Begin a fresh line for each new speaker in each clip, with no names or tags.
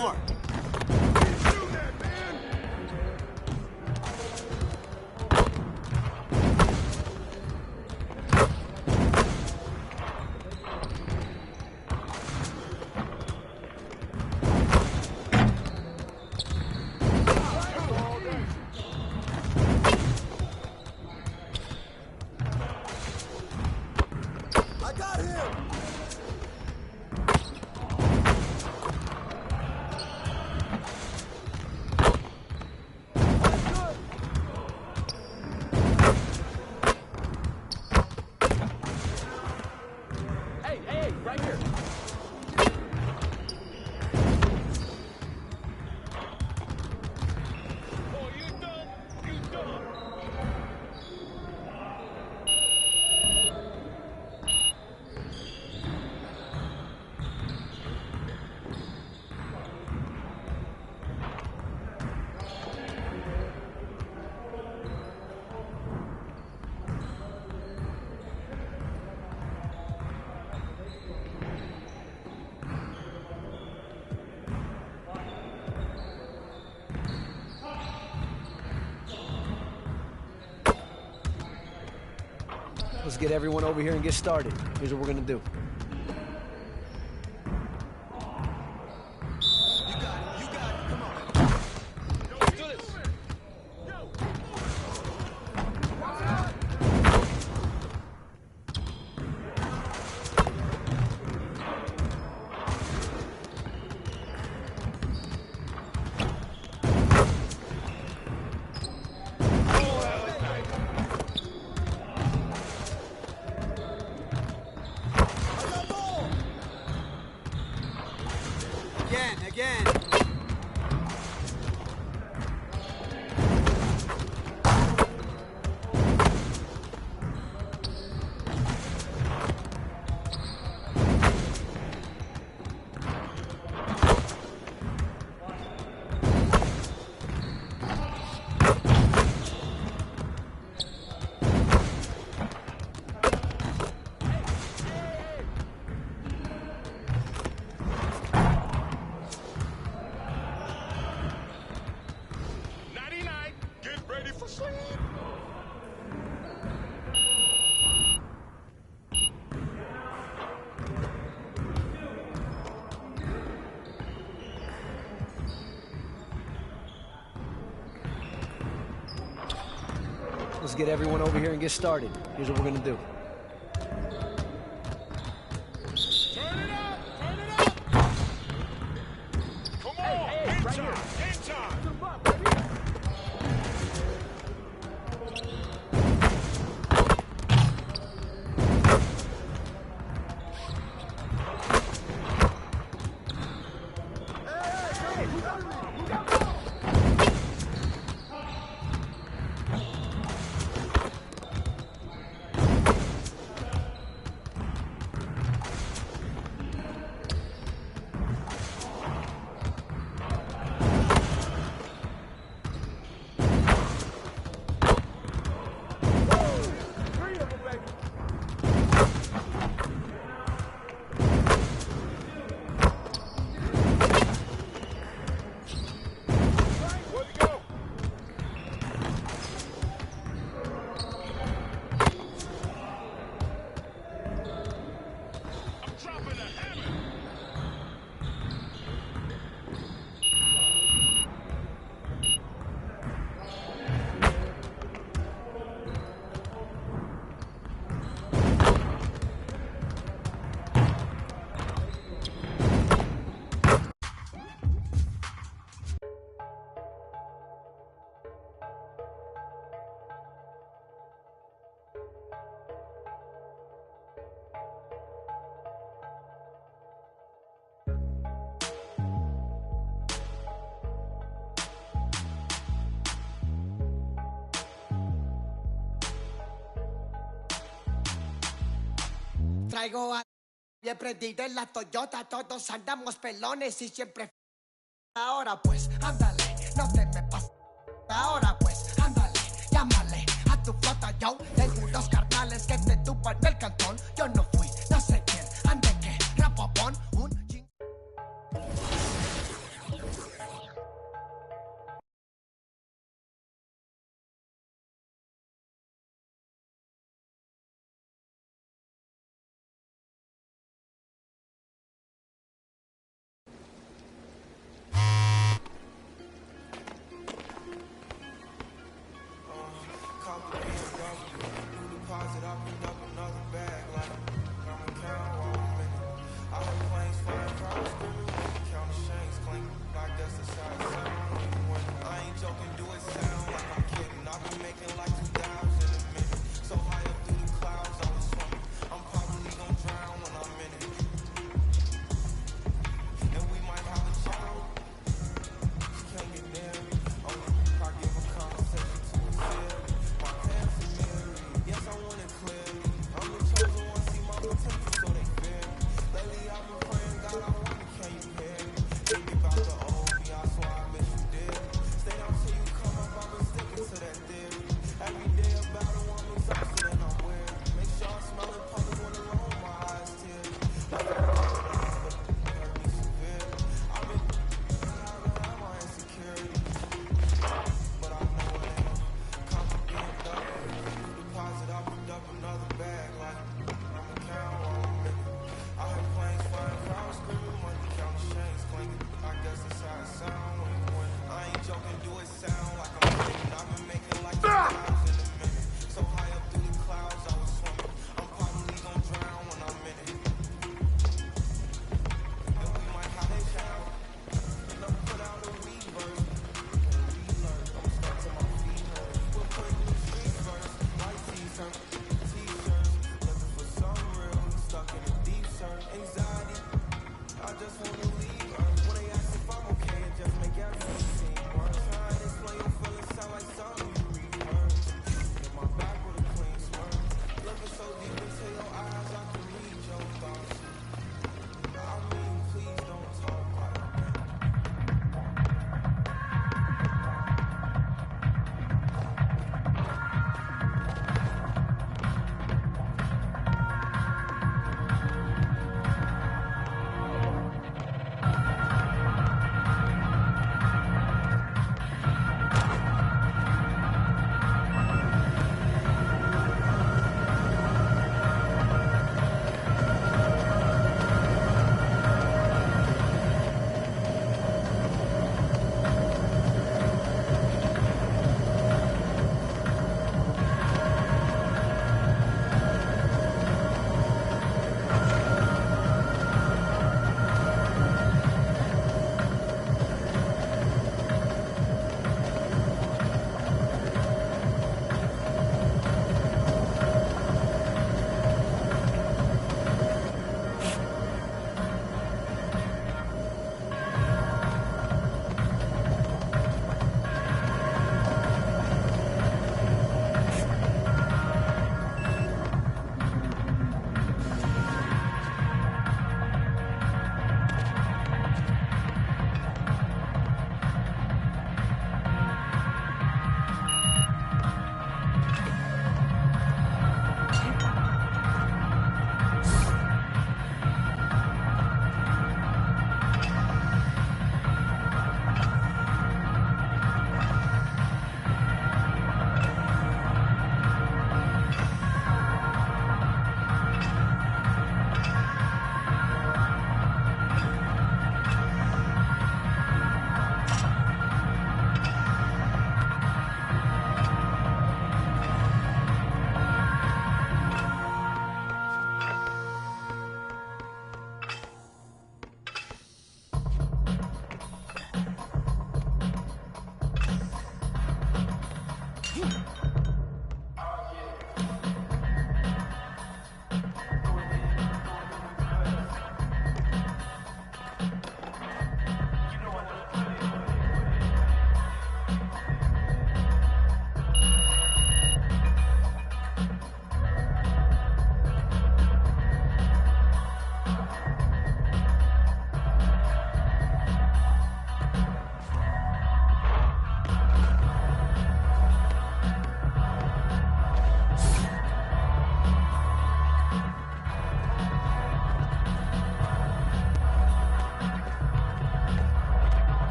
more. Let's get everyone over here and get started. Here's what we're gonna do. Again. Let's get everyone over here and get started. Here's what we're gonna do.
Turn it up! Turn it up! Come on! Hey, right here! Game time!
Traigo a... Bien prendido en la Toyota, todos andamos pelones y siempre... Ahora pues, ándale, no te me pases. Ahora pues, ándale, llámale a tu flota, yo. Tengo unos carnales que te tupan del cantón. Yo no fui, no sé quién, ande que, rapopón, un ching...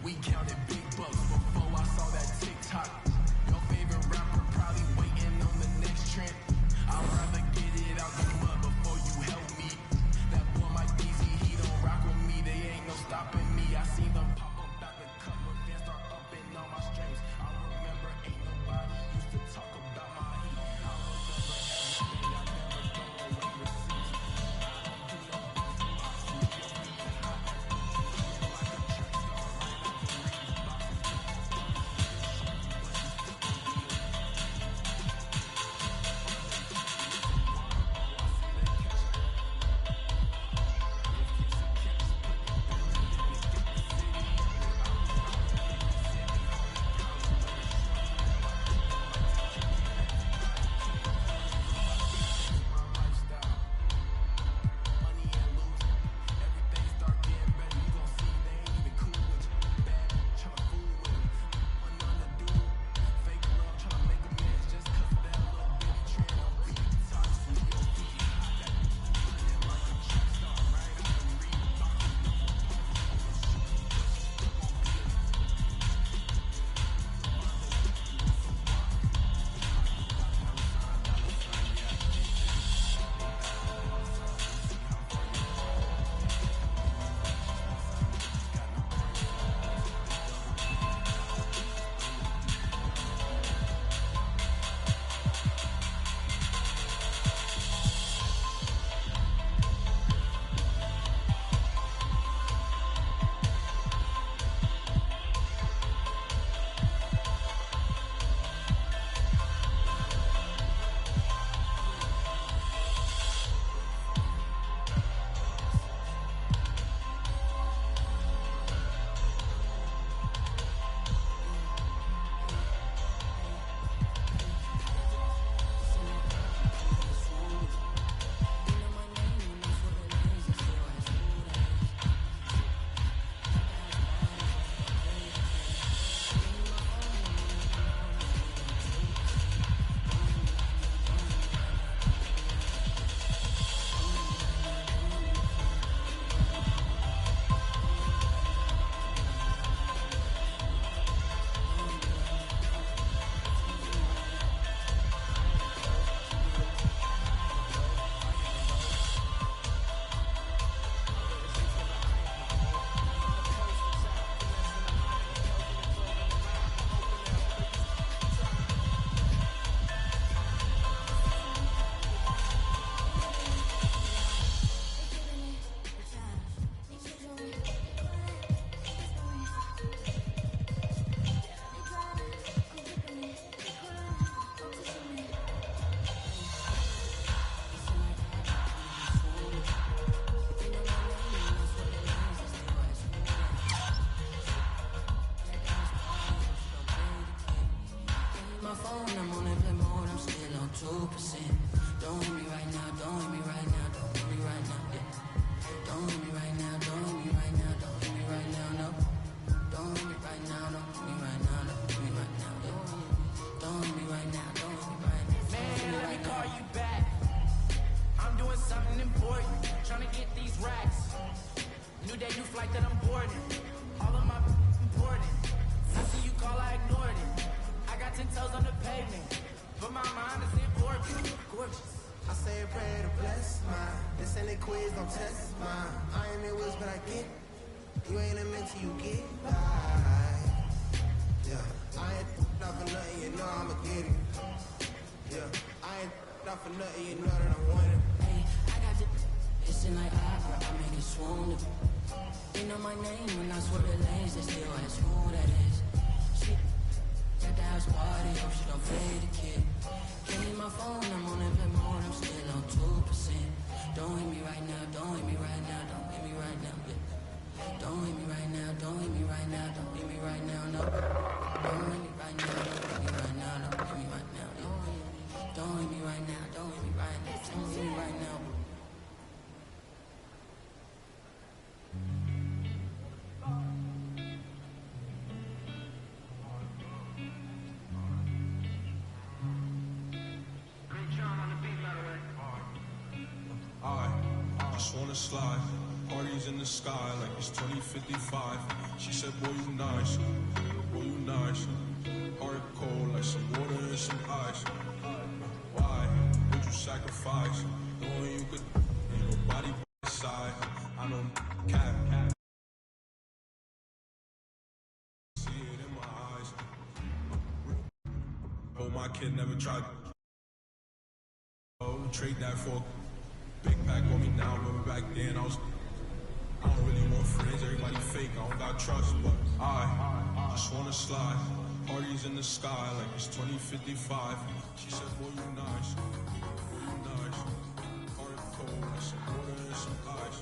We counted big bucks before I saw that TikTok. Your favorite rapper probably waiting on the next trend. I'd rather get it out the mud before you help me. That boy Mike Deezy, he don't rock with me. They ain't no stopping me. I seen them pop up out the cup when fans start upping all my strings. I remember ain't nobody used to talk about my heat. I remember everything. I never throw away receipts. I don't do no beef. I sweep your feet and I act like a track star right out the Reebok.
You ain't a mentor, you get by. Yeah, I ain't not for nothing, you know I'ma get it. Yeah, I ain't not for nothing, you know that I want it.
Hey, I got the it's in like I make it swoon. They know my name when I swear the lanes, they still ask who that is. She at the house party, hope she don't fade the kid. Can't leave my phone, I'm on airplane mode, I'm still on 2%. Don't hit me right now, don't hit me right now, don't hit me right now, yeah. Don't hit me right now, don't hit me right now, don't hit me right now, no. Don't hit me right now, don't hit me right now, don't hit me right now, yeah. Don't hit me right now, don't hit me right now, don't hit me right now.
I just wanna slide. Parties in the sky like it's 2055. She said, boy, you nice. Boy, you nice. Heart cold like some water and some ice. Why would you sacrifice? Knowing you could, ain't nobody by your side. I don't cap. See it in my eyes. Oh, my kid never tried. Oh, trade that for a big pack on me now. Remember back then I don't really want friends, everybody fake, I don't got trust, but I just wanna slide. Parties in the sky like it's 2055. She said, boy, you nice. Boy, you nice. Heart cold like some water and some ice.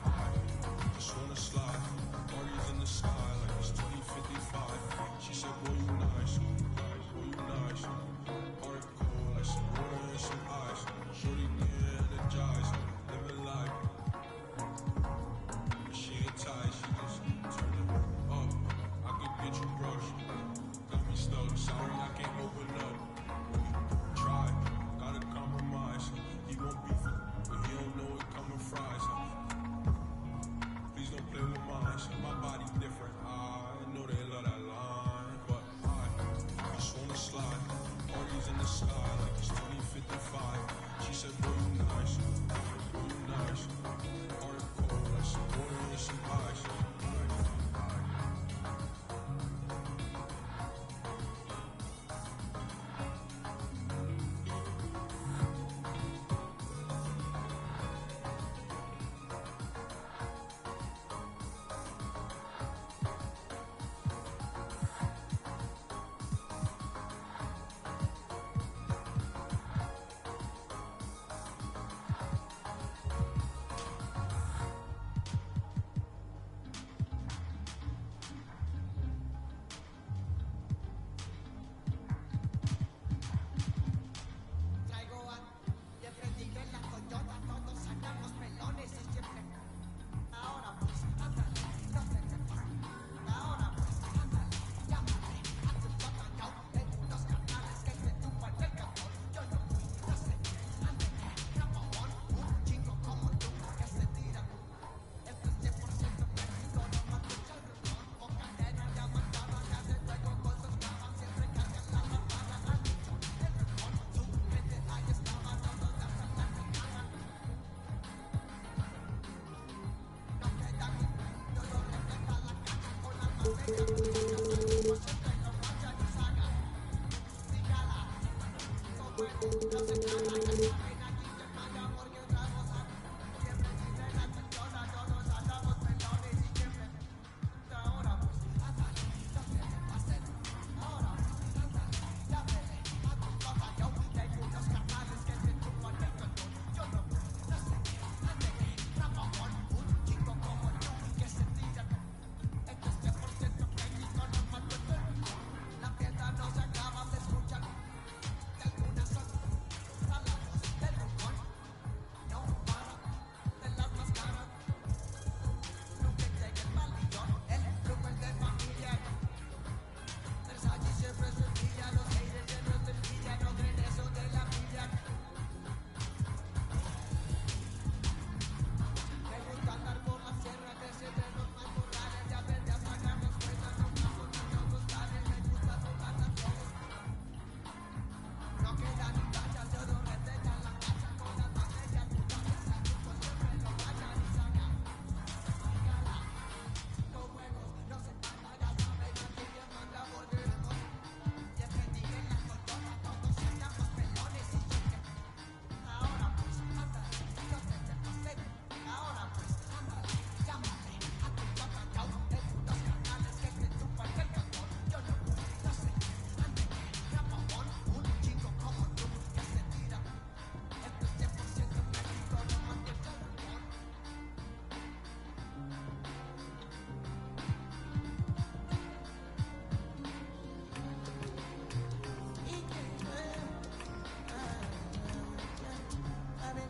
I just wanna slide. Parties in the sky like it's 2055. She said, boy, you nice. Boy, you nice. Heart cold like some water and some ice. Shorty getting energized, living life. She ain't tight, she just turn it up. I could get you brushed. Got me stuck, sorry I can't open up. When you try, gotta compromise. He won't beef it, but he don't know it coming fries. Please don't play with mine. My body different. I know they love that line, but I just wanna slide. Parties in the sky like it's 2055. She said, boy, you nice. Boy, you nice. Heart cold like some water and some ice.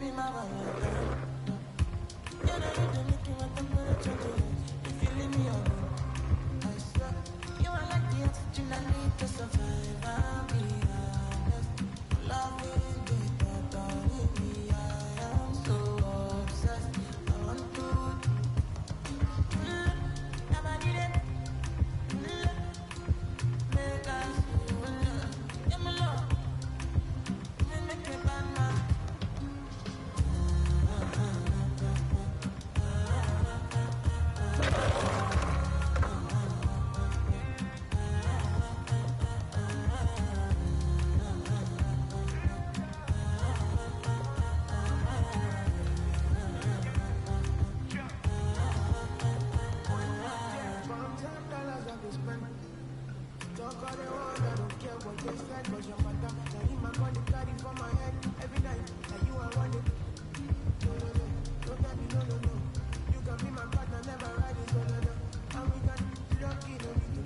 be my Valentine. You know you do make me want to put you if you leave me alone. I swear, you are like the oxygen I need to survive. I'll be honest. Loving the thought of me, I am so obsessed. I want to they spend. Talk all they want, I don't care what they said. Cause your matter, now in my money carry for my head every night. Now you are running. No, no, no, don't tell me no, no, no. You can be my partner, never ride it, no, no, no. And we got lucky, no, we do.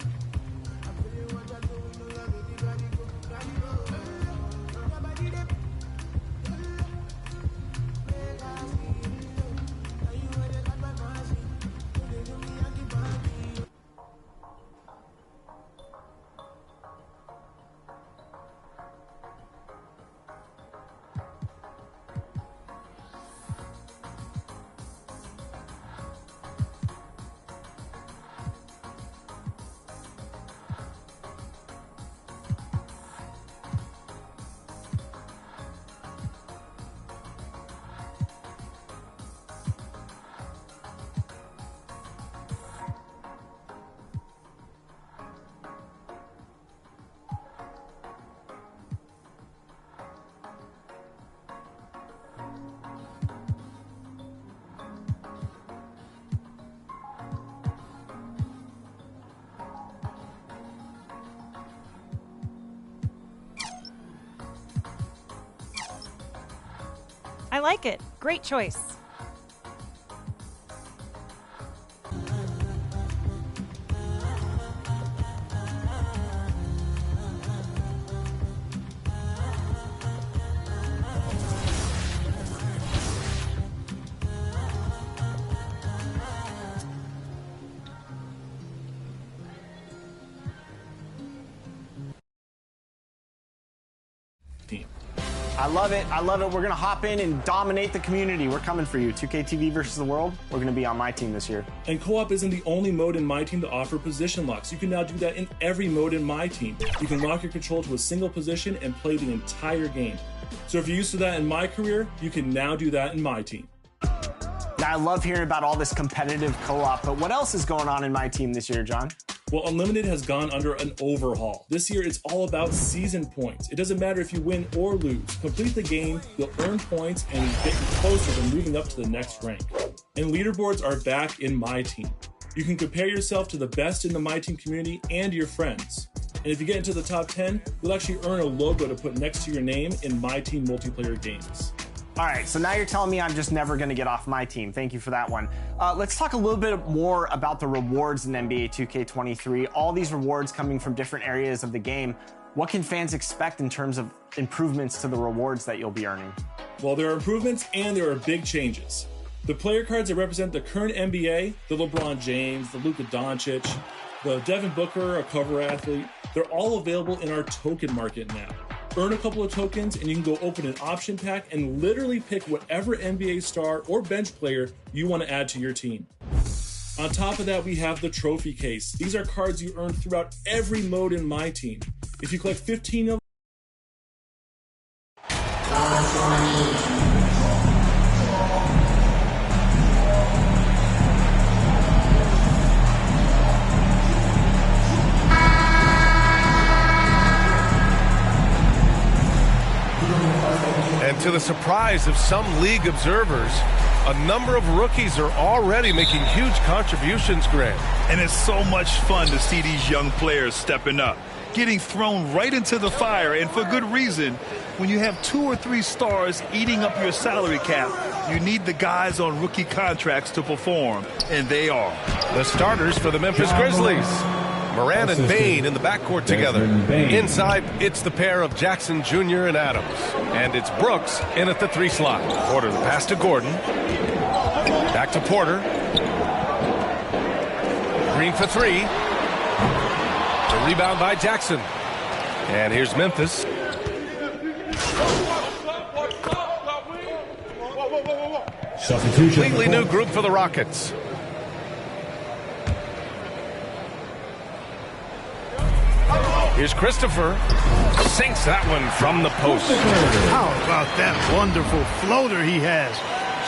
I feel you what you're doing, no, yeah, baby, gotta go, gotta go. Your body, they make us feel. Now you where they got my machine. Do they do me and the body?
I like it. Great choice.
I love it. I love it. We're going to hop in and dominate the community. We're coming for you. 2K TV versus the world. We're going to be on my team this year.
And co-op isn't the only mode in My Team to offer position locks. You can now do that in every mode in My Team. You can lock your control to a single position and play the entire game. So if you're used to that in My Career, you can now do that in My Team.
Now, I love hearing about all this competitive co-op, but what else is going on in My Team this year, John?
Well, Unlimited has gone under an overhaul. This year, it's all about season points. It doesn't matter if you win or lose. Complete the game, you'll earn points, and get you closer to moving up to the next rank. And leaderboards are back in My Team. You can compare yourself to the best in the My Team community and your friends. And if you get into the top 10, you'll actually earn a logo to put next to your name in My Team multiplayer games.
All right, so now you're telling me I'm just never going to get off My Team. Thank you for that one. Let's talk a little bit more about the rewards in NBA 2K23. All these rewards coming from different areas of the game. What can fans expect in terms of improvements to the rewards that you'll be earning?
Well, there are improvements and there are big changes. The player cards that represent the current NBA, the LeBron James, the Luka Doncic, the Devin Booker, a cover athlete, they're all available in our token market now. Earn a couple of tokens and you can go open an option pack and literally pick whatever NBA star or bench player you want to add to your team. On top of that, we have the trophy case. These are cards you earn throughout every mode in My Team. If you collect 15 of
And to the surprise of some league observers, a number of rookies are already making huge contributions, Grant.
And it's so much fun to see these young players stepping up, getting thrown right into the fire, and for good reason. When you have 2 or 3 stars eating up your salary cap, you need the guys on rookie contracts to perform, and they are.
The starters for the Memphis Grizzlies. Moran and Bain in the backcourt together. Inside, it's the pair of Jackson Jr. and Adams. And it's Brooks in at the 3 slot. Porter the pass to Gordon. Back to Porter. Green for 3. The rebound by Jackson. And here's Memphis. Completely new group for the Rockets. Here's Christopher. Sinks that one from the post.
How about that wonderful floater he has,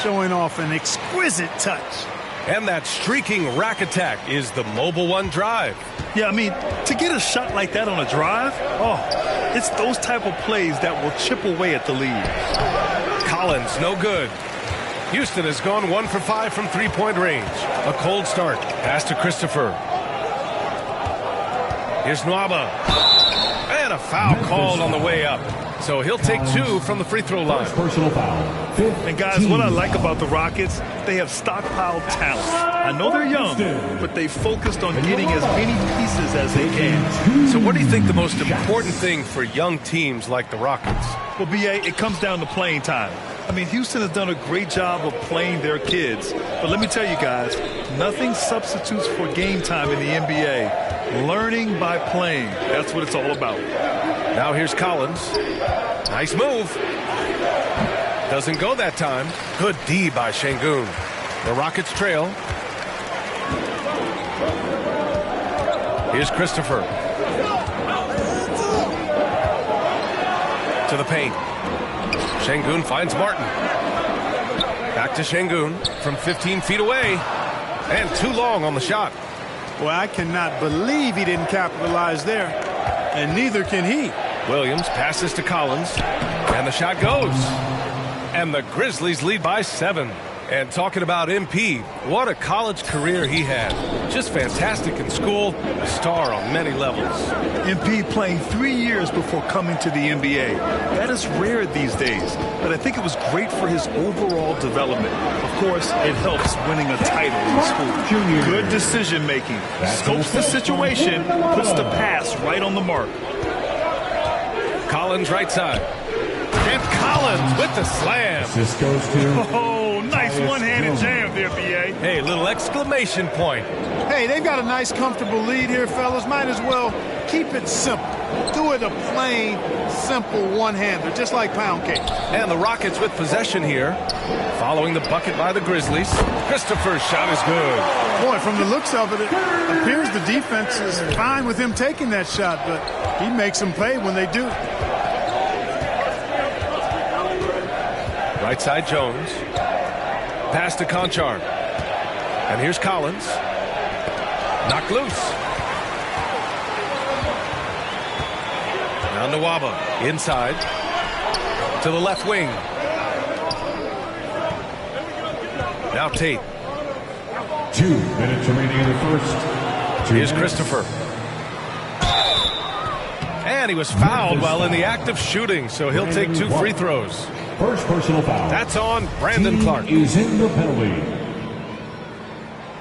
showing off an exquisite touch.
And that streaking rack attack is the Mobile One drive.
Yeah, I mean, to get a shot like that on a drive, it's those type of plays that will chip away at the lead.
Collins, no good. Houston has gone 1 for 5 from 3-point range. A cold start. Pass to Christopher. Here's Nwaba. And a foul called on the way up. So he'll take 2 from the free throw line.
Personal foul.
And guys, what I like about the Rockets, they have stockpiled talent. I know they're young, but they focused on getting as many pieces as they can.
So what do you think the most important thing for young teams like the Rockets?
Well, BA, it comes down to playing time. I mean, Houston has done a great job of playing their kids. But let me tell you guys, nothing substitutes for game time in the NBA. Learning by playing. That's what it's all about.
Now here's Collins. Nice move. Doesn't go that time. Good D by Şengün. The Rockets trail. Here's Christopher. To the paint. Şengün finds Martin. Back to Şengün from 15 feet away. And too long on the shot.
Well, I cannot believe he didn't capitalize there. And neither can he.
Williams passes to Collins. And the shot goes. And the Grizzlies lead by 7. And talking about MP, what a college career he had. Just fantastic in school, a star on many levels.
MP playing 3 years before coming to the NBA. That is rare these days, but I think it was great for his overall development. Of course, it helps winning a title in school. Good decision making. Scopes the situation, puts the pass right on the mark.
Collins right side. And Collins with the slam.
This goes to...
Oh, nice one-handed jam there, B.A.
Hey, little exclamation point.
Hey, they've got a nice, comfortable lead here, fellas. Might as well keep it simple. Do it a plain, simple one-hander, just like pound cake.
And the Rockets with possession here. Following the bucket by the Grizzlies. Christopher's shot is good.
Boy, from the looks of it, it appears the defense is fine with him taking that shot, but he makes them pay when they do.
Right side Jones. Pass to Conchar. And here's Collins. Knocked loose. Now Nwaba inside to the left wing. Now Tate.
2 minutes remaining in the first.
Here's Christopher. And he was fouled while in the act of shooting, so he'll take 2 free throws.
First personal foul.
That's on Brandon Clark.
Is in the penalty.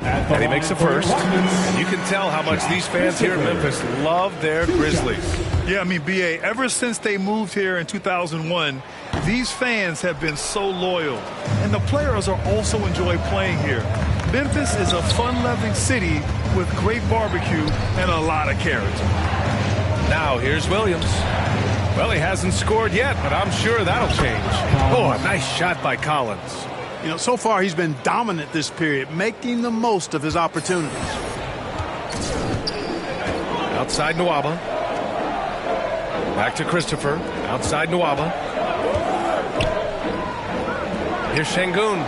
And he makes the first. And you can tell how much these fans here in Memphis love their Grizzlies.
Yeah, I mean, B.A., ever since they moved here in 2001, these fans have been so loyal. And the players are also enjoy playing here. Memphis is a fun-loving city with great barbecue and a lot of character.
Now here's Williams. Well, he hasn't scored yet, but I'm sure that'll change. Oh, a nice shot by Collins.
You know, so far he's been dominant this period, making the most of his opportunities.
Outside Nwaba. Back to Christopher. Outside Nwaba. Here's Şengün.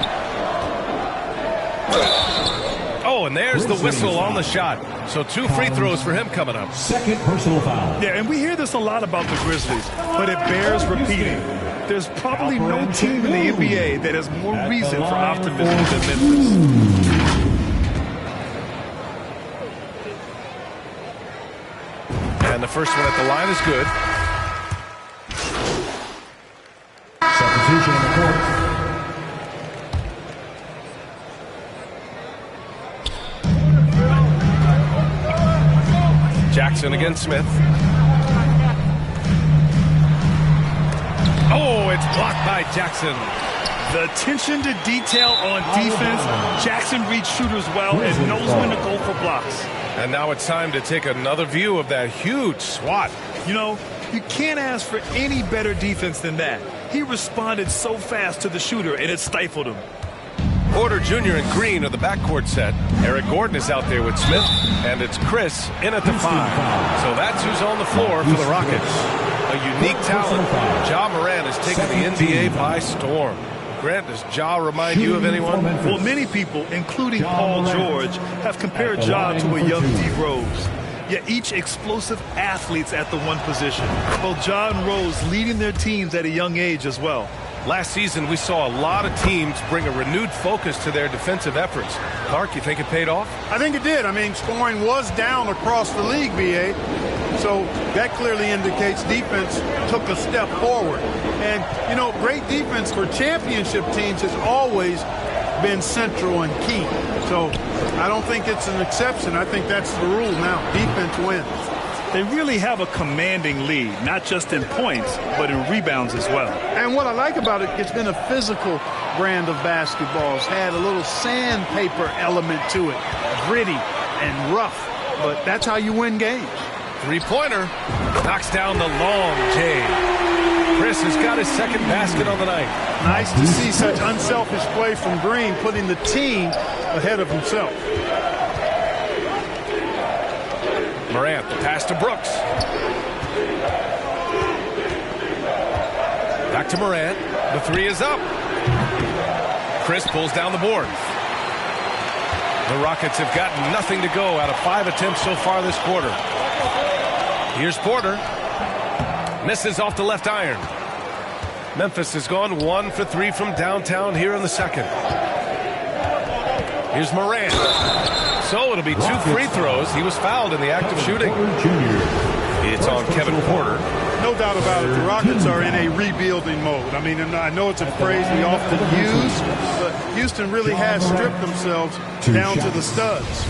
Oh, and there's the whistle on the shot. So 2 free throws for him coming up.
Second personal foul.
Yeah, and we hear this a lot about the Grizzlies, but it bears repeating. There's probably no team in the NBA that has more reason for optimism than Memphis.
And the first one at the line is good.
Substitution on the court.
Jackson against Smith. Oh, it's blocked by Jackson.
The attention to detail on defense. Jackson reads shooters well and knows when to go for blocks.
And now it's time to take another view of that huge swat.
You know, you can't ask for any better defense than that. He responded so fast to the shooter, and it stifled him.
Porter Jr. and Green are the backcourt set. Eric Gordon is out there with Smith, and it's Chris in at the 5. So that's who's on the floor for the Rockets. A unique talent. Ja Morant has taken the NBA by storm. Grant, does Ja remind you of anyone?
Well, many people, including Paul George, have compared Ja to a young D. Rose. Yet each explosive athletes at the one position. Both Ja and Rose leading their teams at a young age as well.
Last season, we saw a lot of teams bring a renewed focus to their defensive efforts. Clark, you think it paid off?
I think it did. I mean, scoring was down across the league, BA. So that clearly indicates defense took a step forward. And, you know, great defense for championship teams has always been central and key. So I don't think it's an exception. I think that's the rule now. Defense wins.
They really have a commanding lead, not just in points, but in rebounds as well.
And what I like about it, it's been a physical brand of basketball. It's had a little sandpaper element to it, gritty and rough, but that's how you win games.
Three-pointer knocks down the long J. Chris has got his second basket on the night.
Nice to see such unselfish play from Green, putting the team ahead of himself.
Morant, the pass to Brooks. Back to Morant. The three is up. Chris pulls down the board. The Rockets have got nothing to go out of 5 attempts so far this quarter. Here's Porter. Misses off the left iron. Memphis has gone 1 for 3 from downtown here in the second. Here's Morant. So it'll be 2 free throws. He was fouled in the act of shooting. It's on Kevin Porter.
No doubt about it. The Rockets are in a rebuilding mode. I mean, I know it's a phrase we often use, but Houston really has stripped themselves down to the studs.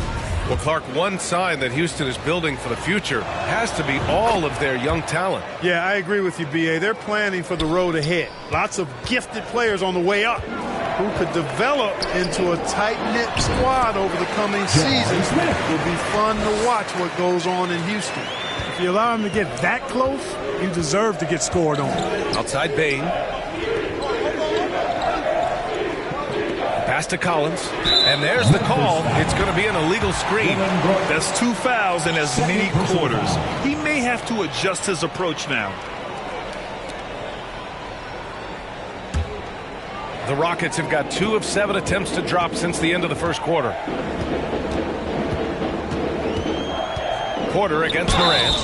Well, Clark, one sign that Houston is building for the future has to be all of their young talent.
Yeah, I agree with you, B.A. They're planning for the road ahead. Lots of gifted players on the way up who could develop into a tight-knit squad over the coming seasons. It will be fun to watch what goes on in Houston. If you allow him to get that close, you deserve to get scored on.
Outside Bane. Pass to Collins. And there's the call. It's going to be an illegal screen.
That's 2 fouls in as many quarters. He may have to adjust his approach now.
The Rockets have got 2 of 7 attempts to drop since the end of the first quarter. Porter against Morant.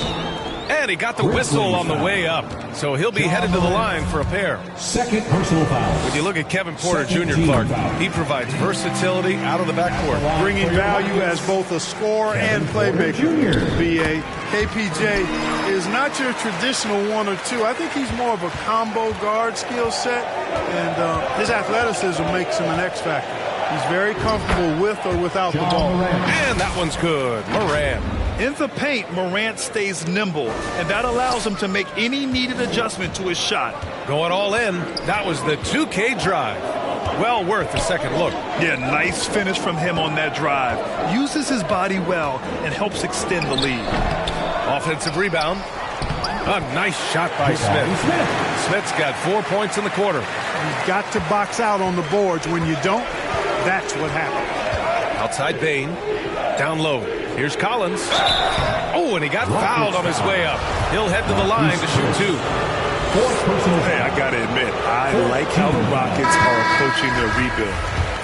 And he got the whistle on the way up. So he'll be headed to the line for a pair.
Second personal foul.
When you look at Kevin Porter Jr., Clark, he provides versatility out of the backcourt.
Bringing value as both a scorer and playmaker. B.A. KPJ is not your traditional 1 or 2. I think he's more of a combo guard skill set, and his athleticism makes him an X factor. He's very comfortable with or without the ball.
And that one's good. Morant.
In the paint, Morant stays nimble, and that allows him to make any needed adjustment to his shot.
Going all in. That was the 2K drive. Well worth a second look.
Yeah, nice finish from him on that drive. Uses his body well and helps extend the lead.
Offensive rebound. A nice shot by Smith. Smith's got 4 points in the quarter.
You've got to box out on the boards. When you don't, that's what happens.
Outside Bane. Down low. Here's Collins. Oh, and he got fouled on his way up. He'll head to the line to shoot 2.
Hey, I got to admit, I like how the Rockets are approaching their rebuild.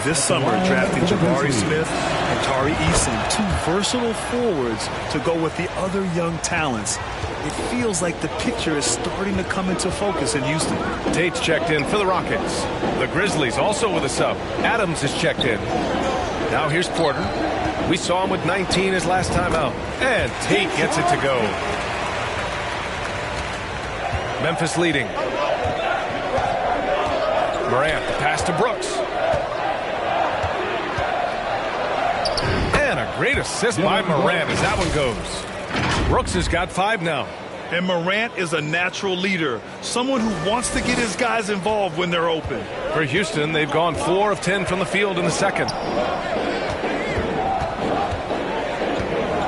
This summer, drafting Jabari Smith and Tari Eason, 2 versatile forwards to go with the other young talents. It feels like the picture is starting to come into focus in Houston.
Tate's checked in for the Rockets. The Grizzlies also with a sub. Adams is checked in. Now here's Porter. We saw him with 19 his last time out. And Tate gets it to go. Memphis leading. Morant, the pass to Brooks. And a great assist by Morant as that one goes. Brooks has got 5 now.
And Morant is a natural leader, someone who wants to get his guys involved when they're open.
For Houston, they've gone 4 of 10 from the field in the second.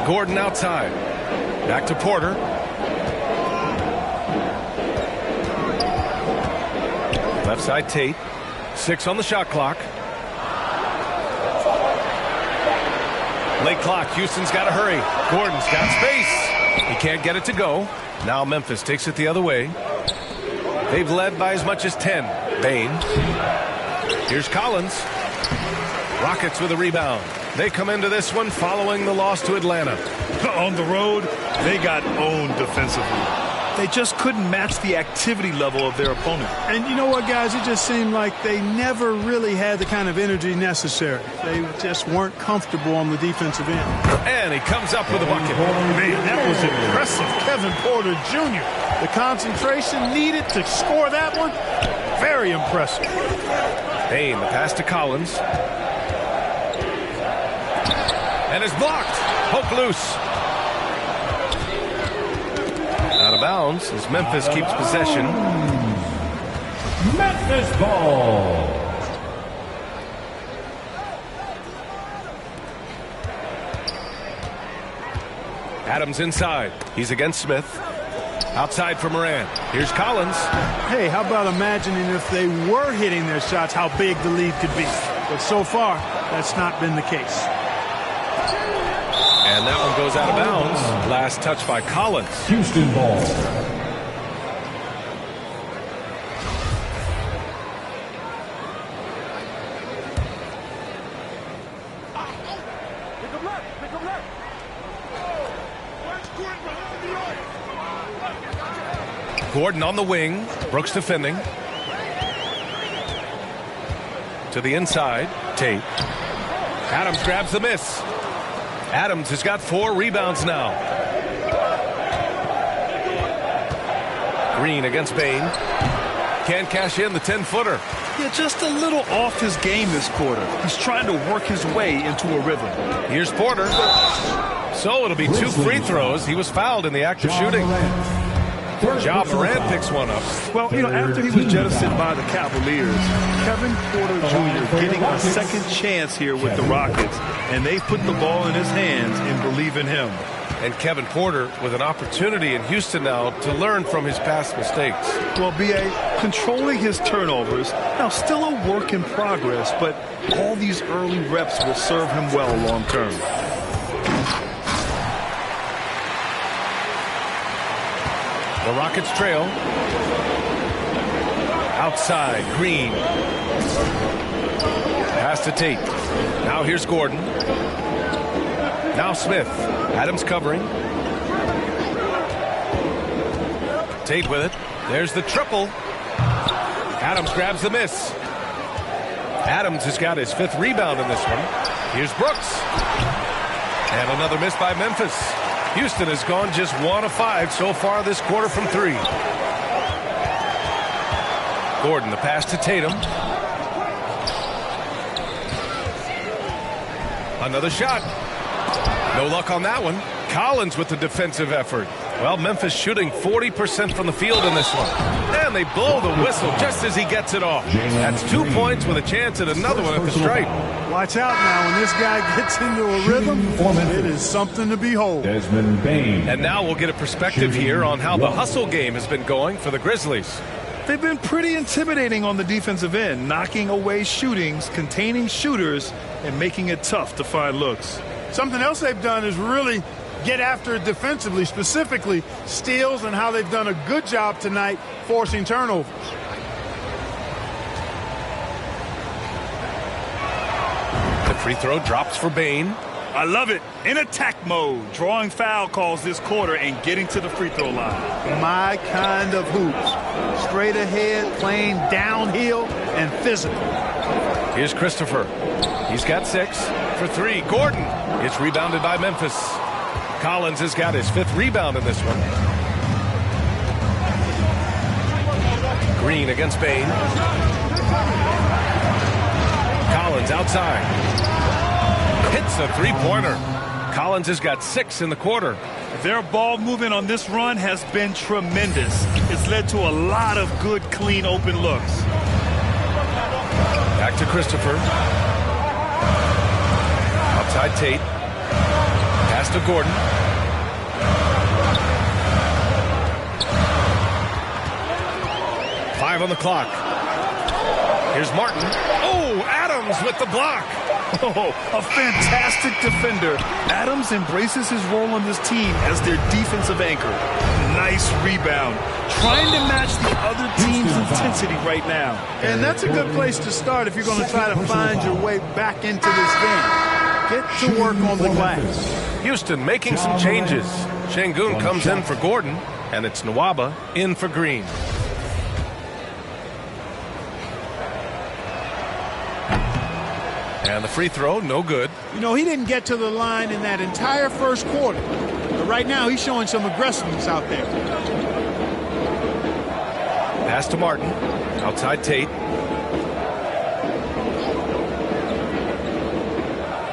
Gordon outside. Back to Porter. Left side Tate. 6 on the shot clock. Late clock. Houston's got to hurry. Gordon's got space. He can't get it to go. Now Memphis takes it the other way. They've led by as much as 10. Bane. Here's Collins. Rockets with a rebound. They come into this one following the loss to Atlanta.
On the road, they got owned defensively. They just couldn't match the activity level of their opponent.
And you know what, guys? It just seemed like they never really had the kind of energy necessary. They just weren't comfortable on the defensive end.
And he comes up with a bucket.
Man, that was impressive. Kevin Porter Jr. The concentration needed to score that one, very impressive.
Bane, the pass to Collins. And is blocked. Poke loose. Out of bounds as Memphis keeps possession.
Memphis ball.
Adams inside. He's against Smith. Outside for Moran. Here's Collins.
Hey, how about imagining if they were hitting their shots, how big the lead could be. But so far, that's not been the case.
And that one goes out of bounds. Last touch by Collins.
Houston ball.
Gordon on the wing. Brooks defending. To the inside. Tate. Adams grabs the miss. Adams has got 4 rebounds now. Green against Bane. Can't cash in the 10-footer.
Yeah, just a little off his game this quarter. He's trying to work his way into a rhythm.
Here's Porter. So it'll be 2 free throws. He was fouled in the act of shooting. Ja Morant picks one up.
Well, you know, after he was jettisoned by the Cavaliers, Kevin Porter Jr. getting a second chance here with the Rockets, and they put the ball in his hands and believe in him.
And Kevin Porter with an opportunity in Houston now to learn from his past mistakes.
Well, B.A. controlling his turnovers, now still a work in progress, but all these early reps will serve him well long term.
The Rockets trail. Outside, Green. Pass to Tate. Now here's Gordon. Now Smith. Adams covering. Tate with it. There's the triple. Adams grabs the miss. Adams has got his 5th rebound in this one. Here's Brooks. And another miss by Memphis. Houston has gone just 1 of 5 so far this quarter from 3. Gordon, the pass to Tatum. Another shot. No luck on that one. Collins with the defensive effort. Well, Memphis shooting 40% from the field in this one. And they blow the whistle just as he gets it off. That's 2 points with a chance at another one at the stripe.
Watch out now. When this guy gets into a rhythm, it is something to behold.
Desmond Bane.
And now we'll get a perspective here on how the hustle game has been going for the Grizzlies.
They've been pretty intimidating on the defensive end, knocking away shootings, containing shooters, and making it tough to find looks.
Something else they've done is really get after it defensively, specifically steals, and how they've done a good job tonight forcing turnovers.
The free throw drops for Bane.
I love it. In attack mode, drawing foul calls this quarter and getting to the free throw line.
My kind of hoops. Straight ahead, playing downhill, and physical.
Here's Christopher. He's got 6 for 3. Gordon. It's rebounded by Memphis. Collins has got his 5th rebound in this one. Green against Bane. Collins outside. Hits the 3-pointer. Collins has got 6 in the quarter.
Their ball movement on this run has been tremendous. It's led to a lot of good, clean, open looks.
Back to Christopher. Outside Tate. Pass to Gordon. Five on the clock. Here's Martin. Oh, Adams with the block.
Oh, a fantastic defender. Adams embraces his role on this team as their defensive anchor. Nice rebound. Trying to match the other team's intensity right now.
And that's a good place to start if you're going to try to find your way back into this game. Get to work on the glass.
Houston making some changes. Şengün comes in for Gordon. and it's Nwaba in for Green. And the free throw, no good.
You know, he didn't get to the line in that entire first quarter. But right now, he's showing some aggressiveness out there.
Pass to Martin. Outside Tate.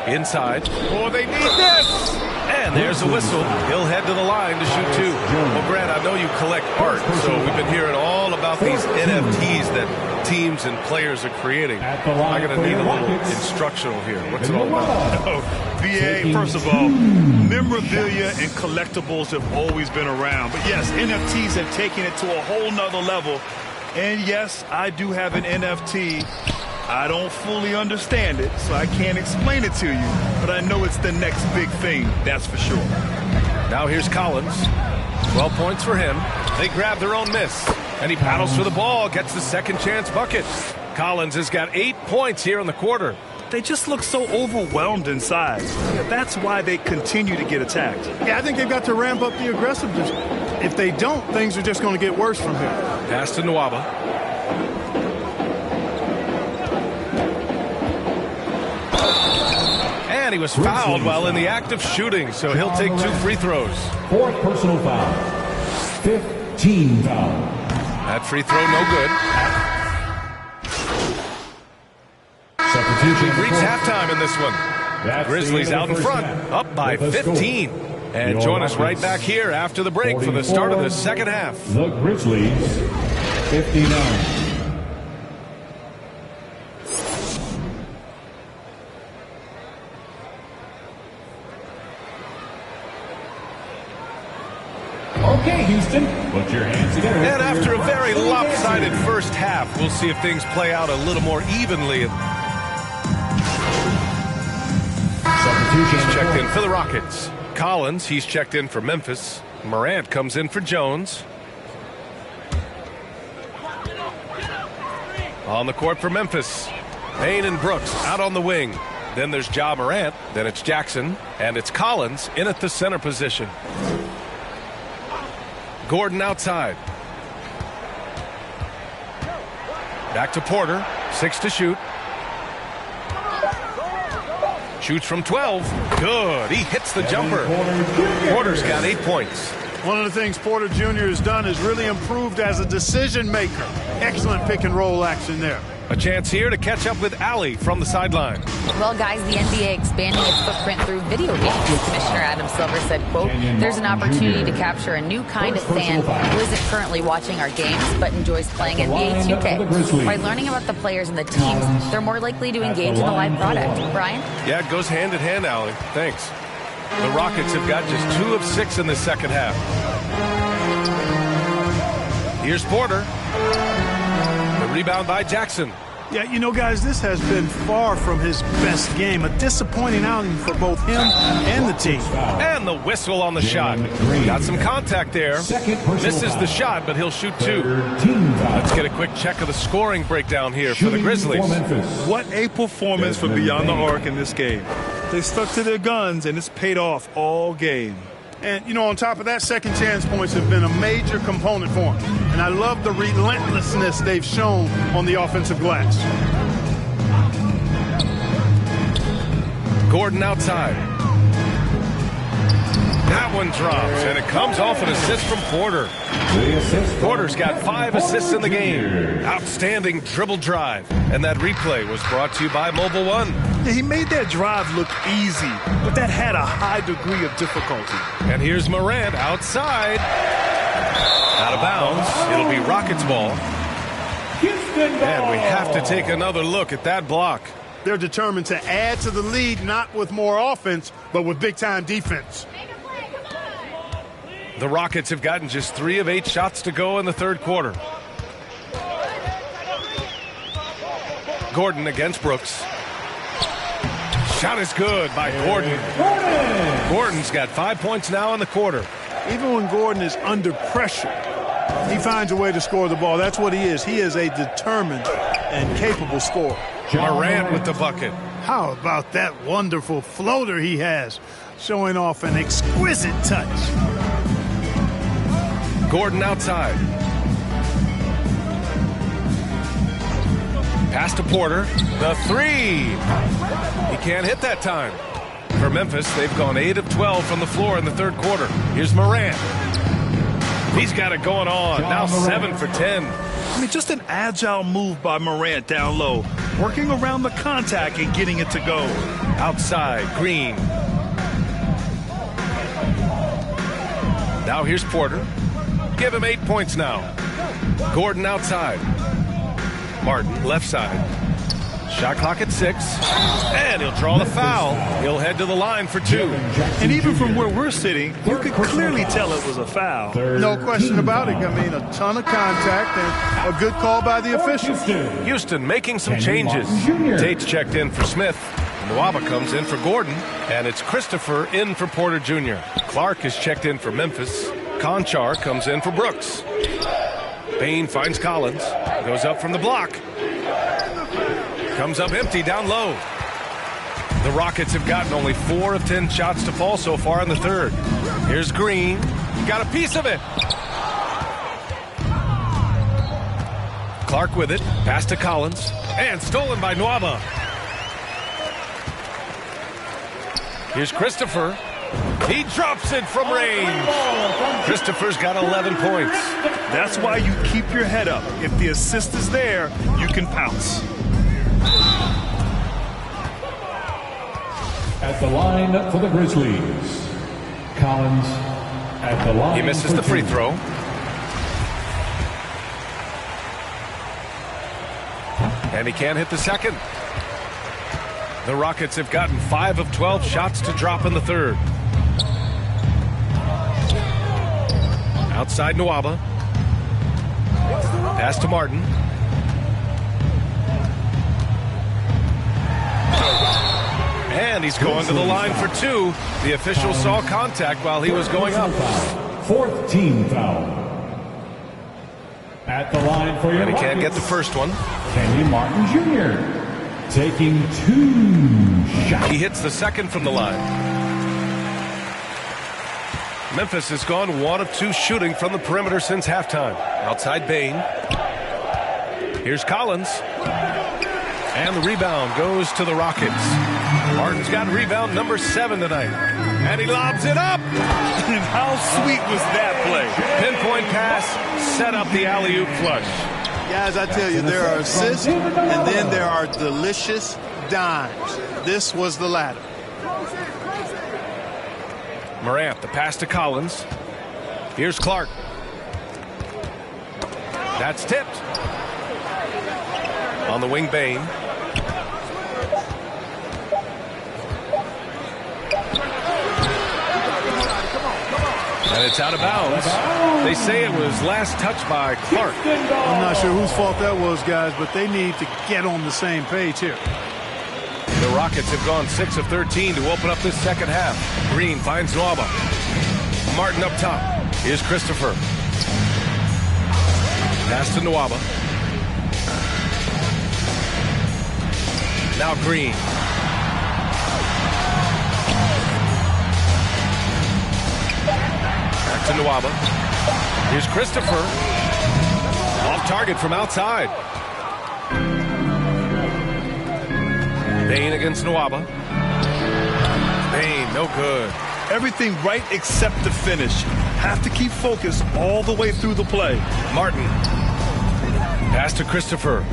Inside. Oh, they need this! And there's a whistle. He'll head to the line to shoot two. Well, Grant, I know you collect art, so we've been hearing all about these NFTs that teams and players are creating. I'm going to need a little instructional here. What's it all about?
Oh, VA, first of all, memorabilia and collectibles have always been around. But yes, NFTs have taken it to a whole nother level. And yes, I do have an NFT. I don't fully understand it, so I can't explain it to you. But I know it's the next big thing, that's for sure.
Now here's Collins. 12 points for him. They grab their own miss. And he paddles for the ball, gets the second chance bucket. Collins has got 8 points here in the quarter.
They just look so overwhelmed inside. That's why they continue to get attacked.
Yeah, I think they've got to ramp up the aggressiveness. If they don't, things are just going to get worse from here.
Pass to Nwaba. And he was fouled while in the act of shooting, so he'll take 2 free throws.
4th personal foul. 15 foul.
That free throw, no good.
Substitution.
Reach halftime in this one. Grizzlies out in front, up by 15. And join us right back here after the break for the start of the second half.
The Grizzlies, 59. Okay, Houston, put your hands together.
And after a very lopsided first half, we'll see if things play out a little more evenly. He's checked in for the Rockets. Collins, he's checked in for Memphis. Morant comes in for Jones. On the court for Memphis. Payne and Brooks out on the wing. Then there's Ja Morant. Then it's Jackson. And it's Collins in at the center position. Gordon outside. Back to Porter. 6 to shoot. Shoots from 12. Good. He hits the jumper. Porter's got 8 points.
One of the things Porter Jr. has done is really improved as a decision maker. Excellent pick and roll action there.
A chance here to catch up with Allie from the sideline.
Well, guys, the NBA expanding its footprint through video games. Commissioner Adam Silver said, quote, "There's an opportunity to capture a new kind of fan who isn't currently watching our games but enjoys playing NBA 2K. By learning about the players and the teams, they're more likely to engage in the live product." Brian?
Yeah, it goes hand in hand, Allie. Thanks. The Rockets have got just 2 of 6 in the second half. Here's Porter. The rebound by Jackson.
Yeah, you know, guys, this has been far from his best game. A disappointing outing for both him and the team.
And the whistle on the shot. Got some contact there. Misses the shot, but he'll shoot 2. Let's get a quick check of the scoring breakdown here for the Grizzlies.
What a performance from beyond the arc in this game. They stuck to their guns, and it's paid off all game.
And, you know, on top of that, second chance points have been a major component for them. And I love the relentlessness they've shown on the offensive glass.
Gordon outside. That one drops, and it comes off an assist from Porter. Porter's got 5 assists in the game. Outstanding dribble drive. And that replay was brought to you by Mobile One.
Yeah, he made that drive look easy, but that had a high degree of difficulty.
And here's Morant outside. Out of bounds. It'll be Rockets ball. And we have to take another look at that block.
They're determined to add to the lead, not with more offense, but with big-time defense.
The Rockets have gotten just 3 of 8 shots to go in the third quarter. Gordon against Brooks. Shot is good by Gordon. Gordon's got 5 points now in the quarter.
Even when Gordon is under pressure, he finds a way to score the ball. That's what he is. He is a determined and capable scorer.
Morant with the bucket.
How about that wonderful floater he has, showing off an exquisite touch.
Gordon outside. Pass to Porter. The three. He can't hit that time. For Memphis, they've gone 8 of 12 from the floor in the third quarter. Here's Morant. He's got it going on. Now 7 for 10.
I mean, just an agile move by Morant down low, working around the contact and getting it to go.
Outside, Green. Now here's Porter. Give him 8 points now. Gordon outside. Martin left side. Shot clock at 6. And he'll draw the foul. He'll head to the line for 2.
And even from where we're sitting, you could clearly tell it was a foul.
No question about it. I mean, a ton of contact and a good call by the official.
Houston making some changes. Tate's checked in for Smith. Nwaba comes in for Gordon. And it's Christopher in for Porter Jr. Clark is checked in for Memphis. Conchar comes in for Brooks. Payne finds Collins. Goes up from the block. Comes up empty down low. The Rockets have gotten only 4 of 10 shots to fall so far in the third. Here's Green. Got a piece of it. Clark with it. Pass to Collins. And stolen by Nwaba. Here's Christopher. He drops it from range. Christopher's got 11 points.
That's why you keep your head up. If the assist is there, you can pounce.
At the line for the Grizzlies, Collins at the line.
He misses the free throw. And he can't hit the second. The Rockets have gotten 5 of 12 shots to drop in the third. Outside Nwaba. Pass to Martin. And he's going to the line for 2. The official saw contact while he was going up.
4th team foul. At the line for your
And he can't
Rockets,
get the first one.
Kenyon Martin Jr. taking 2 shots.
He hits the second from the line. Memphis has gone 1 of 2 shooting from the perimeter since halftime. Outside Bane. Here's Collins. And the rebound goes to the Rockets. Martin's got rebound number 7 tonight. And he lobs it up.
How sweet was that play?
Pinpoint pass, set up the alley-oop flush.
Guys, I tell you, there are assists, and then there are delicious dimes. This was the latter.
Morant, the pass to Collins. Here's Clark. That's tipped. On the wing, Bane. And it's out of bounds. They say it was last touched by Clark.
I'm not sure whose fault that was, guys, but they need to get on the same page here.
The Rockets have gone 6 of 13 to open up this second half. Green finds Nwaba. Martin up top. Here's Christopher. Pass to Nwaba. Now Green. Back to Nwaba. Here's Christopher. Off target from outside. Bane against Nwaba. Bane, no good.
Everything right except the finish. Have to keep focused all the way through the play.
Martin. Pass to Christopher.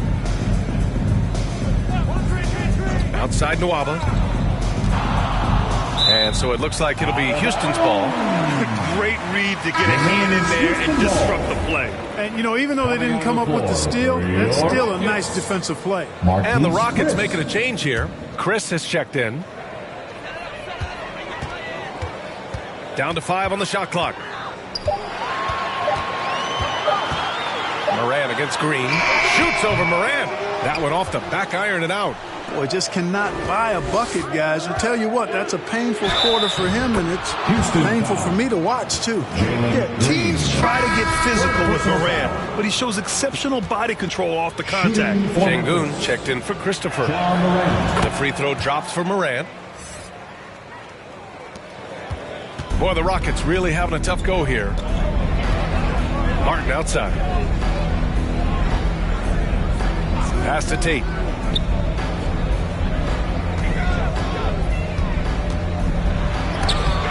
Outside Nwaba. And so it looks like it'll be Houston's ball.
Great read to get a hand in there and disrupt the play.
And, you know, even though they didn't come up with the steal, that's still a nice defensive play.
And the Rockets making a change here. Chris has checked in. Down to 5 on the shot clock. Morant against Green. Shoots over Morant. That one off the back iron and out.
Boy, just cannot buy a bucket, guys. I tell you what, that's a painful quarter for him, and it's painful for me to watch, too.
Yeah, teams try to get physical with Morant, but he shows exceptional body control off the contact.
Şengün checked in for Christopher. The free throw drops for Morant. Boy, the Rockets really having a tough go here. Martin outside. Pass to Tate.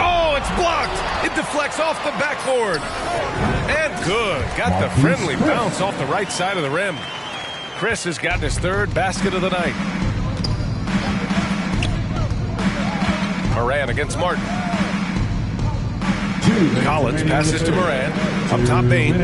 Oh, it's blocked. It deflects off the backboard. And good. Got the friendly bounce off the right side of the rim. Chris has gotten his third basket of the night. Moran against Martin. Collins passes to Moran. Up top, Bane.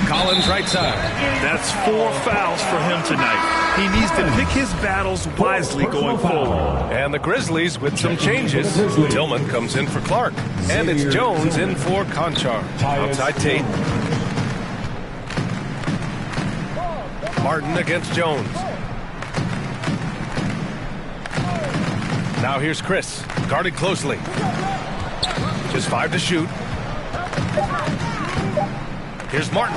Collins right side.
That's 4 fouls for him tonight. He needs to pick his battles wisely going forward.
And the Grizzlies with some changes. Tillman comes in for Clark. And it's Jones in for Conchar. Outside Tate. Martin against Jones. Now here's Chris, guarded closely. Just 5 to shoot. Here's Martin.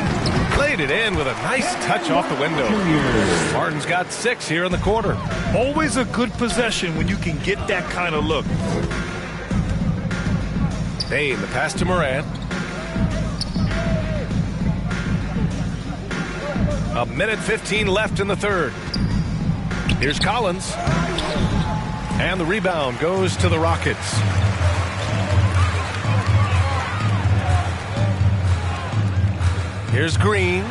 Played it in with a nice touch off the window. Martin's got 6 here in the quarter.
Always a good possession when you can get that kind of look.
Bane, the pass to Moran. A minute 15 left in the third. Here's Collins. And the rebound goes to the Rockets. Here's Green.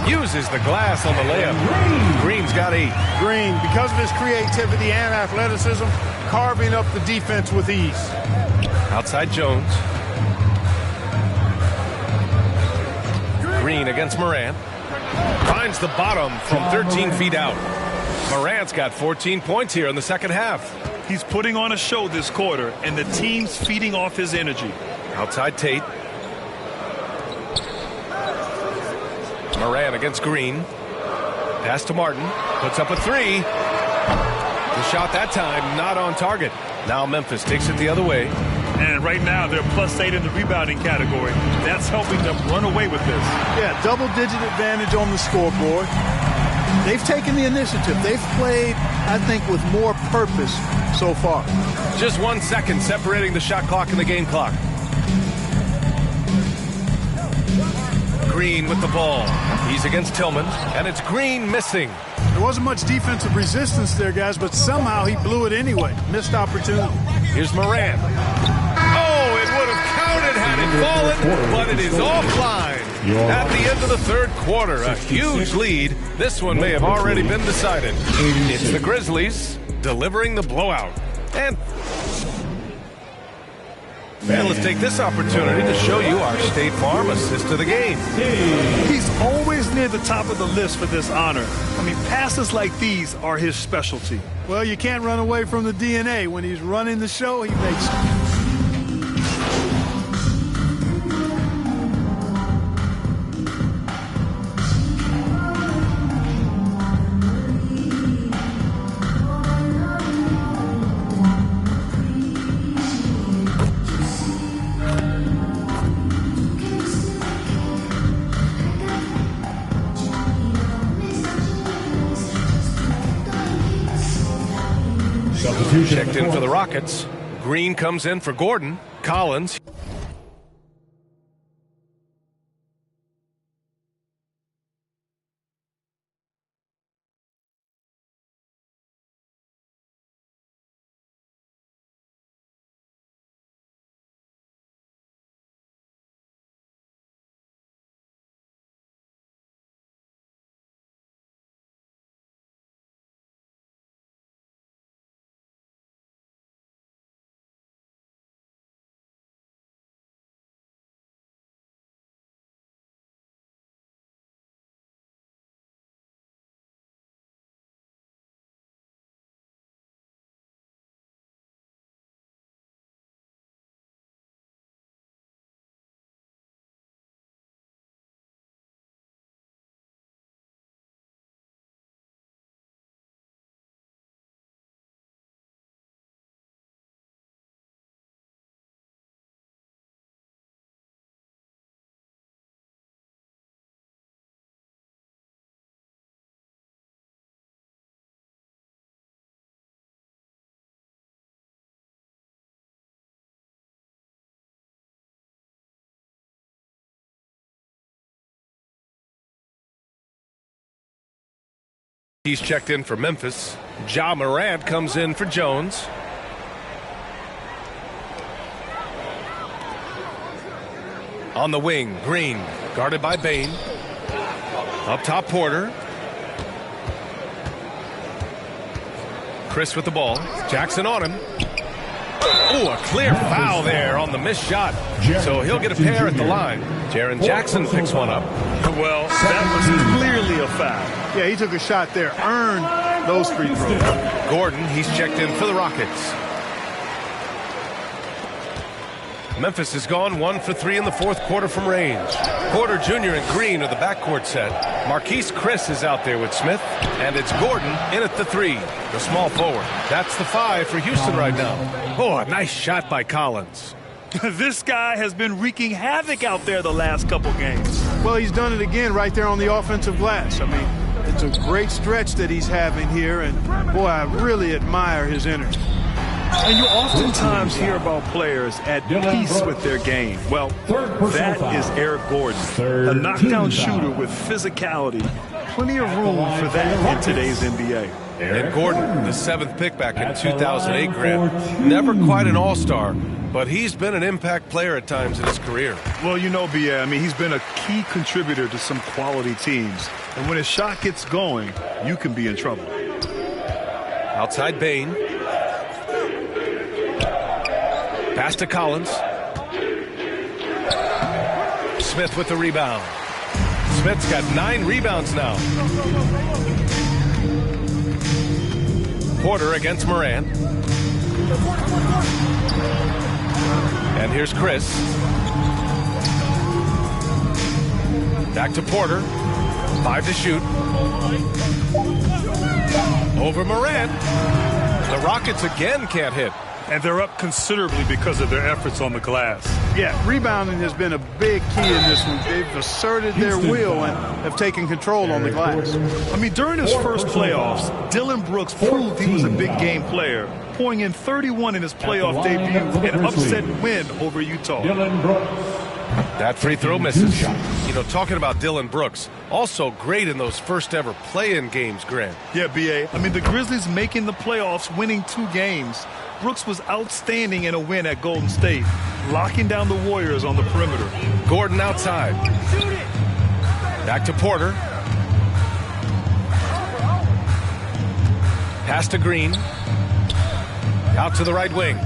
Uses the glass on the layup. Green's got 8.
Green, because of his creativity and athleticism, carving up the defense with ease.
Outside Jones. Green against Moran. Finds the bottom from 13 feet out. Morant's got 14 points here in the second half.
He's putting on a show this quarter, and the team's feeding off his energy.
Outside Tate. Moran against Green. Pass to Martin. Puts up a 3. The shot that time not on target. Now Memphis takes it the other way.
And right now they're +8 in the rebounding category. That's helping them run away with this.
Yeah, double-digit advantage on the scoreboard. They've taken the initiative. They've played, I think, with more purpose so far.
Just 1 second separating the shot clock and the game clock. Green with the ball. He's against Tillman, and it's Green missing.
There wasn't much defensive resistance there, guys, but somehow he blew it anyway. Missed opportunity.
Here's Moran. Oh, it would have counted had it fallen, but it is offline. At the end of the third quarter, a huge lead. This one may have already been decided. It's the Grizzlies delivering the blowout. And let's take this opportunity to show you our State Farm assist to the game.
He's always near the top of the list for this honor. I mean, passes like these are his specialty.
Well, you can't run away from the DNA. When he's running the show, he makes it.
Checked in for the Rockets. Green comes in for Gordon. Collins. He's checked in for Memphis. Ja Morant comes in for Jones. On the wing, Green, guarded by Bane. Up top, Porter. Chris with the ball. Jackson on him. Oh, a clear foul there on the missed shot. So he'll get a pair at the line. Jaren Jackson picks one up.
Well, that was clearly a foul.
Yeah, he took a shot there, earned those free throws.
Gordon, he's checked in for the Rockets. Memphis has gone 1 for 3 in the fourth quarter from range. Porter Jr. and Green are the backcourt set. Marquise Chris is out there with Smith, and it's Gordon in at the 3, the small forward. That's the 5 for Houston right now. Oh, a nice shot by Collins.
This guy has been wreaking havoc out there the last couple games.
Well, he's done it again right there on the offensive glass. I mean, it's a great stretch that he's having here, and boy, I really admire his energy.
And you oftentimes hear about players at peace with their game. Well, that is Eric Gordon, a knockdown shooter with physicality. Plenty of room for that in today's NBA.
And Gordon, the 7th pick back in 2008, Grant. Never quite an all-star, but he's been an impact player at times in his career.
Well, you know, B.A., I mean, he's been a key contributor to some quality teams. And when his shot gets going, you can be in trouble.
Outside Bane. Pass to Collins. Smith with the rebound. Smith's got 9 rebounds now. Porter against Morant. And here's Chris. Back to Porter. 5 to shoot. Over Morant. The Rockets again can't hit.
And they're up considerably because of their efforts on the glass.
Yeah, rebounding has been a big key in this one. They've asserted their will and have taken control on the glass.
I mean, during his first playoffs, Dillon Brooks proved he was a big game player, pouring in 31 in his playoff debut, an upset win over Utah.
That free throw misses. You know, talking about Dillon Brooks, also great in those first ever play-in games, Grant.
Yeah, B.A. I mean, the Grizzlies making the playoffs, winning 2 games. Brooks was outstanding in a win at Golden State, locking down the Warriors on the perimeter.
Gordon outside. Back to Porter. Pass to Green. Out to the right wing.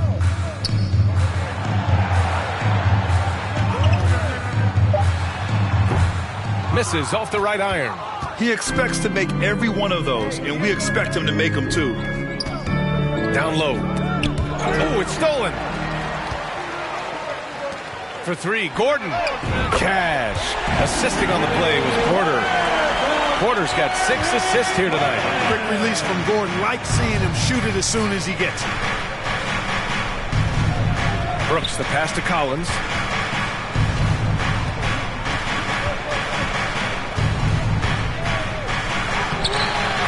Misses off the right iron.
He expects to make every one of those, and we expect him to make them too.
Down low. Oh, it's stolen. For 3, Gordon. Cash. Assisting on the play was Porter. Porter's got 6 assists here tonight.
Quick release from Gordon. Like seeing him shoot it as soon as he gets it.
Brooks, the pass to Collins.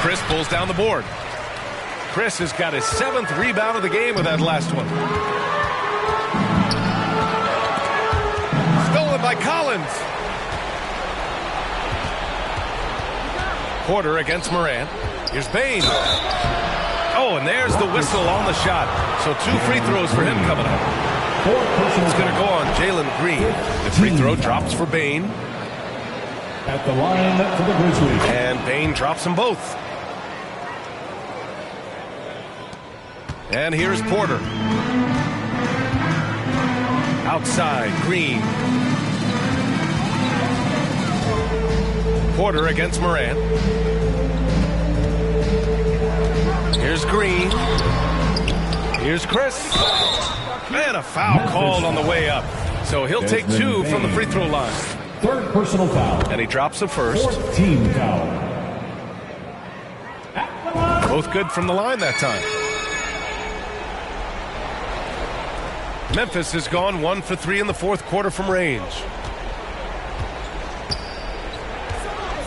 Chris pulls down the board. Chris has got his 7th rebound of the game with that last one. Stolen by Collins. Porter against Morant. Here's Bane. Oh, and there's the whistle on the shot. So 2 free throws for him coming up. It's going to go on Jalen Green. The free throw drops for Bane.
At the line for the Grizzlies.
And Bane drops them both. And here's Porter. Outside, Green. Porter against Morant. Here's Green. Here's Chris. And a foul called on the way up. So he'll take 2 from the free throw line.
3rd personal foul.
And he drops the first.
4th team foul.
Both good from the line that time. Memphis has gone 1 for 3 in the fourth quarter from range.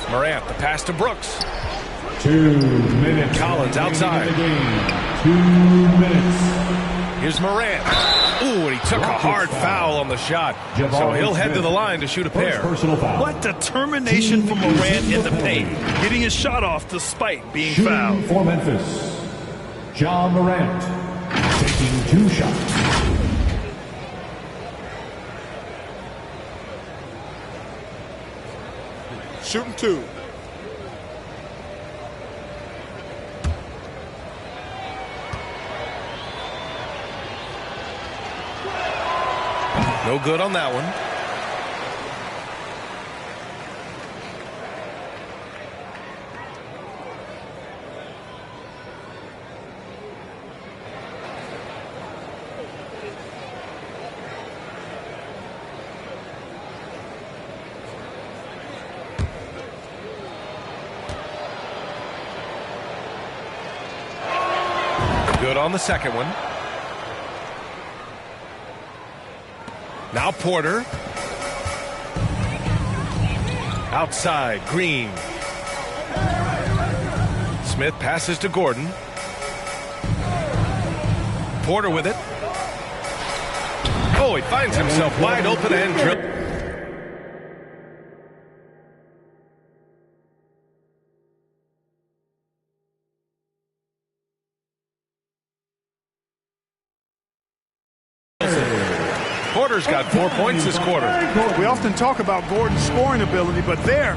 Morant, the pass to Brooks.
2 minutes.
Collins outside.
2 minutes.
Here's Morant. Ooh, and he took took a hard foul on the shot, so he'll head to the line to shoot a pair.
What determination from Morant in the paint, getting his shot off despite being fouled.
For Memphis, Ja Morant, taking 2 shots.
Shooting 2.
No good on that one. Good on the second one. Now Porter. Outside, Green. Smith passes to Gordon. Porter with it. Oh, he finds himself wide open and dribbles. Porter's got 4 points this quarter.
We often talk about Gordon's scoring ability, but there,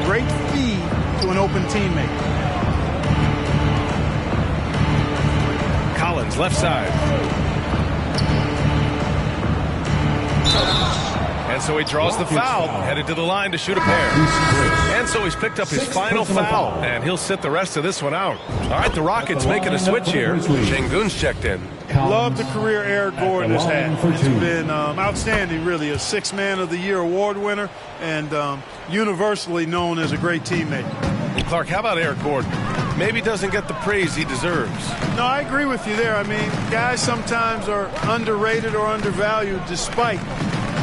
great feed to an open teammate.
Collins, left side. And so he draws the foul, headed to the line to shoot a pair. And so he's picked up his final foul, and he'll sit the rest of this one out. All right, the Rockets making a switch here. Şengün's checked in.
Love the career Eric Gordon has had. It's been outstanding, really. A 6th Man of the Year award winner and universally known as a great teammate.
Clark, how about Eric Gordon? Maybe doesn't get the praise he deserves.
No, I agree with you there. I mean, guys sometimes are underrated or undervalued despite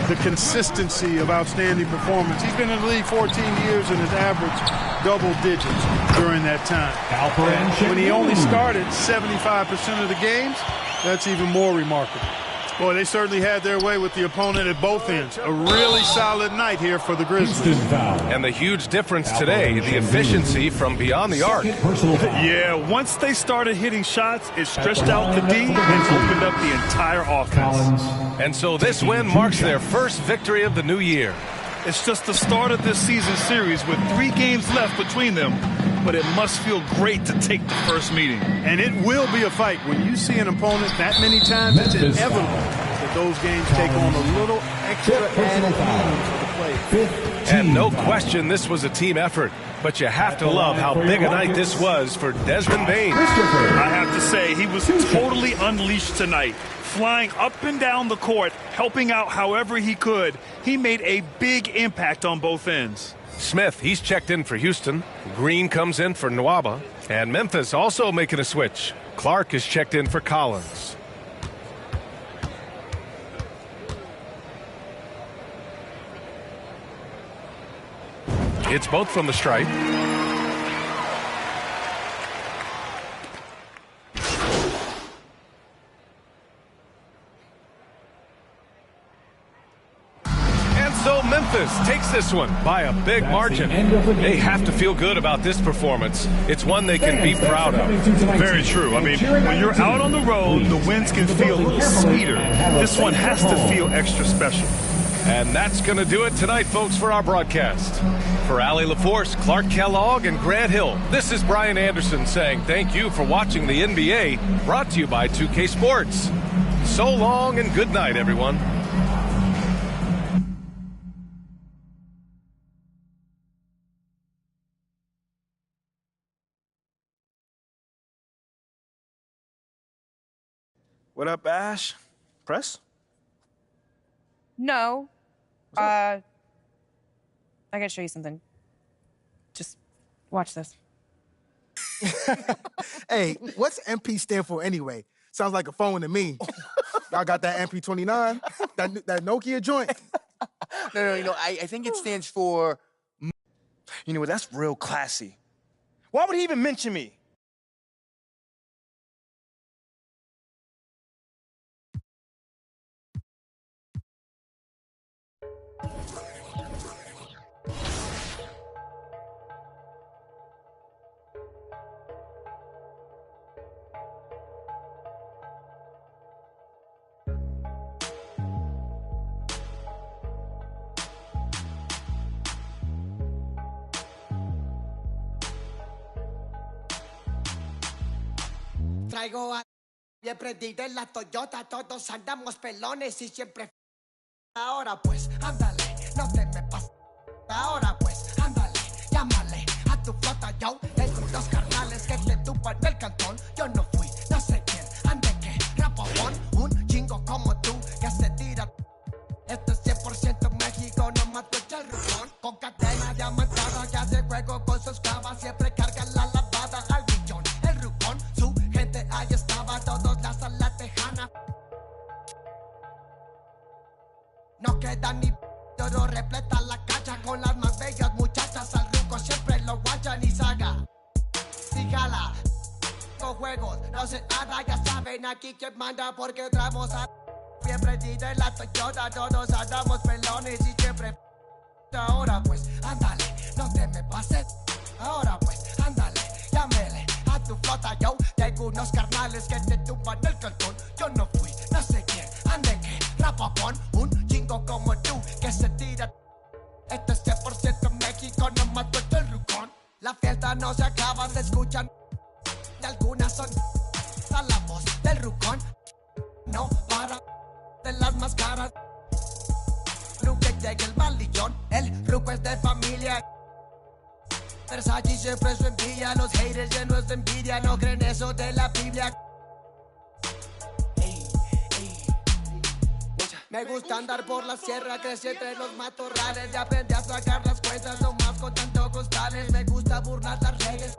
the consistency of outstanding performance. He's been in the league 14 years and has averaged double digits during that time. And when he only started 75% of the games, that's even more remarkable. Boy, they certainly had their way with the opponent at both ends. A really solid night here for the Grizzlies.
And the huge difference today, the efficiency from beyond the arc.
Yeah, once they started hitting shots, it stretched out the D and opened up the entire offense.
And so this win marks their first victory of the new year.
It's just the start of this season series with 3 games left between them, but it must feel great to take the first meeting.
And it will be a fight. When you see an opponent that many times, it's inevitable that those games take on a little extra added meaning to the play.
And no question this was a team effort, but you have to love how big a night this was for Desmond Bane.
I have to say, he was totally unleashed tonight. Flying up and down the court, helping out however he could. He made a big impact on both ends.
Smith, he's checked in for Houston. Green comes in for Nwaba. And Memphis also making a switch. Clark is checked in for Collins. It's both from the stripe. So Memphis takes this one by a big margin. They have to feel good about this performance. It's one they can be proud of.
Very true. I mean, when you're out on the road, the wins can feel a little sweeter. This one has to feel extra special.
And that's going to do it tonight, folks, for our broadcast. For Allie LaForce, Clark Kellogg, and Grant Hill, this is Brian Anderson saying thank you for watching the NBA, brought to you by 2K Sports. So long and good night, everyone.
What up, Ash? Press?
No. I gotta show you something. Just watch this.
Hey, what's MP stand for anyway? Sounds like a phone to me. Y'all got that MP29? That Nokia joint?
No, I think it stands for... You know what, that's real classy. Why would he even mention me?
Traigo a bien prendida en la Toyota, todos andamos pelones y siempre. Ahora pues, ándale, no te me pases. Ahora pues, ándale, llámale a tu flota, yo. Tengo dos carnales que te tupan del cantón. Yo no fui, no sé quién, ande que rapabón. Un chingo como tú que se tira. Esto es 100% México, no mato el rucón. Con cadena diamantada que hace juego con sus clavas. Siempre carga la lavada al millón. El rucón, su gente ahí estaba, todos las a la tejana. No queda ni oro, repleta la cacha con las más bellas muchachas. Al ruco siempre lo guachan y saga. Sígala, con juegos, no se haga, ya saben aquí quién manda porque traemos a. Bien prendida en la Toyota, todos andamos pelones y siempre. Ahora pues, ándale, no te me pases. Ahora pues, ándale, llámele a tu flota, yo. Tengo unos carnales que te tumban el cantón. Yo no fui, no sé quién, ande que rapapón. Un chingo como tú que se tira. Esto es 100% México, no mato el rucón. La fiesta no se acaba, se escuchan. De algunas son a la voz del rucón. No para de las máscaras. Ruque llega el malillón, el ruco es de familia. Versace siempre su envidia, los haters llenos de envidia, no creen eso de la Biblia. Me gusta andar por la sierra, crecí entre los matorrales, ya aprendí a sacar las cuentas, no más con tanto costales. Me gusta burlar las redes.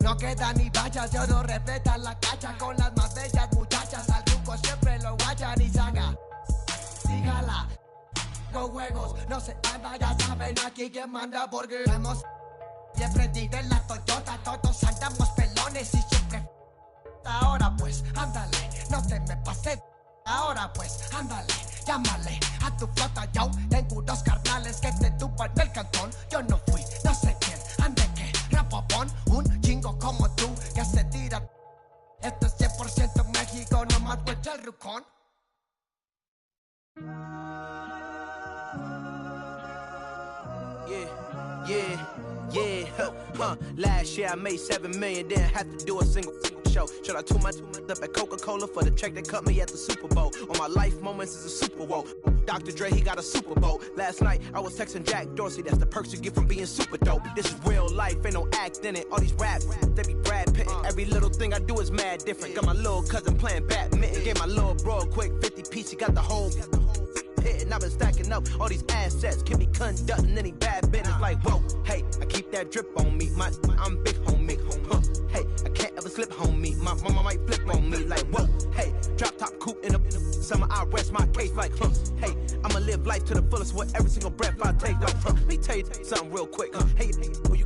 No queda ni bachas, yo no respeta la cacha con las más bellas muchachas. Al ruco siempre lo guachan y saga. Sígala, con juegos, no se anda, ya saben aquí quién manda porque hemos bien prendida en la Toyota, todos andamos pelones y siempre. Ahora pues, ándale, no te me pases. Ahora pues, ándale, llámale a tu flota, yo. Tengo unos carnales que te tupan del cantón. Yo no fui, no sé quién, ande que rapapón. Un chingo como tú que se tira. Esto es 100% México, no mato el rucón.
Yeah. Last year I made 7 million, didn't have to do a single show. Should I tune my up at Coca-Cola for the check that cut me at the Super Bowl? All my life moments is a Super Bowl. Dr. Dre, he got a Super Bowl. Last night I was texting Jack Dorsey, that's the perks you get from being super dope. This is real life, ain't no act in it. All these rap, they be Brad Pitt. Every little thing I do is mad different. Got my little cousin playing badminton. Gave my little bro a quick 50 piece, he got the whole and I've been stacking up all these assets, keep me conducting any bad business. Like, whoa, hey, I keep that drip on me, I'm big homie, hey, I can't ever slip homie, my mama might flip on me. Like, whoa, hey, drop top coupe in the summer, I rest my case. Like, hey, I'ma live life to the fullest with every single breath I take. Let me tell you something real quick, hey, who you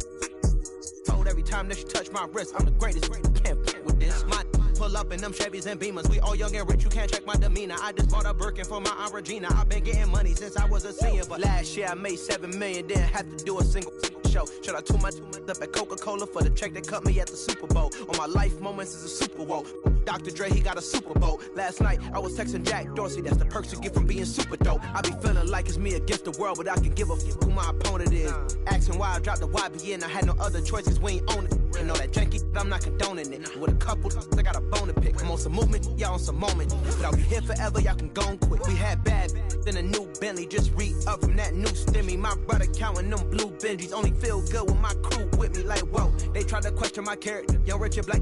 told every time that you touch my wrist, I'm the greatest, can't play with this. My pull up in them Chevys and Beamers. We all young and rich, you can't check my demeanor. I just bought a Birkin for my Aunt Regina. I've been getting money since I was a senior, but last year I made 7 million, didn't have to do a single show. Should I tune my up at Coca-Cola for the check that cut me at the Super Bowl? All my life moments is a Super Bowl. Dr. Dre, he got a Super Bowl. Last night I was texting Jack Dorsey, that's the perks you get from being super dope. I be feeling like it's me against the world, but I can give a fuck who my opponent is. Asking why I dropped the YBN, I had no other choices, we ain't own it. And all that janky, I'm not condoning it. With a couple, I got a bone to pick. I'm on some movement, y'all on some moment. But I'll be here forever, y'all can go quick. We had bad, then a new Bentley, just re-up from that new stimmy. My brother counting them blue Benjis, only feel good with my crew with me. Like, whoa, they try to question my character. Young Richard Black.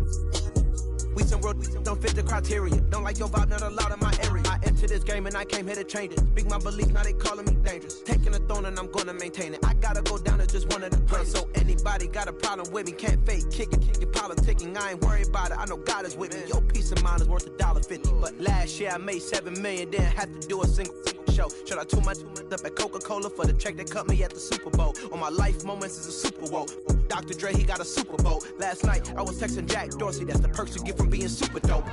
We some real don't fit the criteria. Don't like your vibe, not allowed in my area. I entered this game and I came here to change it. Speak my beliefs, now they calling me dangerous. Taking a throne and I'm gonna maintain it. I gotta go down as just one of the greatest. So anybody got a problem with me, can't fake kick it. You're politicking, I ain't worried about it. I know God is with me. Your peace of mind is worth $1.50. But last year I made 7 million, didn't have to do a single show. Should I tune my up at Coca-Cola for the check that cut me at the Super Bowl? All my life moments is a Super Bowl. Dr. Dre, he got a Super Bowl. Last night I was texting Jack Dorsey, that's the perks you get from being super dope.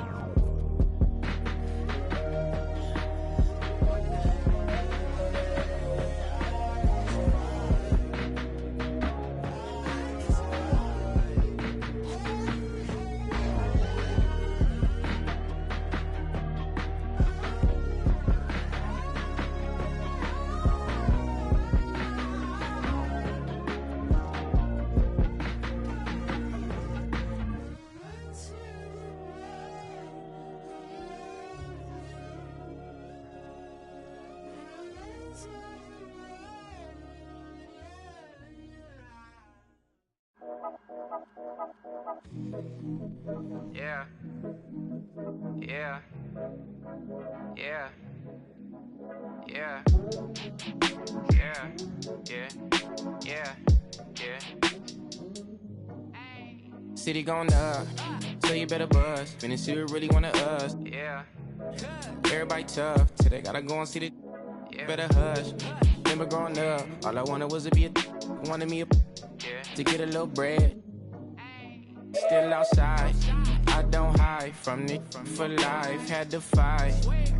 Yeah. Yeah. Yeah. Yeah. Yeah. Yeah. Yeah. Yeah. City going up, so you better buzz. Finna see what really wanna us. Yeah. Everybody tough, till they gotta go and see the. Better hush. Remember growing up, all I wanted was to be a. Wanted me a. To get a little bread. Still outside, I don't hide from it for life. Had to fight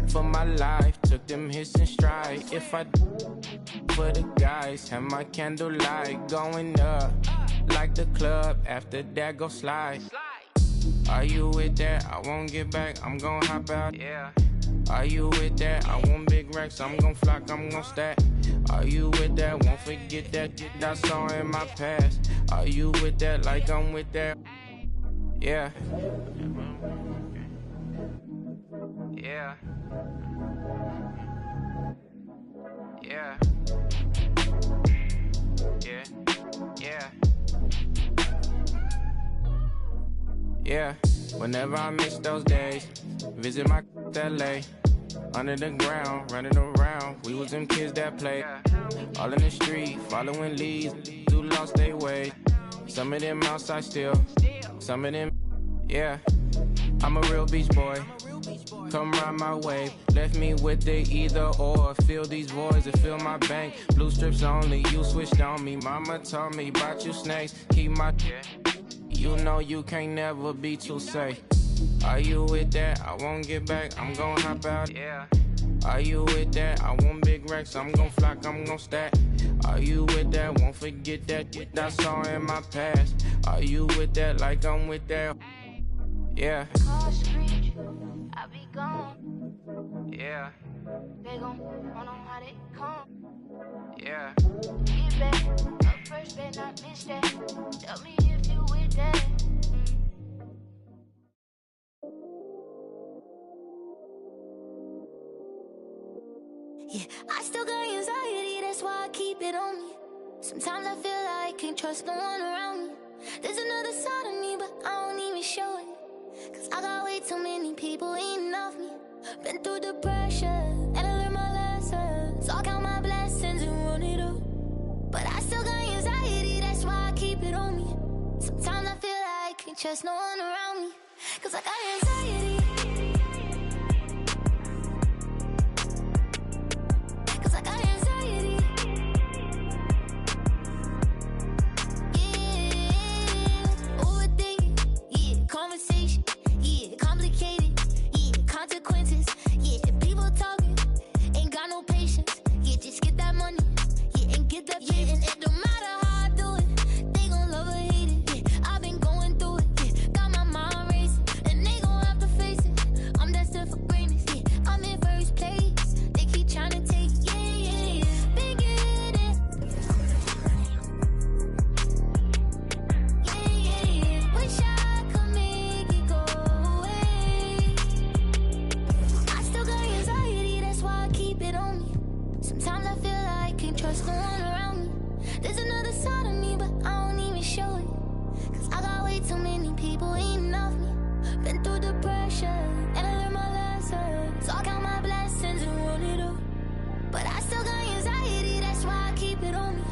for my life, took them hits in stride. If I for the guys, have my candlelight going up like the club. After that, go slide. Are you with that? I won't get back. I'm gon' hop out. Yeah. Are you with that? I want big racks. I'm gon' flock. I'm gon' stack. Are you with that? Won't forget that I saw in my past. Are you with that? Like I'm with that. Yeah. Yeah. Yeah. Yeah. Yeah. Yeah. Whenever I miss those days, visit my LA. Under the ground, running around. We was them kids that played. All in the street, following leads. Who lost their way. Some of them outside still. Some of them, yeah. I'm a real beach boy. Come ride my wave. Left me with the either or. Fill these voids and fill my bank. Blue strips only, you switched on me. Mama told me about you snakes. Keep my. You know you can't never be too safe. Are you with that? I won't get back. I'm gon' hop out. Yeah. Are you with that? I want big racks. I'm gon' flock. I'm gon' stack. Are you with that? Won't forget that I saw in my past. Are you with that? Like I'm with that. Yeah.
Call screech, I be gone.
Yeah.
They gon' run on how they come.
Yeah.
Get back, up first, better not miss that. Tell me if you with that.
Yeah, I still got anxiety, that's why I keep it on me. Sometimes I feel like I can't trust no one around me. There's another side of me, but I don't even show it. Cause I got way too many people eating off me. Been through the pressure, and I learned my lesson. So I count my blessings and run it up. But I still got anxiety, that's why I keep it on me. Sometimes I feel like I can't trust no one around me. Cause I got anxiety. Conversation, yeah, complicated, yeah, consequences, yeah, people talking, ain't got no patience, yeah, just get that money, yeah, and get that yeah, and it don't matter how I do it, they gon' love or hate it, yeah, I've been going through it, yeah, got my mind racing, and they gon' have to face it, I'm destined for greatness, yeah, I'm in first place, they keep trying to take, yeah, yeah, yeah, been getting yeah, yeah, yeah, wish I sometimes I feel like I can't trust no one around me. There's another side of me, but I don't even show it. Cause I got way too many people eating off me. Been through the pressure, and I learned my lesson. So I count my blessings and run it up. But I still got anxiety, that's why I keep it on me.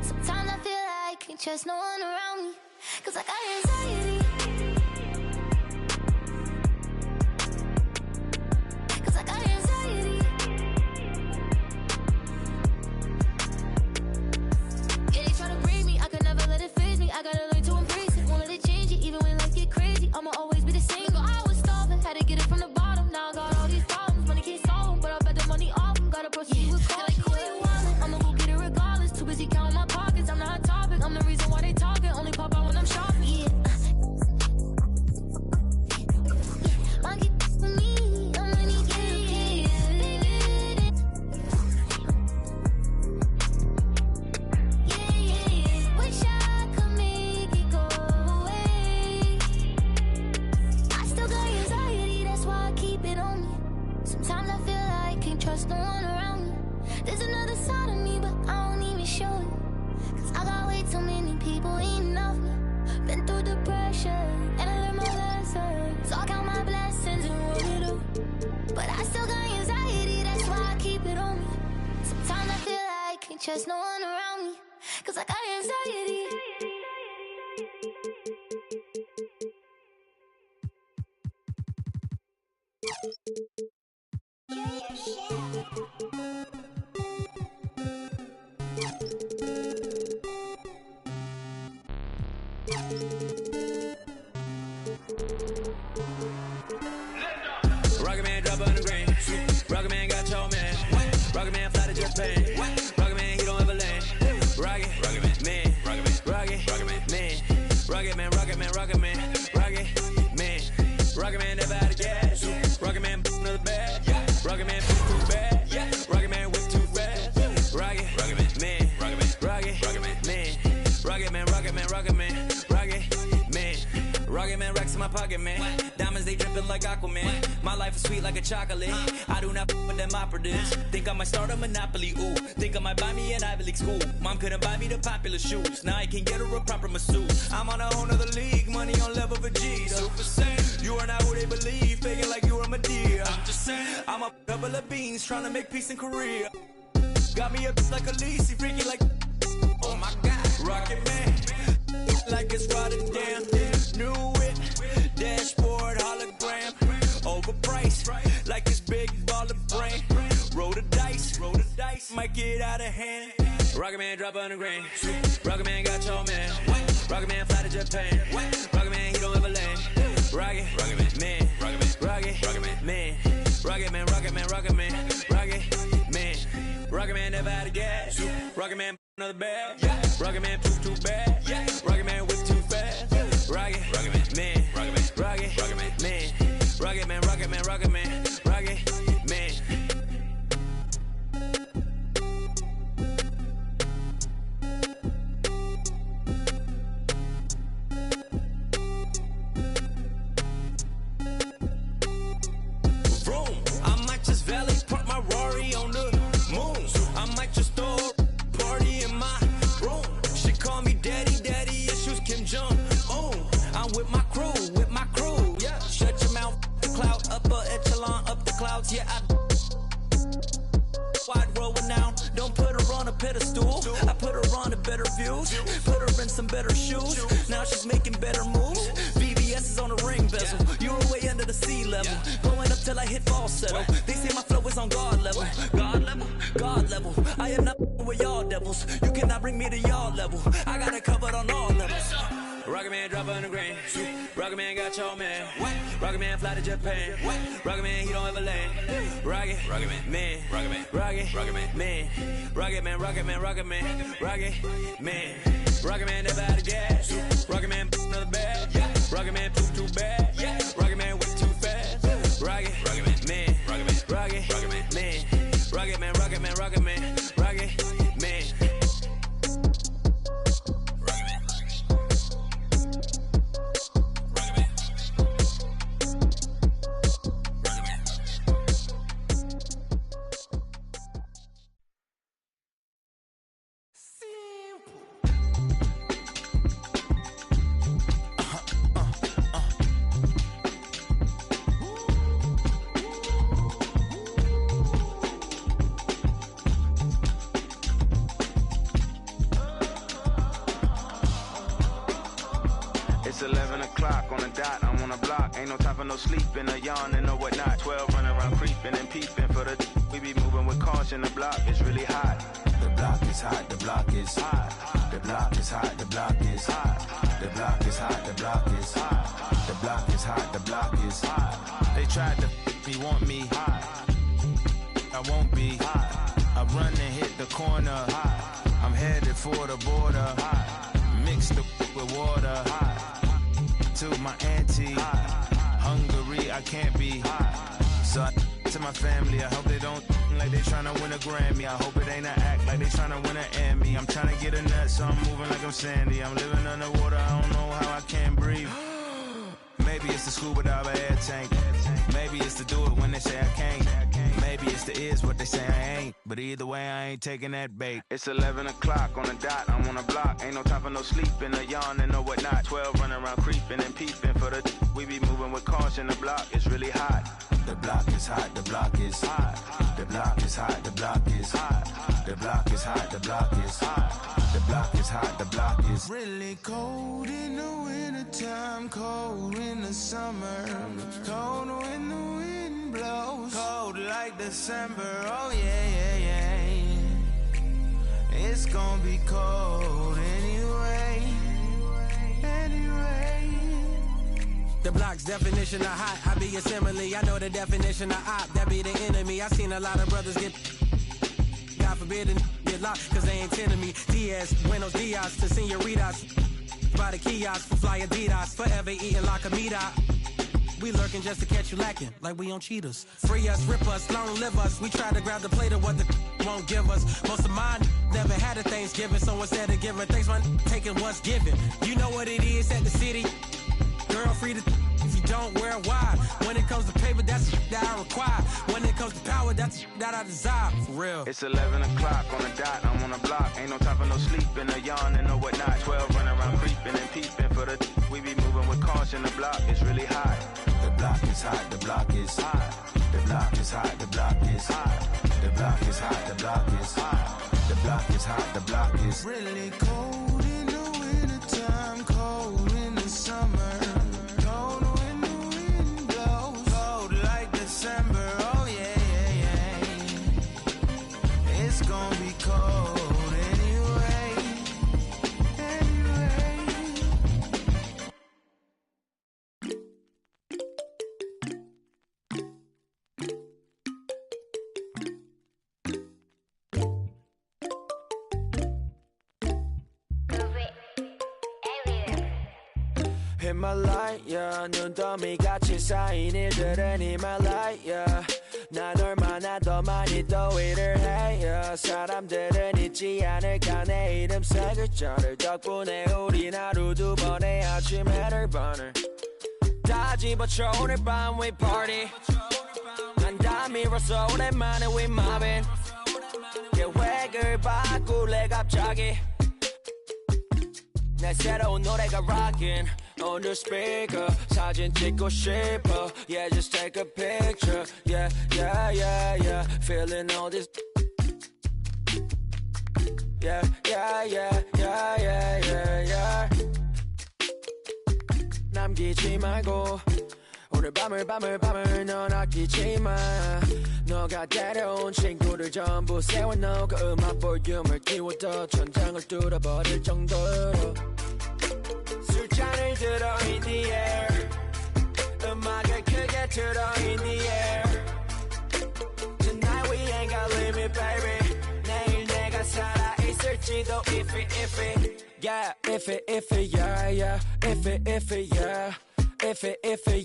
Sometimes I feel like I can't trust no one around me. Cause I got anxiety. Cause I got anxiety. I gotta learn to embrace it, won't let it change it. Even when life get crazy, I'ma always be the same. But I was starving, had to get it from the bottom. Now I got all these problems, money can't solve them, but I bet the money off them. Gotta proceed with caution. Like, who you wildin'? I'ma go get it regardless. Too busy counting my pockets, I'm the hot topic. I'm the reason why they talking, only pop out when I'm shopping. Yeah. Monkey for me, I'm money getting yeah. Wish I could make it go away. I still got anxiety, that's why I keep it on me. Sometimes I feel like I can't trust no one around me. There's another side of me, but I don't even show it. Cause I got way too many people eating off me.
Been through depression, and I learned my lesson. So I count my blessings and roll it up. But I still got anxiety, that's why I keep it on me. Sometimes I feel like I can't trust no one around me, 'cause I got anxiety.
Rocket Man drop on the green. Rocket Man got your man. Rocket Man fly to Japan. Rocket Man, he don't ever land. Rocket Man, Rocket Man, Rocket Man, Rocket Man, Rocket Man, Rocket Man, Rocket Man never out of gas. Rocket Man another bag. Rocket Man too bad. Rocket Man whip too fast. Rocket Man, Rocket Man, Rocket Man, Rocket Man, Rocket Man, Rocket Man racks in my pocket, man. Diamonds, they dripping like Aquaman. My life is sweet like a chocolate. I do not f with them operatives. Think I might start a monopoly, ooh. Think I might buy me an Ivy League school. Mom couldn't buy me the popular shoes. Now I can get her a proper masseuse. I'm on a whole nother league, money on level of a G. Super Saiyan, you are not who they believe. Faking like you are Medea. I'm just saying, I'm a couple of beans trying to make peace in Korea. Got me a bitch like Khaleesi, freaky like, oh my God. Rocket Man, like it's Rotterdam. New whip, dashboard, hologram. Overpriced, like it's big baller brain. Roll the dice, might get out of hand. Rocket Man drop on the grain. Rocket Man got your man. Rocket Man fly to Japan. Rocket Man, he don't ever land. Rocket Man, Rocket Man, Rocket Man, Rocket Man, Rocket Man, Rocket Man, Rocket Man never out of gas. Rocket Man another bag. Rocket Man too bad. Rocket Man whip too fast. Rocket Man, Rocket Man, Rocket Man, Rocket Man, Rocket Man, Rocket Man, Rocket Man. Vroom, I might just valet park my Rari on the moon. I might just throw a party in my room. She call me daddy, issues Kim Jong. I'm with my crew, yeah. Shut your mouth, the cloud, upper echelon, up the clouds, yeah. Wide rolling down, don't put her on a pedestal. I put her on a better views, put her in some better shoes. Now she's making better moves. VVS is on the ring bezel. You're way under the sea level, going up till I hit falsetto. They say my flow is on God level, God level, God level. I am not with y'all devils. You cannot bring me to y'all level. I got it covered on all levels. Rocket Man drop on the grain. Rocket Man got your man. Rocket Man fly to Japan. Rocket Man, he don't ever land. Rocket Man, Rocket Man, Rocket Man, Rocket Man, Rocket Man, Rocket Man, Rocket Man, Rocket Man never out of gas. Rocket Man another bag. Rocket Man too bad. Rocket Man whip too fast. Rocket Man, Rocket Man, Rocket Man, Rocket Man, Rocket Man, Rocket Man, Rocket Man.
It's 11 o'clock on the dot, I'm on the block. Ain't no time for no sleeping, or yawning or whatnot. 12 running around creeping and peeping for the we be moving with caution. The block is really hot. The block is hot, the block is hot. The block is hot, the block is hot. The block is hot, the block is hot. The block is hot, the block is hot. They tried to me, want me hot. I won't be hot. I run and hit the corner hot. I'm headed for the border hot. Mix the with water hot. To my auntie Hungary, I can't be hot. So I to my family, I hope they don't like they tryna win a Grammy. I hope it ain't an act like they tryna win an Emmy. I'm tryna get a nut, so I'm moving like I'm Sandy. I'm living underwater, I don't know how I can't breathe. Maybe it's the scuba dive air tank. Maybe it's to do it when they say I can't. Maybe it's the is what they say I ain't.
think. But either way, I ain't taking that bait.
It's 11 o'clock on the dot, I'm on the block. Ain't no time for no sleeping, or yawning, or whatnot. 12 running around creeping and peeping for the we be moving with caution. The block is really hot.
The block is hot, the block is hot. The block is hot, the block is hot. The block is hot, the block is hot. The block is hot, the block is
really cold in the wintertime, cold in the summer, cold when the wind blows, cold like December. Oh yeah, yeah, yeah. It's gonna be cold anyway.
The block's definition of hot, I be a simile. I know the definition of op, that be the enemy. I seen a lot of brothers get, God forbid, and get locked, cause they ain't tending me. Diaz, buenos dias to senoritas. By the kiosk for fly Adidas, forever eating la comida. We lurking just to catch you lacking, like we on Cheetos. Free us, rip us, long live us. We try to grab the plate of what the won't give us. Most of mine never had a Thanksgiving, so instead of giving thanks, man, taking what's given. You know what it is at the city. Girl, free to if you don't wear wide. When it comes to paper, that's that I require. When it comes to power, that's that I desire. For real.
It's 11 o'clock on the dot, I'm on the block. Ain't no time for no sleeping, or yawning, or whatnot. 12 running around creeping and peeping for the we be moving with caution. The block is really hot.
The block is hot, the block is hot. The block is hot, the block is hot. The block is hot, the block is hot. The block is hot, the block is
really cold in the wintertime, cold in the summer, cold when the wind blows, cold like December. Oh yeah, yeah, yeah. It's gonna be cold anyway.
히말라야 눈더미같이 쌓인 일들은 히말라야 난 얼마나 더 많이 더위를 해요. 사람들은 잊지 않을까 내 이름 세 글자를. 덕분에 우린 하루 두 번의 아침 해를 버늘 다 집어쳐 오늘 밤 we party. 난 다 밀어서 오랜만에 we mobbing. 계획을 바꿀래 갑자기. 내 새로운 노래가 rockin' on the speaker. 사진 찍고 싶어. Yeah, just take a picture. Yeah, yeah, yeah, yeah. Feeling all this. Yeah, yeah, yeah, yeah, yeah, yeah, yeah. 남기지 말고 오늘 밤을 넌 아끼지 마. 너가 데려온 친구들 전부 세워놓고 음악 볼륨을 키워도 천장을 뚫어버릴 정도로 술잔을 들어 in the air. 음악을 크게 틀어 in the air. Tonight we ain't got limit baby. 내일 내가 살아있을지도 iffy yeah. Iffy yeah yeah. Iffy yeah. Iffy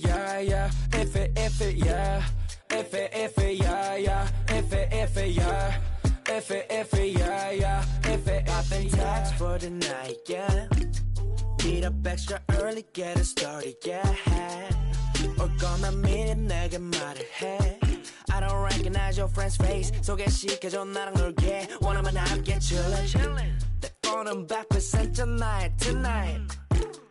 yeah yeah. Iffy yeah. Iffy yeah yeah. Iffy yeah. Iffy yeah yeah. Iffy I've been taxed for the night yeah. Meet up extra early get it started yeah. 올 거면 미리 내게 말을 해. I don't recognize your friend's face. 소개시켜줘 나랑 놀게. 원하면 함께 chillin'. 내 폰은 100% tonight.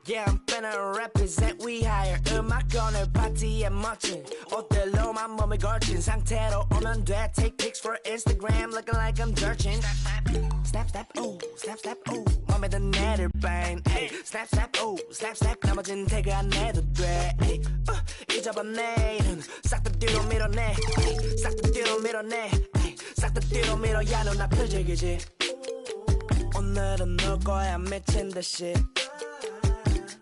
Yeah, I'm finna represent we higher. 음악 오늘 파티에 멋진 옷들로만 몸을 걸친 상태로 오면 돼. Take pics for Instagram looking like I'm searching. Snap, snap, ooh, snap, snap, ooh. 맘에 든 애들 bang. Hey, snap, snap, ooh, snap, snap. 나머진 태그 안 해도 돼. Hey, 잊어봐 내일은 싹 다 뒤로 밀어내. 싹 다 뒤로 밀어내. 싹 다 뒤로 밀어. 야, 넌 앞을 즐기지. 오늘은 놀 거야 미친 듯이.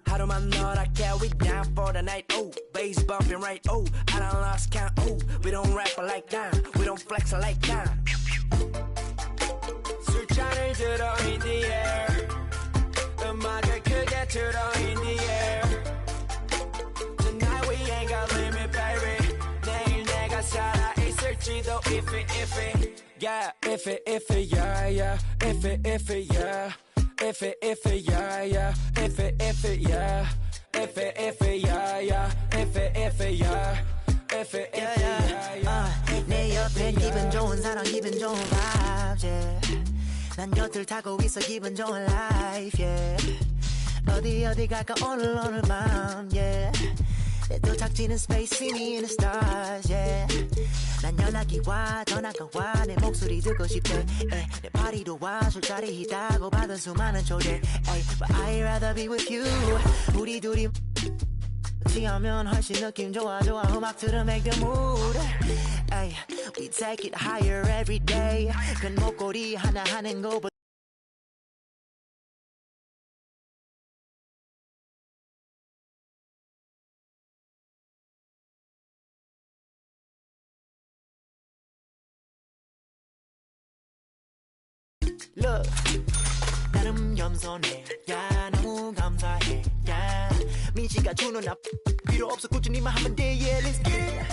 하루만 너랄게 we down for the night. Oh, bass bumping right. Oh, I done lost count. Oh, we don't rap like that. We don't flex like that. 술잔을 들어 in the air. 음악을 크게 틀어 in the air. Tonight we ain't got limit baby. 내일 내가 살아있을지도 iffy yeah. Iffy yeah yeah. Iffy yeah. Iffy yeah yeah. Iffy yeah. Iffy yeah yeah. Iffy yeah.
내 옆에 기분 좋은 사람 기분 좋은 vibes yeah. 난 곁을 타고 있어 기분 좋은 life yeah. 어디 갈까 오늘 밤 yeah. 내 도착지는 space see me in the stars yeah. 난 연락이 와 전화가 와 내 목소리 듣고 싶대 내 파티도 와 술자리 있다고 받은 수많은 초대 But I'd rather be with you 우리 둘이 취하면 훨씬 느낌 좋아 음악 들어 make the mood ay, we take it higher every day 큰 목걸이 하나 하는 거보다 Look 나름 겸손해 야 너무 감사해 야 민지가 주는 나 필요 없어 꾸준히만 하면 돼 yeah let's get it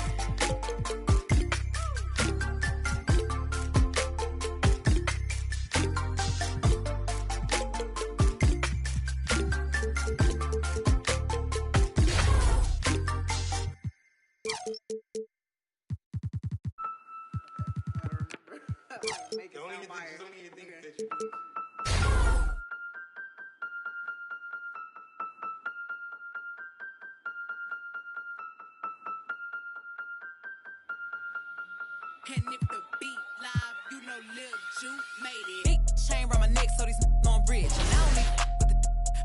And if the beat live, you know Lil Ju made it. Big chain around my neck, so these on rich. And I don't need with the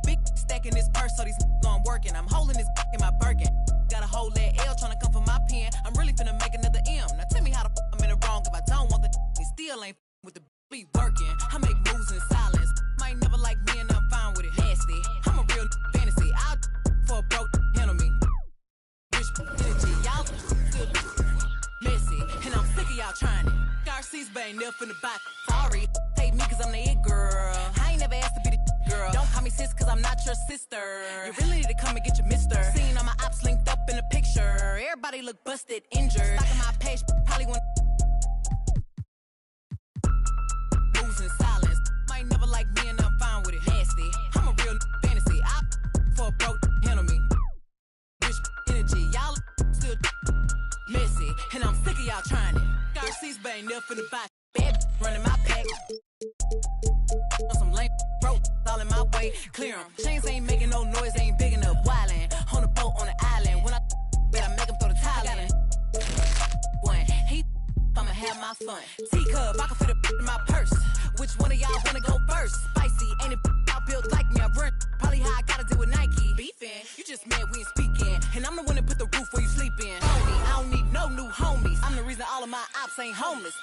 big stack in this purse, so these on working. I'm holding this in my Birkin. Got a whole leg L trying to come for my pen. I'm really finna make another M. Now tell me how the I'm in the wrong if I don't want the he still ain't with the be working. I make moves in silence. Might never like me and I'm fine with it. Nasty. I'm a real fantasy. I'll for a broke handle me. Rich energy, y'all still messy, and I'm sick of y'all trying it. Garcia's bang up in the box. Sorry, take me cause I'm the it girl. I ain't never asked to be the girl. Don't call me sis cause I'm not your sister. You really need to come and get your mister. Seen all my ops linked up in the picture. Everybody look busted, injured. Stalking my page, probably want moves in silence. Might never like me and I'm fine with it. Nasty, I'm a real fantasy. I for a broke handle me. Rich energy, y'all still messy, and I'm sick of y'all trying it. Garcia's bang up in the box. Bad running my pack. On some lame broke, all in my way. Clear 'em. Chains ain't making no noise, ain't big enough. Wildin' on the boat on the island. When I bet I make him throw the tile in. One, I'ma have my fun. Teacup, I can fit a in my purse. Which one of y'all wanna go first? Spicy, ain't it out built like me? I run probably how I gotta deal with Nike. Beefing, you just mad we ain't speaking. And I'm the one that put the roof where you sleeping. Homie, I don't need no new homies. I'm the reason all of my ops ain't homeless.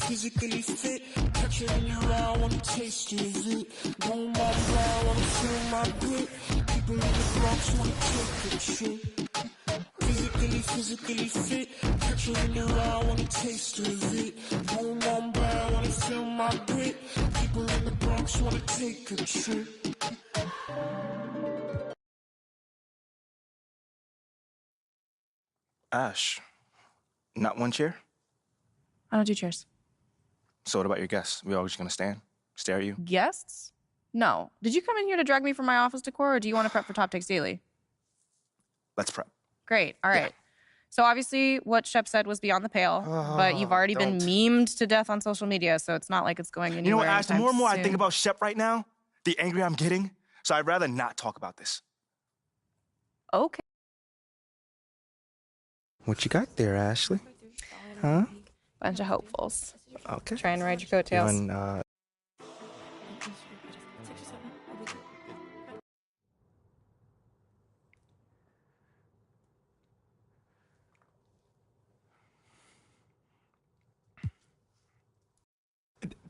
Physically fit. Catching you around, wanna taste of it. Don't mind around, wanna feel my grip. People in the Bronx wanna take a trip. Physically fit. Catching you around, wanna taste of it. Don't mind around, wanna feel my grip. People in the Bronx wanna take a trip.
Ash, not one chair?
I don't do chairs.
So what about your guests? We all just gonna stand, stare at you?
Guests? No. Did you come in here to drag me from my office decor, or do you want to prep for Top Takes Daily?
Let's prep.
Great. All right. So obviously what Shep said was beyond the pale, but you've already been memed to death on social media, so it's not like it's going anywhere.
You know what, Ash, the more and more I
soon.
think about Shep right now, the angrier I'm getting, so I'd rather not talk about this.
Okay.
What you got there, Ashley? Huh?
Bunch of hopefuls.
Okay.
Trying to ride your coattails.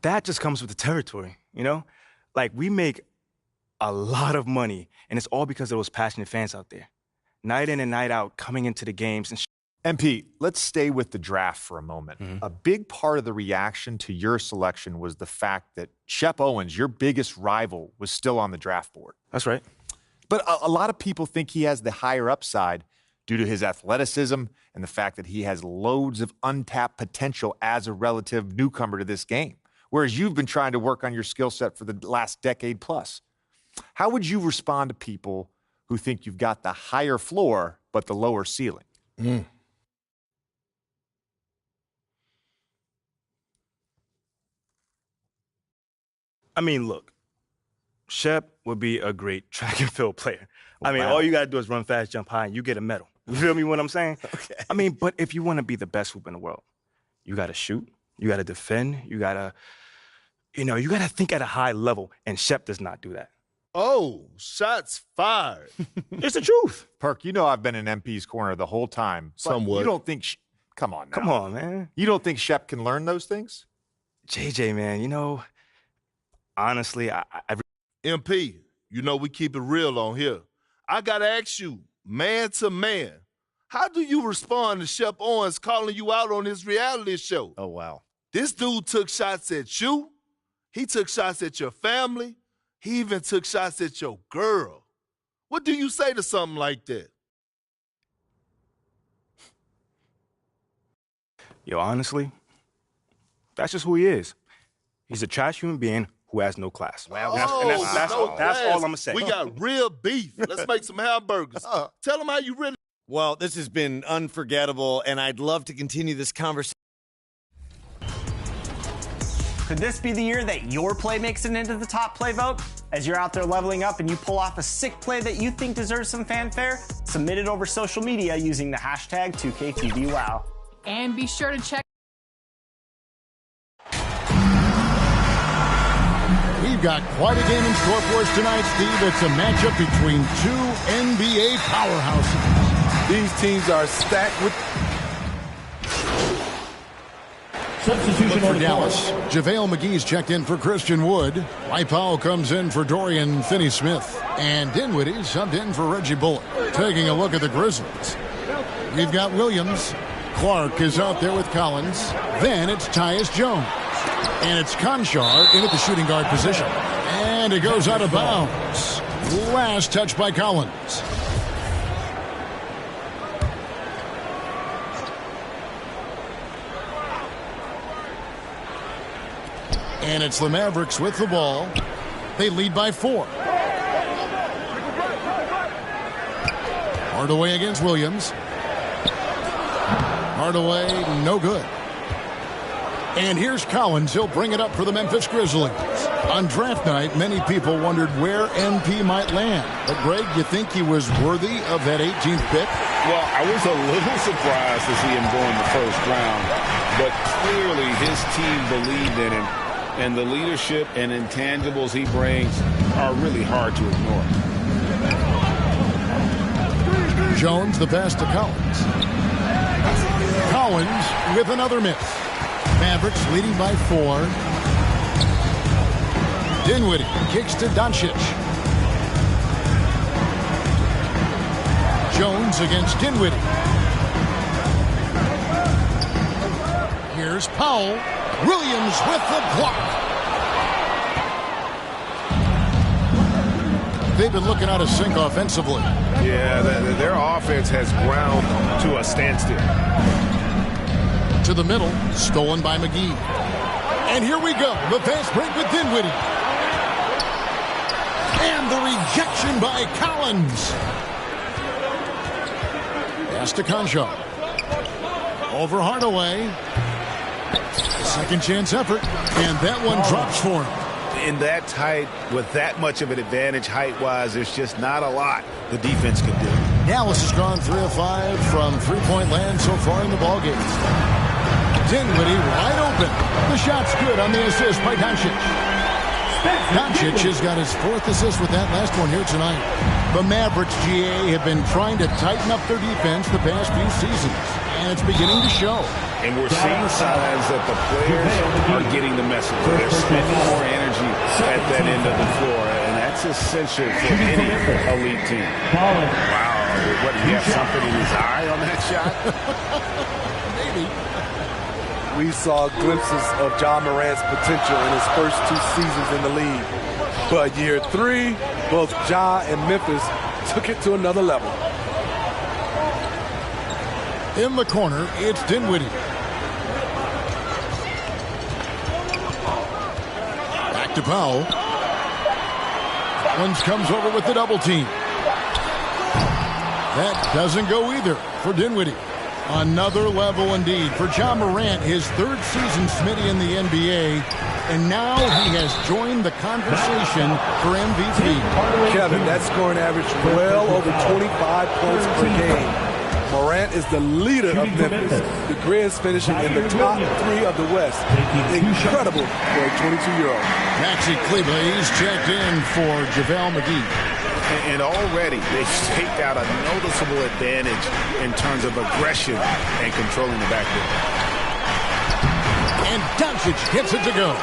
That just comes with the territory, you know? Like, we make a lot of money, and it's all because of those passionate fans out there. Night in and night out, coming into the games and
MP, let's stay with the draft for a moment. A big part of the reaction to your selection was the fact that Shep Owens, your biggest rival, was still on the draft board.
That's right.
But a lot of people think he has the higher upside due to his athleticism and the fact that he has loads of untapped potential as a relative newcomer to this game. whereas you've been trying to work on your skill set for the last decade plus. How would you respond to people who think you've got the higher floor but the lower ceiling?
I mean, look, Shep would be a great track and field player. I mean, all you got to do is run fast, jump high, and you get a medal. You feel me what I'm saying?
Okay.
I mean, but if you want to be the best hoop in the world, you got to shoot, you got to defend, you got to, you got to think at a high level, and Shep does not do that.
Oh, shots fired.
It's the truth.
Perk, I've been in MP's corner the whole time.
Somewhat.
You don't think come on now.
Come on, man.
You don't think Shep can learn those things?
JJ, man, honestly, I
MP, we keep it real on here. I got to ask you, man to man, how do you respond to Shep Owens calling you out on his reality show?
Oh, wow.
This dude took shots at you. He took shots at your family. He even took shots at your girl. What do you say to something like that?
Yo, honestly, that's just who he is. He's a trash human being who has no class.
Wow.
That's all I'm going to say.
We got real beef. Let's make some hamburgers. Tell them how you really...
Well, this has been unforgettable, and I'd love to continue this conversation.
Could this be the year that your play makes it into the top play vote? As you're out there leveling up and you pull off a sick play that you think deserves some fanfare, submit it over social media using the hashtag 2KTVWow.
And be sure to check.
We've got quite a game in store for us tonight, Steve. It's a matchup between two NBA powerhouses.
These teams are stacked with...
Substitution for Dallas. JaVale McGee's checked in for Christian Wood. Mike Powell comes in for Dorian Finney-Smith. And Dinwiddie subbed in for Reggie Bullock. Taking a look at the Grizzlies. We've got Williams. Clark is out there with Collins. Then it's Tyus Jones. And it's Conchar in at the shooting guard position. And it goes out of bounds. Last touch by Collins. And it's the Mavericks with the ball. They lead by 4. Hardaway against Williams. Hardaway, no good. And here's Collins. He'll bring it up for the Memphis Grizzlies. On draft night, many people wondered where MP might land. But, Greg, you think he was worthy of that 18th pick?
Well, I was a little surprised to see him go in the first round. But clearly his team believed in him. And the leadership and intangibles he brings are really hard to ignore.
Jones, the pass to Collins. Collins with another miss. Mavericks leading by 4. Dinwiddie kicks to Doncic. Jones against Dinwiddie. Here's Powell. Williams with the block. They've been looking out of sync offensively.
Yeah, their offense has ground to a standstill.
To the middle, stolen by McGee. And here we go, the fast break with Dinwiddie. And the rejection by Collins. Pass to Conchar. Over Hardaway. Second chance effort, and that one drops for him.
In that tight, with that much of an advantage height-wise, there's just not a lot the defense can do.
Dallas has gone 3 of 5 from three-point land so far in the ballgame. Dinwiddie wide open. The shot's good on the assist by Doncic. Doncic has got his 4th assist with that last one here tonight. The Mavericks, GA, have been trying to tighten up their defense the past few seasons, and it's beginning to show.
And we're seeing signs that the players are getting the message. They're spending more energy at that end of the floor, and that's essential for any elite team. Wow, what, do you have something in his eye on that shot?
Maybe.
We saw glimpses of Ja Morant's potential in his first 2 seasons in the league. But year 3, both Ja and Memphis took it to another level.
In the corner, it's Dinwiddie. to Powell. Collins comes over with the double team. That doesn't go either for Dinwiddie. Another level indeed for Ja Morant, his third season Smitty in the NBA, and now he has joined the conversation for MVP.
Kevin, that scoring average well over 25 points per game. Morant is the leader of Memphis. The Grizz finishing in the top 3 of the West. Incredible for a 22-year-old.
Maxi Kleber, he's checked in for JaVale McGee.
And already they've staked out a noticeable advantage in terms of aggression and controlling the backcourt.
And Doncic gets it to go.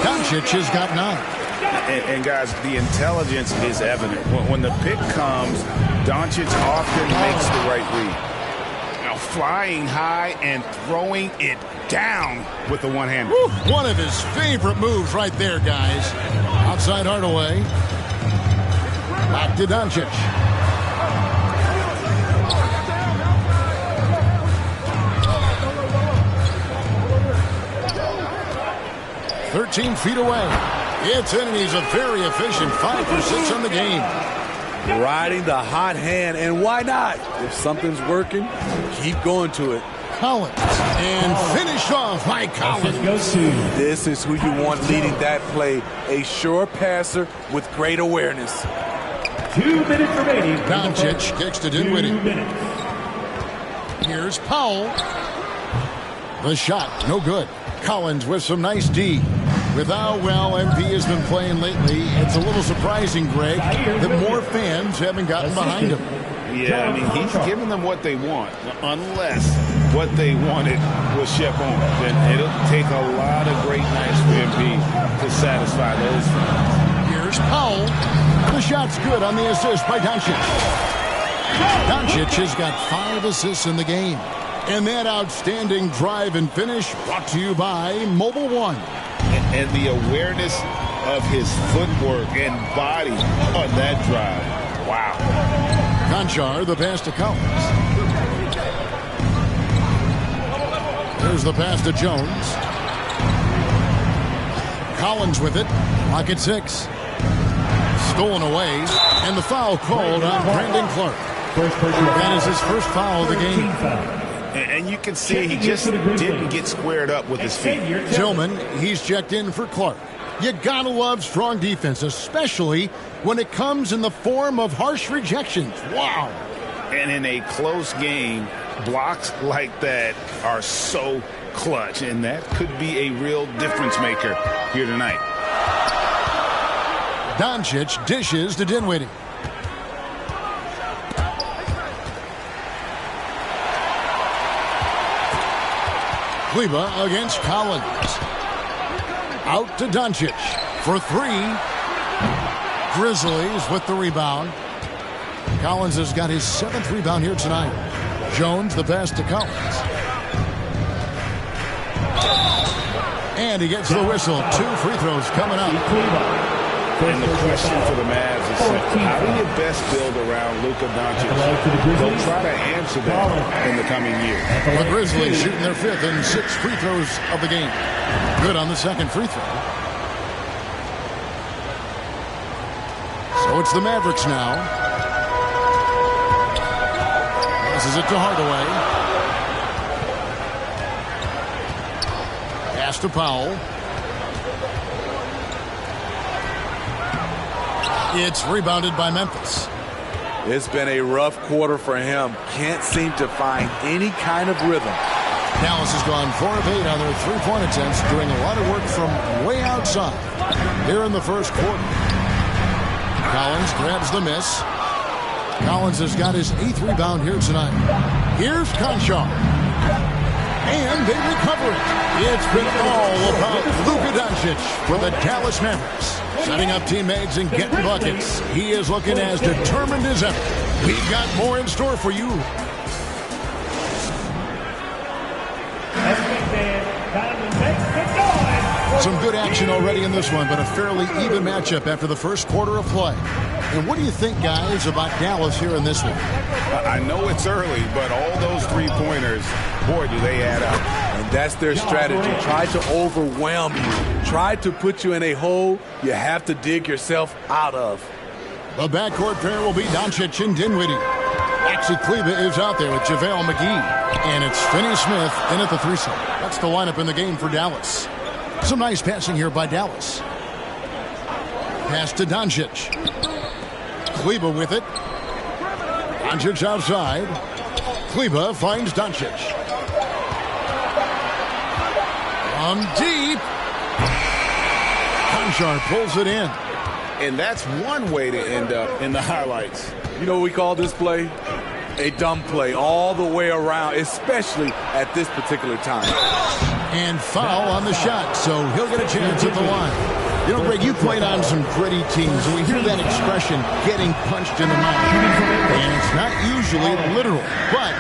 Doncic has got 9.
And guys, the intelligence is evident. When the pick comes, Doncic often makes the right read. Now flying high and throwing it down with the one-hander.
One of his favorite moves right there, guys. Outside Hardaway. Back to Doncic. "13 feet away. It's in, and he's a very efficient 5 for 6 on the game.
Riding the hot hand, and why not? If something's working, keep going to it.
Collins, and finished off by Collins.
This is who you want leading that play. A sure passer with great awareness.
2 minutes remaining. Doncic kicks to Dinwiddie. Here's Powell. The shot, no good. Collins with some nice D. With how well MP has been playing lately, it's a little surprising, Greg, that more fans haven't gotten behind him.
Yeah, I mean, he's giving them what they want, unless what they wanted was Shep on. Then it'll take a lot of great nights for MP to satisfy those fans.
Here's Powell. The shot's good on the assist by Doncic. Doncic has got 5 assists in the game. And that outstanding drive and finish brought to you by Mobile One.
And the awareness of his footwork and body on that drive. Wow.
Conchar, the pass to Collins. There's the pass to Jones. Collins with it. Clock at 6. Stolen away. And the foul called on Brandon Clark. That is his first foul of the game.
And you can see he just didn't get squared up with his feet.
Tillman, he's checked in for Clark. You gotta love strong defense, especially when it comes in the form of harsh rejections. Wow.
And in a close game, blocks like that are so clutch, and that could be a real difference maker here tonight.
Doncic dishes to Dinwiddie. Kleber against Collins. Out to Doncic for 3. Grizzlies with the rebound. Collins has got his 7th rebound here tonight. Jones the pass to Collins. And he gets the whistle. 2 free throws coming up.
And the question for the Mavs is simple. How do you best build around Luka Doncic? They'll try to answer that in the coming year.
The Grizzlies shooting their 5th and 6 free throws of the game. Good on the 2nd free throw. So it's the Mavericks now. Passes it to Hardaway. Pass to Powell. It's rebounded by Memphis.
It's been a rough quarter for him. Can't seem to find any kind of rhythm.
Dallas has gone 4 of 8 on their 3-point attempts, doing a lot of work from way outside here in the first quarter. Collins grabs the miss. Collins has got his 8th rebound here tonight. Here's Conchar. And they recover it. It's been all about Luka Doncic for the Dallas Mavericks. Setting up teammates and getting buckets. He is looking as determined as ever. We've got more in store for you. Some good action already in this one, but a fairly even matchup after the first quarter of play. And what do you think, guys, about Dallas here in this one?
I know it's early, but all those 3-pointers, boy, do they add up.
And that's their strategy. Try to overwhelm you. tried to put you in a hole you have to dig yourself out of.
The backcourt pair will be Doncic and Dinwiddie. Maxi Kleber is out there with JaVale McGee. And it's Finney-Smith in at the 3 slot. That's the lineup in the game for Dallas. Some nice passing here by Dallas. Pass to Doncic. Kleber with it. Doncic outside. Kleber finds Doncic. From deep. Konchar pulls it in.
And that's one way to end up in the highlights.
You know what we call this play? A dumb play all the way around, especially at this particular time.
And foul on the shot, so he'll get a chance at the line. You know, Greg, you played on some gritty teams, and we hear that expression, getting punched in the mouth. And it's not usually literal, but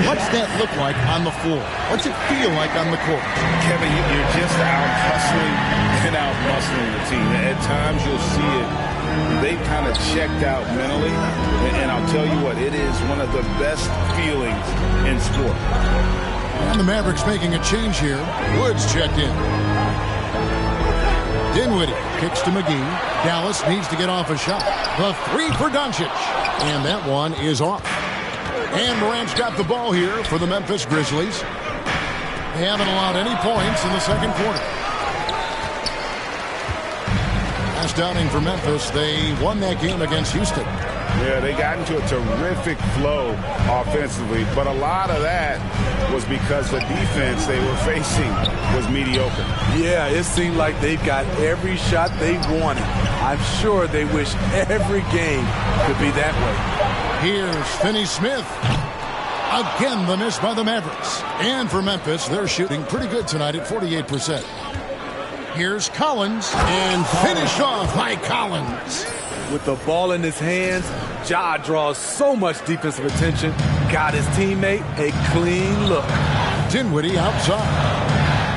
what's that look like on the floor? What's it feel like on the court?
Kevin, you're just out hustling and out muscling the team. At times you'll see it. They've kind of checked out mentally, and I'll tell you what, it is one of the best feelings in sport.
And the Mavericks making a change here. Woods checked in. Dinwiddie kicks to McGee. Dallas needs to get off a shot. The 3 for Doncic. And that one is off. And Morant's got the ball here for the Memphis Grizzlies. They haven't allowed any points in the second quarter. Last outing for Memphis, they won that game against Houston.
Yeah, they got into a terrific flow offensively, but a lot of that was because the defense they were facing was mediocre.
Yeah, it seemed like they got every shot they wanted. I'm sure they wish every game could be that way.
Here's Finney-Smith. Again, the miss by the Mavericks. And for Memphis, they're shooting pretty good tonight at 48%. Here's Collins, and finished off by Collins.
With the ball in his hands, Ja draws so much defensive attention. Got his teammate a clean look.
Dinwiddie outside.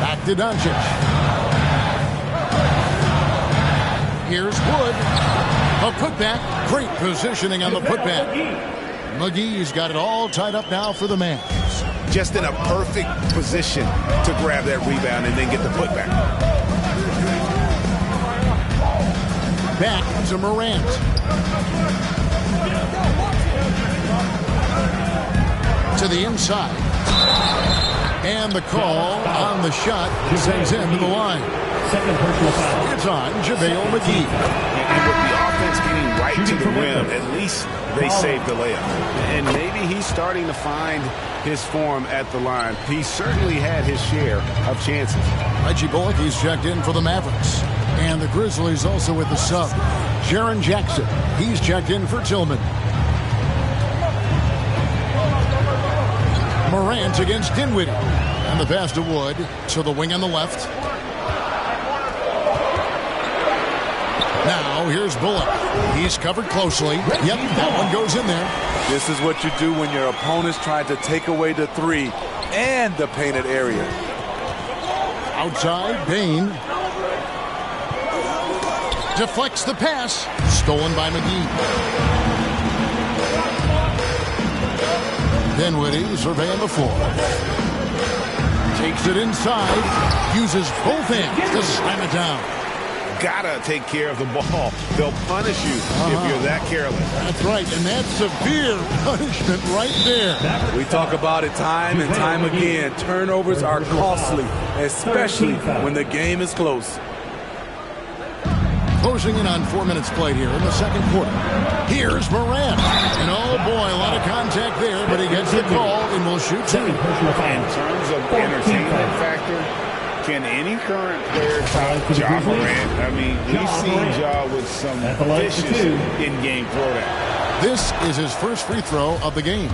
Back to Doncic. Here's Wood. A putback. Great positioning on the putback. McGee's got it all tied up now for the Mavs.
Just in a perfect position to grab that rebound and then get the putback.
Back to Morant. To the inside. And the call on the shot sends him to the line. It's on JaVale McGee.
And with the offense getting right to the rim, at least they saved the layup.
And maybe he's starting to find his form at the line. He certainly had his share of chances.
Reggie Bullock, he's checked in for the Mavericks. And the Grizzlies also with the sub. Jaren Jackson, he's checked in for Tillman. Morant against Dinwiddie. And the pass to Wood to the wing on the left. Now here's Bullock. He's covered closely. Yep, that one goes in there.
This is what you do when your opponent's trying to take away the 3 and the painted area.
Outside, Bane. Deflects the pass. Stolen by McGee. Dinwiddie surveying the floor. Takes it inside. Uses both hands to slam it down.
Gotta take care of the ball. They'll punish you if you're that careless.
That's right, and that's severe punishment right there.
We talk about it time and time again. Turnovers are costly, especially when the game is close.
Closing in on 4 minutes played here in the second quarter. Here's Morant. And oh boy, a lot of contact there, but he gets the call and will shoot 2.
In terms of entertainment factor, can any current player top Ja Morant? I mean, we've seen Ja with some vicious in-game throwdown.
This is his first free throw of the game.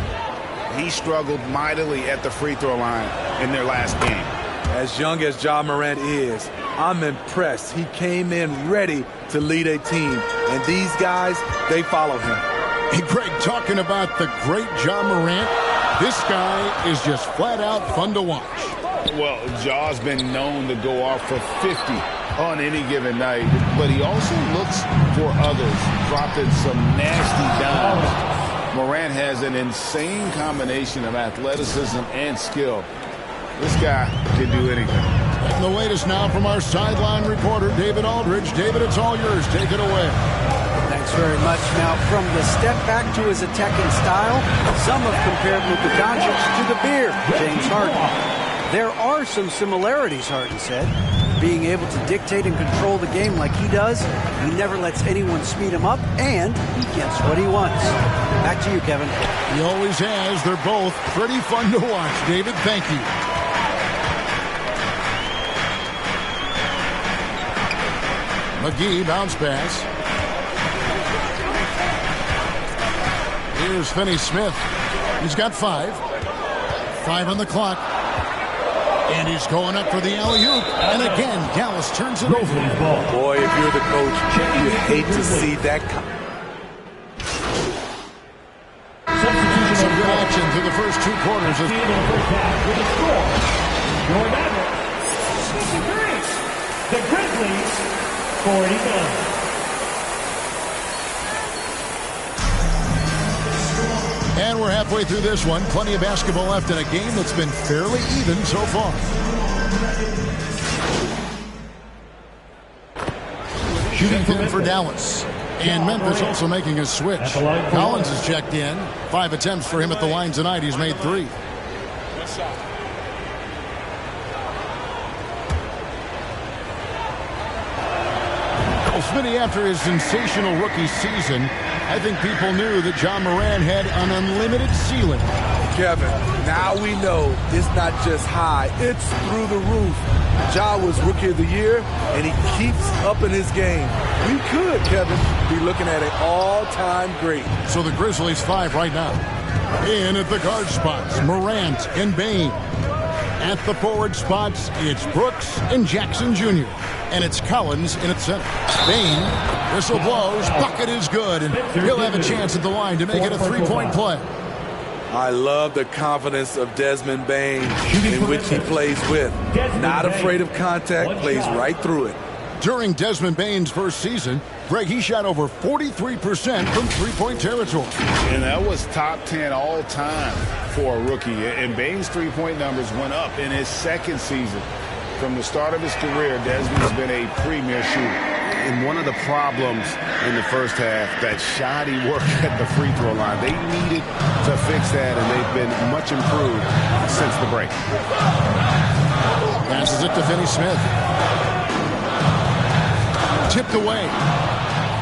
He struggled mightily at the free throw line in their last game.
As young as Ja Morant is, I'm impressed. He came in ready to lead a team, and these guys, they follow him.
Hey, Greg, talking about the great Ja Morant, this guy is just flat out fun to watch.
Well, Ja's been known to go off for 50 on any given night, but he also looks for others, dropping some nasty dimes. Morant has an insane combination of athleticism and skill. This guy can do anything.
And the latest now from our sideline reporter, David Aldridge. David, it's all yours. Take it away.
Thanks very much. Now, from the step back to his attacking style, some have compared Luka Doncic to the beard, James Harden. There are some similarities, Harden said. Being able to dictate and control the game like he does, he never lets anyone speed him up, and he gets what he wants. Back to you, Kevin.
He always has. They're both pretty fun to watch. David, thank you. McGee, bounce pass. Here's Finney-Smith. He's got 5. 5 on the clock. And he's going up for the alley-oop. And again, Dallas turns it over.
Boy, if you're the coach, you hate to see that.
Some good action through the first 2 quarters.
With a score, your Mavericks 63. The Grizzlies 49.
And we're halfway through this one. Plenty of basketball left in a game that's been fairly even so far. Shooting in for Dallas. And Memphis also making a switch. Collins is checked in. 5 attempts for him at the line tonight. He's made 3. Smitty, after his sensational rookie season, I think people knew that Ja Morant had an unlimited ceiling.
Kevin, now we know it's not just high, it's through the roof. Ja was Rookie of the Year, and he keeps upping his game. We could, Kevin, be looking at an all-time great.
So the Grizzlies 5 right now. In at the guard spots, Morant and Bane. At the forward spots, it's Brooks and Jackson Jr. And it's Collins in at center. Bane, whistle blows, bucket is good, and he'll have a chance at the line to make it a 3-point play.
I love the confidence of Desmond Bane in which he plays with. Not afraid of contact, plays right through it.
During Desmond Bane's first season, Greg, he shot over 43% from three-point territory.
And that was top 10 all time for a rookie. And Bane's three-point numbers went up in his second season. From the start of his career, Desmond's been a premier shooter.
And one of the problems in the first half, that shoddy work at the free throw line, they needed to fix that, and they've been much improved since the break.
Passes it to Finney-Smith. Tipped away.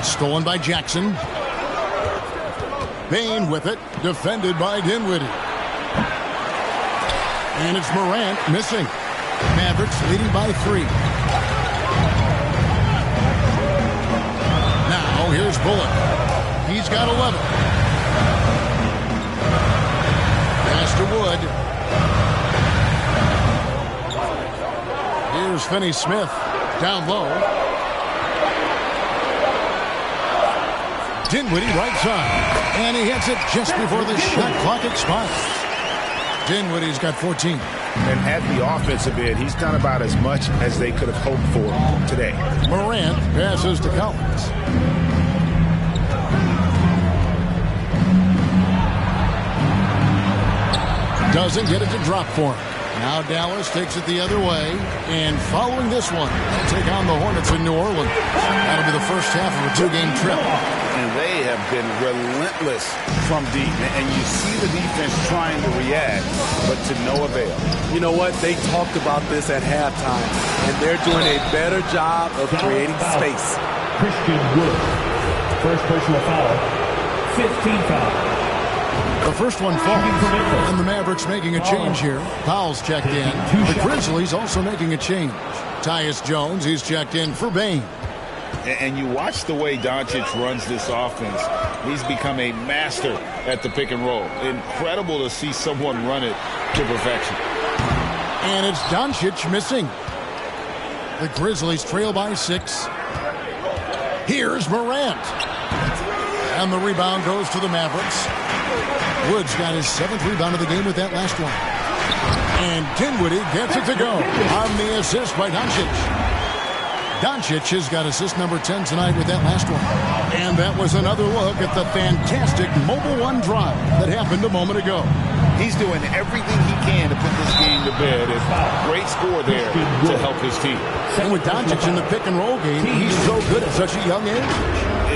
Stolen by Jackson. Bane with it. Defended by Dinwiddie. And it's Morant missing. Mavericks leading by 3. Now here's Bullock. He's got 11. Pass to Wood. Here's Finney-Smith. Down low. Dinwiddie right side. And he hits it just before the shot clock expires. Dinwiddie's got 14.
And at the offensive end, he's done about as much as they could have hoped for today.
Morant passes to Collins. Doesn't get it to drop for him. Now Dallas takes it the other way. And following this one, they'll take on the Hornets in New Orleans. That'll be the first half of a 2-game trip.
And they have been relentless from deep. And you see the defense trying to react, but to no avail.
You know what? They talked about this at halftime, and they're doing a better job of creating space.
Christian Wood. First personal foul. 15 foul.
The first one falls, and the Mavericks making a change here. Powell's checked in. The Grizzlies also making a change. Tyus Jones, he's checked in for Bane.
And you watch the way Doncic runs this offense. He's become a master at the pick and roll. Incredible to see someone run it to perfection.
And it's Doncic missing. The Grizzlies trail by 6. Here's Morant. And the rebound goes to the Mavericks. Woods got his 7th rebound of the game with that last one. And Dinwiddie gets it to go on the assist by Doncic. Doncic has got assist number 10 tonight with that last one. And that was another look at the fantastic Mobile One drive that happened a moment ago.
He's doing everything he can to put this game to bed. It's a great score there to help his team.
And with Doncic in the pick and roll game, he's so good at such a young age.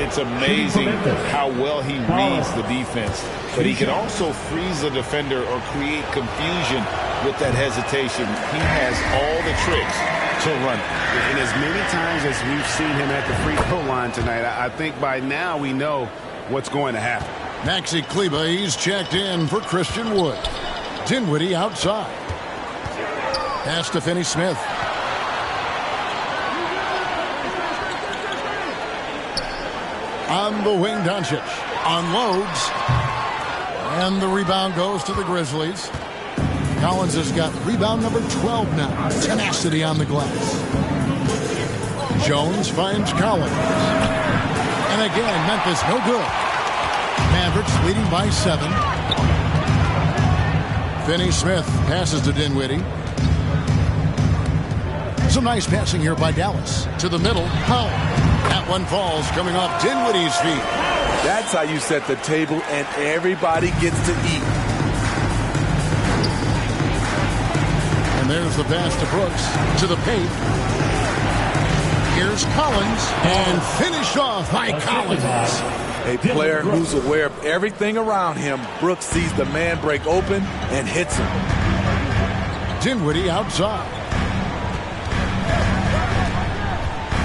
It's amazing how well he reads the defense. But he can also freeze the defender or create confusion with that hesitation. He has all the tricks to run.
And as many times as we've seen him at the free throw line tonight, I think by now we know what's going to happen.
Maxi Kleber, he's checked in for Christian Wood. Dinwiddie outside. Pass to Finney-Smith. On the wing, Doncic unloads. And the rebound goes to the Grizzlies. Collins has got rebound number 12 now. Tenacity on the glass. Jones finds Collins. And again, Memphis no good. Mavericks leading by 7. Finney-Smith passes to Dinwiddie. Some nice passing here by Dallas. To the middle, Powell. That one falls coming off Dinwiddie's feet.
That's how you set the table and everybody gets to eat.
And there's the pass to Brooks. To the paint. Here's Collins. And finished off by Collins.
A player who's aware of everything around him. Brooks sees the man break open and hits him.
Dinwiddie outside.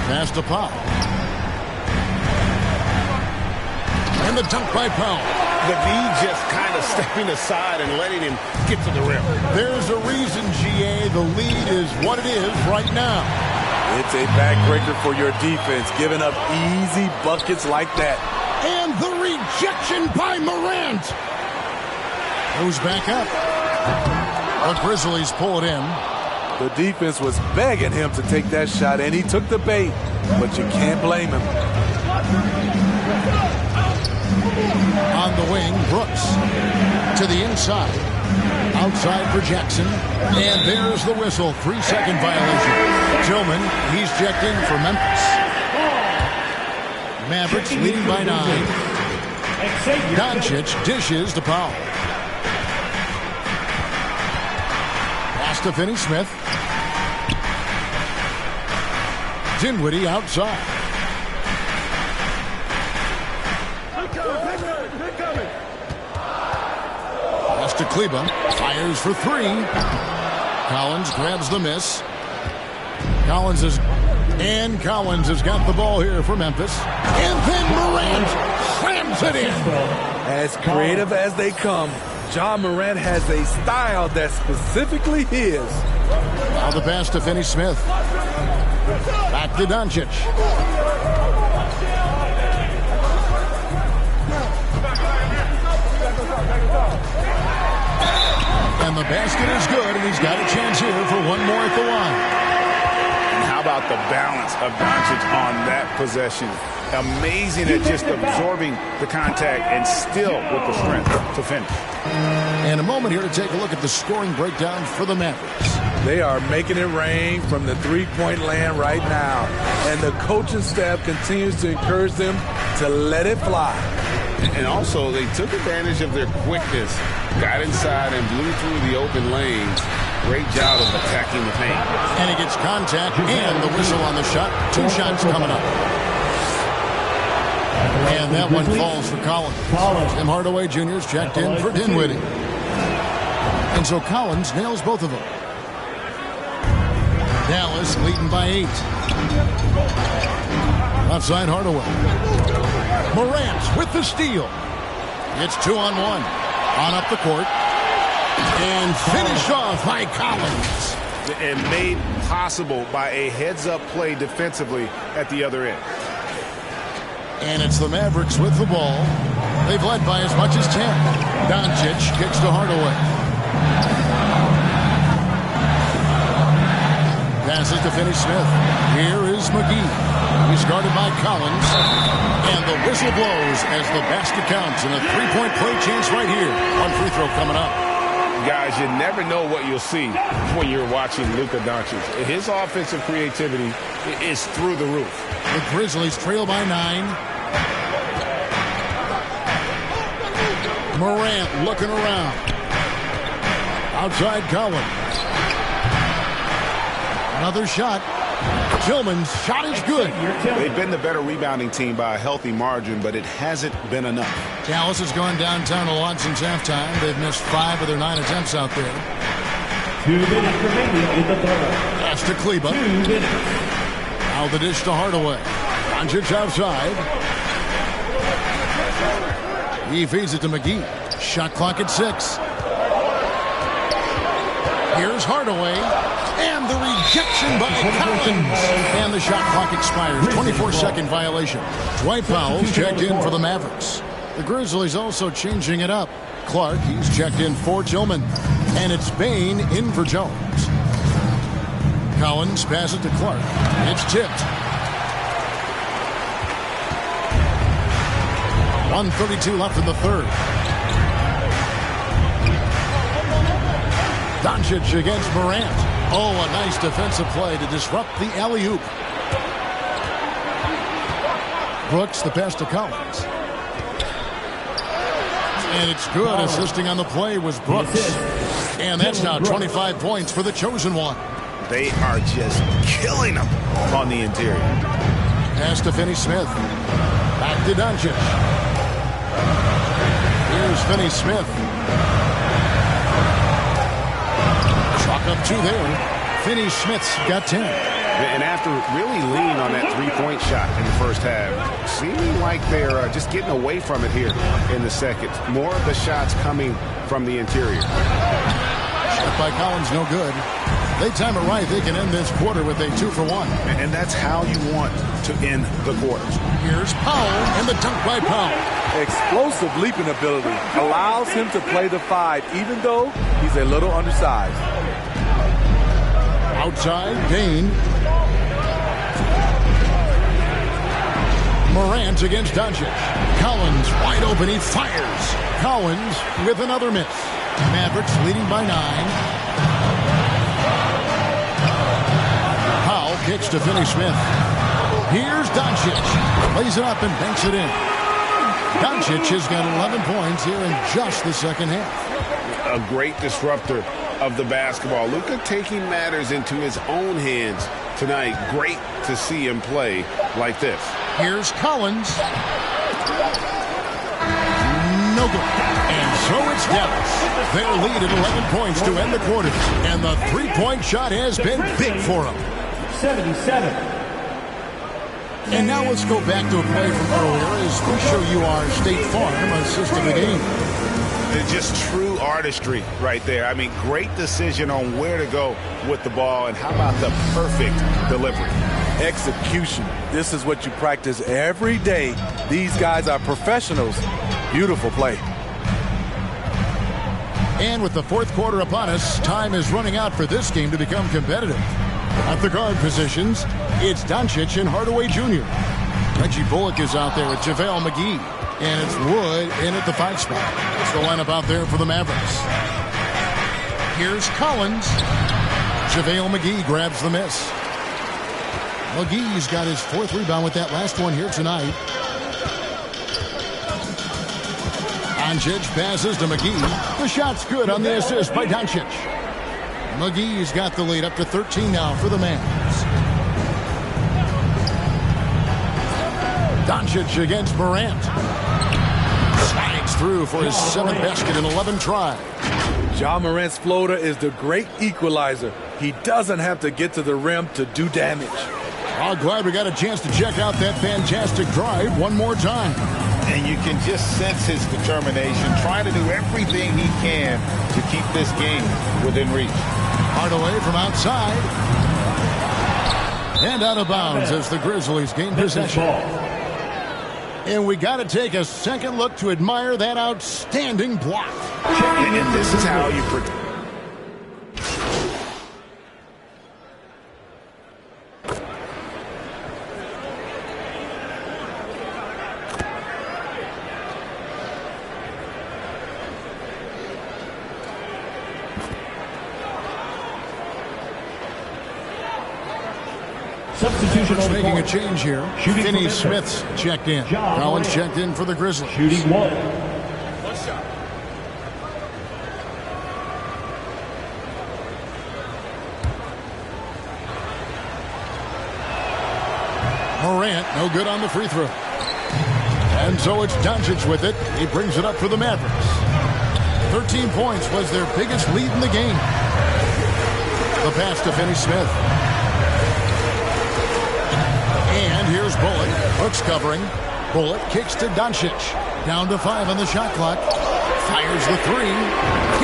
Pass to Pop. And the dunk by Powell.
The D just kind of stepping aside and letting him get to the rim.
There's a reason, GA, the lead is what it is right now.
It's a backbreaker for your defense, giving up easy buckets like that.
And the rejection by Morant. Goes back up. The Grizzlies pull it in.
The defense was begging him to take that shot, and he took the bait. But you can't blame him.
On the wing, Brooks. To the inside. Outside for Jackson. And there's the whistle. 3-second violation. Tillman, he's checked in for Memphis. Mavericks leading by 9. Doncic dishes to Powell. Pass to Finney-Smith. Dinwiddie outside. Pass to Kleber. Fires for 3. Collins grabs the miss. Collins has got the ball here for Memphis. And then Morant slams it in.
As creative as they come, Ja Morant has a style that's specifically his.
Now the pass to Finney-Smith. Back to Doncic. And the basket is good, and he's got a chance here for one more at the line.
How about the balance of Doncic on that possession? Amazing at just absorbing the contact and still with the strength to finish.
And a moment here to take a look at the scoring breakdown for the Mavericks.
They are making it rain from the three-point land right now. And the coaching staff continues to encourage them to let it fly.
And also, they took advantage of their quickness, got inside and blew through the open lanes. Great job of attacking the paint.
And he gets contact and the whistle on the shot. 2 shots coming up. And that one falls for Collins. Tim Hardaway Jr. is checked in for Dinwiddie. And so Collins nails both of them. Dallas leading by 8. Outside Hardaway. Morant with the steal. It's 2-on-1. On up the court. And finished off by Collins.
And made possible by a heads-up play defensively at the other end.
And it's the Mavericks with the ball. They've led by as much as 10. Doncic kicks to Hardaway. Passes to Finney-Smith. Here is McGee. He's guarded by Collins. And the whistle blows as the basket counts. And a 3-point play chance right here. One free throw coming up.
Guys, you never know what you'll see when you're watching Luka Doncic. His offensive creativity is through the roof.
The Grizzlies trail by 9. Morant looking around. Outside Collins. Another shot. Tillman's shot is good.
They've been the better rebounding team by a healthy margin, but it hasn't been enough.
Dallas has gone downtown a lot since halftime. They've missed 5 of their 9 attempts out there.
2 minutes remaining in the third.
Pass to Kleba.
2 minutes.
Now the dish to Hardaway. Doncic outside. He feeds it to McGee. Shot clock at 6. Here's Hardaway. And the rejection by Collins. And the shot clock expires. 24-second violation. Dwight Powell's checked in for the Mavericks. The Grizzlies also changing it up. Clark, he's checked in for Tillman. And it's Bane in for Jones. Collins passes to Clark. It's tipped. 1:32 left in the third. Doncic against Morant. Oh, a nice defensive play to disrupt the alley-oop. Brooks, the pass to Collins. And it's good. Assisting on the play was Brooks. And that's now 25 points for the chosen one.
They are just killing them on the interior.
Pass to Finney-Smith. Back to Doncic. Here's Finney-Smith. Chalk up 2 there. Finney-Smith's got 10.
And after really leaning on that three-point shot in the first half, seeming like they're just getting away from it here in the second. More of the shots coming from the interior.
Shot by Collins, no good. They time it right, they can end this quarter with a 2-for-1.
And that's how you want to end the quarters.
Here's Powell, and the dunk by Powell.
Explosive leaping ability allows him to play the 5, even though he's a little undersized.
Outside, Bane. Morant against Doncic. Collins wide open, he fires. Collins with another miss. Mavericks leading by 9. Powell kicks to Finney-Smith. Here's Doncic. Plays it up and banks it in. Doncic has got 11 points here in just the second half.
A great disruptor of the basketball. Luka taking matters into his own hands tonight. Great to see him play like this.
Here's Collins. No good. And so it's Dallas. Their lead at 11 points to end the quarter. And the three-point shot has been big for them.
77.
And now let's go back to a play from earlier as we show you our State Farm assist of the game.
It's just true artistry right there. I mean, great decision on where to go with the ball, and how about the perfect delivery?
Execution. This is what you practice every day. These guys are professionals. Beautiful play.
And with the fourth quarter upon us, time is running out for this game to become competitive. At the guard positions, it's Doncic and Hardaway Jr. Reggie Bullock is out there with JaVale McGee. And it's Wood in at the 5 spot. It's the lineup out there for the Mavericks. Here's Collins. JaVale McGee grabs the miss. McGee's got his 4th rebound with that last one here tonight. Doncic passes to McGee. The shot's good on the assist by Doncic. McGee's got the lead up to 13 now for the Mavs. Doncic against Morant. Slides through for his 7th basket in 11 tries.
Ja Morant's floater is the great equalizer. He doesn't have to get to the rim to do damage.
Oh, glad we got a chance to check out that fantastic drive one more time.
And you can just sense his determination, trying to do everything he can to keep this game within reach.
Hardaway from outside. And out of bounds as the Grizzlies gain possession. And we got to take a second look to admire that outstanding block.
And this is how you protect.
Substitution making a change here. Finney Smith's checked in. Collins checked in for the Grizzlies.
Shooting 1.
Morant, no good on the free throw. And so it's Doncic with it. He brings it up for the Mavericks. 13 points was their biggest lead in the game. The pass to Finney Smith. And here's Bullock. Brooks covering. Bullock kicks to Doncic. Down to 5 on the shot clock. Fires the 3.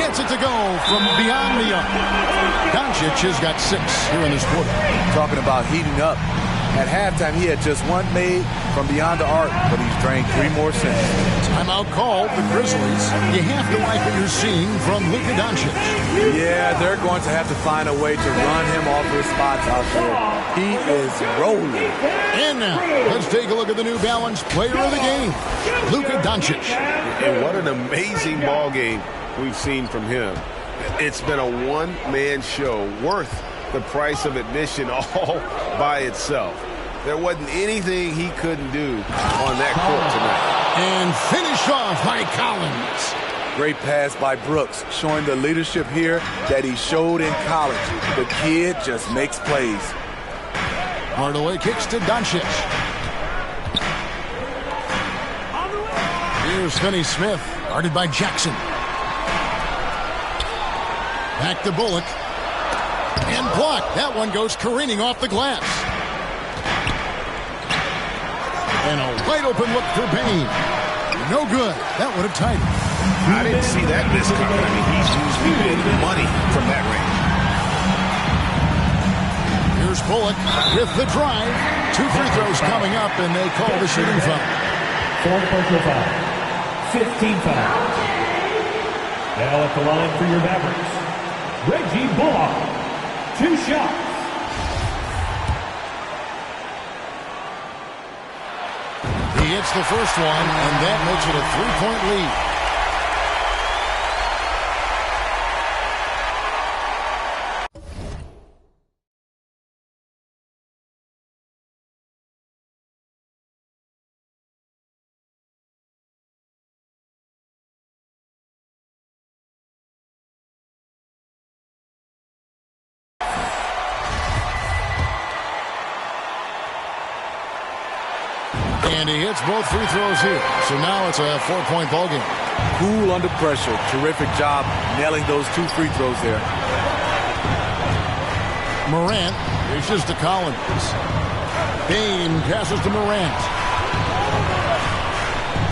Gets it to go from beyond the arc. Doncic has got 6 here in this quarter.
Talking about heating up. At halftime, he had just one made from beyond the arc, but he's drained 3 more since.
Timeout called the Grizzlies. You have to like what you're seeing from Luka Doncic.
Yeah, they're going to have to find a way to run him off his spots out there. He is rolling.
And now, let's take a look at the New Balance player of the game, Luka Doncic.
And what an amazing ball game we've seen from him. It's been a one-man show worth the price of admission all by itself. There wasn't anything he couldn't do on that court tonight.
And finished off by Collins.
Great pass by Brooks, showing the leadership here that he showed in college. The kid just makes plays.
Hardaway kicks to Doncic. Here's Finney Smith, guarded by Jackson. Back to Bullock. And blocked. That one goes careening off the glass. And a wide open look for Bane. No good. That would have tied it.
I didn't see that miss coming. I mean, he's usually been money from that range.
Here's Bullock with the drive. 2 free throws coming up, and they call the shooting foul.
4 personal foul. 15 fouls. Now at the line for your Mavericks, Reggie Bullock. 2 shots.
He hits the first one, and that makes it a 3-point lead. And he hits both free throws here. So now it's a 4-point ball game.
Cool under pressure. Terrific job nailing those 2 free throws there.
Morant reaches to Collins. Bane passes to Morant.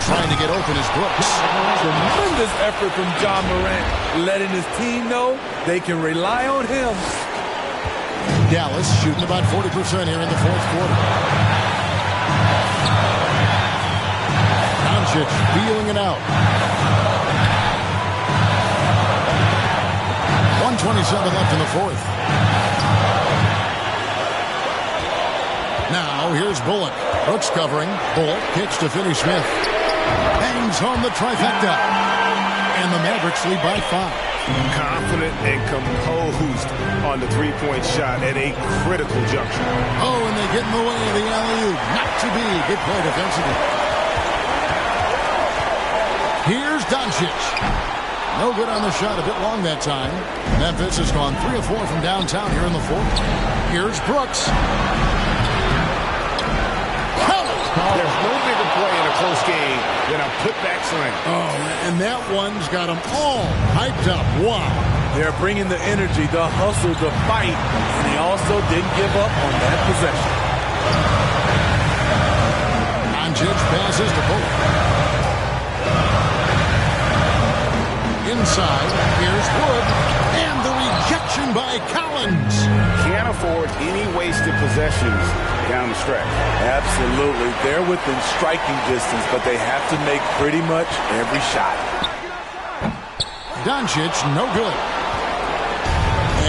Trying to get open is Brooks.
Tremendous effort from John Morant, letting his team know they can rely on him.
Dallas shooting about 40% here in the 4th quarter. Doncic feeling it out. 1:27 left in the 4th. Now here's Bullock. Brooks covering. Bullock kicks to Finney Smith. Bangs home the trifecta. And the Mavericks lead by 5.
Confident and composed on the 3-point shot at a critical juncture.
Oh, and they get in the way of the alley-oop. Not to be. Good play defensively. Here's Doncic. No good on the shot. A bit long that time. Memphis has gone 3 of 4 from downtown here in the 4th. Here's Brooks.
There's no bigger play in a close game than a putback slam.
Oh, and that one's got them all hyped up. Wow.
They're bringing the energy, the hustle, the fight, and he also didn't give up on that possession.
Doncic passes to Bullock. Inside, here's Wood, and the rejection by Collins.
Can't afford any wasted possessions down the stretch.
Absolutely. They're within striking distance, but they have to make pretty much every shot.
Doncic, no good.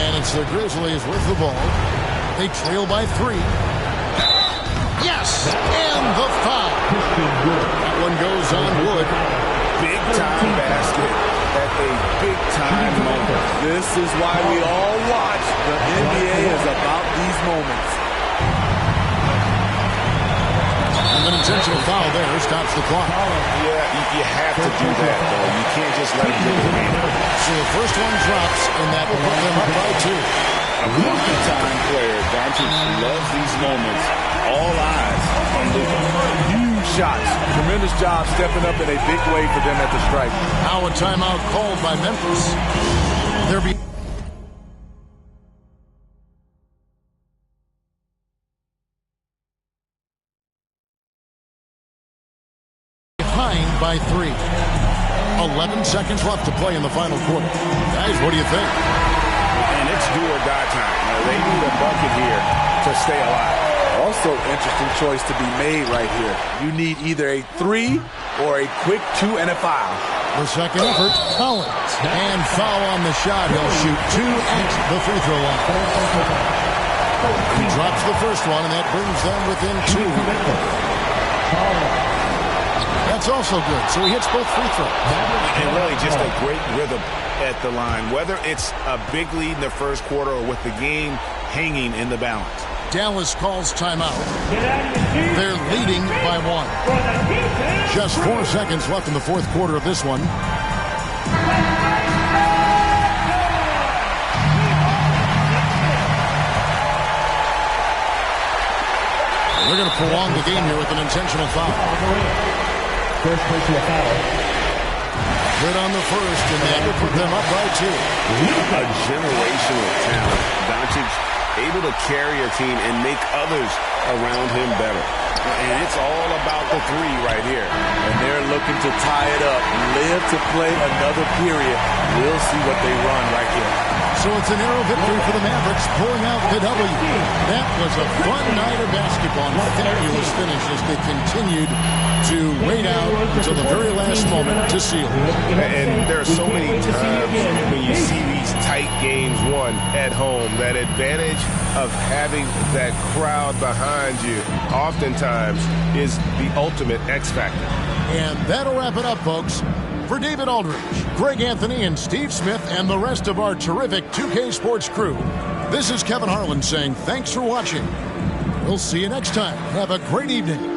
And it's the Grizzlies with the ball. They trail by 3. Yes! And the foul. That one goes on Wood.
Big-time basket. At a big-time moment.
This is why we all watch. The NBA is about these moments.
And an intentional foul there stops the clock.
Yeah, you have to do that, though. You can't just let him get the game.
So the first one drops, and that will put them up by 2.
A big-time player. Doncic loves these moments. All eyes on Luka.
Huge shots. Tremendous job stepping up in a big way for them at the stripe.
Now a timeout called by Memphis. There be behind by 3. 11 seconds left to play in the final quarter. Guys, what do you think?
And it's do or die time. They need a bucket here to stay alive.
Also, interesting choice to be made right here. You need either a 3 or a quick 2 and a foul.
The second effort, Collins. And foul on the shot. He'll shoot 2 at the free throw line. He drops the first one, and that brings them within 2. That's also good. So he hits both free throws.
And really just a great rhythm at the line, whether it's a big lead in the first quarter or with the game hanging in the balance.
Dallas calls timeout. They're leading by 1. Just 4 seconds left in the fourth quarter of this one. They're going to prolong the game here with an intentional foul.
First personal foul.
Good on the first, and that will put them up by 2.
A generational talent. Doncic able to carry a team and make others around him better. And it's all about the 3 right here.
And they're looking to tie it up. Live to play another period. We'll see what they run right here.
So it's a narrow victory for the Mavericks, pulling out the W. That was a fun night of basketball. Fabulous finish as they continued to wait out until the very last moment to seal.
And there are so many times when you see these tight games won at home, that advantage of having that crowd behind you oftentimes is the ultimate X factor.
And that'll wrap it up, folks. For David Aldridge, Greg Anthony, and Steve Smith, and the rest of our terrific 2K Sports crew, this is Kevin Harlan saying thanks for watching. We'll see you next time. Have a great evening.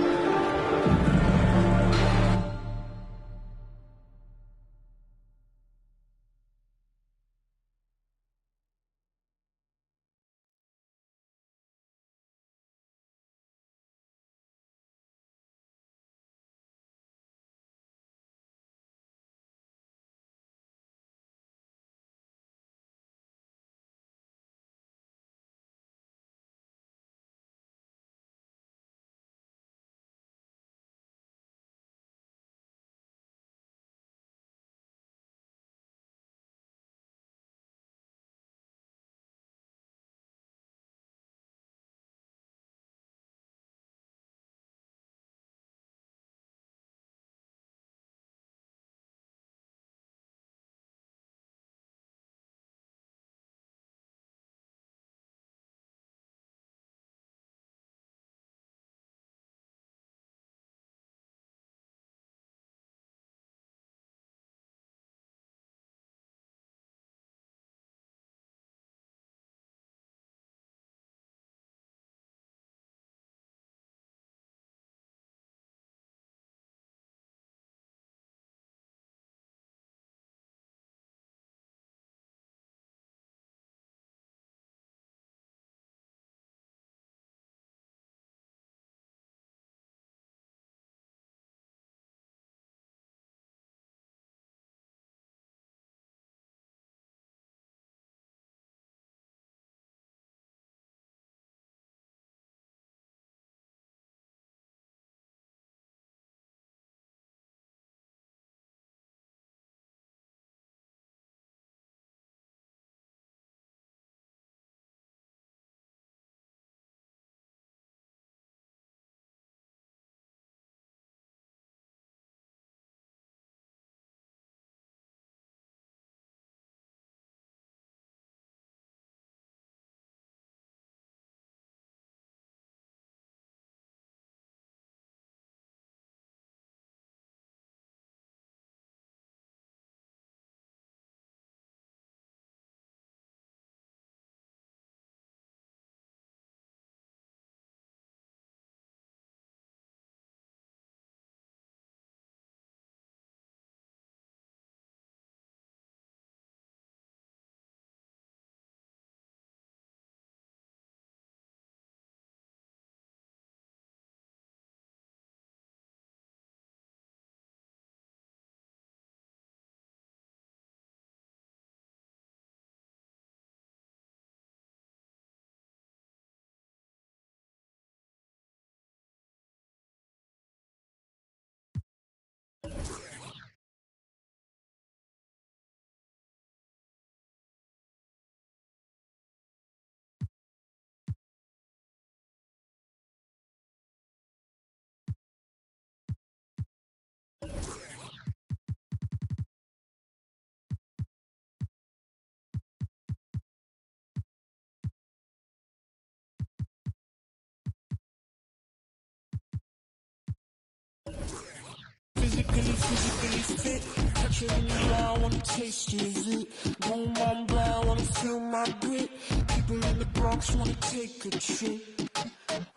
grip. Touch it in your eye, wanna taste it. Boom, on brown, wanna feel my grip. People in the Bronx wanna take a trip.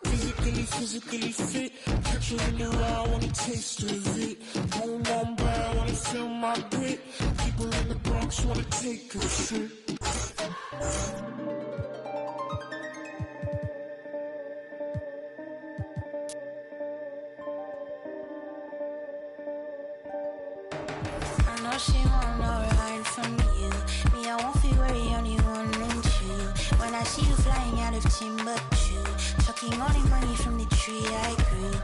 Physically fit. Touch it in your eye, wanna taste it. Boom, on brown, wanna feel my grip. People in the Bronx wanna take a trip.
I know she want no ride from you. Me, I won't feel worry, only one and two. When I see you flying out of Timbuktu, chucking all the money from the tree I grew.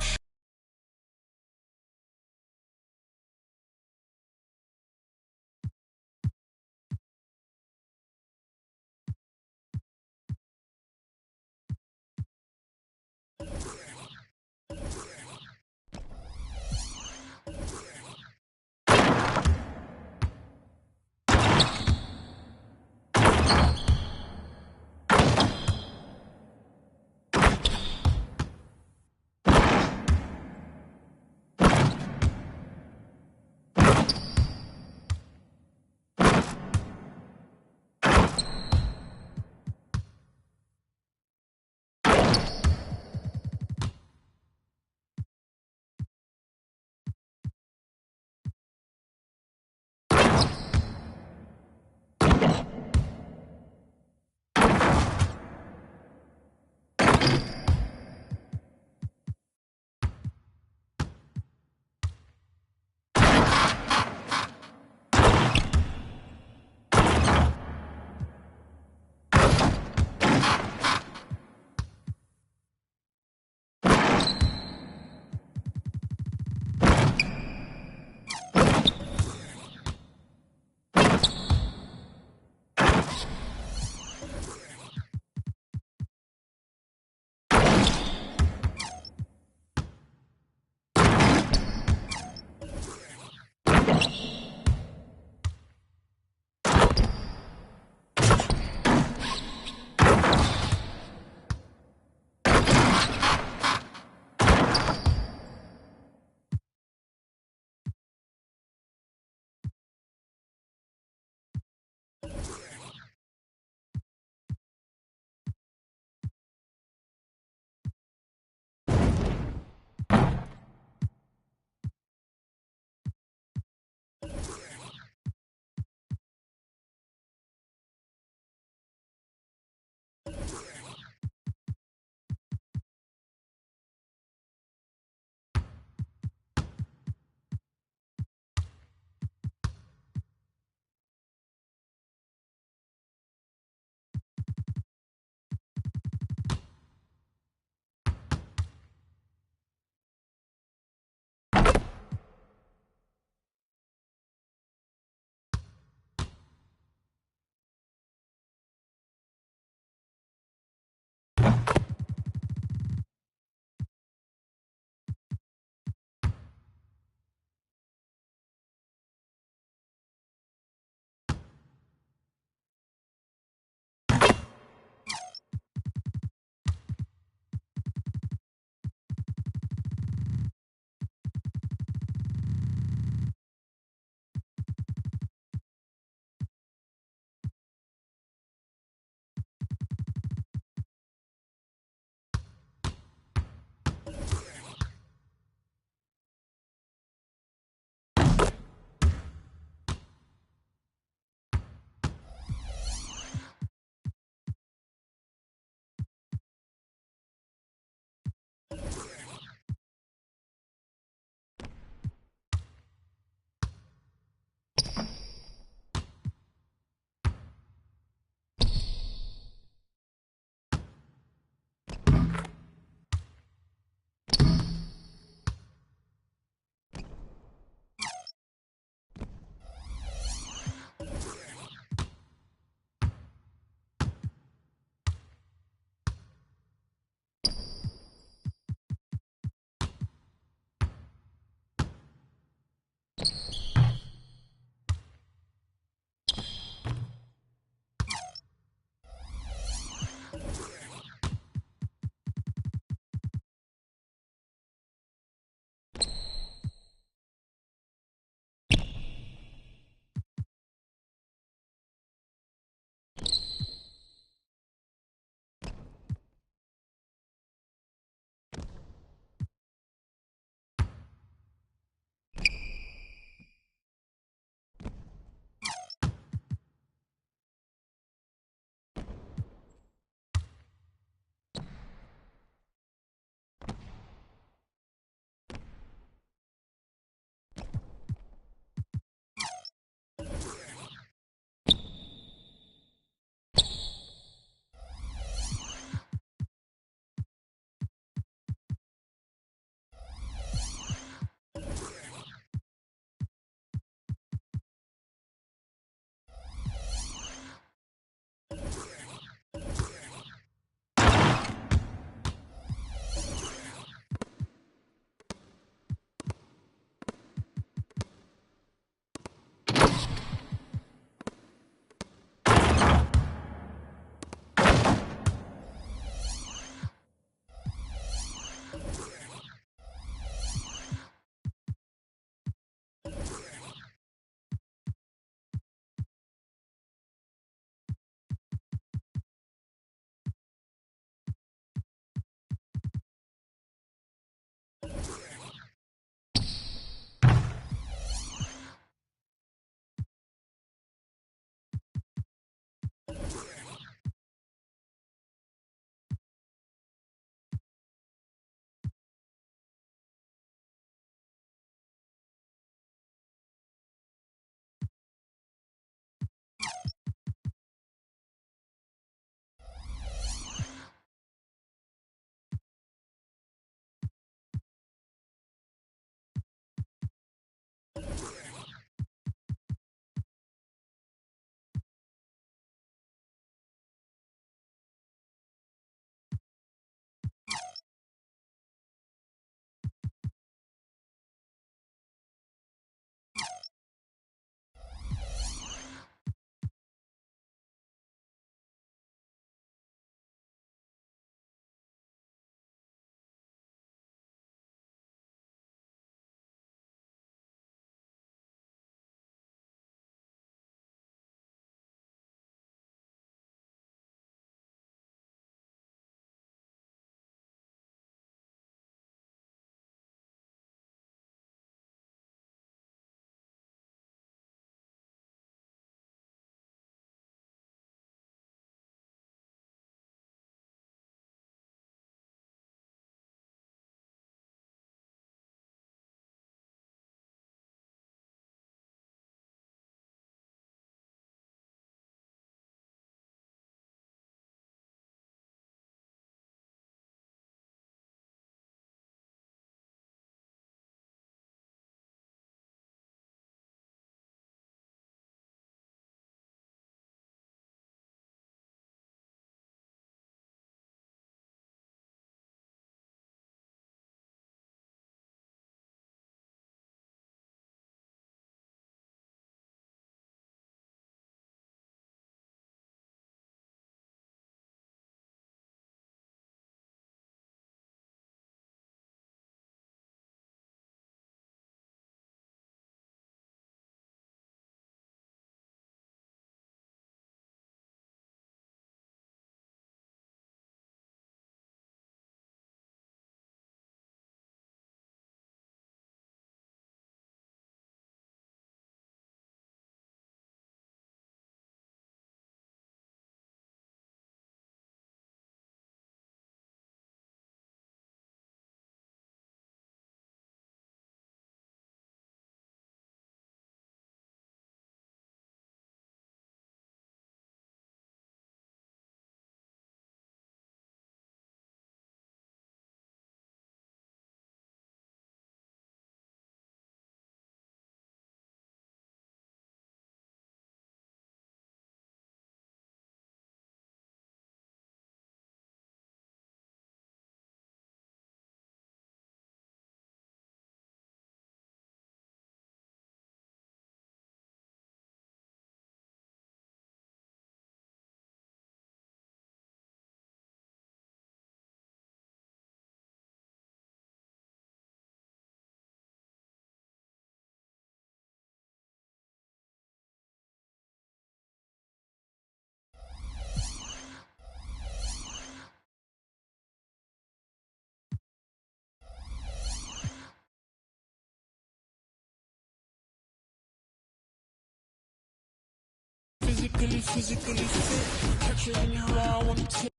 physically fit. Catch it in your eye, wanna take.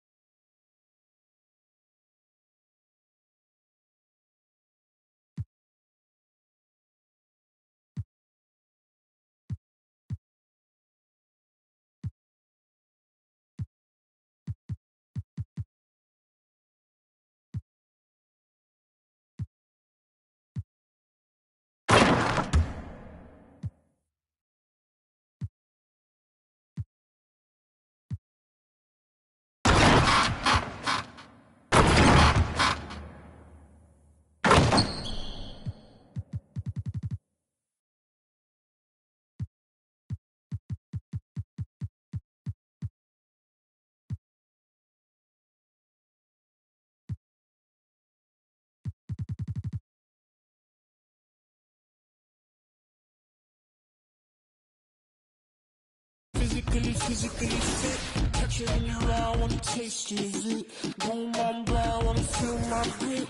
Physically fit. Catch it in your eye, wanna taste it. Boom, I'm blind, wanna feel my grip.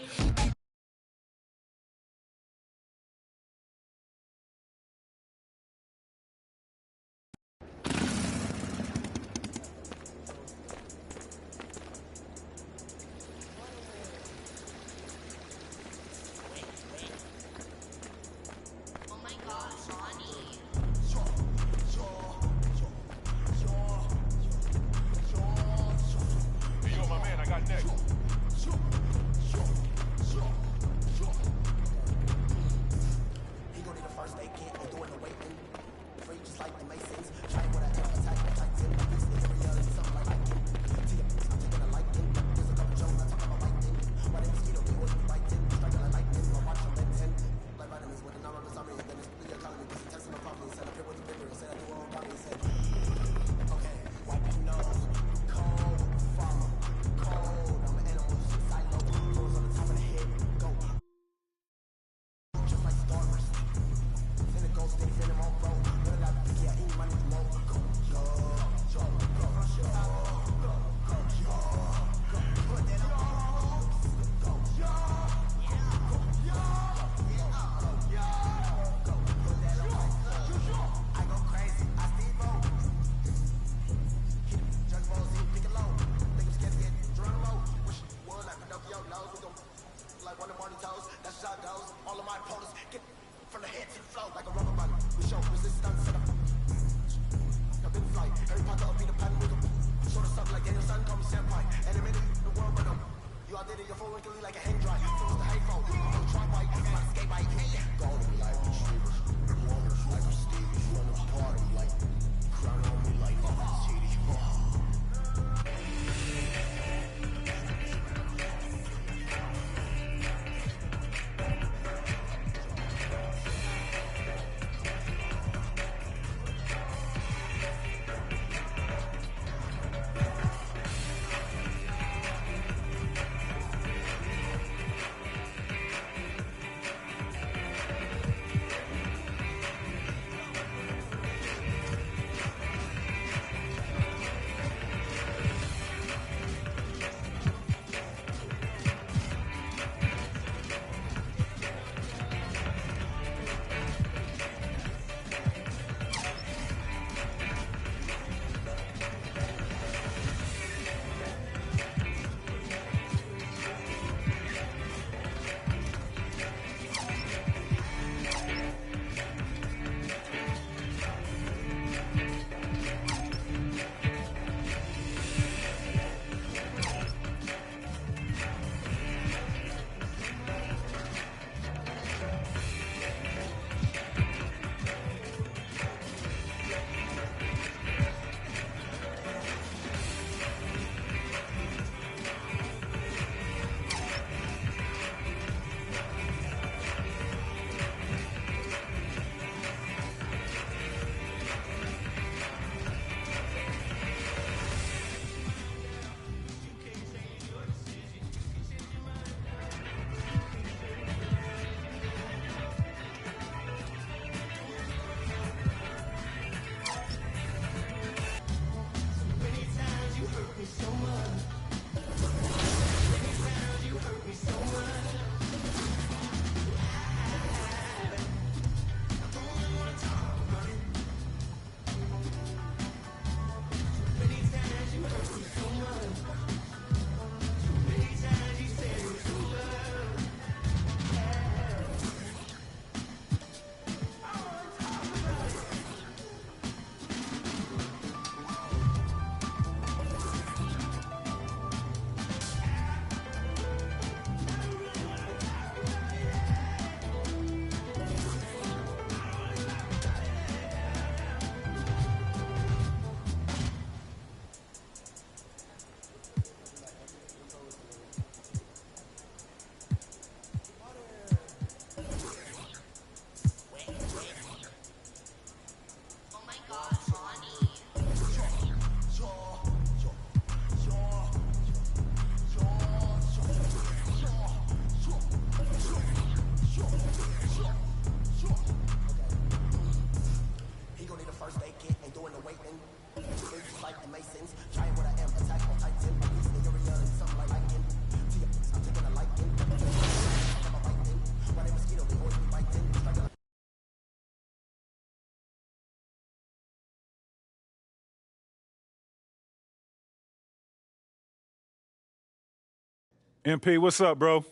MP, what's up, bro?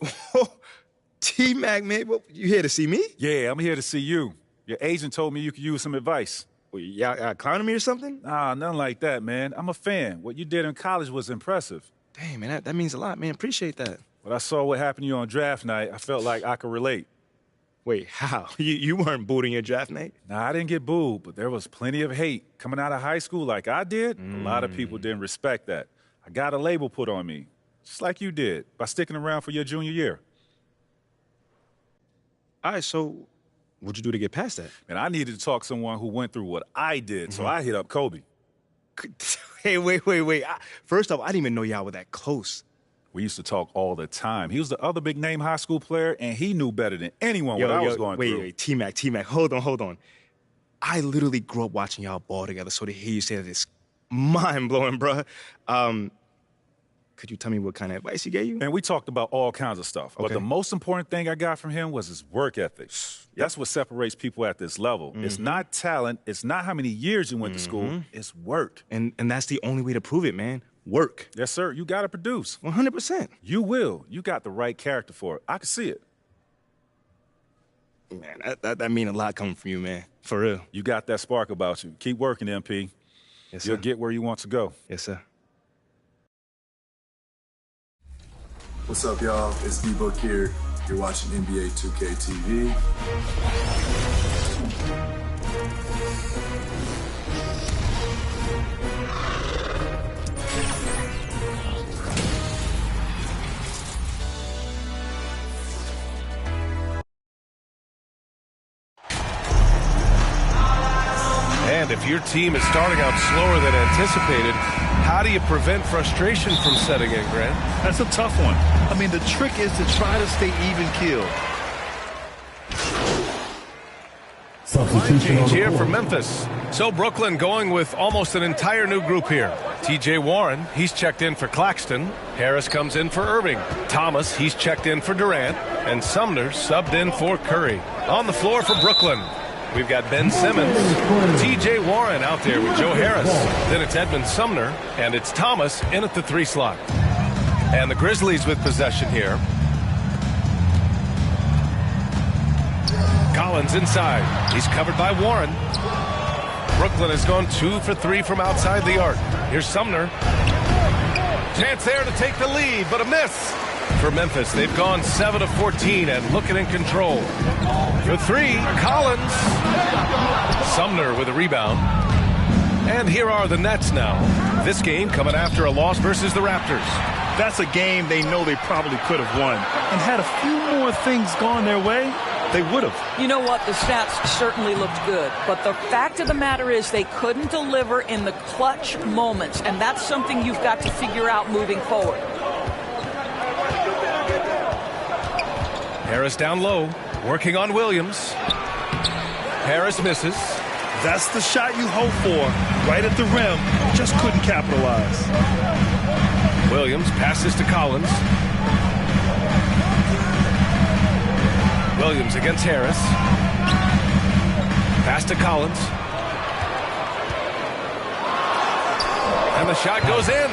T-Mac, man, you here to see me?
Yeah, I'm here to see you. Your agent told me you could use some advice.
Y'all clowning me or something?
Nah, nothing like that, man. I'm a fan. What you did in college was impressive.
Dang, man, that means a lot, man. Appreciate that.
When I saw what happened to you on draft night, I felt like I could relate.
Wait, how? You weren't booed in your draft night?
Nah, I didn't get booed, but there was plenty of hate. Coming out of high school like I did, a lot of people didn't respect that. I got a label put on me, just like you did, by sticking around for your junior year.
All right, so what'd you do to get past that?
Man, I needed to talk to someone who went through what I did, so I hit up Kobe.
Hey, wait. First off, I didn't even know y'all were that close.
We used to talk all the time. He was the other big name high school player, and he knew better than anyone what I was going through.
Wait, T-Mac, hold on. I literally grew up watching y'all ball together, so to hear you say that is mind-blowing, bruh. Could you tell me what kind of advice he gave you?
And we talked about all kinds of stuff.
Okay.
But the most important thing I got from him was his work ethic. That's what separates people at this level. It's not talent. It's not how many years you went to school. It's work.
And that's the only way to prove it, man. Work.
Yes, sir. You got to produce.
100%.
You will. You got the right character for it. I can see it.
Man, that mean a lot coming from you, man. For real.
You got that spark about you. Keep working, MP.
Yes, sir.
You'll get where you want to go.
Yes, sir.
What's up, y'all? It's D-Book here. You're watching NBA 2K TV.
And if your team is starting out slower than anticipated, how do you prevent frustration from setting in, Grant?
That's a tough one. I mean, the trick is to try to stay even keeled.
Change here for Memphis. So Brooklyn going with almost an entire new group here. T.J. Warren, he's checked in for Claxton. Harris comes in for Irving. Thomas, he's checked in for Durant. And Sumner subbed in for Curry. On the floor for Brooklyn, we've got Ben Simmons, T.J. Warren out there with Joe Harris. Then it's Edmund Sumner, and it's Thomas in at the 3 slot. And the Grizzlies with possession here. Collins inside. He's covered by Warren. Brooklyn has gone 2 for 3 from outside the arc. Here's Sumner. Chance there to take the lead, but a miss. For Memphis, they've gone 7 of 14 and looking in control. For 3, Collins. Sumner with a rebound. And here are the Nets now. This game coming after a loss versus the Raptors.
That's a game they know they probably could have won. And had a few more things gone their way, they would have.
You know what? The stats certainly looked good. But the fact of the matter is they couldn't deliver in the clutch moments. And that's something you've got to figure out moving forward.
Harris down low, working on Williams. Harris misses.
That's the shot you hope for. Right at the rim, just couldn't capitalize.
Williams passes to Collins. Williams against Harris. Pass to Collins. And the shot goes in.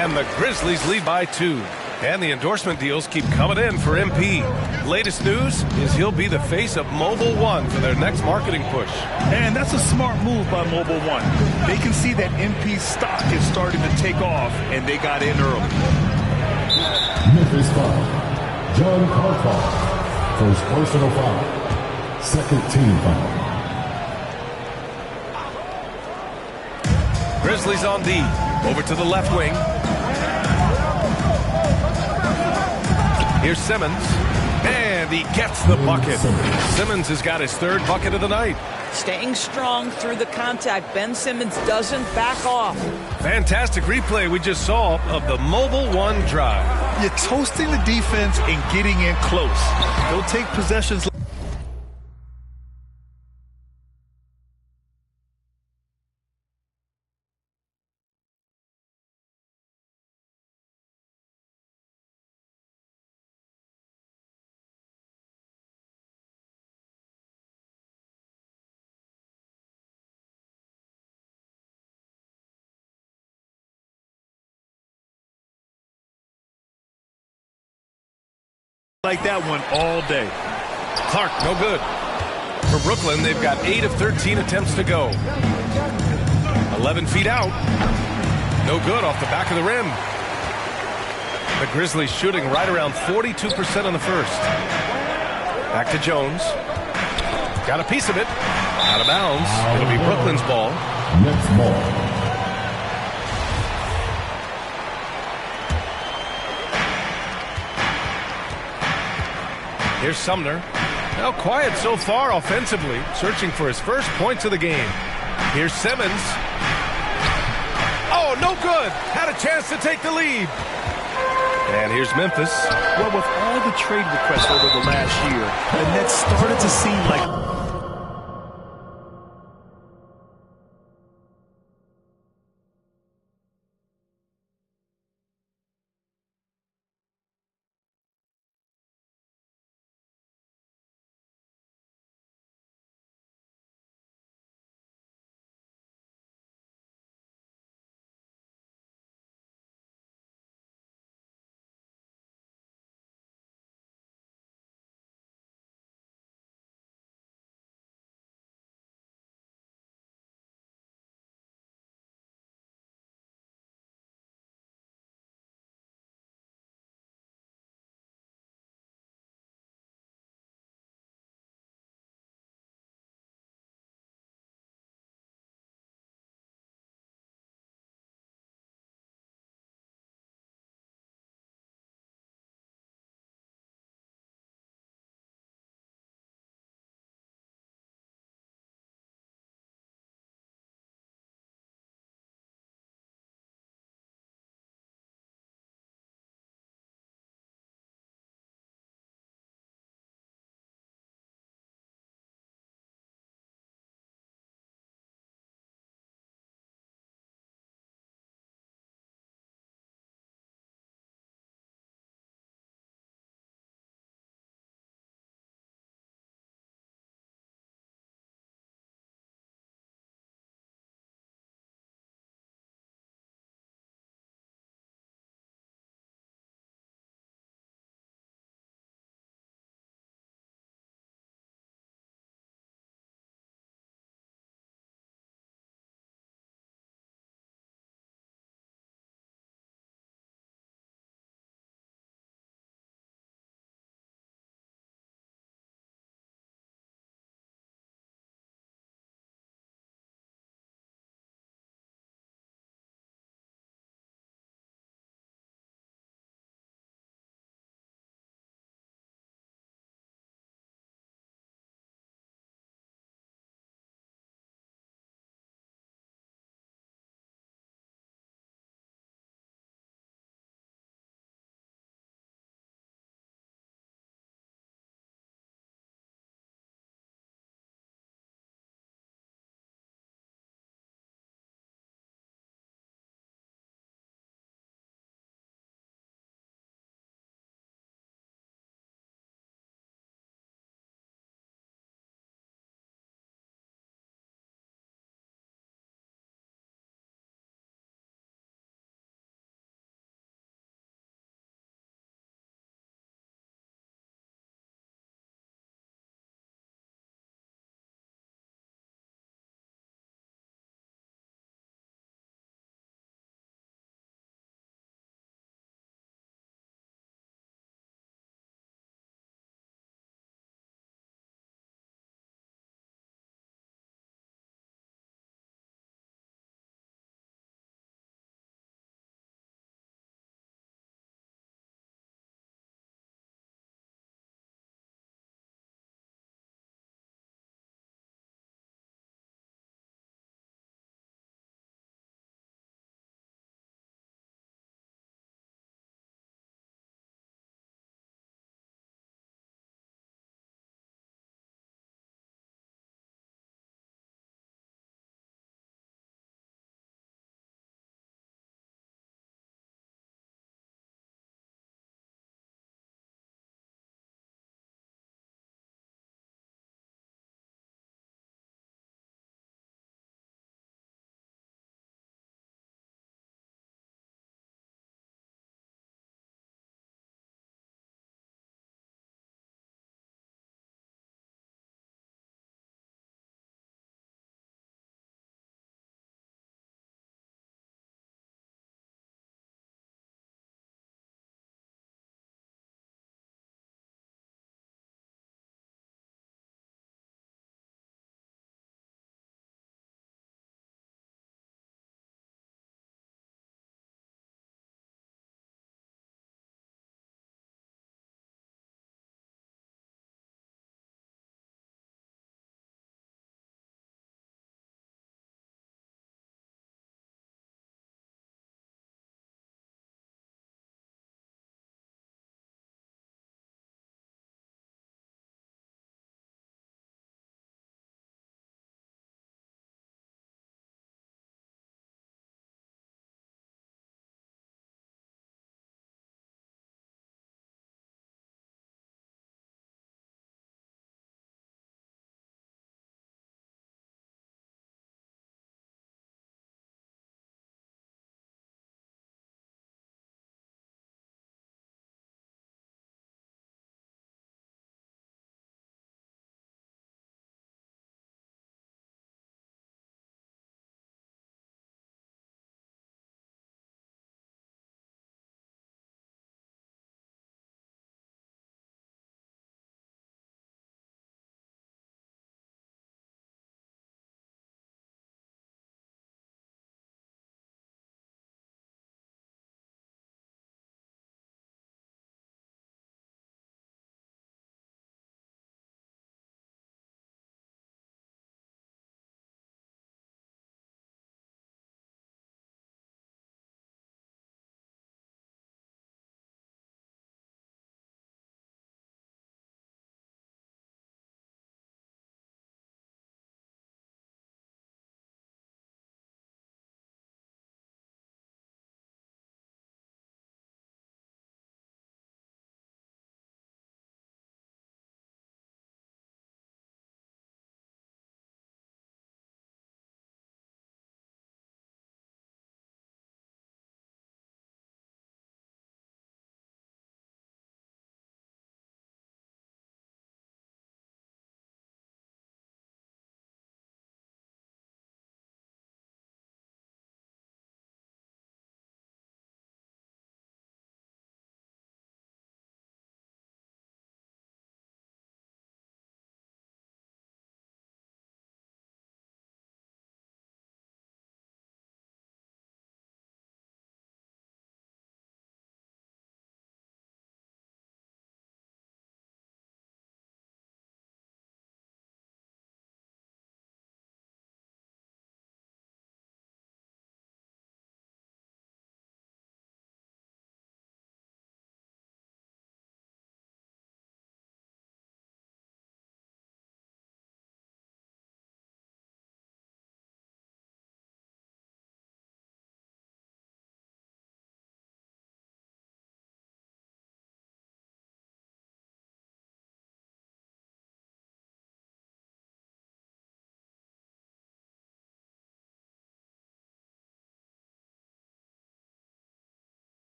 And the Grizzlies lead by 2. And the endorsement deals keep coming in for MP. Latest news is he'll be the face of Mobile One for their next marketing push.
And that's a smart move by Mobile One. They can see that MP's stock is starting to take off, and they got in early.
Memphis foul. John Carter. First personal foul. Second team foul.
Grizzlies on D. Over to the left wing. Here's Simmons, and he gets the bucket. Simmons has got his 3rd bucket of the night.
Staying strong through the contact. Ben Simmons doesn't back off.
Fantastic replay we just saw of the Mobile One drive.
You're toasting the defense and getting in close. They'll take possessions like that one all day.
Clark, no good. For Brooklyn, they've got 8 of 13 attempts to go. 11 feet out. No good off the back of the rim. The Grizzlies shooting right around 42% in the first. Back to Jones. Got a piece of it. Out of bounds. It'll be Brooklyn's ball.
Next ball.
Here's Sumner. Now quiet so far offensively, searching for his first points of the game. Here's Simmons. Oh, no good. Had a chance to take the lead. And here's Memphis.
Well, with all the trade requests over the last year, the Nets started to seem like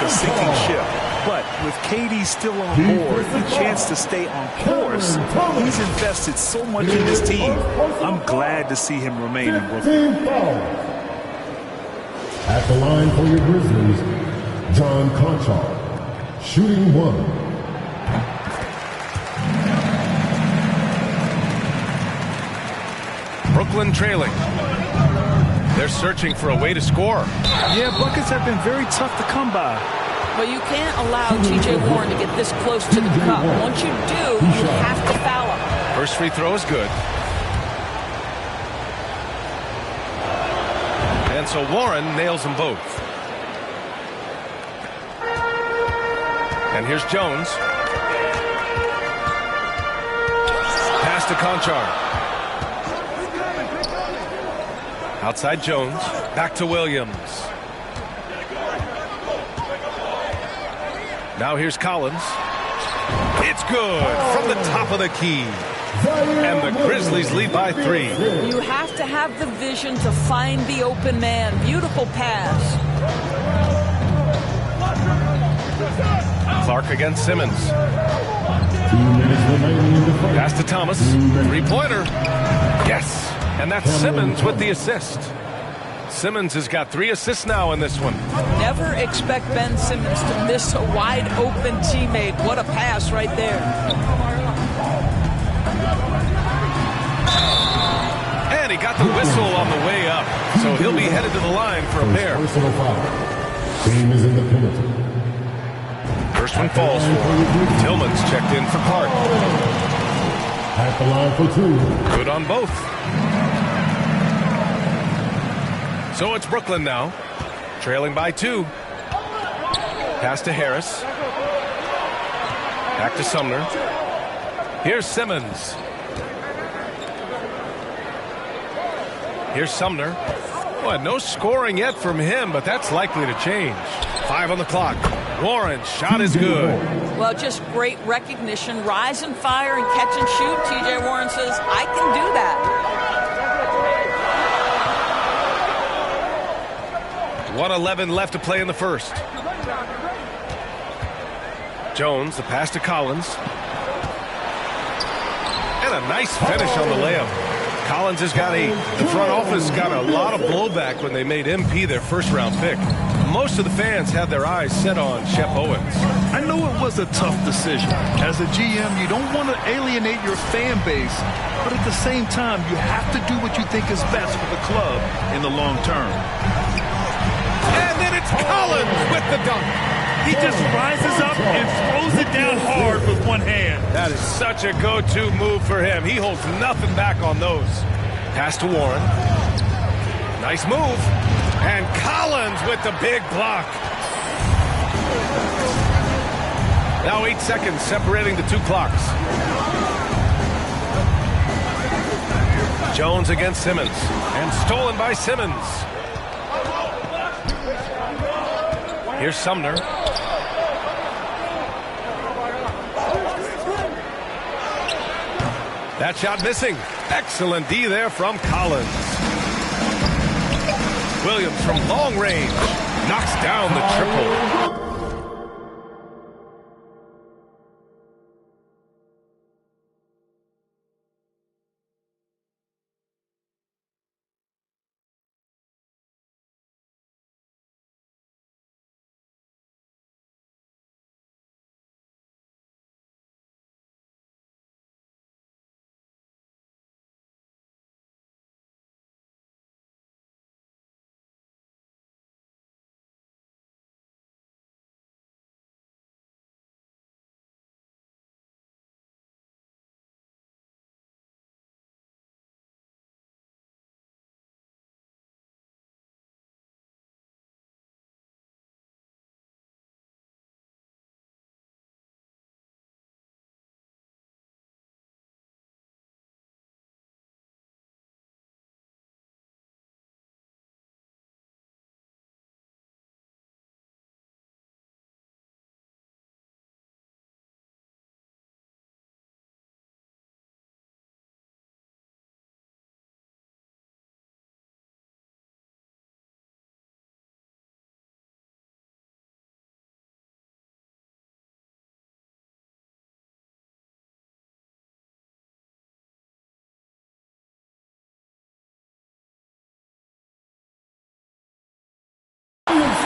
a sinking ship. But with KD still on board, the chance to stay on course, he's invested so much in this team. I'm glad to see him remain in Brooklyn.
At the line for your Grizzlies, John Conchar, shooting 1.
Brooklyn trailing. They're searching for a way to score.
Yeah, buckets have been very tough to come by.
But you can't allow T.J. Warren to get this close to the cup. Once you do, you have to foul him.
First free throw is good. And so Warren nails them both. And here's Jones. Pass to Conchar. Outside Jones. Back to Williams. Now here's Collins. It's good from the top of the key. And the Grizzlies lead by 3.
You have to have the vision to find the open man. Beautiful pass.
Clark against Simmons. Pass to Thomas. Three-pointer. Yes. And that's Simmons with the assist. Simmons has got 3 assists now in this one.
Never expect Ben Simmons to miss a wide-open teammate. What a pass right there.
And he got the whistle on the way up. So he'll be headed to the line for a pair.
Personal foul. Team is in the penalty.
First one falls for Tillman's checked in for Clark.
At the line for 2.
Good on both. So it's Brooklyn now, trailing by 2. Pass to Harris. Back to Sumner. Here's Simmons. Here's Sumner. Well, no scoring yet from him, but that's likely to change. 5 on the clock. Warren's shot is good.
Well, just great recognition. Rise and fire and catch and shoot. T.J. Warren says, I can do that.
1:11 left to play in the first. Jones, the pass to Collins. And a nice finish on the layup. Collins has got 8. The front office got a lot of blowback when they made MP their first-round pick. Most of the fans had their eyes set on Shep Owens.
I know it was a tough decision. As a GM, you don't want to alienate your fan base, but at the same time, you have to do what you think is best for the club in the long term.
And then it's Collins with the dunk.
He just rises up and throws it down hard with one hand.
That is such a go-to move for him. He holds nothing back on those. Pass to Warren. Nice move. And Collins with the big block. Now 8 seconds separating the 2 clocks. Jones against Simmons. And stolen by Simmons. Here's Sumner. That shot missing. Excellent D there from Collins. Williams from long range knocks down the triple.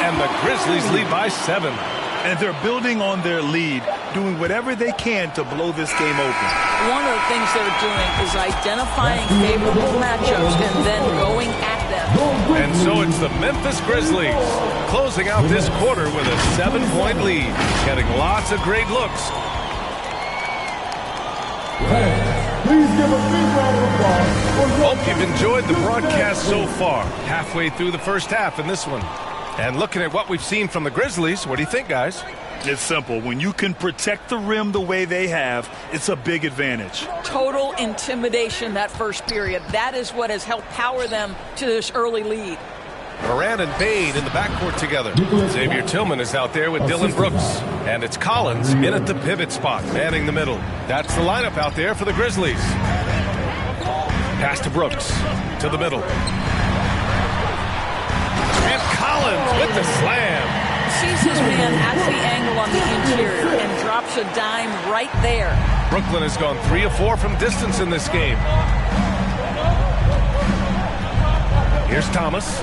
and the Grizzlies lead by 7.
And they're building on their lead, doing whatever they can to blow this game open.
One of the things they're doing is identifying favorable matchups and then going at them.
And so it's the Memphis Grizzlies closing out this quarter with a 7-point lead, getting lots of great looks.
Please give a big round of applause.
Hope you've enjoyed the broadcast so far. Halfway through the first half in this one. And looking at what we've seen from the Grizzlies, what do you think, guys?
It's simple. When you can protect the rim the way they have, it's a big advantage.
Total intimidation that first period. That is what has helped power them to this early lead.
Morant and Bane in the backcourt together. Xavier Tillman is out there with Dillon Brooks. And it's Collins in at the pivot spot, manning the middle. That's the lineup out there for the Grizzlies. Pass to Brooks, to the middle. And Collins with the slam.
Sees his man at the angle on the interior and drops a dime right there.
Brooklyn has gone 3 of 4 from distance in this game. Here's Thomas.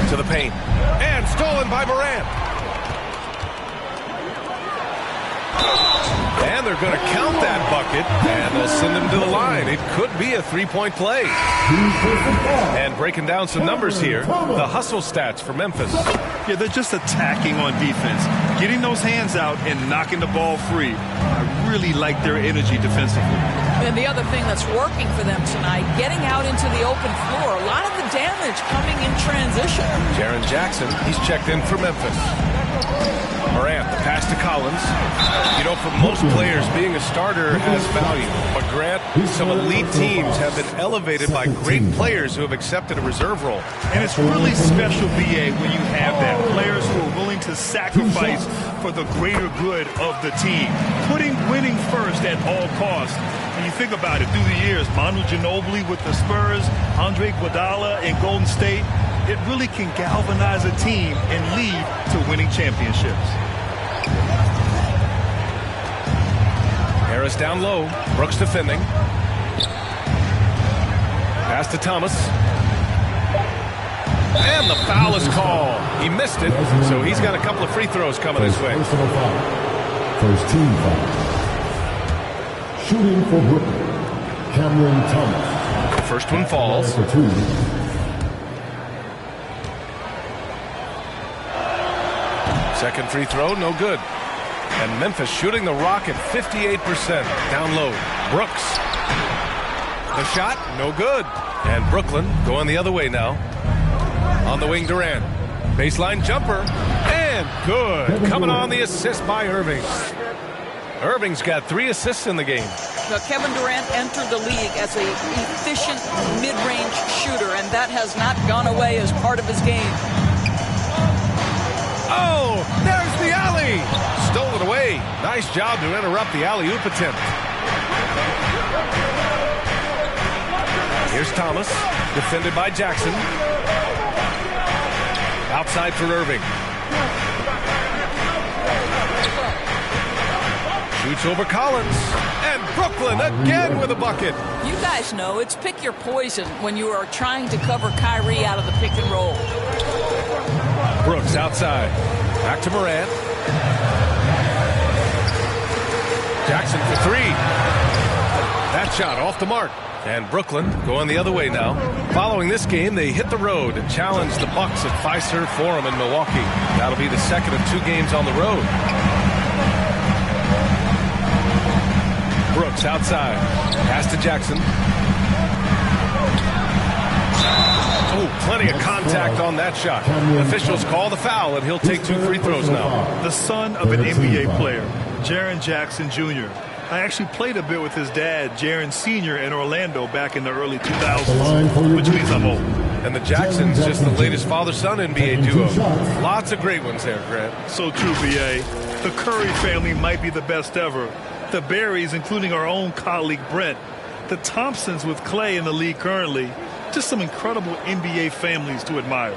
To the paint. And stolen by Morant. And they're going to count that bucket, and they'll send him to the line. It could be a 3-point play. And breaking down some numbers here, the hustle stats for Memphis.
Yeah, they're just attacking on defense, getting those hands out and knocking the ball free. I really like their energy defensively.
And the other thing that's working for them tonight, getting out into the open floor. A lot of the damage coming in transition.
Jaren Jackson, he's checked in for Memphis. Morant, the pass to Collins. You know, for most players, being a starter has value. But Grant, some elite teams have been elevated by great players who have accepted a reserve role.
And it's really special, BA, when you have that. Players who are willing to sacrifice for the greater good of the team. Putting winning first at all costs. When you think about it, through the years, Manu Ginobili with the Spurs, Andre Iguodala in Golden State, it really can galvanize a team and lead to winning championships.
Harris down low. Brooks defending. Pass to Thomas. And the foul is called. He missed it, so he's got a couple of free throws coming his way.
First team foul. Shooting for Brooklyn, Cameron Thomas.
First one falls.
For 2.
Second free throw, no good. And Memphis shooting the rock at 58%. Down low. Brooks. The shot, no good. And Brooklyn going the other way now. On the wing, Durant. Baseline jumper. And good. Coming on the assist by Irving. Irving's got 3 assists in the game.
Now, Kevin Durant entered the league as an efficient mid-range shooter, and that has not gone away as part of his game.
Oh, there's the alley. Stolen away. Nice job to interrupt the alley-oop attempt. Here's Thomas, defended by Jackson. Outside for Irving. Shoots over Collins. And Brooklyn again with a bucket.
You guys know it's pick your poison when you are trying to cover Kyrie out of the pick and roll.
Brooks outside. Back to Morant. Jackson for 3. That shot off the mark. And Brooklyn going the other way now. Following this game, they hit the road and challenge the Bucks at Fiserv Forum in Milwaukee. That'll be the second of 2 games on the road. Brooks outside. Pass to Jackson. Oh, plenty of contact on that shot. Officials call the foul, and he'll take 2 free throws now.
The son of an NBA player, Jaren Jackson Jr. I actually played a bit with his dad, Jaren Sr. in Orlando back in the early 2000s, which means I'm old.
And the Jacksons, just the latest father-son NBA duo. Lots of great ones there, Grant.
So true, B.A. The Curry family might be the best ever. The Berries, including our own colleague Brent. The Thompsons with Clay in the league currently. Just some incredible NBA families to admire.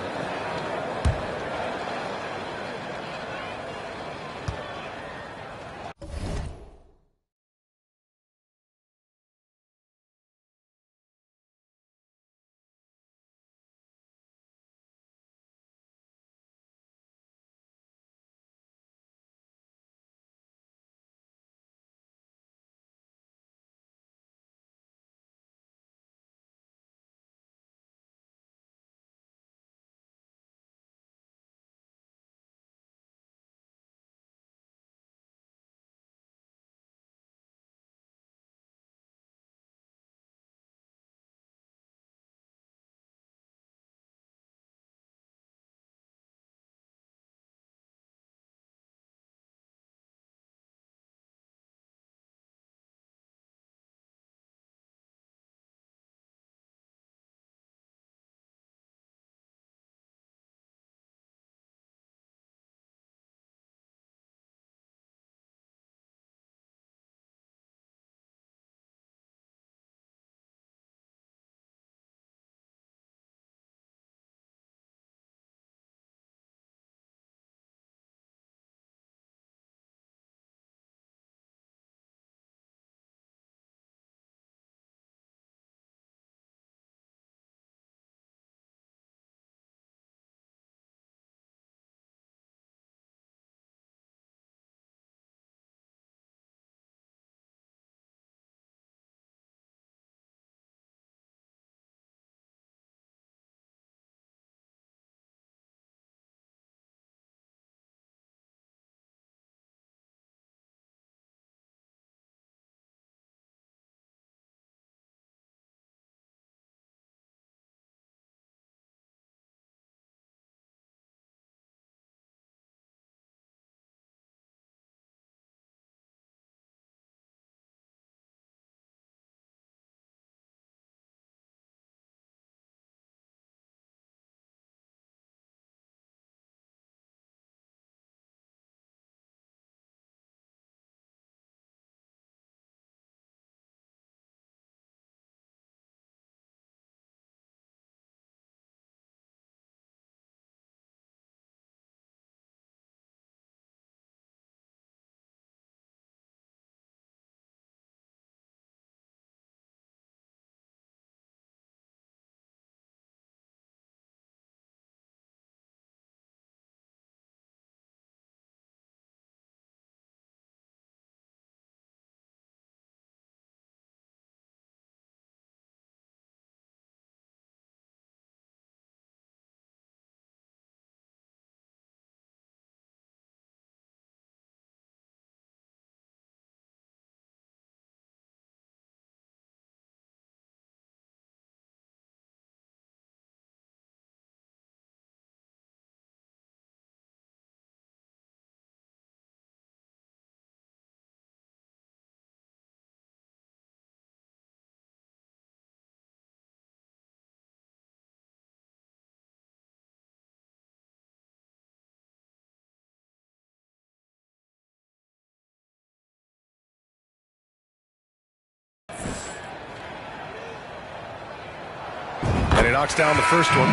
he knocks down the first one.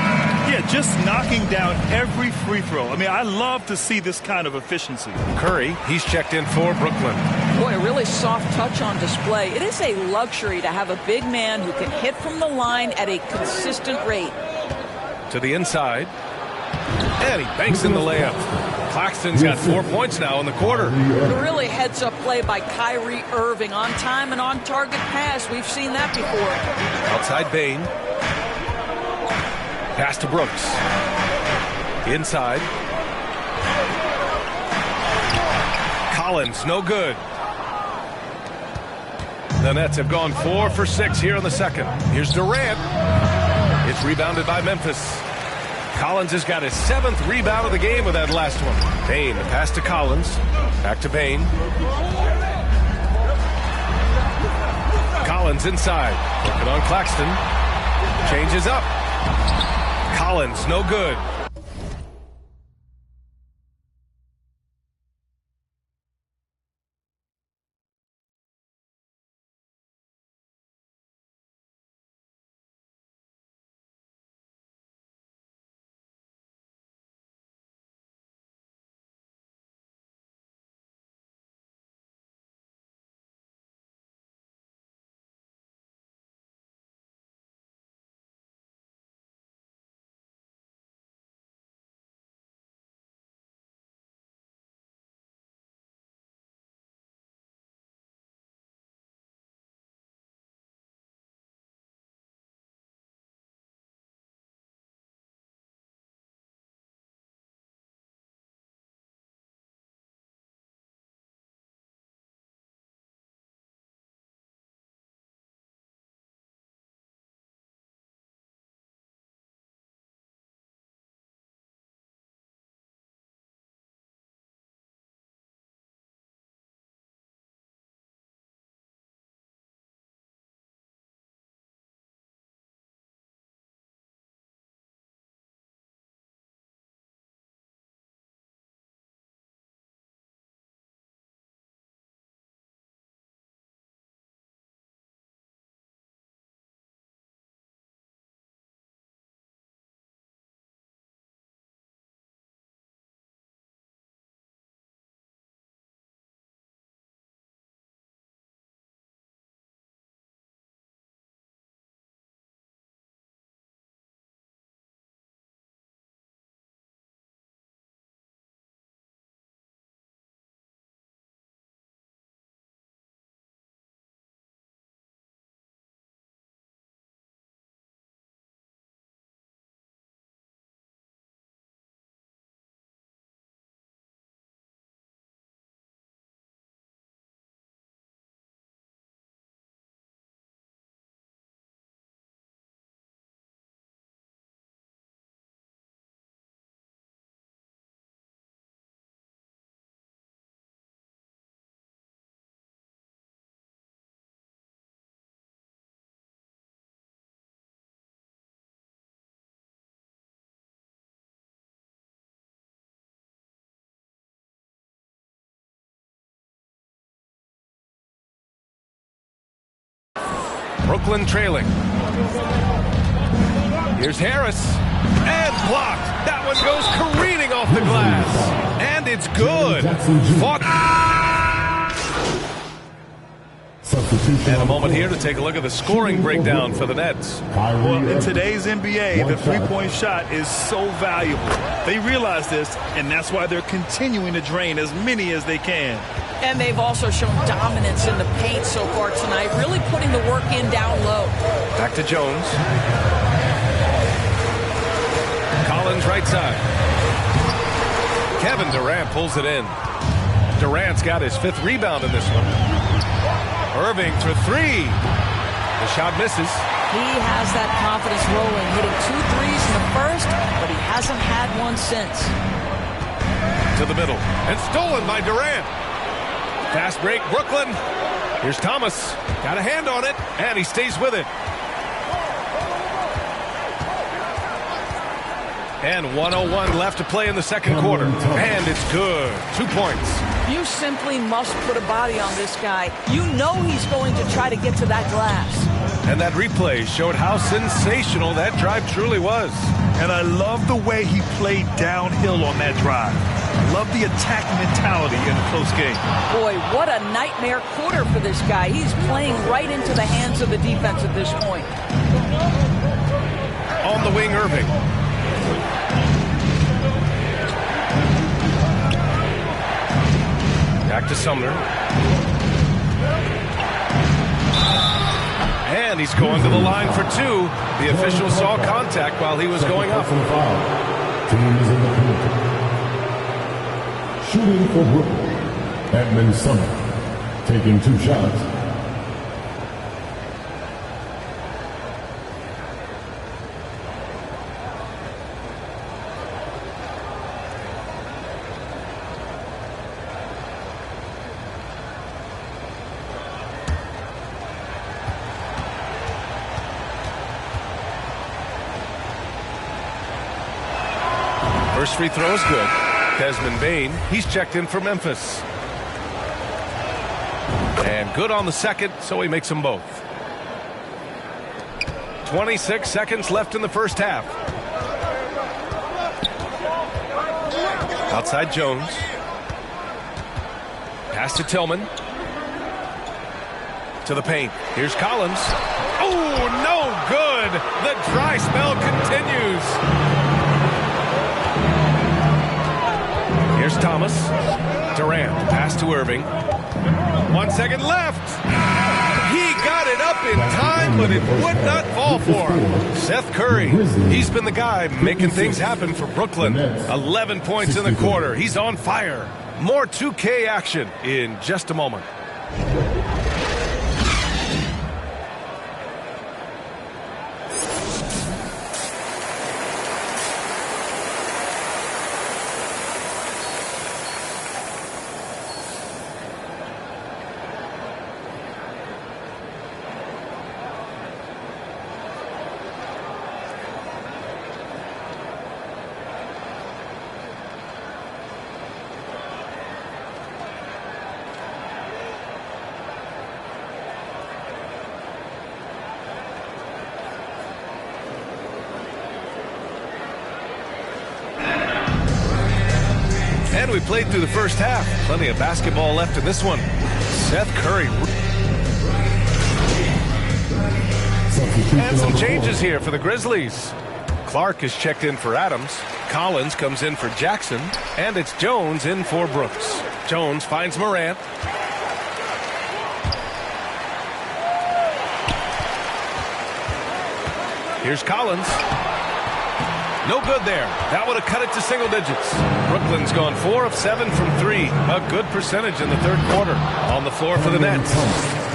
Yeah, just knocking down every free throw. I mean, I love to see this kind of efficiency.
Curry, he's checked in for Brooklyn.
Boy, a really soft touch on display. It is a luxury to have a big man who can hit from the line at a consistent rate.
To the inside. And he banks in the layup. Claxton's got 4 points now in the quarter.
A really heads-up play by Kyrie Irving. On time and on target pass. We've seen that before.
Outside Bane. Pass to Brooks. Inside. Collins, no good. The Nets have gone 4 for 6 here in the second. Here's Durant. It's rebounded by Memphis. Collins has got his 7th rebound of the game with that last one. Bane, the pass to Collins. Back to Bane. Collins inside. Working on Claxton. Changes up. Collins, no good. Brooklyn trailing. Here's Harris. And blocked. That one goes careening off the glass. And it's good. And a moment here to take a look at the scoring breakdown for the Nets.
Well, in today's NBA, the three-point shot is so valuable. They realize this, and that's why they're continuing to drain as many as they can.
And they've also shown dominance in the paint so far tonight, really putting the work in down low.
Back to Jones. Collins right side. Kevin Durant pulls it in. Durant's got his 5th rebound in this one. Irving for 3. The shot misses.
He has that confidence rolling, hitting 2 threes in the first, but he hasn't had one since.
To the middle, and stolen by Durant. Fast break, Brooklyn. Here's Thomas. Got a hand on it, and he stays with it. And 1:01 left to play in the second quarter. And it's good. 2 points.
You simply must put a body on this guy. You know he's going to try to get to that glass.
And that replay showed how sensational that drive truly was.
And I love the way he played downhill on that drive. Love the attack mentality in a close game.
Boy, what a nightmare quarter for this guy. He's playing right into the hands of the defense at this point.
On the wing, Irving. Back to Sumner. And he's going to the line for two. The official saw contact while he was going up.
Team is in the penalty. Shooting for Brooklyn, Edmund Sumner, taking 2 shots.
First free throw is good. Desmond Bane, he's checked in for Memphis. And good on the second, so he makes them both. 26 seconds left in the first half. Outside Jones. Pass to Tillman. To the paint. Here's Collins. Oh, no good. The dry spell continues. Here's Thomas. Durant. Pass to Irving. 1 second left. He got it up in time, but it would not fall for him. Seth Curry. He's been the guy making things happen for Brooklyn. 11 points in the quarter. He's on fire. More 2K action in just a moment. And we played through the first half. Plenty of basketball left in this one. Seth Curry. And some changes here for the Grizzlies. Clark is checked in for Adams. Collins comes in for Jackson. And it's Jones in for Brooks. Jones finds Morant. Here's Collins. No good there. That would have cut it to single digits. Brooklyn's gone 4 of 7 from 3. A good percentage in the third quarter. On the floor for the Nets.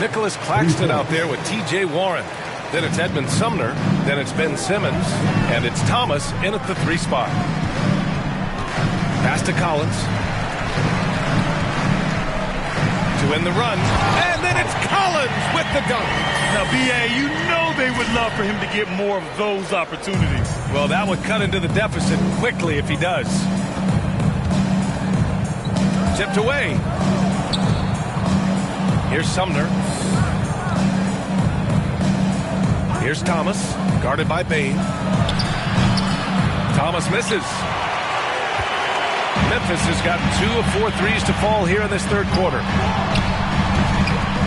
Nicholas Claxton out there with T.J. Warren. Then it's Edmund Sumner. Then it's Ben Simmons. And it's Thomas in at the 3 spot. Pass to Collins. To end the run. And then it's Collins with the dunk.
Now, B.A., you know they would love for him to get more of those opportunities.
Well, that would cut into the deficit quickly if he does. Tipped away. Here's Sumner. Here's Thomas, guarded by Bane. Thomas misses. Memphis has gotten 2 of 4 threes to fall here in this third quarter.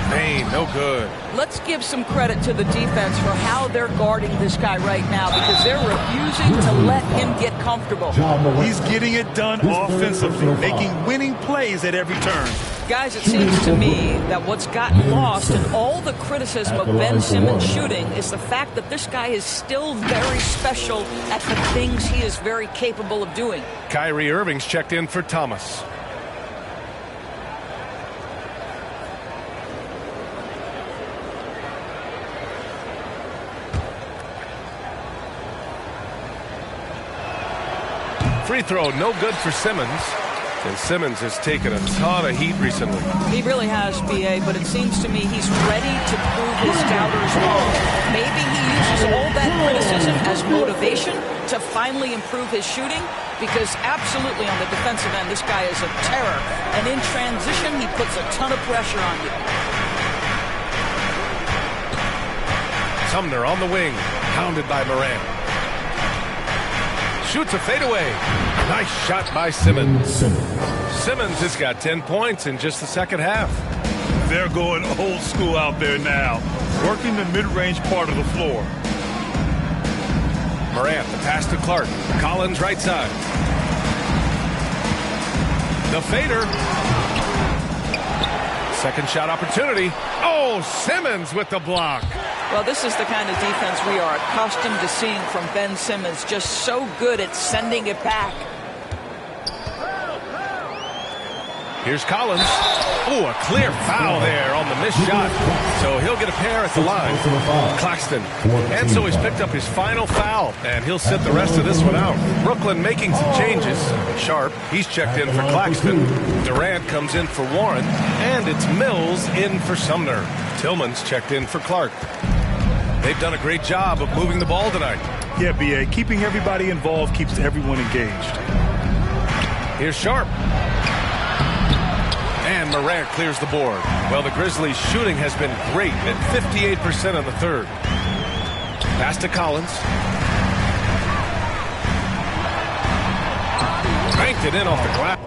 Bane, no good.
Let's give some credit to the defense for how they're guarding this guy right now, because they're refusing to let him get comfortable.
He's getting it done offensively, making winning plays at every turn.
Guys, it seems to me that what's gotten lost in all the criticism of Ben Simmons shooting is the fact that this guy is still very special at the things he is very capable of doing.
Kyrie Irving's checked in for Thomas. Free throw, no good for Simmons. And Simmons has taken a ton of heat recently.
He really has, B.A., but it seems to me he's ready to prove his doubters wrong. Maybe he uses all that criticism as motivation to finally improve his shooting, because absolutely on the defensive end, this guy is a terror. And in transition, he puts a ton of pressure on you.
Sumner on the wing, pounded by Morant. Shoots a fadeaway. Nice shot by Simmons. Simmons has got 10 points in just the second half.
They're going old school out there now, working the mid-range part of the floor.
Morant, the pass to Clark. Collins right side. The fader. Second shot opportunity. Oh, Simmons with the block.
Well, this is the kind of defense we are accustomed to seeing from Ben Simmons, just so good at sending it back.
Here's Collins. Oh, a clear foul there on the missed shot. So he'll get a pair at the line. Claxton. And so he's picked up his final foul, and he'll sit the rest of this one out. Brooklyn making some changes. Sharp, he's checked in for Claxton. Durant comes in for Warren. And it's Mills in for Sumner. Tillman's checked in for Clark. They've done a great job of moving the ball tonight.
Yeah, B.A., keeping everybody involved keeps everyone engaged.
Here's Sharp. And Morant clears the board. Well, the Grizzlies' shooting has been great at 58% in the third. Pass to Collins. Banked it in off the glass.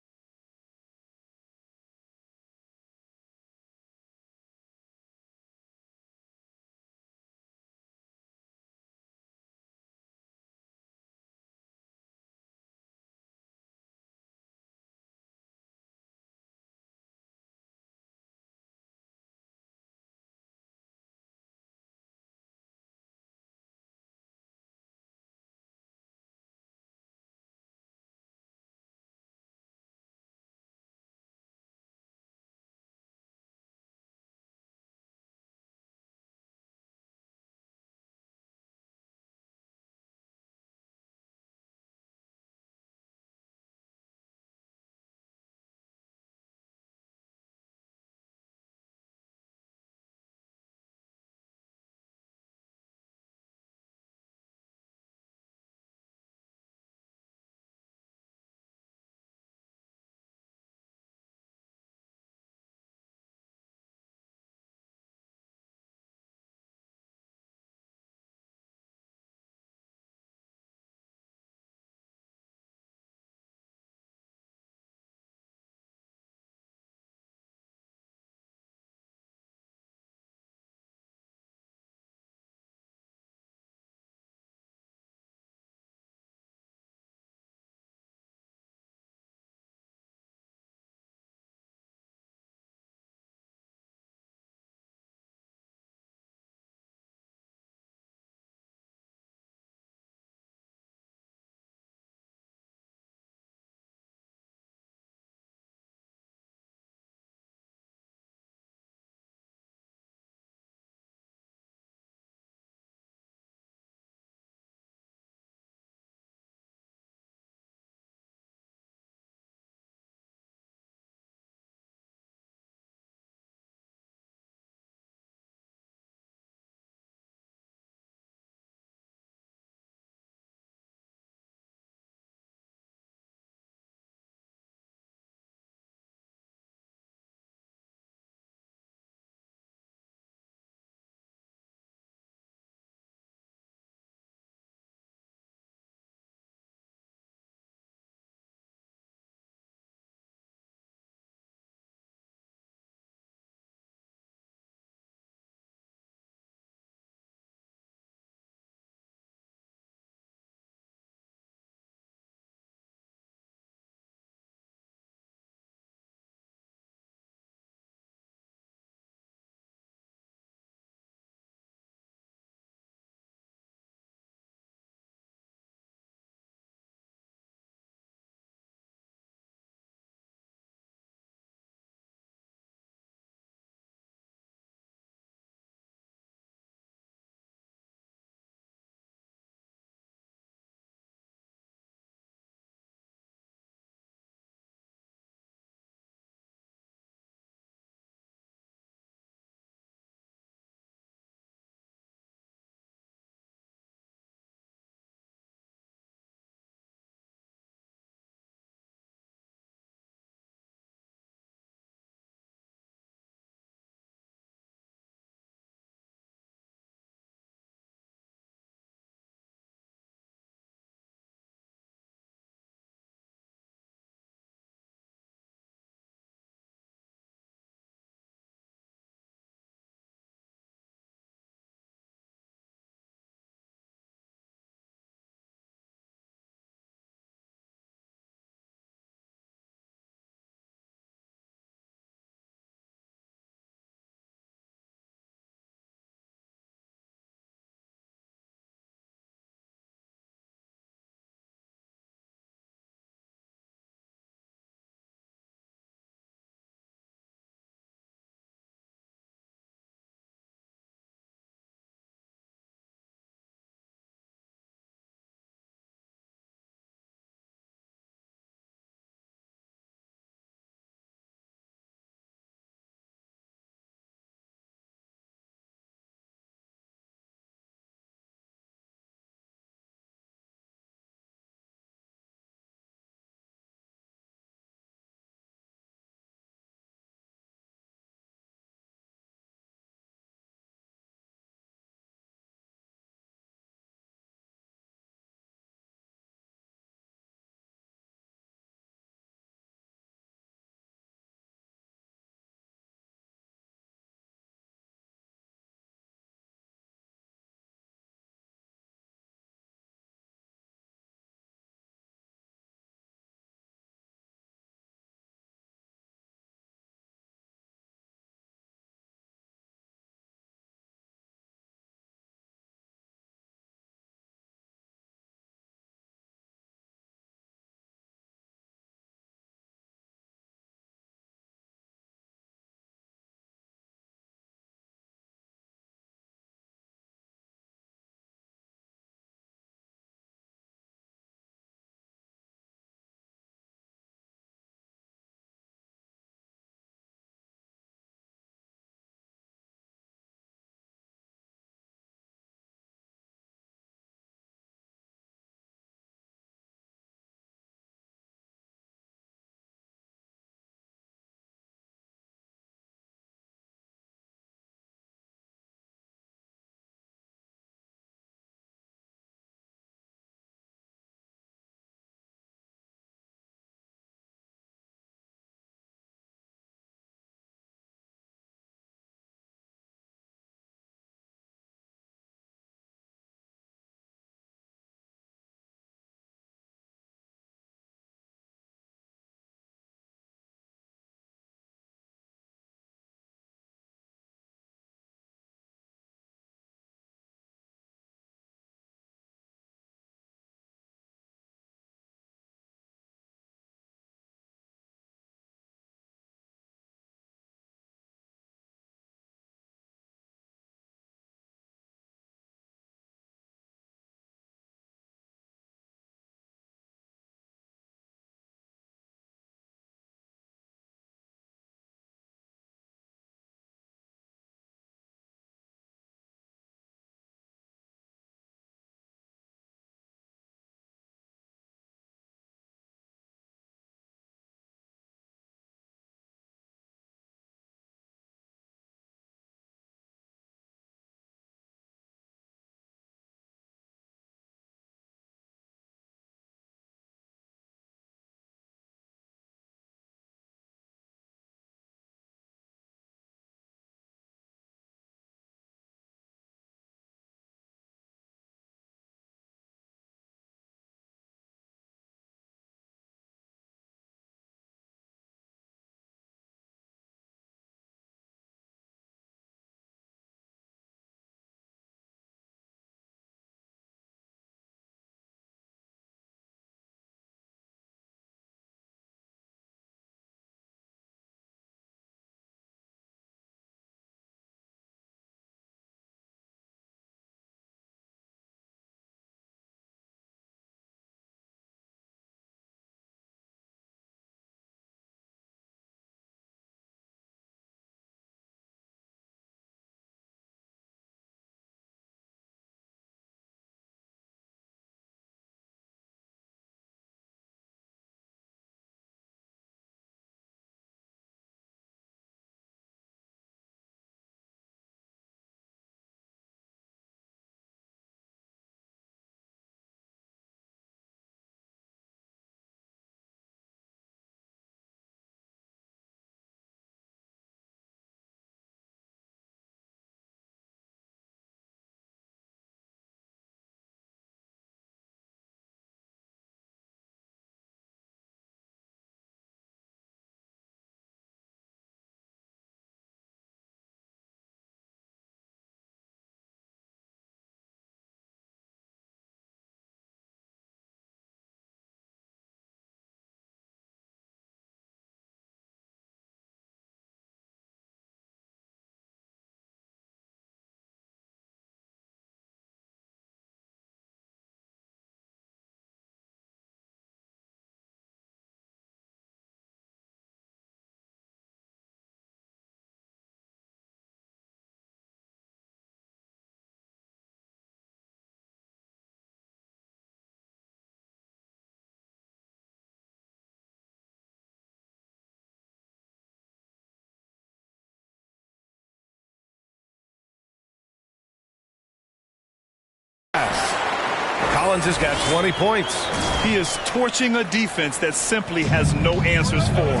Collins has got 20 points.
He is torching a defense that simply has no answers for him.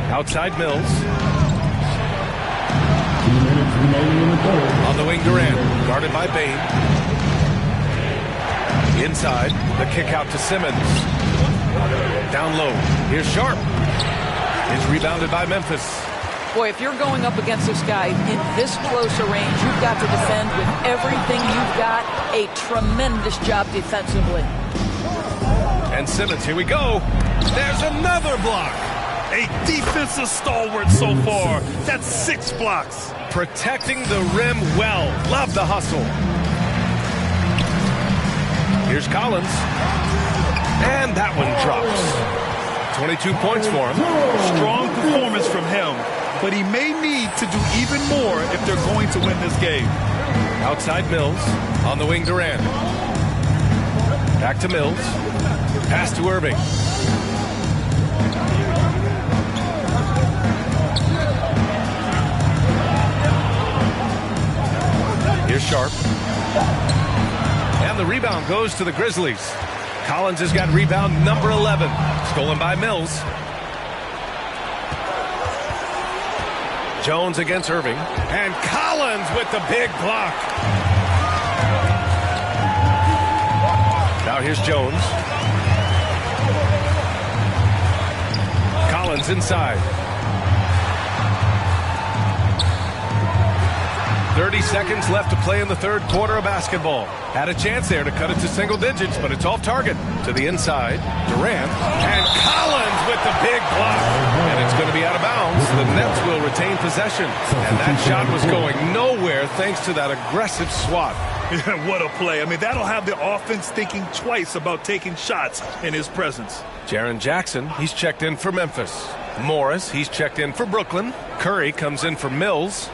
Outside Mills. On the wing, Durant, guarded by Bane. Inside, the kick out to Simmons. Down low, here's Sharp. It's rebounded by Memphis.
Boy, if you're going up against this guy in this close a range, you've got to defend with everything you've got. A tremendous job defensively.
And Simmons, here we go. There's another block.
A defensive stalwart so far. That's 6 blocks.
Protecting the rim well. Love the hustle. Here's Collins. And that one drops. 22 points for him.
Strong performance from him. But he may need to do even more if they're going to win this game.
Outside Mills. On the wing, Durant. Back to Mills. Pass to Irving. Here's Sharp. And the rebound goes to the Grizzlies. Collins has got rebound number 11. Stolen by Mills. Jones against Irving. And Collins with the big block. Now here's Jones. Collins inside. 30 seconds left to play in the third quarter of basketball. Had a chance there to cut it to single digits, but it's off target. To the inside, Durant, and Collins with the big block. And it's going to be out of bounds. The Nets will retain possession. And that shot was going nowhere thanks to that aggressive swat.
What a play. I mean, that'll have the offense thinking twice about taking shots in his presence.
Jaren Jackson, he's checked in for Memphis. Morris, he's checked in for Brooklyn. Curry comes in for Mills.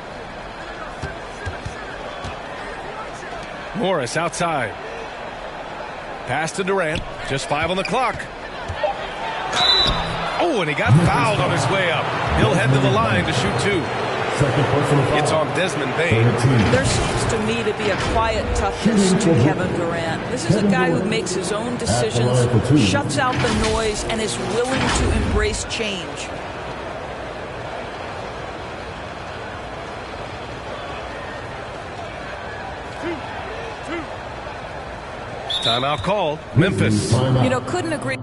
Morris outside. Pass to Durant. Just 5 on the clock. Oh, and he got fouled on his way up. He'll head to the line to shoot 2. It's on Desmond Bane.
There seems to me to be a quiet toughness to Kevin Durant. This is a guy who makes his own decisions, shuts out the noise, and is willing to embrace change.
Timeout called. Memphis.
You know, couldn't agree.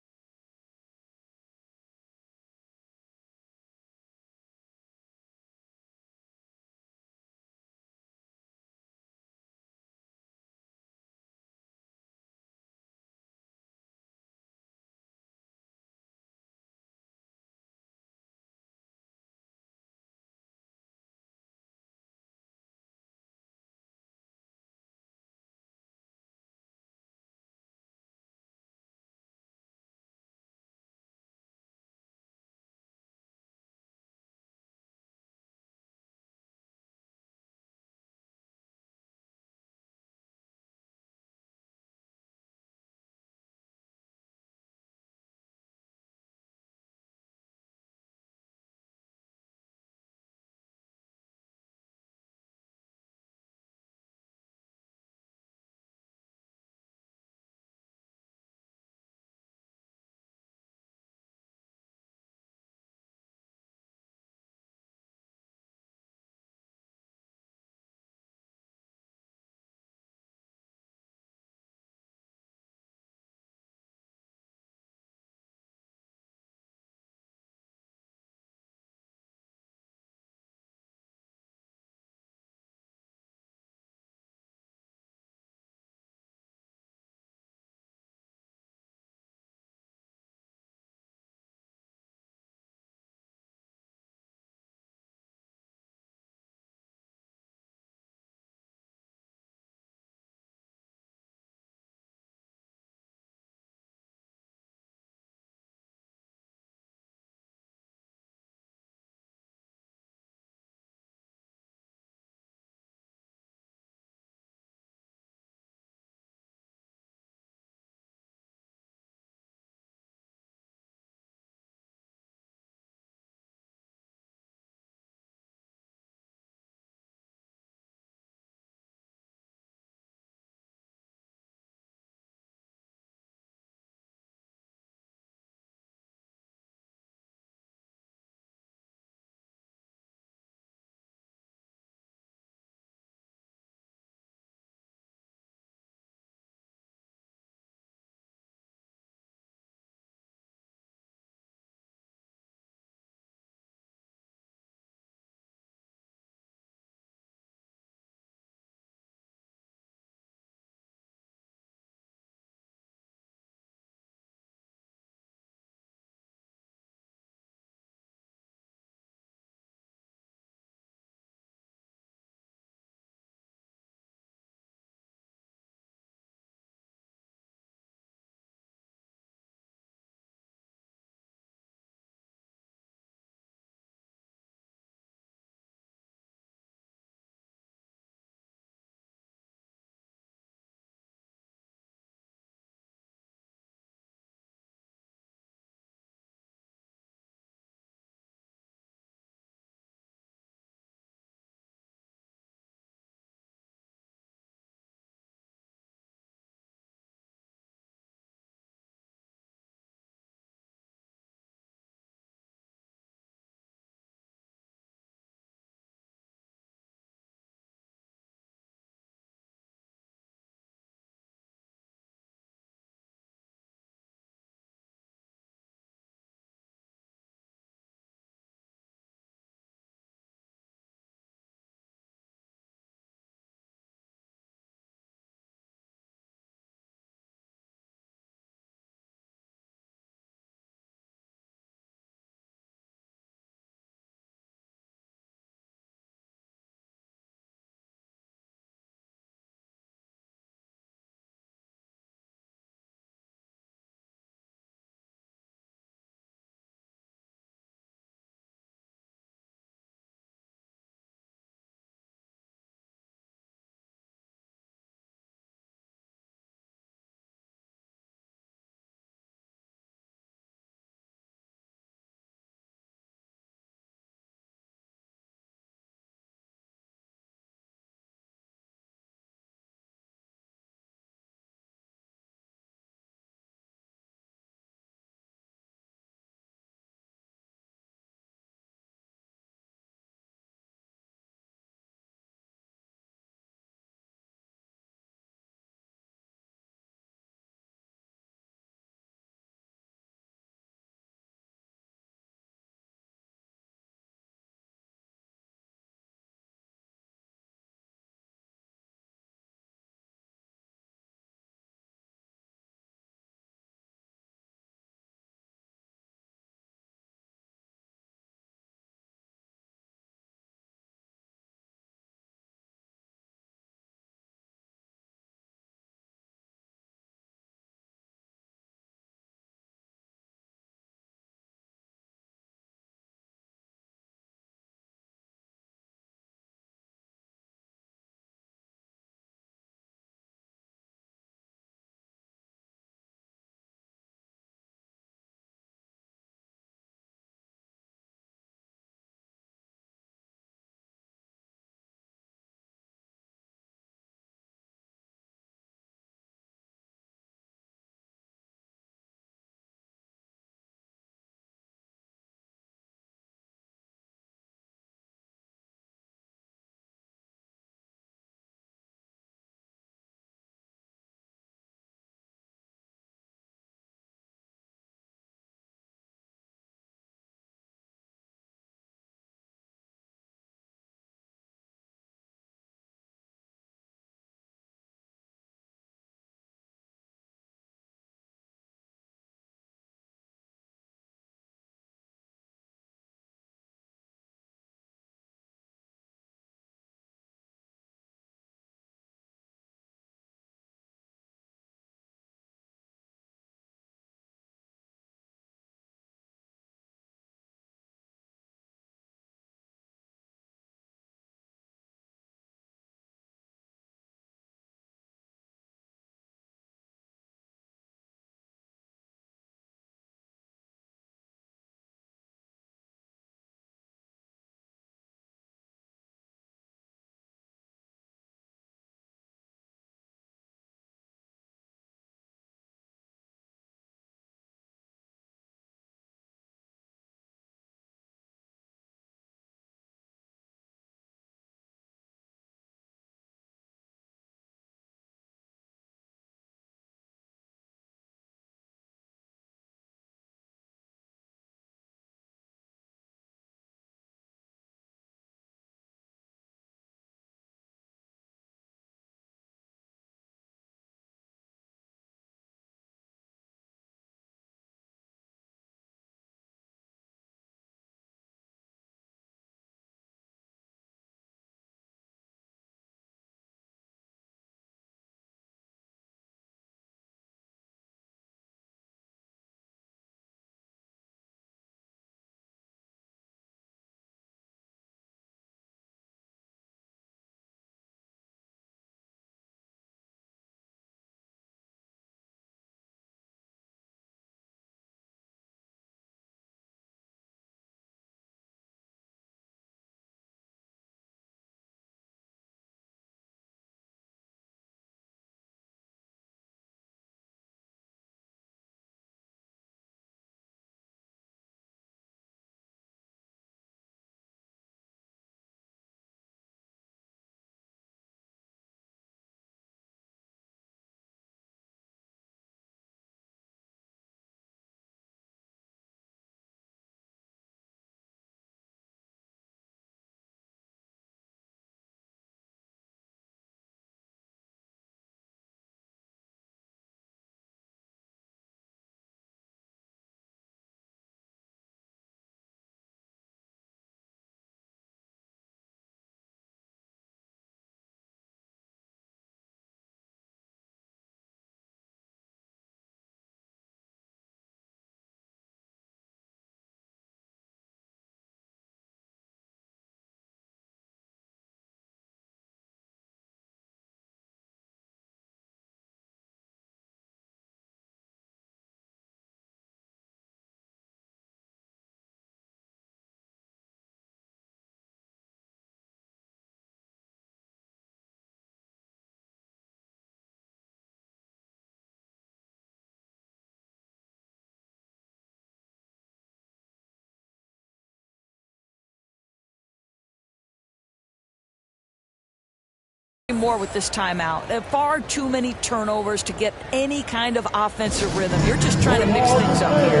more with this timeout. There are far too many turnovers to get any kind of offensive rhythm. You're just trying to mix things up here.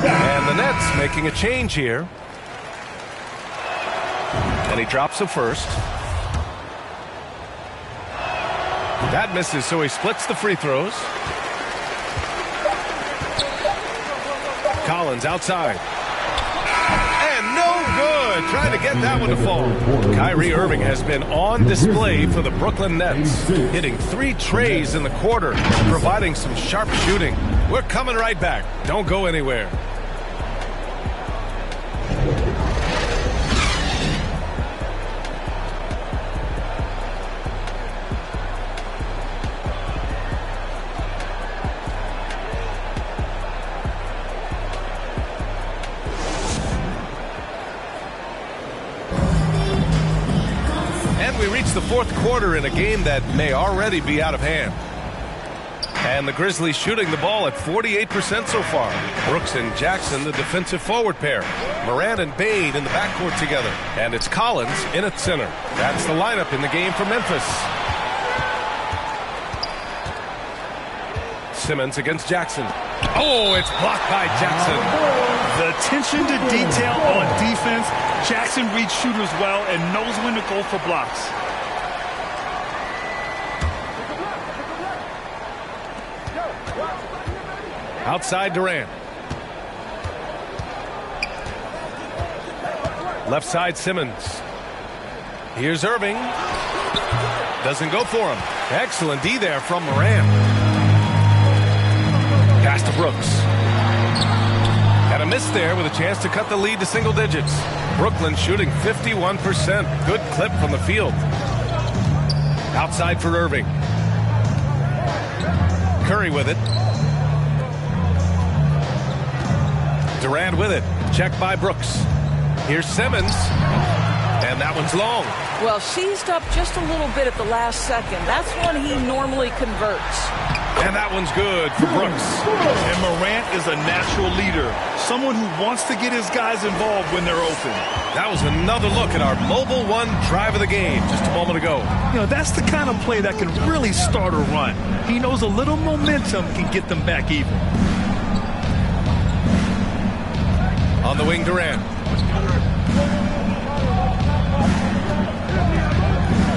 And the Nets making a change here. And he drops the first. That misses, so he splits the free throws. Collins outside. And no good. Trying to get that one to fall. Kyrie Irving has been on display for the Brooklyn Nets, hitting 3 trays in the quarter, providing some sharp shooting. We're coming right back. Don't go anywhere. We reach the fourth quarter in a game that may already be out of hand. And the Grizzlies shooting the ball at 48% so far. Brooks and Jackson, the defensive forward pair. Morant and Bane in the backcourt together. And it's Collins in at center. That's the lineup in the game for Memphis. Simmons against Jackson. Oh, it's blocked by Jackson.
The attention to detail on defense. Jackson reads shooters well and knows when to go for blocks.
Outside Durant. Left side Simmons. Here's Irving. Doesn't go for him. Excellent D there from Morant. Pass to Brooks. Had a miss there with a chance to cut the lead to single digits. Brooklyn shooting 51%. Good clip from the field. Outside for Irving. Curry with it. Durant with it. Checked by Brooks. Here's Simmons. And that one's long.
Well, seized up just a little bit at the last second. That's when he normally converts.
And that one's good for Brooks.
And Morant is a natural leader. Someone who wants to get his guys involved when they're open.
That was another look at our Mobile One drive of the game just a moment ago.
You know, that's the kind of play that can really start a run. He knows a little momentum can get them back even.
On the wing, Durant.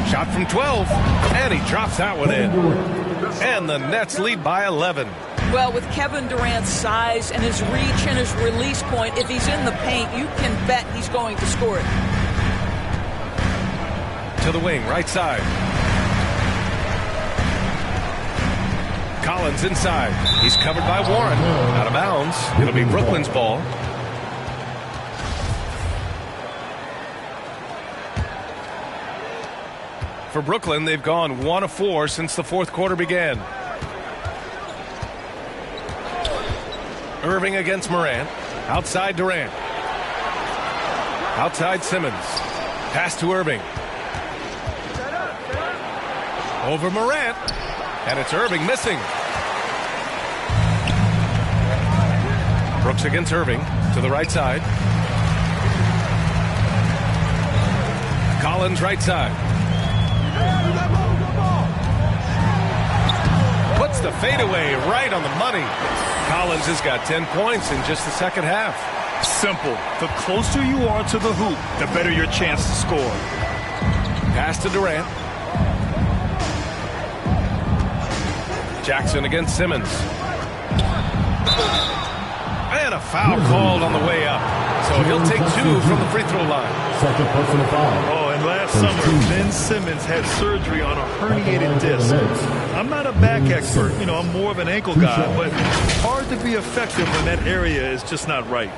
Shot from 12, and he drops that one in. And the Nets lead by 11.
Well, with Kevin Durant's size and his reach and his release point, if he's in the paint, you can bet he's going to score it.
To the wing, right side. Collins inside. He's covered by Warren. Out of bounds. It'll be Brooklyn's ball. For Brooklyn, they've gone 1 of 4 since the fourth quarter began. Irving against Morant. Outside Durant. Outside Simmons. Pass to Irving. Over Morant. And it's Irving missing. Brooks against Irving. To the right side. Collins right side. Puts the fadeaway right on the money. Collins has got 10 points in just the second half.
Simple. The closer you are to the hoop, the better your chance to score.
Pass to Durant. Jackson against Simmons. And a foul called on the way up. So he'll take 2 from the free throw line.
Second personal foul.
Oh, and last summer, Ben Simmons had surgery on a herniated disc. I'm not a back expert. You know, I'm more of an ankle guy, but hard to be effective when that area is just not right.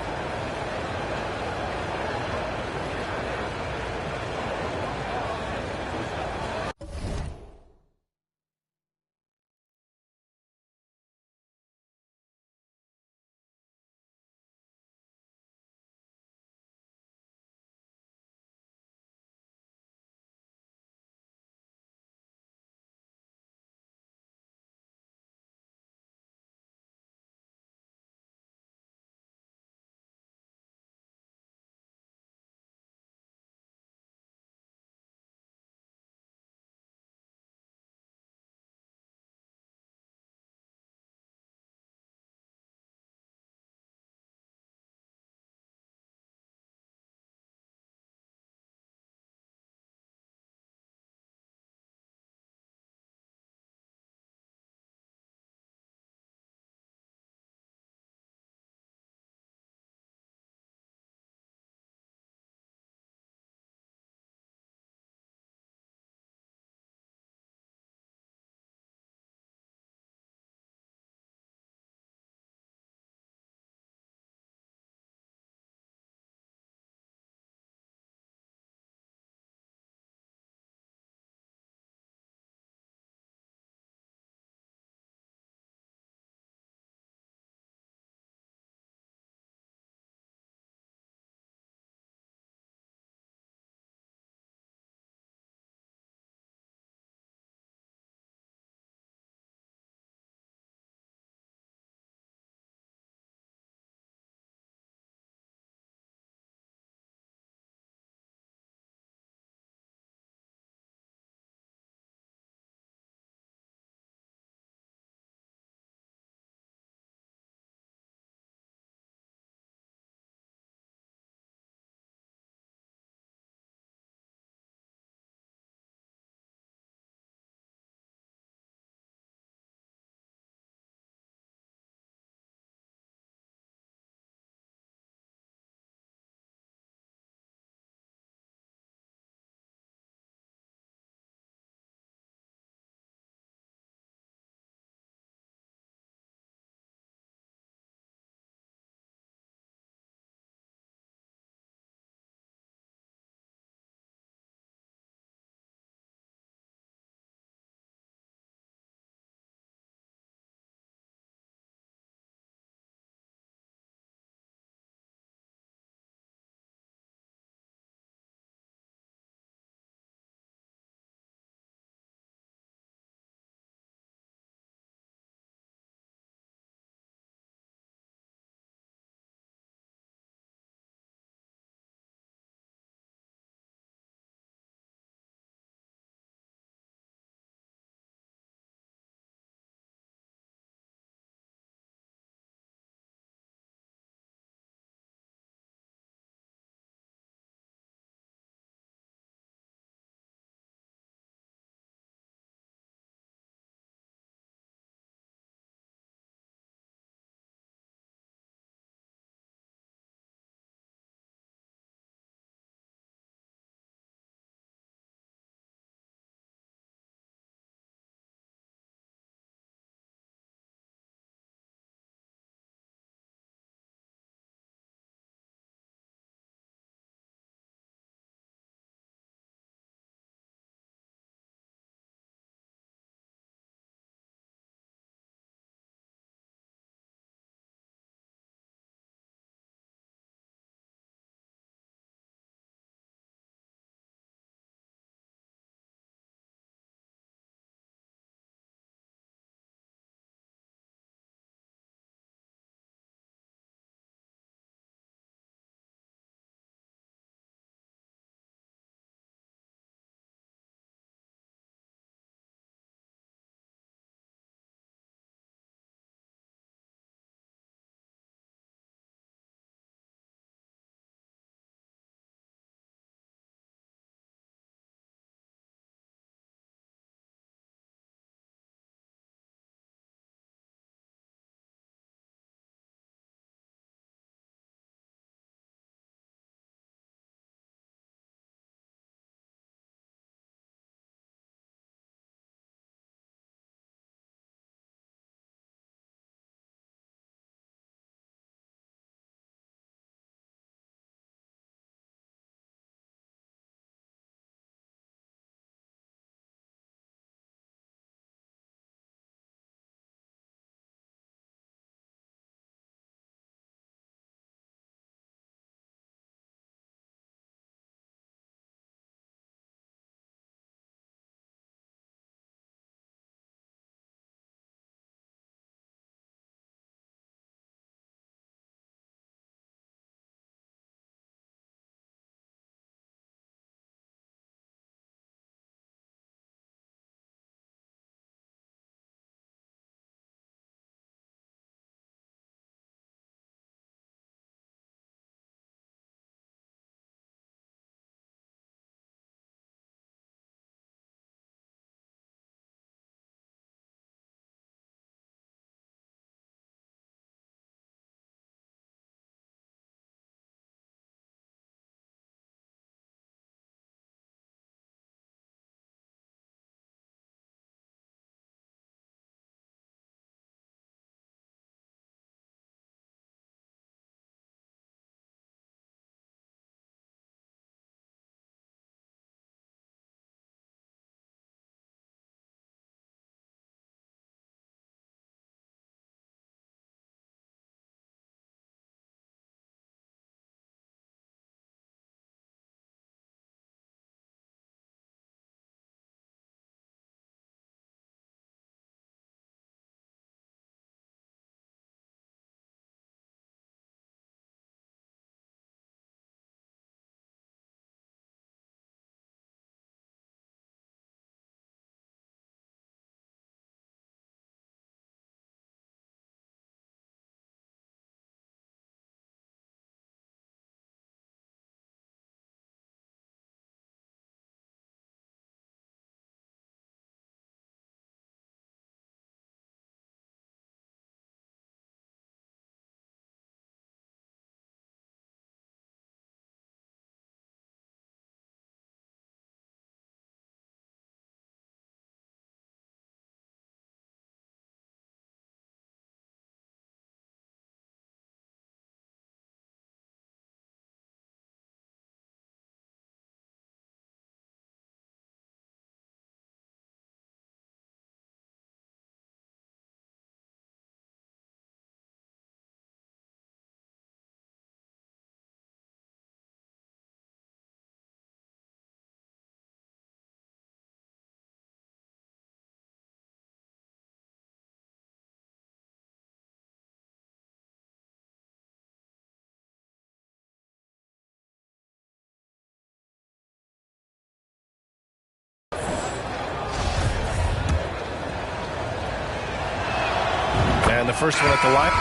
first one at the line.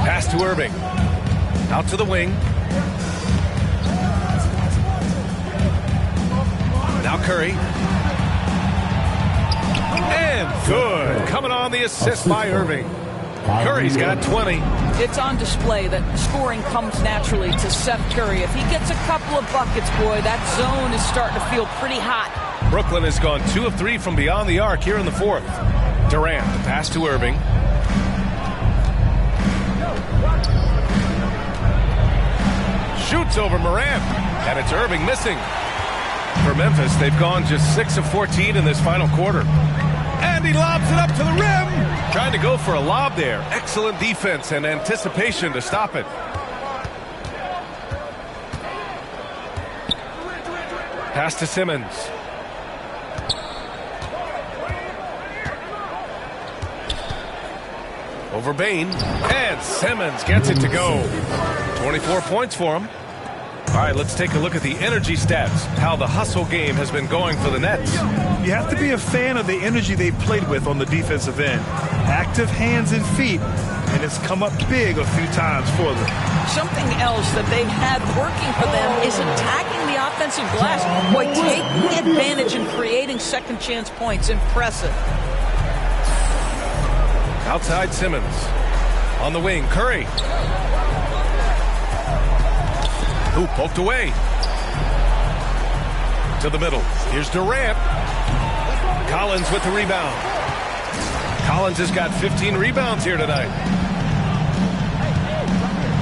Pass to Irving. Out to the wing. Now Curry. And good. Coming on the assist by Irving. Curry's got 20.
It's on display that scoring comes naturally to Seth Curry. If he gets a couple of buckets, boy, that zone is starting to feel pretty hot.
Brooklyn has gone 2 of 3 from beyond the arc here in the fourth. Durant, the pass to Irving. Shoots over Morant, and it's Irving missing. For Memphis, they've gone just 6 of 14 in this final quarter. And he lobs it up to the rim. Trying to go for a lob there. Excellent defense and anticipation to stop it. Pass to Simmons. Over Bane. And Simmons gets it to go. 24 points for him. All right, let's take a look at the energy stats, how the hustle game has been going for the Nets.
You have to be a fan of the energy they've played with on the defensive end. Active hands and feet, and it's come up big a few times for them.
Something else that they've had working for them is attacking the offensive glass. Boy, taking advantage and creating second chance points. Impressive.
Outside Simmons. On the wing, Curry. Who poked away. To the middle. Here's Durant. Collins with the rebound. Collins has got 15 rebounds here tonight.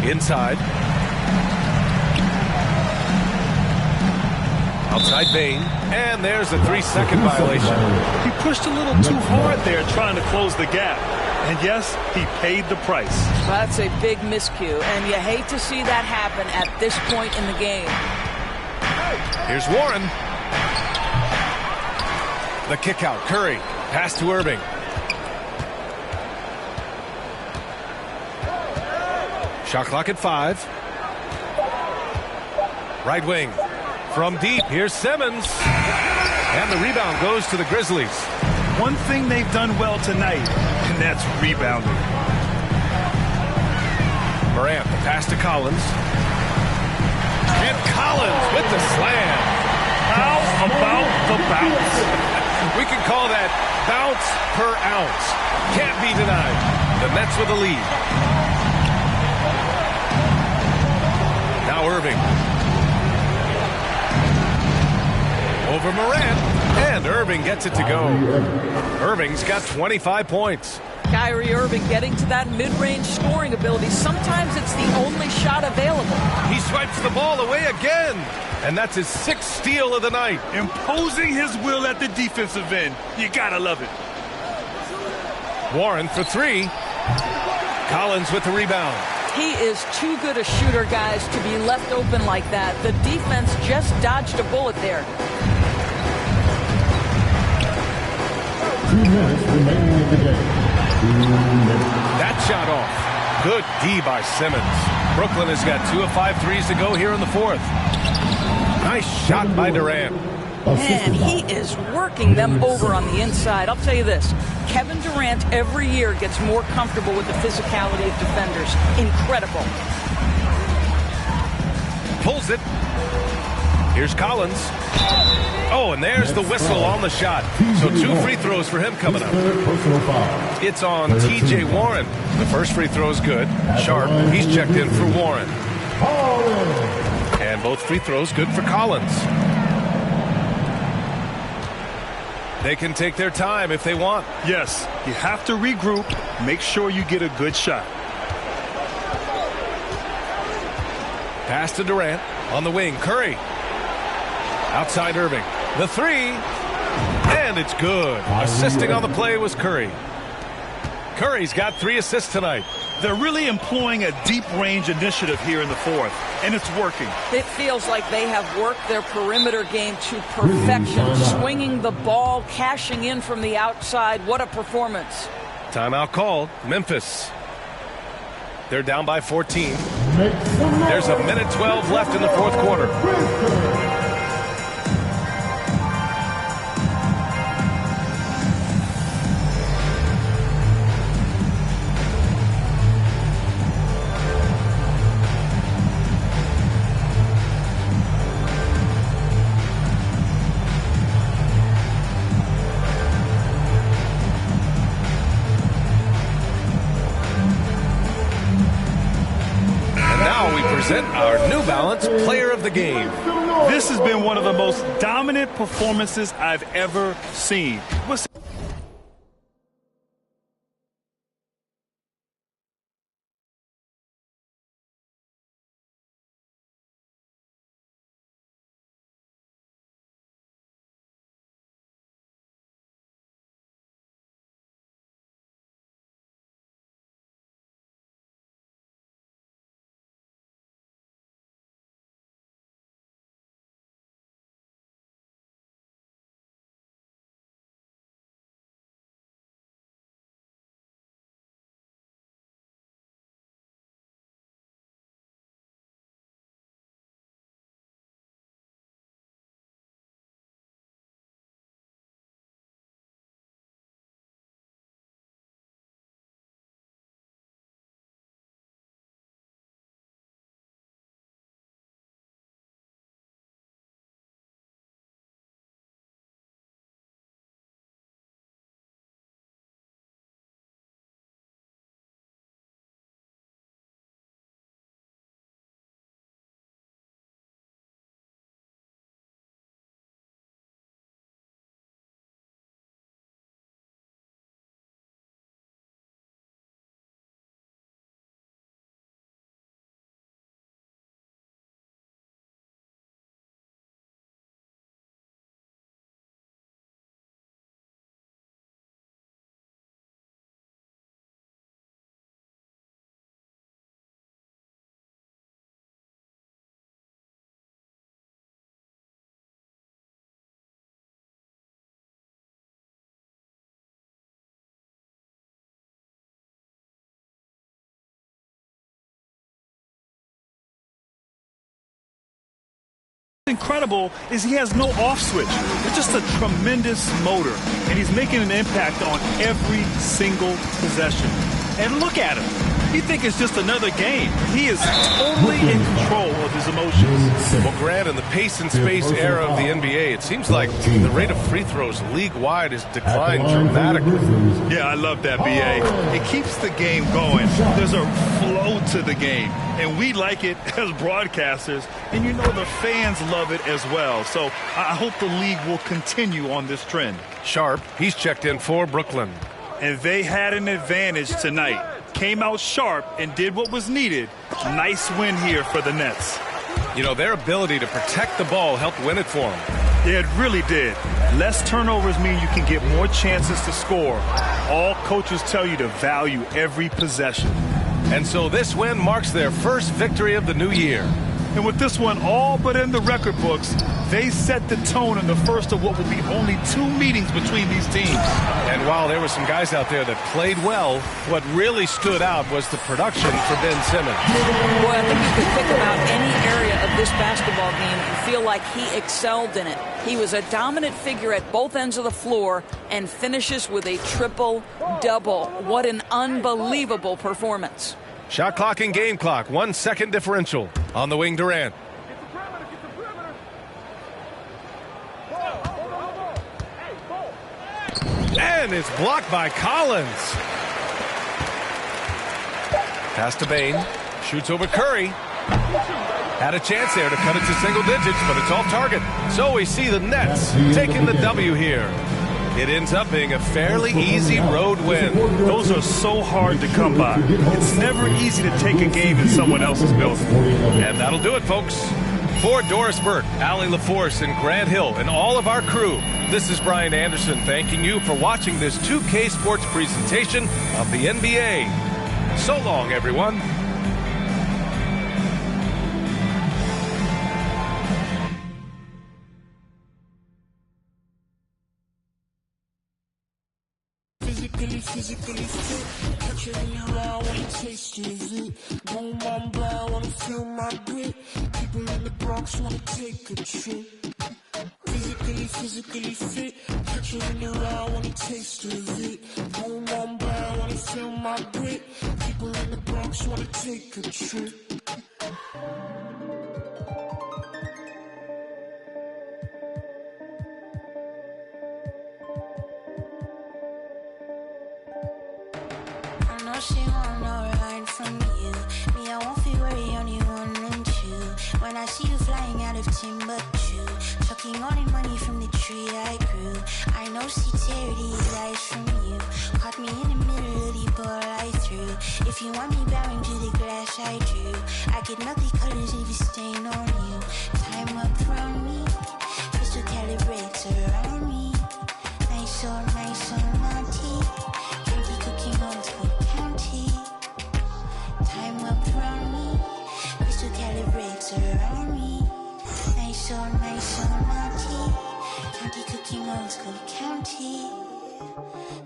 Inside. Outside Bane. And there's a 3-second violation.
He pushed a little too hard there trying to close the gap. And yes, he paid the price.
That's a big miscue, and you hate to see that happen at this point in the game.
Here's Warren. The kick out. Curry. Pass to Irving. Shot clock at 5. Right wing. From deep. Here's Simmons. And the rebound goes to the Grizzlies.
One thing they've done well tonight, and that's rebounding.
Morant, the pass to Collins. And Collins with the slam.
How about the bounce?
We can call that bounce per ounce. Can't be denied. The Nets with the lead. Now Irving. Over Morant. And Irving gets it to go. Irving's got 25 points.
Kyrie Irving getting to that mid-range scoring ability. Sometimes it's the only shot available.
He swipes the ball away again. And that's his 6th steal of the night.
Imposing his will at the defensive end. You gotta love it.
Warren for 3. Collins with the rebound.
He is too good a shooter, guys, to be left open like that. The defense just dodged a bullet there.
2 minutes remaining in the game. 2 minutes.
That shot off. Good D by Simmons. Brooklyn has got 2 of 5 threes to go here in the fourth. Nice shot by Durant.
Man, he is working them over on the inside. I'll tell you this, Kevin Durant every year gets more comfortable with the physicality of defenders. Incredible.
Pulls it. Here's Collins. Oh, and there's the whistle on the shot. So 2 free throws for him coming up. It's on T.J. Warren. The first free throw is good. Sharp, he's checked in for Warren. And both free throws good for Collins. They can take their time if they want.
Yes, you have to regroup. Make sure you get a good shot.
Pass to Durant. On the wing, Curry. Outside Irving. The 3. And it's good. Assisting on the play was Curry. Curry's got 3 assists tonight.
They're really employing a deep range initiative here in the fourth, and it's working.
It feels like they have worked their perimeter game to perfection, swinging the ball, cashing in from the outside. What a performance.
Timeout called. Memphis. They're down by 14. There's a minute 12 left in the fourth quarter. present our New Balance Player of the Game.
This has been one of the most dominant performances I've ever seen. Incredible is he has no off switch. It's just a tremendous motor, and he's making an impact on every single possession. And look at him. You think it's just another game. He is totally in control of his emotions.
Well, Grant, in the pace and space era of the NBA, it seems like the rate of free throws league-wide has declined dramatically.
Yeah, I love that, B.A. It keeps the game going. There's a flow to the game, and we like it as broadcasters, and you know the fans love it as well. So I hope the league will continue on this trend.
Sharp, he's checked in for Brooklyn.
And they had an advantage tonight. Came out sharp and did what was needed. Nice win here for the Nets.
You know, their ability to protect the ball helped win it for them.
Yeah, it really did. Less turnovers mean you can get more chances to score. All coaches tell you to value every possession.
And so this win marks their first victory of the new year.
And with this one all but in the record books, they set the tone in the first of what will be only 2 meetings between these teams.
And while there were some guys out there that played well, what really stood out was the production for Ben Simmons.
Boy, I think you could pick about any area of this basketball game and feel like he excelled in it. He was a dominant figure at both ends of the floor and finishes with a triple-double. What an unbelievable performance.
Shot clock and game clock, 1 second differential. On the wing, Durant. And it's blocked by Collins. Pass to Bane. Shoots over Curry. Had a chance there to cut it to single digits, but it's off target. So we see the Nets taking the W here. It ends up being a fairly easy road win.
Those are so hard to come by. It's never easy to take a game in someone else's building.
And that'll do it, folks. For Doris Burke, Allie LaForce, and Grant Hill, and all of our crew, this is Brian Anderson thanking you for watching this 2K Sports presentation of the NBA. So long, everyone.
Physically fit, catching you around when you taste of it. Boom, boom, boom, wanna feel my grit. People in the Bronx wanna take a trip. Physically fit, catching you around when you taste of it. Boom, boom, boom, wanna feel my grit. People in the Bronx wanna take a trip.
She want no right from you. Me, I won't feel worry, only one live Timbuktu. Chucking all the money from the tree I grew. I know sincerity lies from you. Caught me in the middle of the ball I threw. If you want me bowing to the glass I drew, I get ugly colors if you stain on you. Time up from me, crystal calibrates around me. Nice on Monty. Drinky cooking on Cook County. Time up from me, crystal calibrates around me. Nice on Monty. County cooking on Cook County.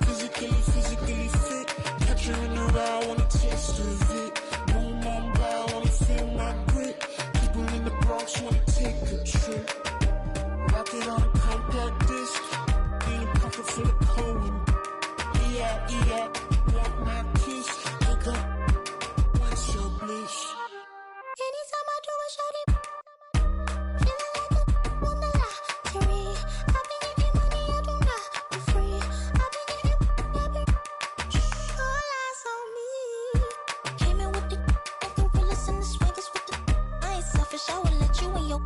Physically fit. Catch you in the ride, wanna taste of it. Boom on brow, wanna feel my grit. People in the Bronx wanna take a trip. Rocket on a compact disc. In a pocket full of coin. Yeah, want my kiss. Wake up, what's your bliss?
Anytime I do a shawty, feeling like a wonderla to me. I've been getting money, I do not be free. I've been all eyes on me. Came in with the gorillas and the swingers with the. I ain't selfish, I will let you in your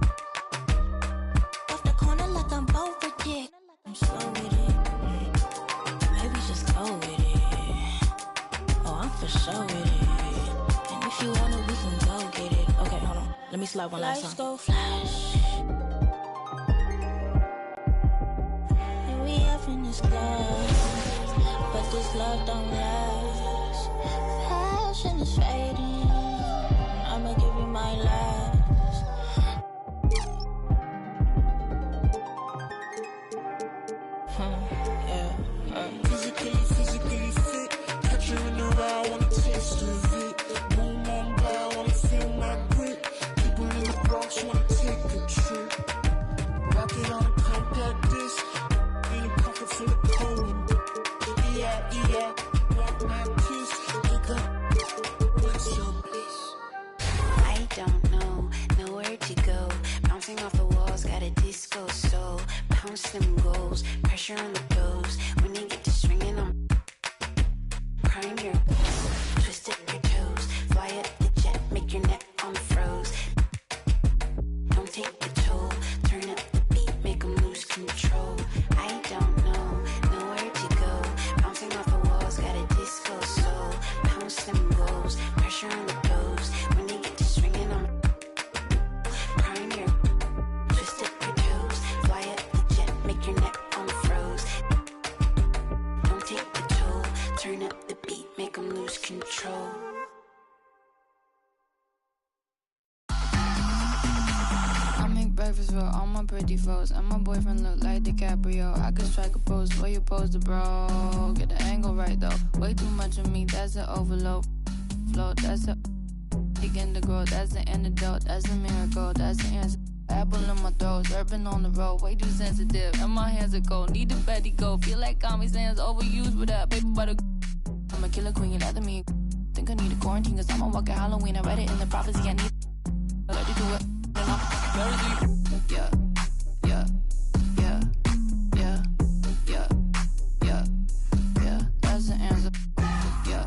off the corner like I'm both ridiculous. I'm slow with it. Maybe just go with it. Oh, I'm for sure with it. And if you want it, we can go get it. Okay, hold on. Let me slide one last time. Lights go flash. And we up in this club, but this love don't last. Passion is fading. I'ma give you my last.
Physically fit. Catch you in the ride, wanna taste of it. Boom on brow, wanna feel my grit. People in the Bronx wanna take a trip. Rocket on a compact disc. In a pocket full of coin. Yeah, want my kiss. Wake up, what's your bliss?
I don't know, nowhere to go. Bouncing off the walls, got a disco soul. Pounce them goals, pressure on the toes. When they get to swinging, I'm prime your twist up your toes. Fly up the jet, make your neck on froze. Don't take the toll, turn up the beat, make them lose control. I don't know, nowhere to go. Bouncing off the walls, got a disco soul. Pounce them goals, pressure on the toes. When they get to swinging, I'm prime your twist up your toes. Fly up the jet, make your neck on froze. Don't take the toll, turn up the beat, make them lose control.
I make breakfast for all my pretty folks, and my boyfriend look like DiCaprio. I could strike a pose for you, pose the bro. Get the angle right though. Way too much of me, that's an overload. Float, that's a begin to grow. That's the antidote, that's a miracle, that's the answer. Apple in my throat, surfing on the road, way too sensitive, and my hands are cold. Need the Betty go, feel like Kami Sands overused with that paper butter. I'm a killer queen, you lather me. Think I need a quarantine, cause I'm a walking Halloween. I read it in the prophecy, I need I like to do it, and I'm very deep. Yeah. That's the answer. Yeah.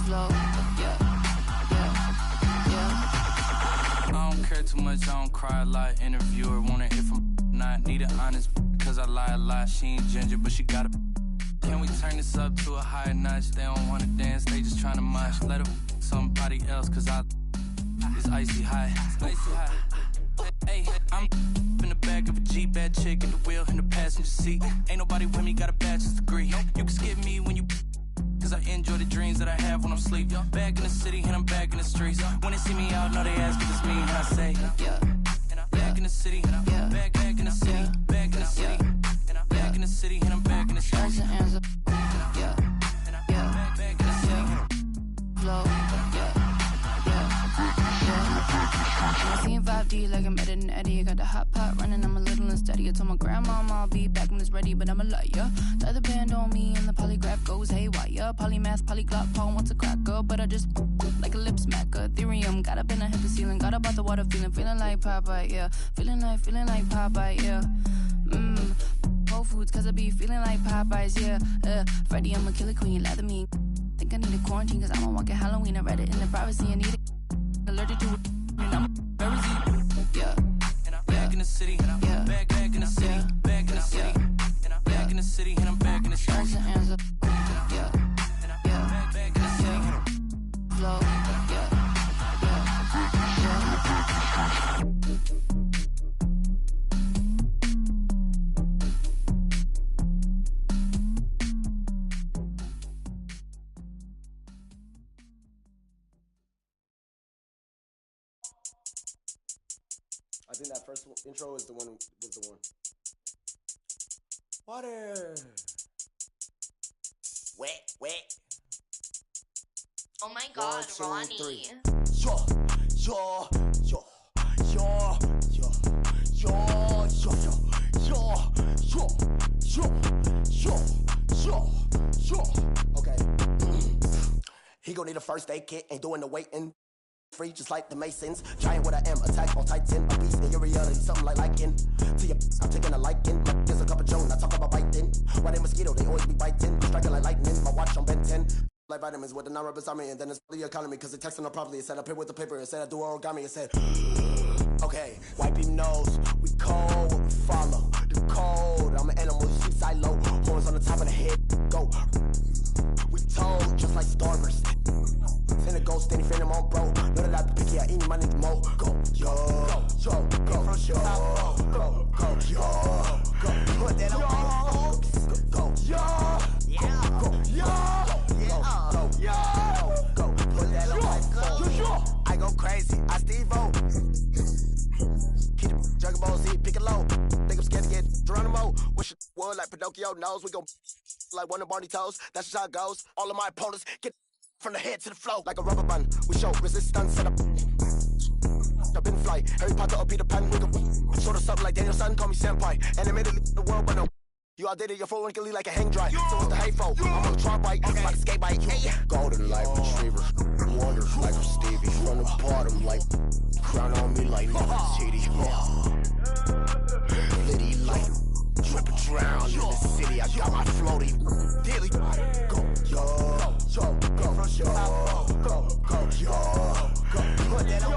Flow. Yeah.
I don't care too much, I don't cry a lot. Interviewer wanna hear from not need it honest, cause I lie a lot. She ain't ginger, but she got a. Can we turn this up to a higher notch? They don't wanna dance, they just tryna mosh. Let her somebody else, cause it's icy high. Hey, I'm in the back of a Jeep, bad chick in the wheel, in the passenger seat. Ain't nobody with me, got a bachelor's degree. You can skip me when you, cause I enjoy the dreams that I have when I'm asleep. Back in the city and I'm back in the streets. When they see me out, know they ask if it's me, and I say, yeah. Back in the city, back in the city, back in the city, back in the city, and I'm back in the streets.
That's the answer. Yeah.
Back in the city.
Flow. I seen 5D like I'm editing Eddie. I got the hot pot running, I'm a little unsteady. I told my grandmama I'll be back when it's ready, but I'm a liar. The other band on me and the polygraph goes haywire. Polymath, polyglot, Paul wants a cracker, but I just like a lip smacker. Ethereum, got up and I hit the ceiling. Got up out the water, feeling like Popeye, yeah. Feeling like Popeye, yeah. Whole Foods, cause I be feeling like Popeyes, yeah. Freddy, I'm a killer queen, lather me. Think I need a quarantine, cause I'm a walking Halloween. I read it in the privacy, I need it. Allergic to it, and I'm Question answer. Yeah. Flow. Yeah.
I think that first intro is the one. Water. Wet.
Oh my God,
1, 2, 3.
Ronnie.
Okay. He gon' need a first aid kit, ain't doing the waiting. Free just like the Masons. Giant what I am, attack on Titan. A beast in your reality, something like liking. To your I'm taking a liking. My there's a cup of Joan, I talk about biting. Why they mosquito, they always be biting. Striking like lightning, my watch on Ben 10. Like vitamins with the non beside me, and then it's the economy, cause it texting them properly. It said I pay with the paper, it said I do origami, it said okay, wipe your nose, we cold, what we follow. The code, I'm an animal, you see silo. Horns on the top of the head, go. We told, just like starvers. Send a ghost, then he friend him on bro. Know that I be picky, I eat my nigga mo. Go, yo, go, put that on go, yo, go, put that on I go crazy, I Steve-O. Keep the Dragon Ball Z, pick it low. Think I'm scared to get Geronimo. Wish it would like Pinocchio knows. We gon' like one of Barney toes. That's just how it goes. All of my opponents get from the head to the flow. Like a rubber band, we show resistance. Set up in flight. Harry Potter or Peter Pan. We gon' sort of something like Daniel Son. Call me senpai. Animated the world, but no. You all did it, you're full wrinkly like a hang dry. So what's the hay for? I'm on a tron bike, like a skate bike. Hey. Golden light retriever, wonders like a Stevie. From the bottom, like crown on me like Nefertiti. Litty light, drip and drown in the city. I got my floaty daily. Go, put that on. Go, put that on.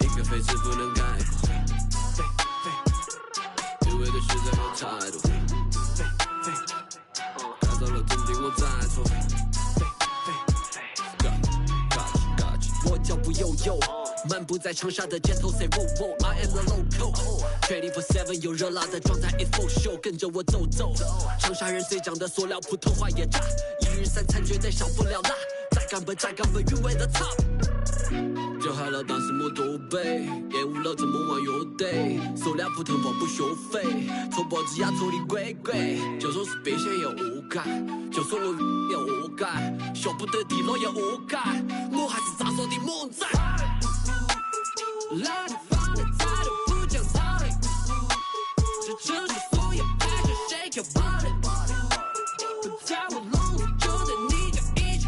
一个飞字不能概括，因为的实在有态度，改造了总定我在错。我脚步悠悠，漫步在长沙的街头 ，say whoa whoa，I am the local。24/7有热辣的状态 ，it's for show， 跟着我走走。长沙人最讲的塑料普通话也炸，一日三餐绝对少不了辣。再干本韵味的 top。就害了当时没多背，厌恶了这么玩乐队，塑料普通话不学费，错脖子压错的鬼鬼，就算是别写也恶改，就算我也恶改，学不得地了也恶改，我还是咋说的猛仔。来放的态度不讲道理，这城市所有爱着 shake your body， 不在我笼子就在你家一起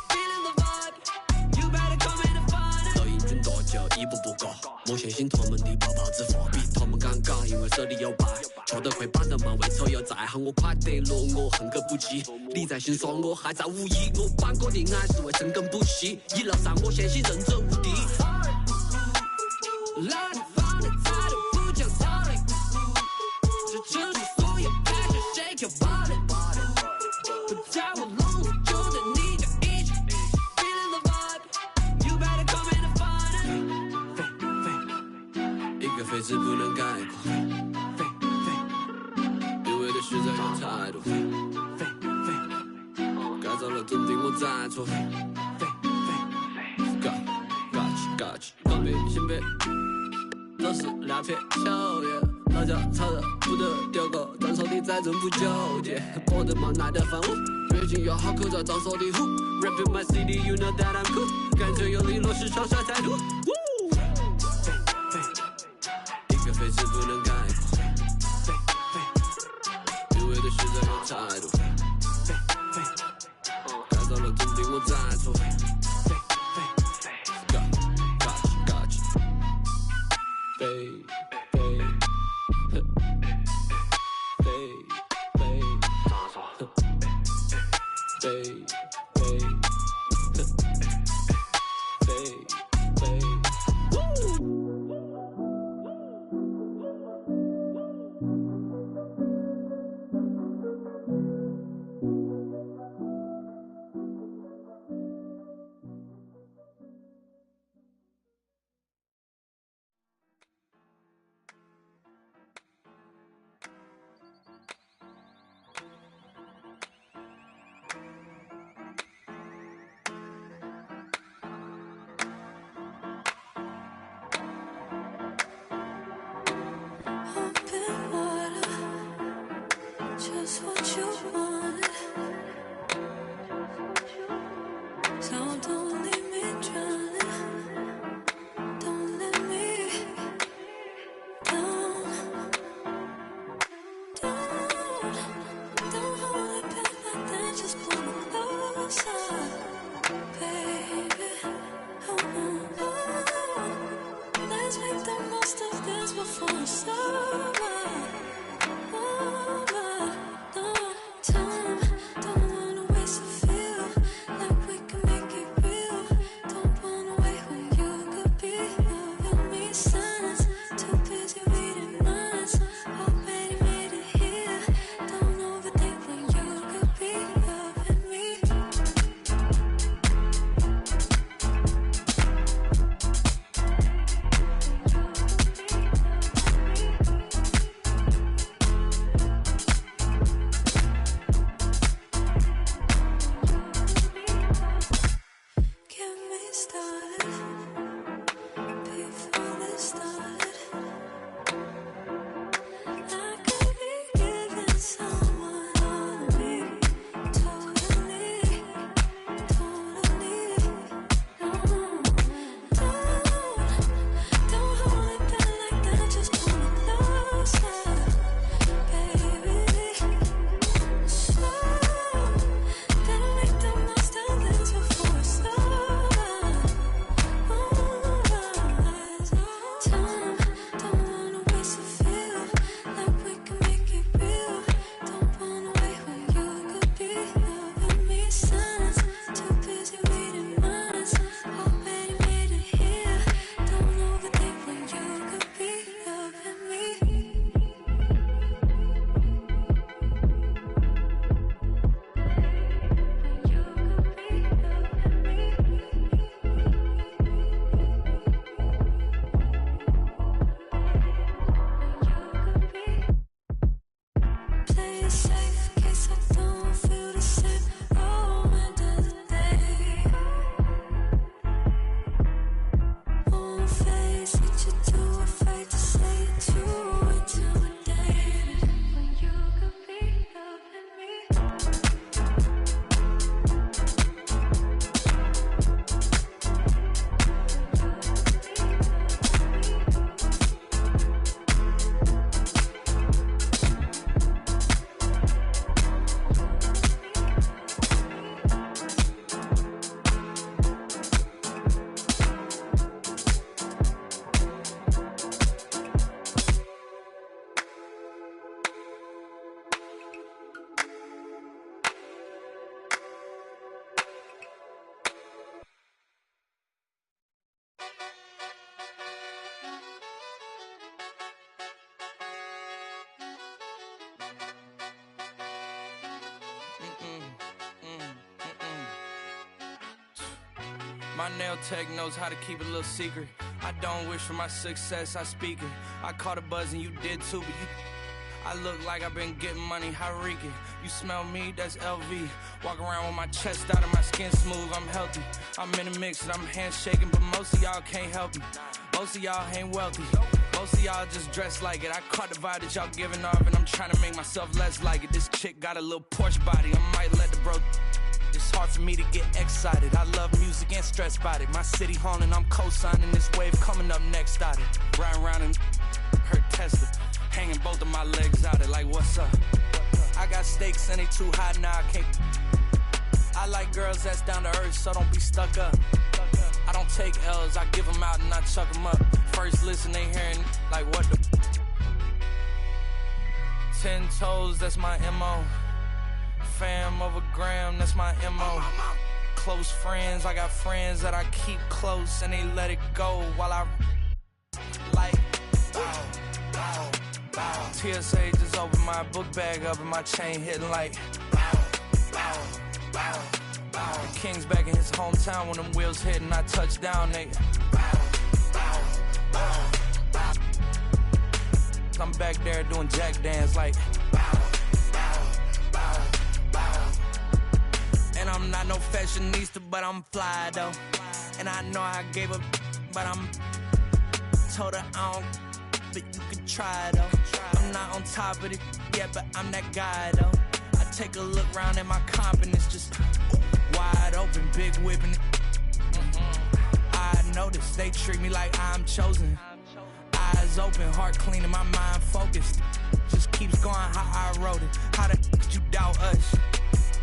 feeling the vibe，you better come in and find it。 英军大酒一步步高，莫相信他们的泡泡之话，比他们敢讲，因为手里有牌，跳得快板得慢，为丑又再喊我快得落，我恨个不羁。你在心酸，我还在无意，我办过的爱是为深耕不息，163我相信认真无敌。来放的态度不讲道理，这城市所有爱着 shake your body， 不在我笼子就在你家一起 feeling the vibe，you better come in and find it。一个飞字不能概括，因为的实在有态度，改造了总定我在错。Gotcha，刚被性别。都是两片秋叶，老家吵得不得丢个，张手的再真不纠结，过得忙耐得烦我，最近要好口罩张手的虎 ，Rapping my city you know that I'm cool， 感觉有力落是长沙态度。一个飞字不能概括，因为的实在有态度，改造了总定我我在做。
Just what you want. So don't leave me drowning. Don't let me down. Don't hold it back like that. Just pull me closer, baby. Let's make the most of this before it's over.
My nail tech knows how to keep it a little secret. I don't wish for my success, I speak it. I caught a buzz and you did too, but I look like I've been getting money, Hariki. You smell me, that's LV. Walk around with my chest out and my skin smooth, I'm healthy. I'm in a mix and I'm handshaking, but most of y'all can't help me. Most of y'all ain't wealthy. Most of y'all just dress like it. I caught the vibe that y'all giving off and I'm trying to make myself less like it. This chick got a little Porsche body, I might let the bro. It's hard for me to get excited. I love music and stress about it. My city haunting, I'm co-signing this wave coming up next out it. Riding around in her Tesla, hanging both of my legs out it like what's up? I got stakes and they too high now, I can't. I like girls that's down to earth, so don't be stuck up. I don't take L's, I give them out and I chuck them up. First listen, they hearing like what the 10 toes, that's my MO. Fam over gram, that's my MO. Close friends, I got friends that I keep close and they let it go while I like TSA just opened my book bag up and my chain hitting like the King's back in his hometown when them wheels hit and I touch down, nigga. I'm back there doing jack dance like and I'm not no fashionista, but I'm fly though. And I know I gave up, but I'm told her I don't, but you can try though. I'm not on top of it yet, but I'm that guy though. I take a look round at my confidence, just wide open, big whipping it. I notice they treat me like I'm chosen. Eyes open, heart clean, and my mind focused. Just keeps going how I wrote it. How the could you doubt us?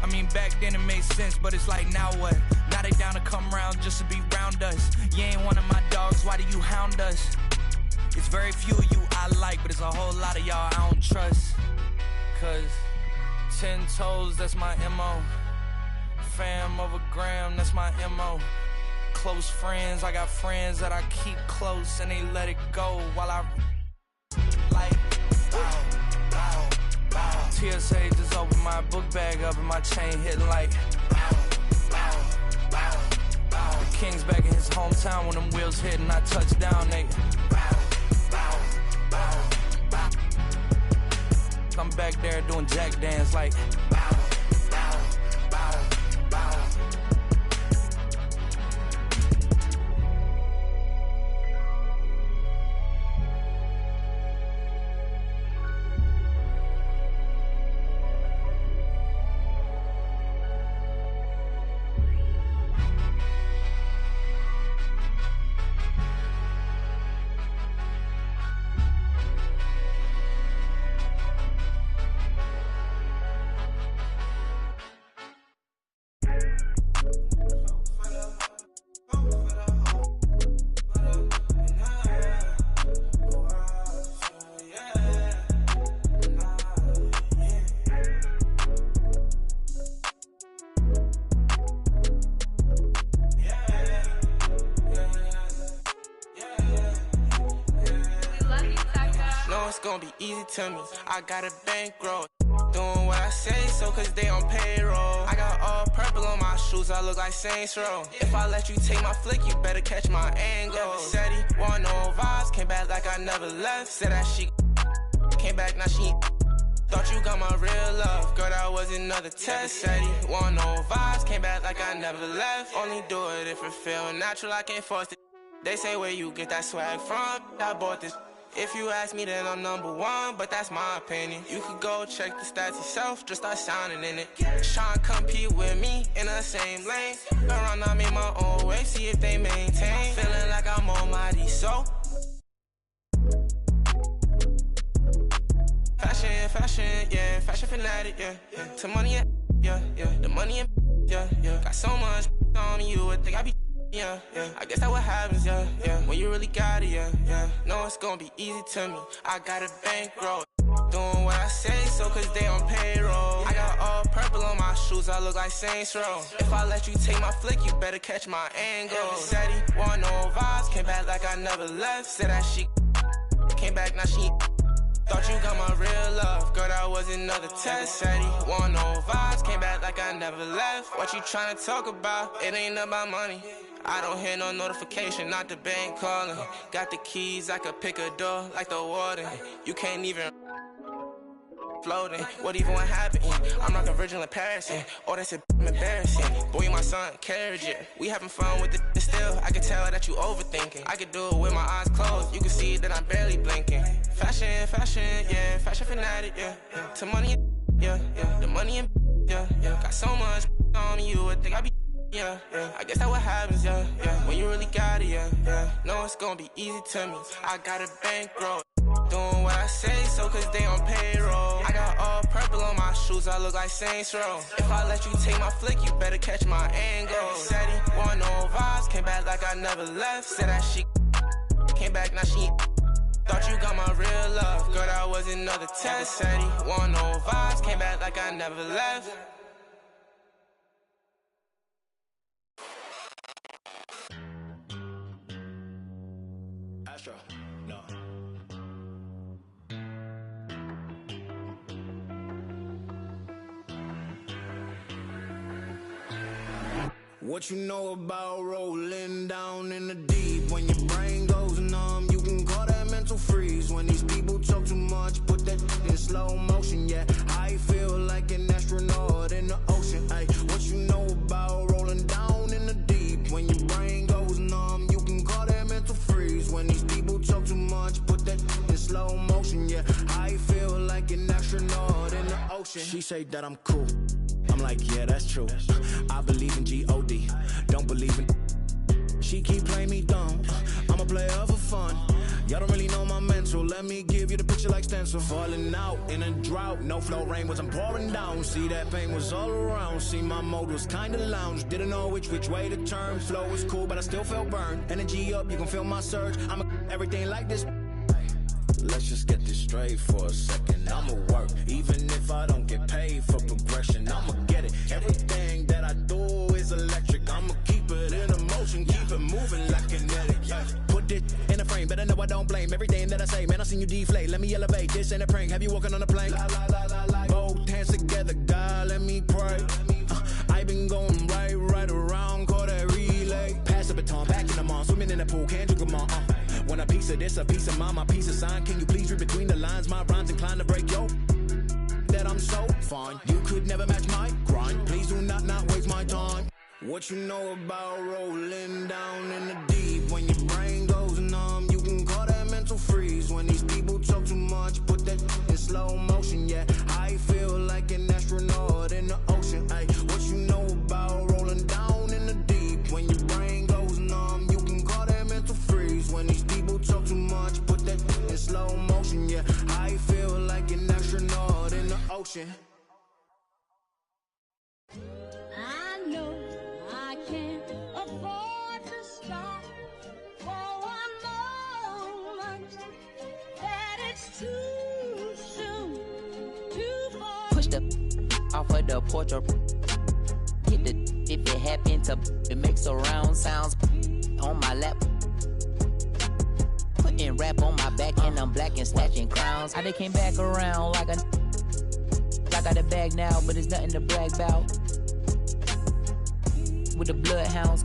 I mean, back then it made sense, but it's like, now what? Now they down to come round just to be round us. You ain't one of my dogs, why do you hound us? It's very few of you I like, but it's a whole lot of y'all I don't trust. Cause 10 toes, that's my MO. Fam over gram, that's my MO. Close friends, I got friends that I keep close and they let it go while I like TSA just opened my book bag up and my chain hitting like the King's back in his hometown when them wheels hit and I touch down, nigga. I'm back there doing jack dance like to me, I got a bankroll. Doing what I say, so cause they on payroll. I got all purple on my shoes, I look like Saints Row. If I let you take my flick, you better catch my angle. Said he want no vibes, came back like I never left. Said that she came back, now she thought you got my real love. Girl, that was another test. Said he want no vibes, came back like I never left. Only do it if it feel natural, I can't force it. They say where you get that swag from, I bought this. If you ask me, then I'm number one, but that's my opinion. You could go check the stats yourself, just start sounding in it. Tryna compete with me in the same lane. Around, I made my own way, see if they maintain. Feeling like I'm almighty, so fashion, yeah, fashion fanatic, yeah. To money, yeah, the money, yeah. Got so much on me, you would think I be. Yeah, I guess that's what happens, yeah. When you really got it, yeah. Know it's gonna be easy to me. I got a bankroll. Doing what I say, so cause they on payroll. I got all purple on my shoes, I look like Saints Row. If I let you take my flick, you better catch my angle. Said he want no vibes, came back like I never left. Said that she came back, now she thought you got my real love. Girl, that was another test. Said he want no vibes, came back like I never left. What you tryna talk about? It ain't about money. I don't hear no notification, not the bank calling. Got the keys, I could pick a door like the warden. You can't even floating. What even what happened? I'm like a virgin in Paris. Oh, that's embarrassing. Boy, you my son, carriage. We having fun with it still. I can tell that you overthinking. I can do it with my eyes closed. You can see that I'm barely blinking. Fashion, yeah. Fashion fanatic, yeah. To money, yeah. The money, yeah. Got so much on me, you would think I be. Yeah. I guess that's what happens, yeah. When you really got it, yeah. Know it's gonna be easy to me. I got a bankroll.
doing what I say, so cause they on payroll. I got all purple on my shoes, I look like Saints Row. If I let you take my flick, you better catch my angle. Said he want no vibes, came back like I never left. Said that she came back, now she thought you got my real love. Girl, that was another test. Said he want no vibes, came back like I never left.
Astro, no.
What you know about rolling down in the deep? When your brain goes numb, you can call that mental freeze. When these people talk too much, put that in slow motion. Yeah, I feel like an astronaut in the ocean. Ay, what you know about rolling down in the deep? When your brain goes numb, you can call that mental freeze. When these people talk too much, put that in slow motion. Yeah, I feel like an astronaut in the ocean. She say that I'm cool. I'm like, yeah, that's true. I believe in G-O-D, don't believe in. She keep playing me dumb. I'm a player for fun. Y'all don't really know my mental. Let me give you the picture like stencil. Falling out in a drought. No flow rain wasn't pouring down. See, that pain was all around. See, my mode was kinda lounge. Didn't know which way to turn. Flow was cool, but I still felt burned. Energy up, you can feel my surge. I'm everything like this. Let's just get this straight for a second. I'ma work, even if I don't get paid for progression. I'ma get it. Everything that I do is electric. I'ma keep it in motion, keep it moving like kinetic. Put it in a frame, better know I don't blame everything that I say. Man, I seen you deflate. Let me elevate. This ain't a prank. Have you walking on a plane? Both hands together, God, let me pray. I been going right around, call that relay. Pass the baton, back in the mall, swimming in the pool, can't drink them all. Want a piece of this, a piece of mine, my piece of sign. Can you please read between the lines? My rhymes inclined to break yo. That I'm so fine. You could never match my grind. Please do not waste my time. What you know about rolling down in the deep? When your brain goes numb, you can call that mental freeze. When these people talk too much, put that in slow motion. Yeah, I feel like an astronaut in the ocean. Ay, what you know about rolling down in the deep? When your brain goes numb, you can call that mental freeze. When these people talk too much, put that in slow motion. Yeah, I feel like an astronaut in the ocean.
I know I can't afford to stop for one moment. That it's too soon, too far.
Push the off of the porch or hit the if it happen to it makes surround sounds on my lap. Putting rap on my back and I'm black and snatching crowns. I they came back around like a. I got a bag now, but it's nothing to brag about. With the bloodhounds,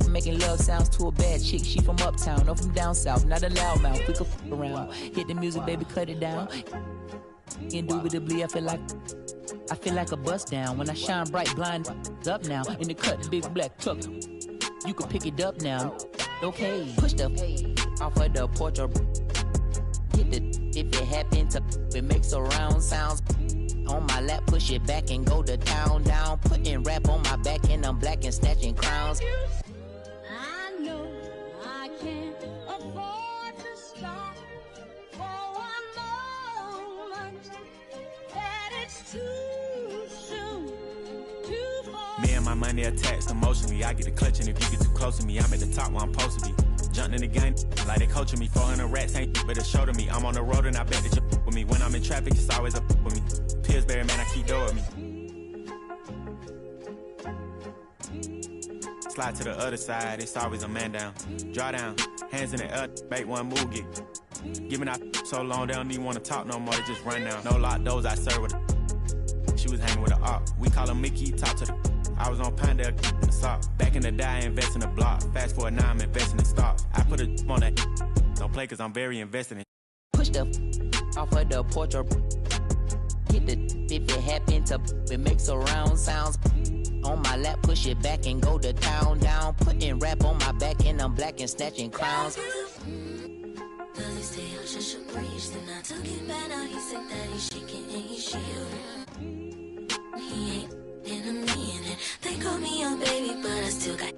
making love sounds to a bad chick. She from uptown, no from down south. Not a loudmouth, we could f around. Hit the music, baby, cut it down. Indubitably, I feel like a bust down. When I shine bright, blind up now. In the cut, big black truck. You can pick it up now. Okay, push the off of the porch or hit the if it happen to it makes surround sounds. On my lap, push it back and go to town, down. Putting rap on my back and I'm black and snatching crowns.
I know I can't afford to stop for one moment. That it's too soon, too far.
Me and my money attached emotionally. I get the clutch, and if you get too close to me, I'm at the top where I'm supposed to be. Jumping in the game like they coaching me. 400 rats ain't but a show to me. I'm on the road and I bet that you with me. When I'm in traffic, it's always up with me. Pillsbury, man, I keep door with me. Slide to the other side, it's always a man down. Draw down, hands in the air, make one move, get. Giving out so long, they don't even want to talk no more, they just run down. No lock doors, I serve with a. She was hanging with a op. We call her Mickey, talk to the. I was on Pinedale in the sock. Back in the day, I invest in the block. Fast forward now, I'm investing in stocks. I put a on that. Don't play cause I'm very invested in.
Push the off of the porch or hit the if it happen to it makes surround sounds. On my lap, push it back and go to town, down. Putting rap on my back and I'm black and snatching crowns.
Does he stay out just a breeze? Then I took it back, now he said that he's shaking and he's shivering. He ain't in a minute. They call me a baby, but I still got.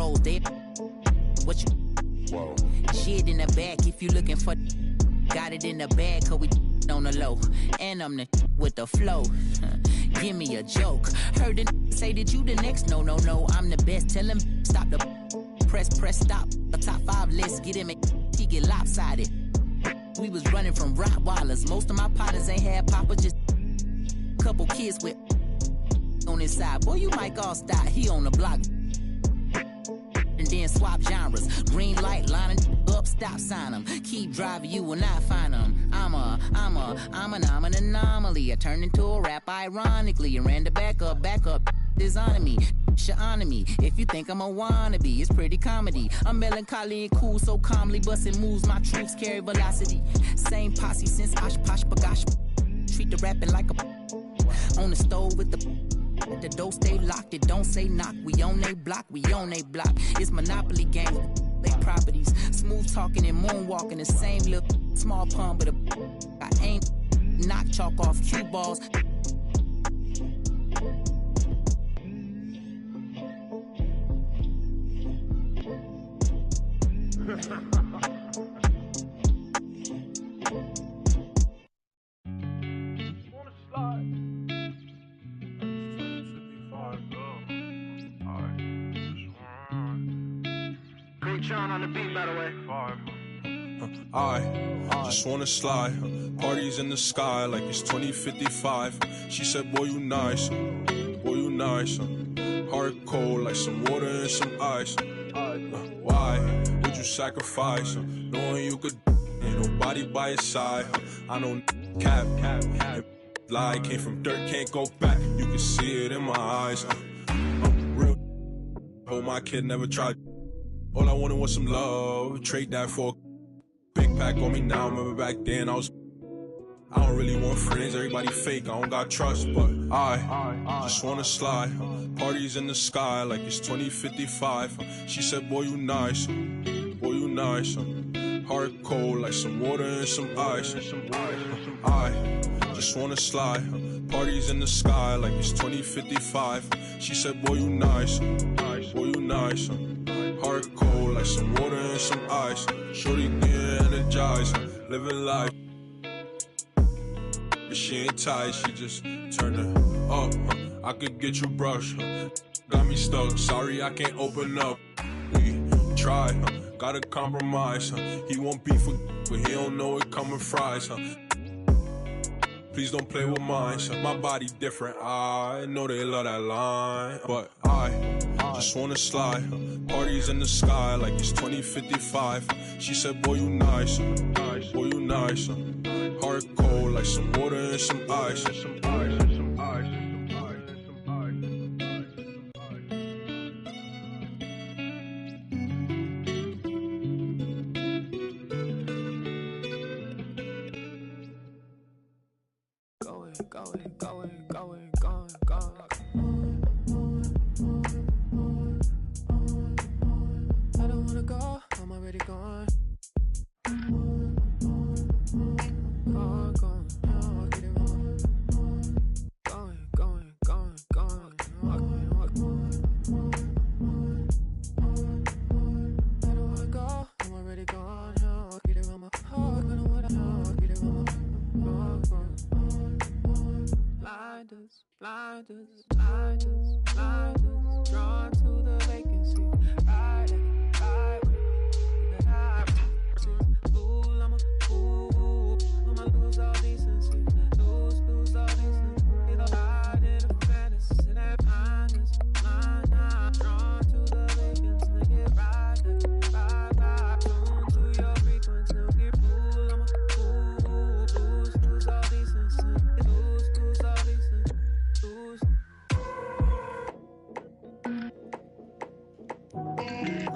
rolls. They what you?
Whoa.
Shit in the back if you looking for. Got it in the bag, cause we on the low. And I'm the with the flow. Give me a joke. Heard the say that you the next. No, I'm the best. Tell him stop the press, stop. A top 5, let's get him. He get lopsided. We was running from Rottweilers. Most of my partners ain't had papa, just couple kids with on his side. Boy, you might all stop. He on the block. And then swap genres. Green light, lining up, stop sign them. Keep driving, you will not find them. I'm an anomaly. I turned into a rap ironically. And ran the back up, is on me. On me. If you think I'm a wannabe, it's pretty comedy. I'm melancholy and cool, so calmly busting moves. My troops carry velocity. Same posse since Osh Posh Bagosh. Treat the rapping like a on the stove with the door stay locked, it don't say knock. We on they block. It's Monopoly game, they properties. Smooth talking and moonwalking, the same little small pun, but I ain't knock chalk off cue balls.
Sean on the beat, by the way.
I just wanna slide. Parties in the sky like it's 2055. She said, boy, you nice. Heart cold like some water and some ice. Why would you sacrifice? Knowing you could, ain't nobody by your side. I know cap. Lie came from dirt, can't go back. You can see it in my eyes. I'm real. Hope my kid never tried. All I wanted was some love. Trade that for a big pack on me now. Remember back then I don't really want friends. Everybody fake. I don't got trust, but I just wanna slide. Parties in the sky like it's 2055. She said, boy, you nice. Heart cold like some water and some ice. I just wanna slide. Parties in the sky like it's 2055. She said, boy, you nice. Heart cold like some water and some ice. Shorty get energized, living life. But she ain't tight, she just turned it up. I could get you brushed. Got me stuck, sorry I can't open up. We try, gotta compromise. He won't beef with, but he don't know it coming fries. Please don't play with mine. My body different. I know they love that line, but I just wanna slide. Parties in the sky like it's 2055. She said, boy, you nice. Heart cold like some water and some ice.
Blinders, drawn to the vacancy. Ride fool, I'm a fool. I'ma lose all decency. Lose all decency. It'll hide in a fantasy. That blinders, drawn to the vacancy. Get ride, tune to your frequency. Get fool, I'm a fool. Lose all decency. Lose all decency.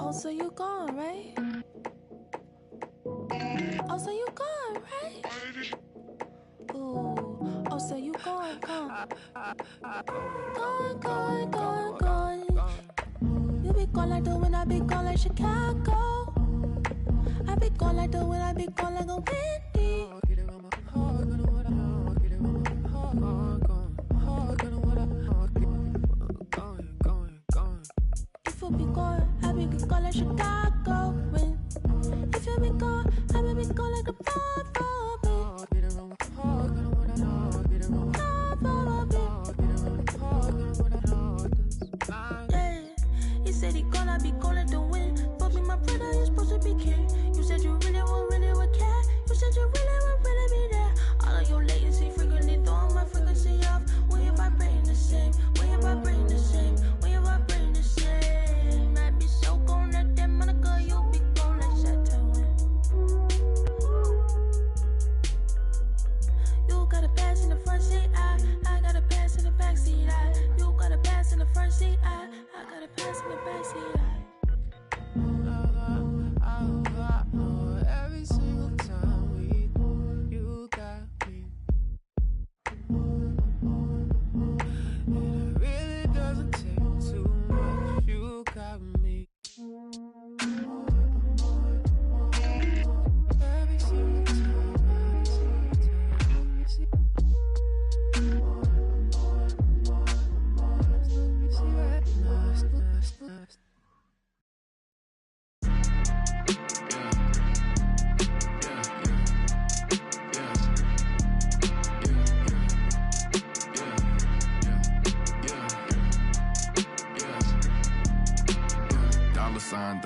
Oh, so you gone, right? Oh, so you gone, right? Ooh, oh, so you gone. Gone. You be gone like the wind, I be gone like Chicago. I be gone like the wind, I be gone like a windy. If you be gone, I be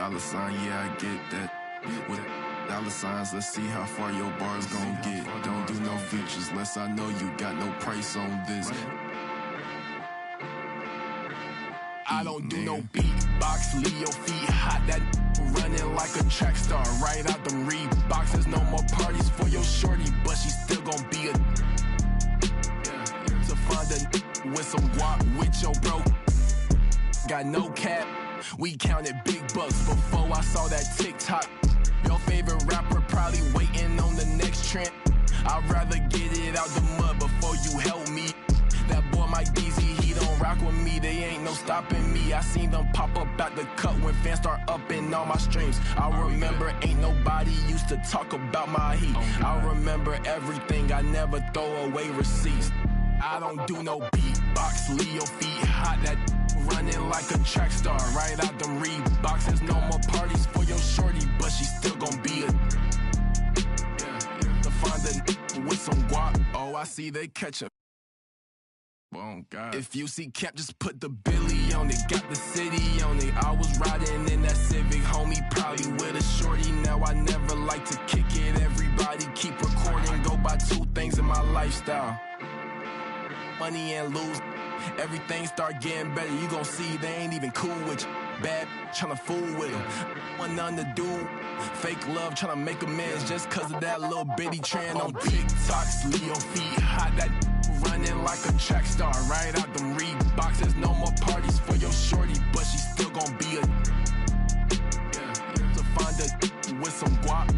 dollar sign, yeah, I get that. With dollar signs, let's see how far your bars gon' get. Don't do no features, less I know you got no price on this.
I don't do no beatbox, leave your feet hot. That running like a track star, right out them Reeboks. There's no more parties for your shorty, but she still gon' be a. To find a with some guap with your bro. Got no cap, we counted big bucks before I saw that TikTok. Your favorite rapper probably waiting on the next trend. I'd rather get it out the mud before you help me. That boy Mike DZ, he don't rock with me. They ain't no stopping me. I seen them pop up at the cut when fans start upping all my streams. I remember ain't nobody used to talk about my heat. I remember everything, I never throw away receipts. I don't do no beatbox, leave your feet hot. That running like a track star, right out them Reeboks. There's no more parties for your shorty, but she still gon' be a. To find a with some guap, oh I see they catch up. Oh God. If you see Cap, just put the Billy on it. Got the city on it. I was riding in that Civic, homie, probably with a shorty. Now I never like to kick it. Everybody keep recording. Go by two things in my lifestyle: money and lose. Everything start getting better. You gon' see they ain't even cool with you. Bad tryna fool with them. Want nothing to do. Fake love tryna make amends just cause of that little bitty trend on TikToks. Leave your feet hot. That running like a track star, right out them Reeboks. There's no more parties for your shorty, but she still gon' be a. To find a with some guap,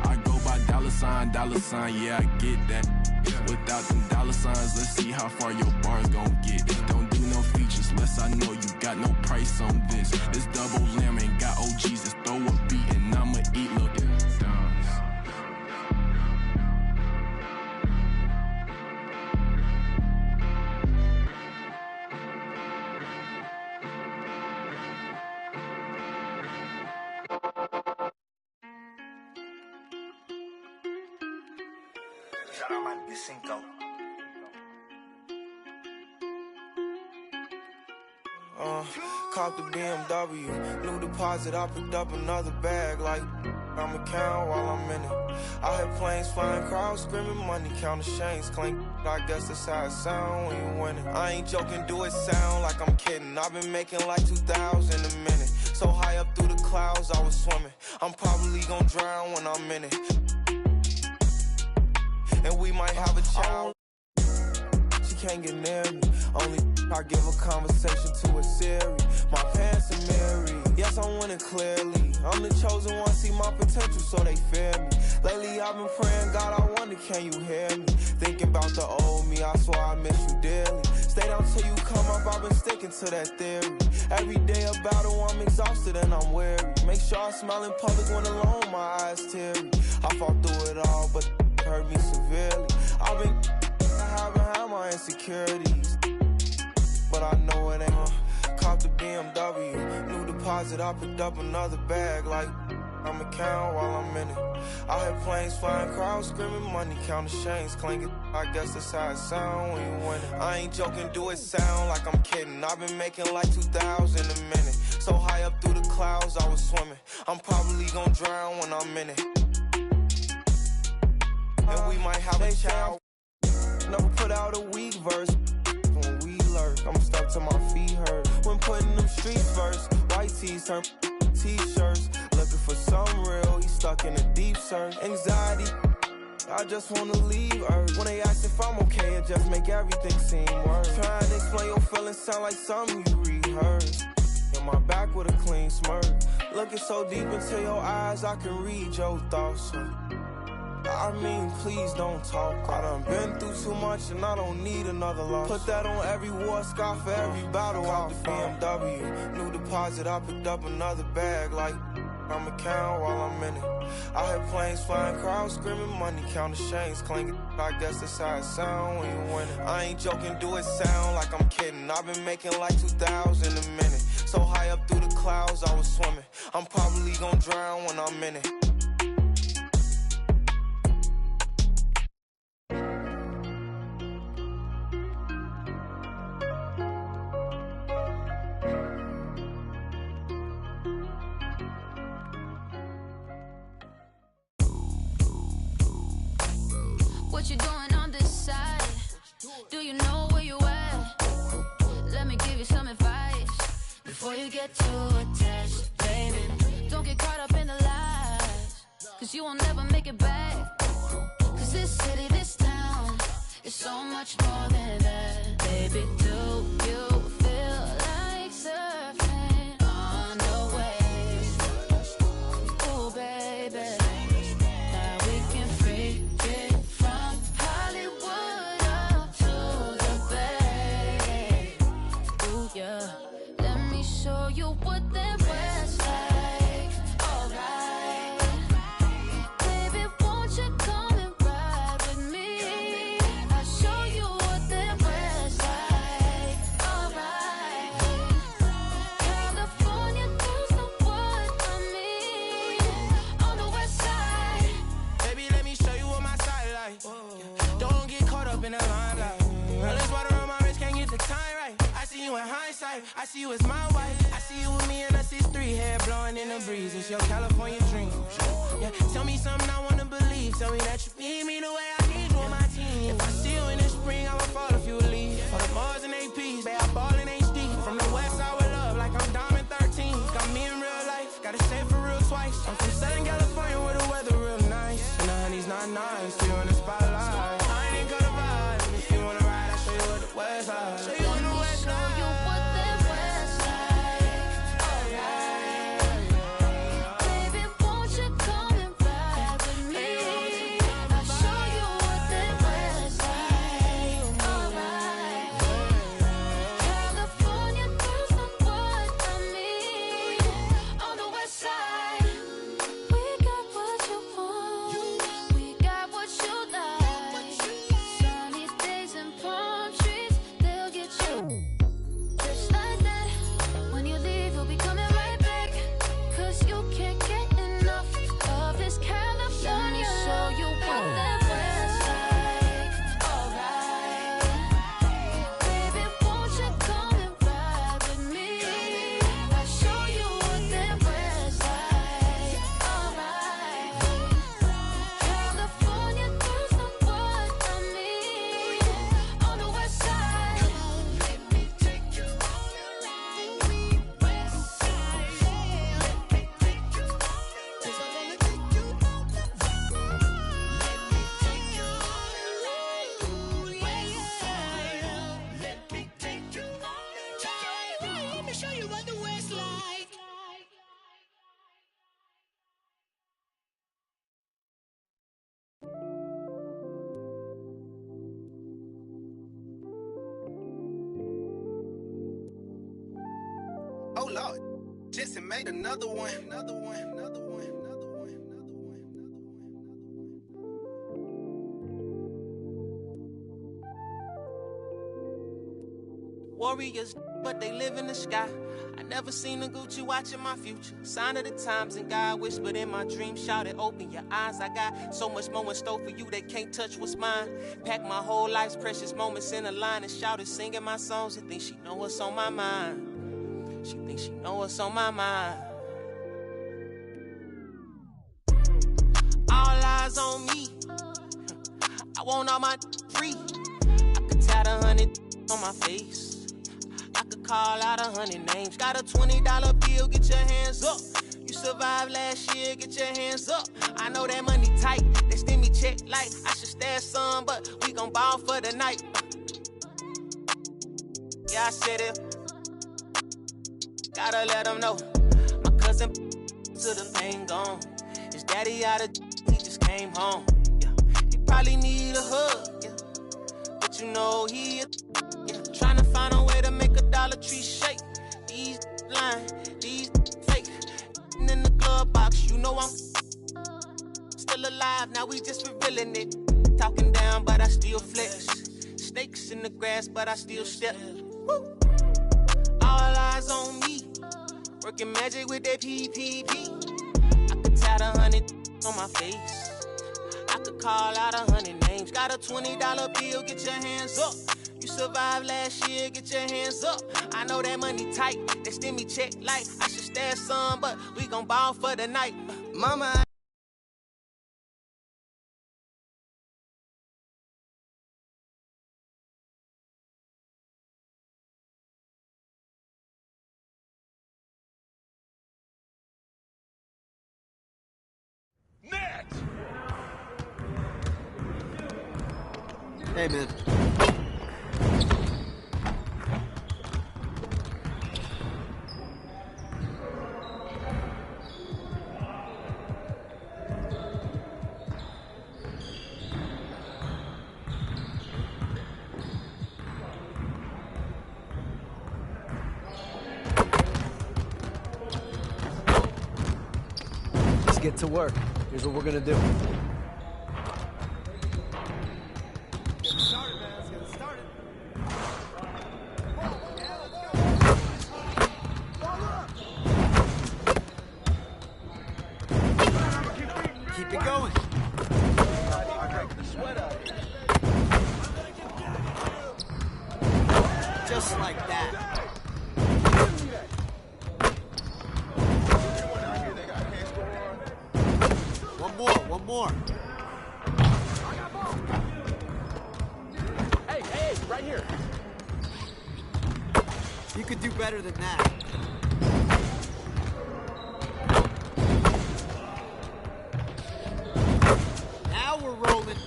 I go by dollar sign, yeah, I get that. Without them dollar signs, let's see how far your bars gon' get. Don't do no features, less I know you got no price on this. This double lamb ain't got OGs, just throw a beat and I'ma eat, look.
Shout out my Cinco.
Caught the BMW, new deposit, I picked up another bag like I'ma count while I'm in it. I hear planes flying, crowds screaming, money counting chains clink. I guess that's how it sound when you winning. I ain't joking, do it sound like I'm kidding. I've been making like 2,000 a minute. So high up through the clouds, I was swimming. I'm probably gonna drown when I'm in it. And we might have a child. She can't get near me. Only I give a conversation to a Siri. My parents are married. Yes, I'm winning clearly. I'm the chosen one, see my potential, so they fear me. Lately I've been praying, God, I wonder, can you hear me? Thinking about the old me, I swear I miss you dearly. Stay down till you come up, I've been sticking to that theory. Every day a battle, I'm exhausted and I'm weary. Make sure I smile in public when alone, my eyes teary. I fought through it all, but hurt me severely. I've been having had my insecurities, but I know it ain't. Caught the BMW, new deposit, I picked up another bag like I'ma count while I'm in it. I hear planes flying, crowds screaming, money counting chains clinking. I guess that's how it sound when you winning. I ain't joking, do it sound like I'm kidding. I've been making like 2,000 a minute. So high up through the clouds, I was swimming. I'm probably gonna drown when I'm in it. And we might have a child. Never put out a weak verse. When we lurk, I'm stuck to my feet hurt. When putting them streets first, white tees turn t-shirts. Looking for some real, he stuck in a deep search. Anxiety, I just wanna leave Earth. When they ask if I'm okay, it just make everything seem worse. Trying to explain your feelings sound like something you rehearsed. In my back with a clean smirk. Looking so deep into your eyes, I can read your thoughts. I mean, please don't talk. I done been through too much and I don't need another loss. Put that on every war scar for every battle. Out the BMW, new deposit, I picked up another bag like I'ma count while I'm in it. I hear planes flying, crowds screaming, money counting chains clinking. I guess that's how it sound when you winning. I ain't joking, do it sound like I'm kidding. I've been making like 2,000 a minute. So high up through the clouds, I was swimming. I'm probably gonna drown when I'm in it.
what you doing on this side? Do you know where you at? Let me give you some advice before you get too attached, baby. Don't get caught up in the lies, cause you will never make it back. Cause this city, this town, is so much more than that. Baby, do you feel like surfing on the waves? Ooh, baby, now we can freak it from Hollywood up to the Bay. Ooh, yeah, let me show you what that West like. Alright, baby, won't you come and ride with me? I'll show you what that West like. Alright, California girls know what I mean. On the West side,
Baby, let me show you what my side like. Don't get caught up in the limelight. All this water on my wrist, can't get the time right. I see you in hindsight, I see you as my wife. I see you with me and us is three, hair blowing in the breeze. It's your California dream. Yeah, tell me something I wanna believe. Tell me that you need me the way I need you on my team. If I see you in the spring, I would fall if you would leave. For the Mars and APs, babe, I ball in HD. From the west side with love, like I'm Diamond 13. Got me in real life, gotta say it for real twice. I'm from Southern California where the weather real nice. And the honey's not nice, see you in the spotlight. I ain't gonna ride, if you wanna ride, I'll show you what the west side. Show you on the west
show
side.
you what that West like. Alright, baby, won't you come and ride with me? I'll show you what that West like. Alright, California girls know what I mean. On the West side, we got what you want, we got what you like. Sunny days and palm trees, they'll get you just like that. When you leave, you'll be coming right back, cause you can't get enough of this California. Let me show you what that West like. Alright, baby, won't you come and ride with me? I'll show you what that West like. Alright, California girls know what I mean. On the West side, let me take you on a ride. West side, let me take you on a ride. 'Cause I wanna take you on the road. Let me take you on a ride. West side, let me take you on a ride. Let me show you what the West like.
Oh Lord, Jetson made another one, another one, another one, another one, another one, another one. Warriors, but they live in the sky. I never seen a Gucci watching my future. Sign of the times, and God whispered in my dream, shouted, open your eyes. I got so much more in store for you, they can't touch what's mine. Pack my whole life's precious moments in a line and shouted, singing my songs and think she know what's on my mind. She thinks she know what's on my mind. All eyes on me. I want all my free. I could tat 100 on my face. I could call out 100 names. Got a $20 bill, get your hands up. You survived last year, get your hands up. I know that money tight, they send me check like I should stash some, but we gon' ball for the night. Yeah, I said it. Gotta let them know. My cousin to the pain gone. His daddy out of he just came home. Yeah. He probably need a hug. Yeah. But you know he trying to find a way to make a Dollar Tree shake. These lying, these fake. In the glove box, you know I'm still alive. Now we just revealing it. Talking down, but I still flex. Snakes in the grass, but I still step. Woo. All eyes on me. Working magic with that PPP. I could tat 100 on my face. I could call out 100 names. Got a $20 bill, get your hands up. You survived last year, get your hands up. I know that money tight, they send me check like I should stash some, but we gon' ball for the night. Mama,
Hey, man.
Let's get to work. Here's what we're gonna do.
Keep it going. Just like that. One more. Hey, right here. You could do better than that. Now we're rolling.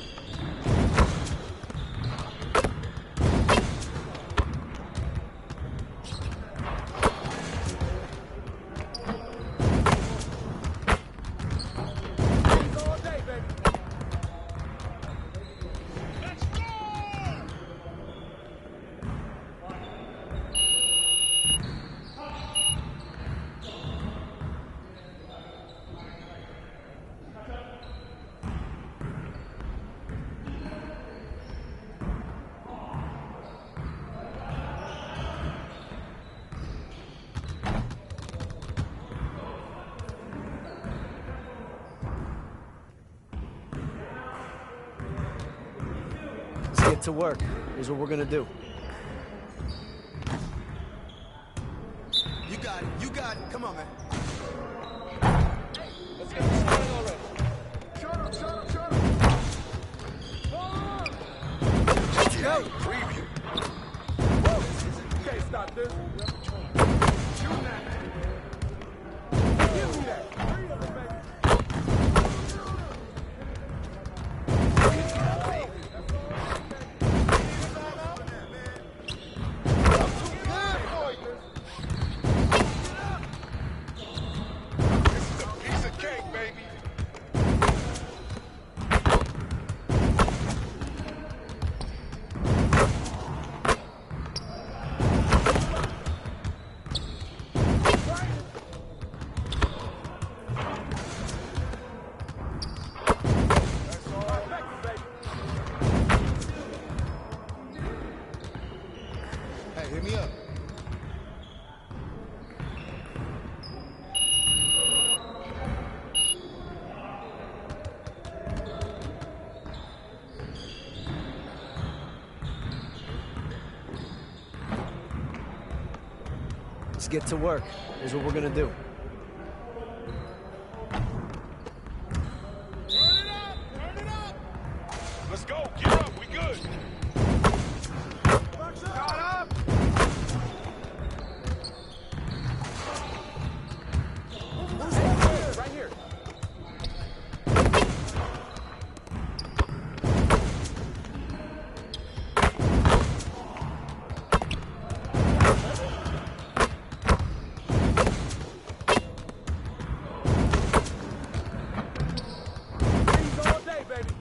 Let's get to work. Here's what we're gonna do.
You got it. You got it. Come on, man.
Let's get this started already. Shut up.
Let's go.
Preview. Can't stop this. Shoot that. Give me that.
Hey, hit me up.
Let's get to work. Here's what we're gonna do.
Let's go. Get up. We good. Shut up. Right here. All day, baby.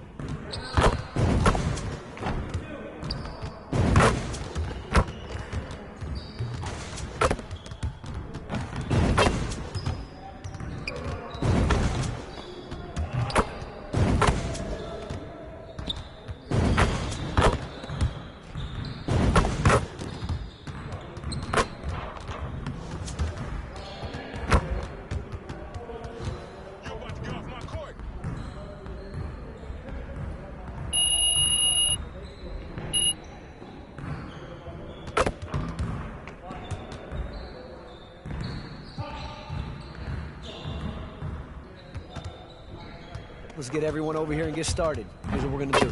Let's get everyone over here and get started. Here's what we're gonna do.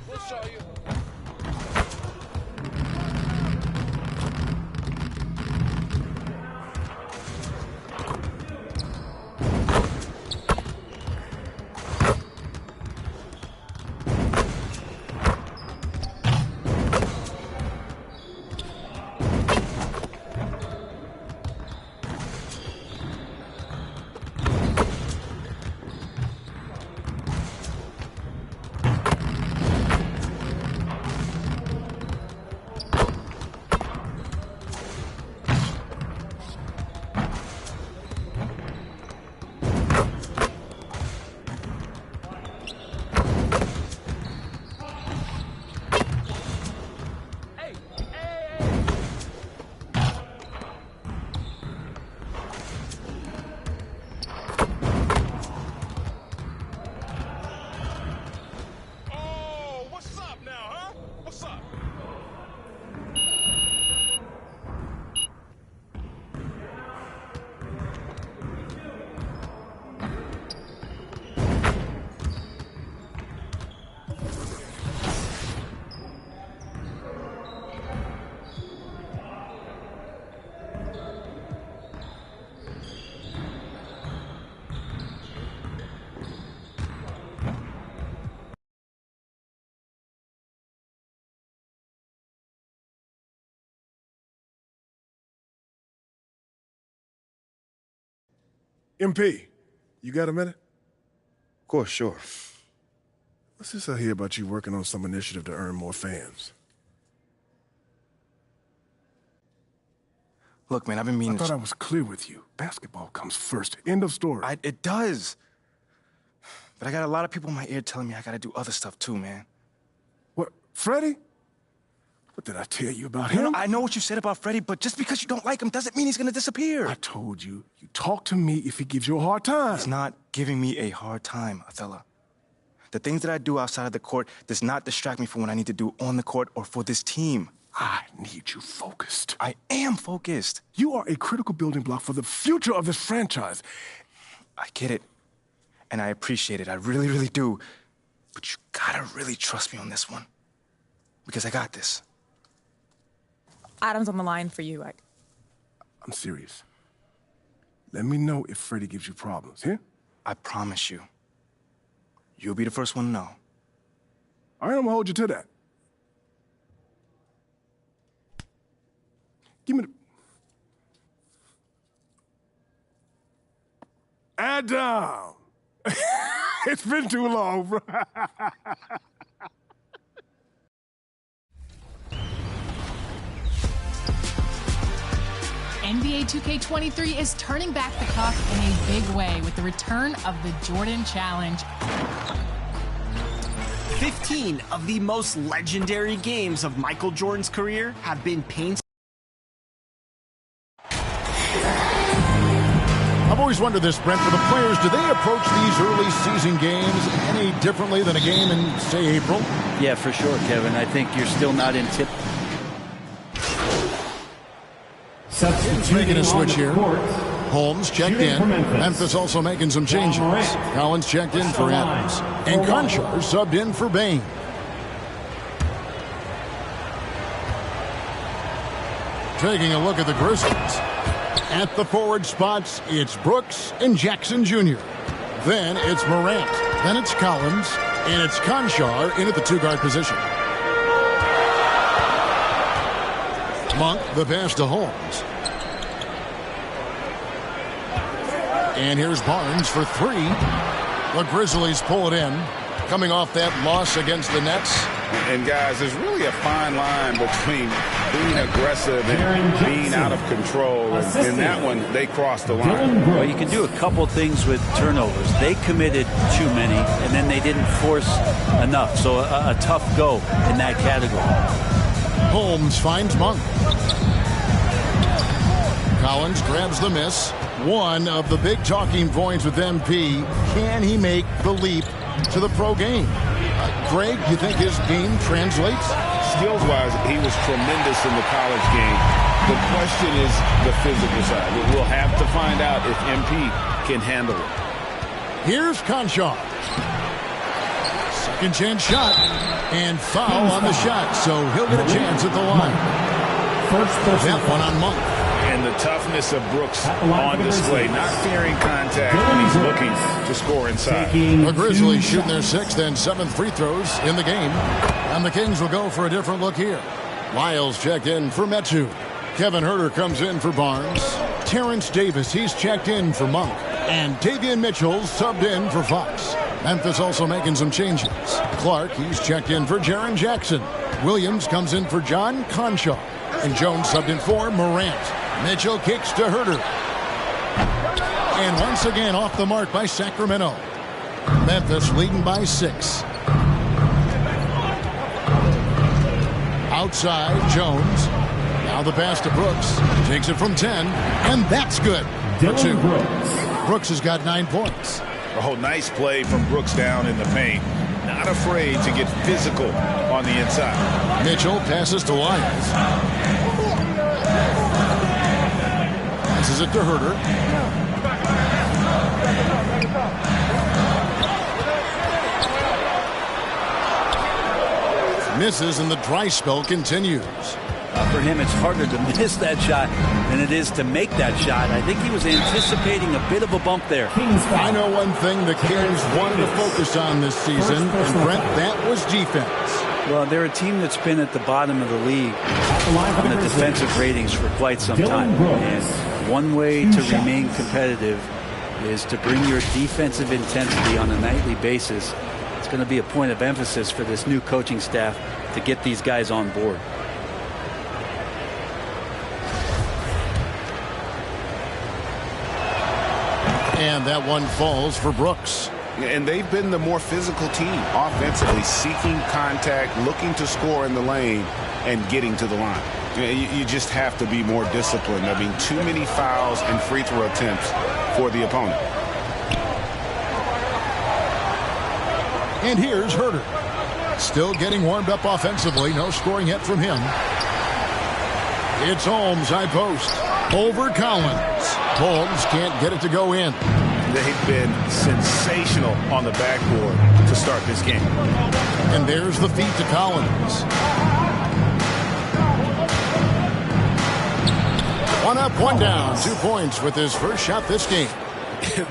We'll show you.
MP, you got a minute?
Of course, sure.
What's this I hear about you working on some initiative to earn more fans?
Look, man, I've been meaning
I thought I was clear with you. Basketball comes first. End of story.
It does. But I got a lot of people in my ear telling me I gotta do other stuff too, man.
What, Freddie? What did I tell you about him?
No, I know what you said about Freddie, but just because you don't like him doesn't mean he's gonna disappear.
I told you, you talk to me if he gives you a hard time.
He's not giving me a hard time, Othello. The things that I do outside of the court does not distract me from what I need to do on the court or for this team.
I need you focused.
I am focused.
You are a critical building block for the future of this franchise.
I get it. And I appreciate it. I really, really do. But you gotta really trust me on this one. Because I got this.
Adam's on the line for you.
I'm serious. Let me know if Freddie gives you problems, yeah?
I promise you. You'll be the first one to know.
All right, I'm gonna hold you to that. Give me the... Adam! It's been too long, bro.
NBA 2K23 is turning back the clock in a big way with the return of the Jordan Challenge.
15 of the most legendary games of Michael Jordan's career have been painstakingly.
I've always wondered this, Brent, for the players, do they approach these early season games any differently than a game in, say, April?
Yeah, for sure, Kevin. I think you're still not in tip.
Making a switch here. Holmes checked in. Memphis also making some changes. Collins checked in for Adams. And Conchar subbed in for Bain. Taking a look at the Grizzlies. At the forward spots, it's Brooks and Jackson Jr. Then it's Morant. Then it's Collins. And it's Conchar in at the two-guard position. Monk, the pass to Holmes. And here's Barnes for three. The Grizzlies pull it in, coming off that loss against the Nets.
And guys, there's really a fine line between being aggressive and being out of control. And in that one, they crossed the line.
Well, you can do a couple things with turnovers. They committed too many, and then they didn't force enough. So a tough go in that category.
Holmes finds Monk. Collins grabs the miss. One of the big talking points with MP, can he make the leap to the pro game? Greg, you think his game translates?
Skills-wise, he was tremendous in the college game. The question is the physical side. We'll have to find out if MP can handle it.
Here's Conchar. Second chance shot. And foul on the shot, so he'll get a chance at the line. That one on Monk.
And the toughness of Brooks on display, not fearing contact when he's looking to score inside.
The Grizzlies shooting their sixth and seventh free throws in the game. And the Kings will go for a different look here. Lyles checked in for Metu. Kevin Huerter comes in for Barnes. Terrence Davis, he's checked in for Monk. And Davion Mitchell subbed in for Fox. Memphis also making some changes. Clark, he's checked in for Jaren Jackson. Williams comes in for John Conchar. And Jones subbed in for Morant. Mitchell kicks to Huerter. And once again off the mark by Sacramento. Memphis leading by 6. Outside, Jones. Now the pass to Brooks. Takes it from 10. And that's good for 2. Brooks has got 9 points.
Oh, nice play from Brooks down in the paint. Not afraid to get physical on the inside.
Mitchell passes to Lyles. Passes it to Huerter. Misses and the dry spell continues.
For him, it's harder to miss that shot than it is to make that shot. I think he was anticipating a bit of a bump there.
I know one thing the Kings wanted to focus on this season, and Brent, that was defense.
Well, they're a team that's been at the bottom of the league on the defensive ratings for quite some time. And one way to remain competitive is to bring your defensive intensity on a nightly basis. It's going to be a point of emphasis for this new coaching staff to get these guys on board.
And that one falls for Brooks.
And they've been the more physical team offensively, seeking contact, looking to score in the lane, and getting to the line. You just have to be more disciplined. I mean, too many fouls and free throw attempts for the opponent.
And here's Herter. Still getting warmed up offensively. No scoring yet from him. It's Holmes, high post. Over Collins. Holmes can't get it to go in.
They've been sensational on the backboard to start this game.
And there's the feed to Collins. One up, one down. 2 points with his first shot this game.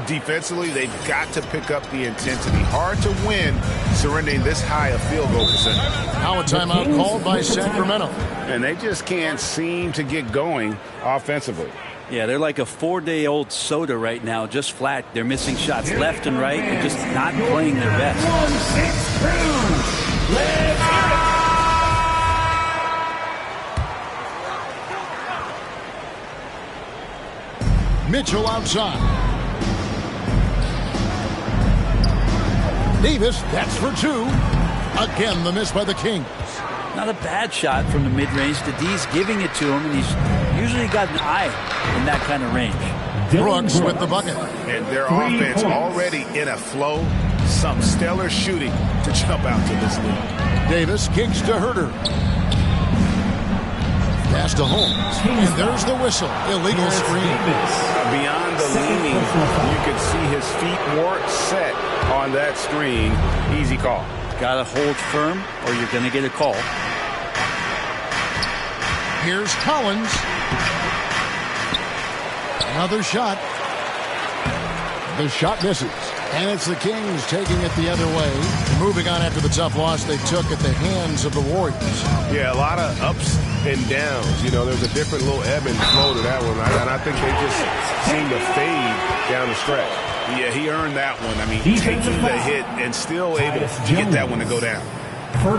Defensively, they've got to pick up the intensity. Hard to win surrendering this high a field goal percentage.
Now a timeout called by Sacramento.
And they just can't seem to get going offensively.
Yeah, they're like a 4-day-old soda right now, just flat. They're missing shots left and right and just not playing their best.
Mitchell outside. Davis, that's for 2. Again, the miss by the Kings.
Not a bad shot from the mid-range. The D's giving it to him, and he's usually got an eye in that kind of range.
Brooks with the bucket.
And their offense already in a flow. Some stellar shooting to jump out to this lead.
Davis kicks to Herter. Pass to Holmes. And there's the whistle. Illegal screen.
Beyond the leaning, you could see his feet weren't set on that screen. Easy call.
Got to hold firm or you're going to get a call.
Here's Collins. Another shot. The shot misses. And it's the Kings taking it the other way. Moving on after the tough loss they took at the hands of the Warriors.
Yeah, a lot of ups and downs. You know, there's a different little ebb and flow to that one. And I think they just seem to fade down the stretch. Yeah, he earned that one. I mean, taking the hit and still able to get that one to go down.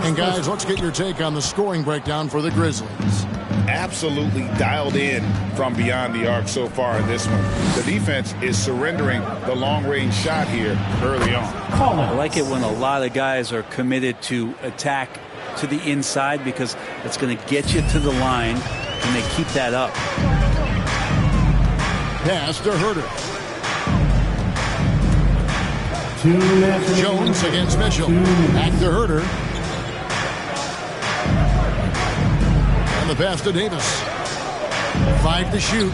And guys, let's get your take on the scoring breakdown for the Grizzlies.
Absolutely dialed in from beyond the arc so far in this one. The defense is surrendering the long-range shot here early on.
I like it when a lot of guys are committed to attack to the inside because it's going to get you to the line, and they keep that up.
Pass to Herter. Jones against Mitchell. Back to Herter. And the pass to Davis. 5 to shoot.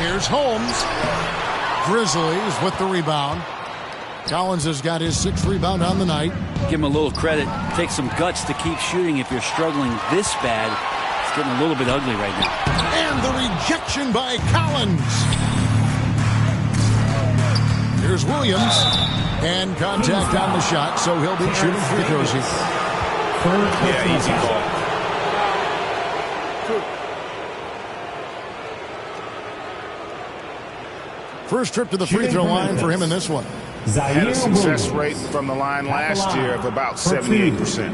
Here's Holmes. Grizzlies with the rebound. Collins has got his 6th rebound on the night.
Give him a little credit. Take some guts to keep shooting if you're struggling this bad. It's getting a little bit ugly right now.
And the rejection by Collins. Here's Williams. And contact on the shot, so he'll be shooting free throws here.
Yeah, easy call.
First trip to the free throw line for him in this one.
Had a success rate from the line last year of about 78%.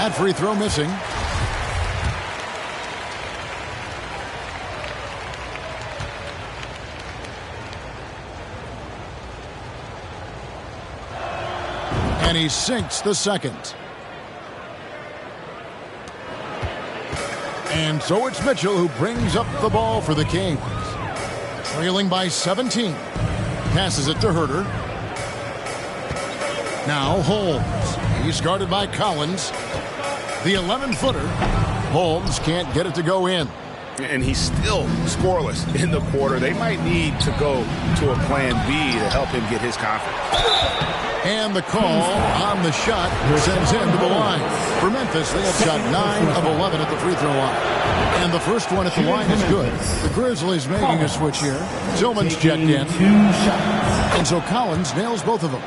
That free throw missing. And he sinks the second. And so it's Mitchell who brings up the ball for the Kings. Trailing by 17. Passes it to Herter. Now Holmes. He's guarded by Collins. The 11-footer. Holmes can't get it to go in.
And he's still scoreless in the quarter. They might need to go to a plan B to help him get his confidence.
And the call on the shot sends him to the line. For Memphis, they have shot 9 of 11 at the free throw line. And the first one at the line is good. The Grizzlies making a switch here. Tillman's checked in. And so Collins nails both of them.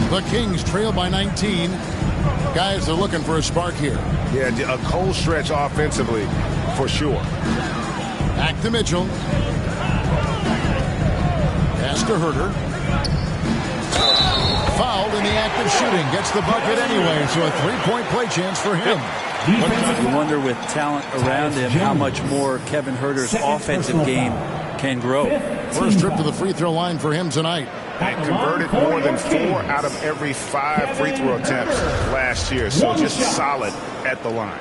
The Kings trail by 19. Guys are looking for a spark here.
Yeah, a cold stretch offensively for sure.
Back to Mitchell. Pass to Herter. Fouled in the act of shooting. Gets the bucket anyway, so a three-point play chance for him.
You wonder with talent around him how much more Kevin Herter's offensive game can grow.
First trip to the free throw line for him tonight.
And converted more than 4 out of every 5 free throw attempts last year. So just solid at the line.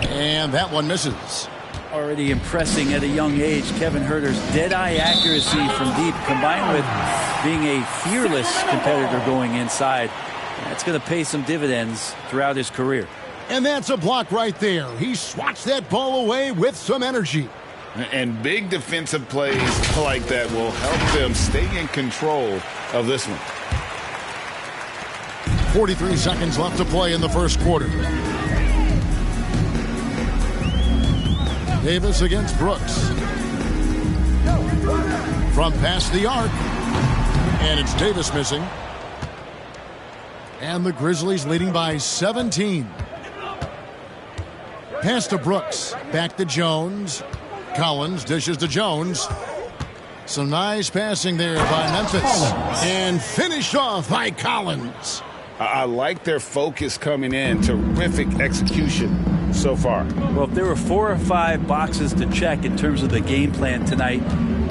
And that one misses.
Already impressing at a young age, Kevin Herter's dead-eye accuracy from deep, combined with being a fearless competitor going inside. That's going to pay some dividends throughout his career.
And that's a block right there. He swats that ball away with some energy.
And big defensive plays like that will help them stay in control of this one.
43 seconds left to play in the first quarter. Davis against Brooks. From past the arc. And it's Davis missing. And the Grizzlies leading by 17. Pass to Brooks. Back to Jones. Collins dishes to Jones. Some nice passing there by Memphis. And finished off by Collins.
I like their focus coming in. Terrific execution so far.
Well, if there were 4 or 5 boxes to check in terms of the game plan tonight,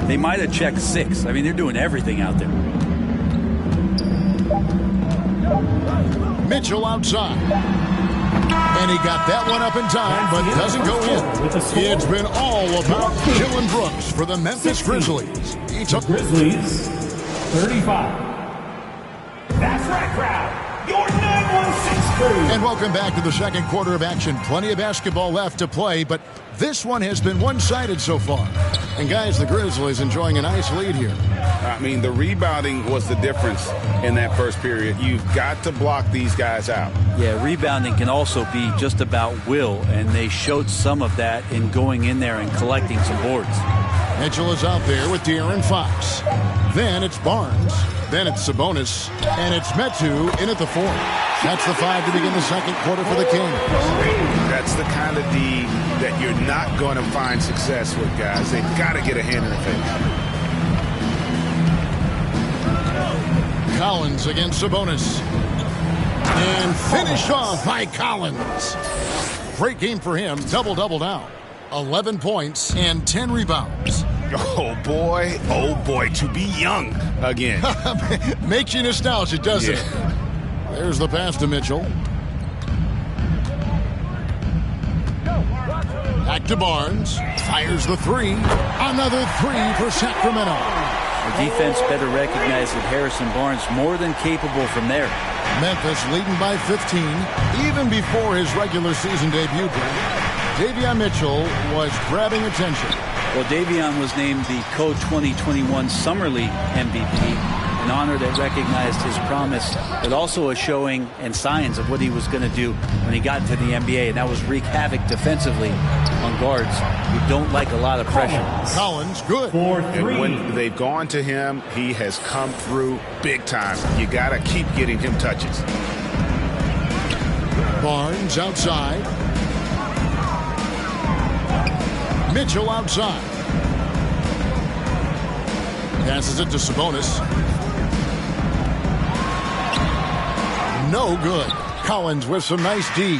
they might have checked 6. I mean, they're doing everything out there.
Mitchell outside. And he got that one up in time, but doesn't go in. It's been all about Dillon Brooks for the Memphis Grizzlies. He took
Grizzlies 35. That's right, crowd. Your 916 crew.
And welcome back to the second quarter of action. Plenty of basketball left to play, but this one has been one-sided so far. And guys, the Grizzlies enjoying a nice lead here.
I mean, the rebounding was the difference in that first period. You've got to block these guys out.
Yeah, rebounding can also be just about will, and they showed some of that in going in there and collecting some boards.
Mitchell is out there with De'Aaron Fox. Then it's Barnes. Then it's Sabonis. And it's Metu in at the 4. That's the 5 to begin the second quarter for the Kings.
That's the kind of D that you're not going to find success with, guys. They've got to get a hand in the face.
Collins against Sabonis. And finished off by Collins. Great game for him. Double-double now. 11 points and 10 rebounds.
Oh, boy, to be young again.
Makes you nostalgic, doesn't it? There's the pass to Mitchell. Back to Barnes. Fires the 3. Another 3 for Sacramento.
The defense better recognize that Harrison Barnes more than capable from there.
Memphis leading by 15. Even before his regular season debut, Davion Mitchell was grabbing attention.
Well, Davion was named the Co-2021 Summer League MVP, an honor that recognized his promise, but also a showing and signs of what he was going to do when he got into the NBA, and that was wreak havoc defensively on guards who don't like a lot of pressure.
Collins, good.
And when they've gone to him, he has come through big time. You got to keep getting him touches.
Barnes outside. Mitchell outside. Passes it to Sabonis. no good. Collins with some nice D.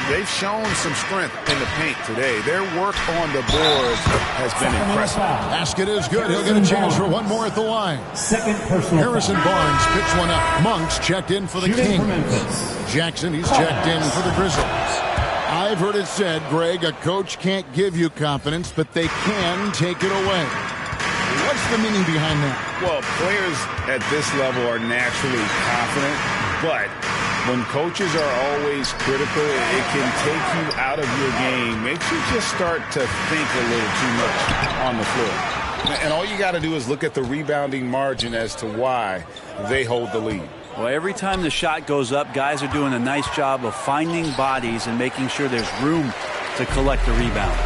They've shown some strength in the paint today. Their work on the boards has been impressive.
Basket is good. He'll get a chance for one more at the line.
Second personal
Harrison Barnes picks one up. Monk's checked in for the Kings. Jackson, he's checked in for the Grizzlies. I've heard it said, Greg, a coach can't give you confidence, but they can take it away. What's the meaning behind that?
Well, players at this level are naturally confident, but when coaches are always critical, it can take you out of your game. Makes you just start to think a little too much on the floor. And all you got to do is look at the rebounding margin as to why they hold the lead.
Well, every time the shot goes up, guys are doing a nice job of finding bodies and making sure there's room to collect the rebound.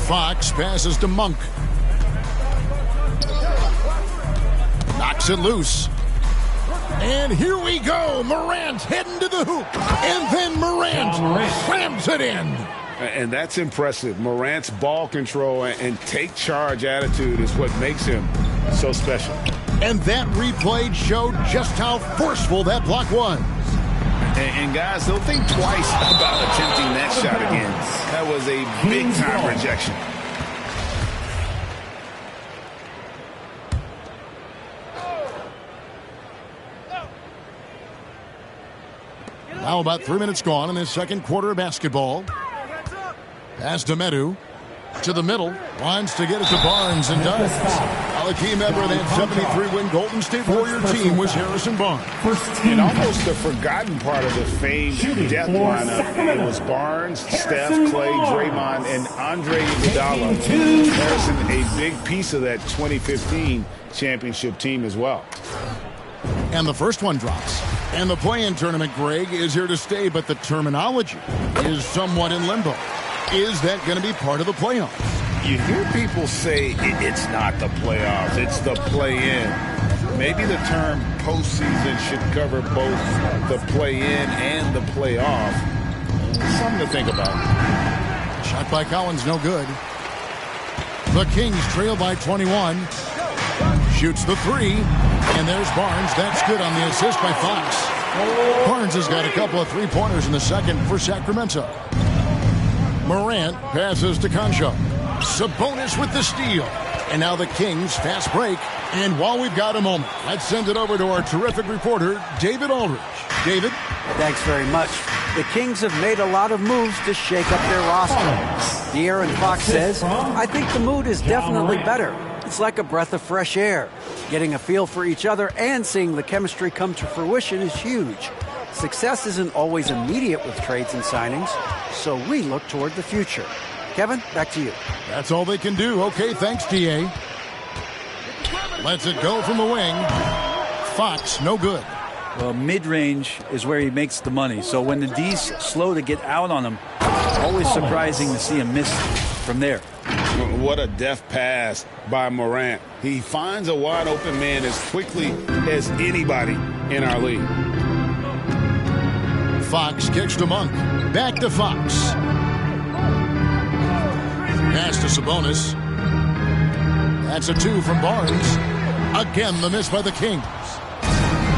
Fox passes to Monk. Knocks it loose. And here we go. Morant heading to the hoop. And then Morant slams it in.
And that's impressive. Morant's ball control and take charge attitude is what makes him so special.
And that replay showed just how forceful that block was.
And guys, they'll think twice about attempting that shot again. That was a big-time rejection.
Now about 3 minutes gone in this second quarter of basketball. Pass to Medu. To the middle. Wants to get it to Barnes and does. A key member of that 73-win Golden State Warrior team was Harrison Barnes.
And almost the forgotten part of the famed death lineup. It was Barnes, Steph, Clay, Draymond, and Andre Iguodala. Harrison, a big piece of that 2015 championship team as well.
And the first one drops. And the play-in tournament, Greg, is here to stay, but the terminology is somewhat in limbo. Is that going to be part of the playoffs?
You hear people say it's not the playoffs, it's the play-in. Maybe the term postseason should cover both the play-in and the playoff. Something to think about.
Shot by Collins, no good. The Kings trail by 21. Shoots the three. And there's Barnes. That's good on the assist by Fox. Barnes has got a couple of three-pointers in the second for Sacramento. Morant passes to Concho. Sabonis with the steal. And now the Kings fast break. And while we've got a moment, let's send it over to our terrific reporter, David Aldridge. David?
Thanks very much. The Kings have made a lot of moves to shake up their roster. De'Aaron Fox says, I think the mood is definitely better. It's like a breath of fresh air. Getting a feel for each other and seeing the chemistry come to fruition is huge. Success isn't always immediate with trades and signings, so we look toward the future. Kevin, back to you.
That's all they can do. Okay, thanks, D.A. Lets it go from the wing. Fox, no good.
Well, mid-range is where he makes the money. So when the D's slow to get out on him, always surprising to see him miss from there.
What a deft pass by Morant. He finds a wide open man as quickly as anybody in our league.
Fox kicks to Monk. Back to Fox. Pass to Sabonis. That's a two from Barnes. Again, the miss by the Kings.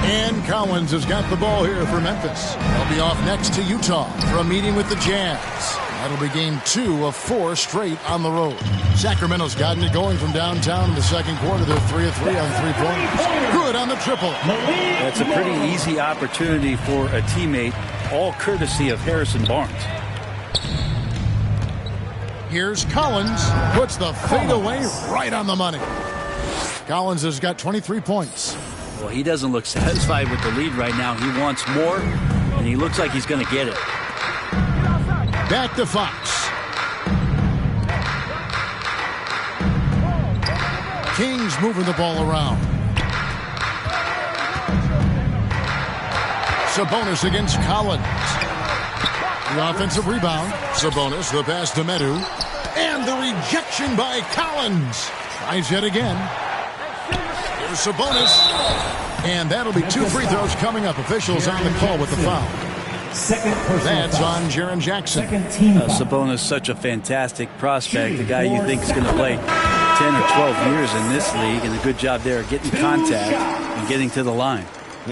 And Collins has got the ball here for Memphis. They'll be off next to Utah for a meeting with the Jazz. That'll be game 2 of 4 straight on the road. Sacramento's gotten it going from downtown in the second quarter. They're 3 of 3 on three-pointers. Good on the triple.
That's a pretty easy opportunity for a teammate, all courtesy of Harrison Barnes.
Here's Collins. Puts the fadeaway right on the money. Collins has got 23 points.
Well, he doesn't look satisfied with the lead right now. He wants more, and he looks like he's going to get it.
Back to Fox. Kings moving the ball around. Sabonis against Collins. The offensive rebound. Sabonis, the pass to Medu. And the rejection by Collins. Tries yet again. Here's Sabonis. And that'll be 2 free throws coming up. Officials on the call with the foul. That's on Jaren Jackson.
Sabonis, such a fantastic prospect. The guy you think is going to play 10 or 12 years in this league. And a good job there getting contact and getting to the line.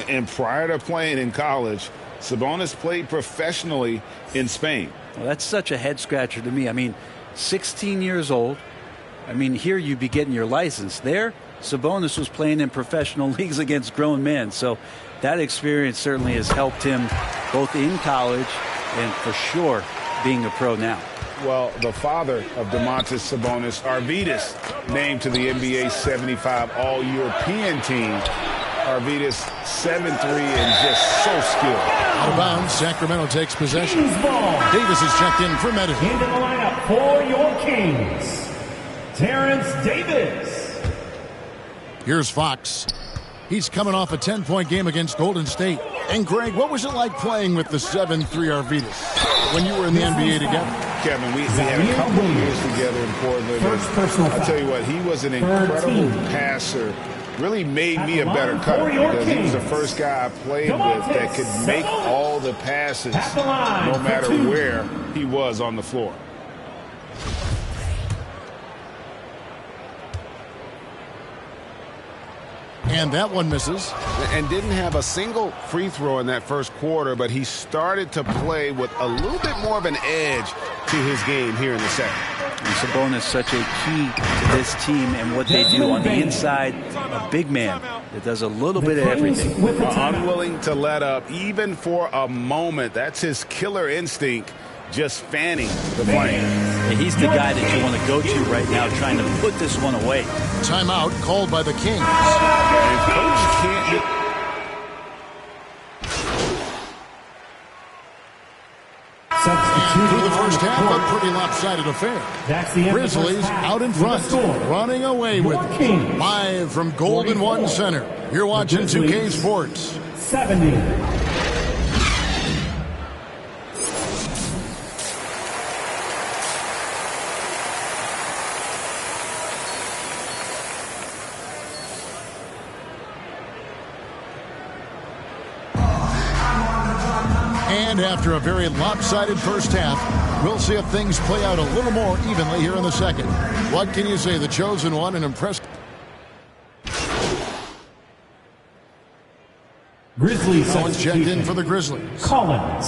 And prior to playing in college, Sabonis played professionally in Spain.
Well, that's such a head scratcher to me. I mean, 16 years old. I mean, here you'd be getting your license. There, Sabonis was playing in professional leagues against grown men. So that experience certainly has helped him both in college and for sure being a pro now.
Well, the father of Domantas Sabonis, Arvydas, named to the NBA 75 All-European team. Arvydas 7'3" and just so skilled.
Out of bounds, Sacramento takes possession. Davis is checked in for Meadow.
Into the lineup for your Kings, Terrence Davis.
Here's Fox. He's coming off a 10-point game against Golden State. And Greg, what was it like playing with the 7'3" Arvydas when you were in the NBA together?
Kevin, we had a couple of years together in Portland. I'll tell you what, he was an incredible passer. Really made me a better cutter because he was the first guy I played with that could make all the passes no matter where he was on the floor.
And that one misses.
And didn't have a single free throw in that first quarter, but he started to play with a little bit more of an edge to his game here in the second.
And Sabonis such a key to this team and what they do on the inside. A big man that does a little bit of everything.
Unwilling to let up even for a moment. That's his killer instinct, just fanning the flame.
Yeah, he's the guy that you want to go to right now trying to put this one away.
Timeout called by the Kings.
And coach can't...
And through the first half, a pretty lopsided affair. Grizzlies out in front, running away with it. Live from Golden One Center. You're watching 2K Sports.
70.
And after a very lopsided first half, we'll see if things play out a little more evenly here in the second. What can you say? The chosen one, an impressive.
Grizzlies.
Collins checked in for the Grizzlies.
Collins.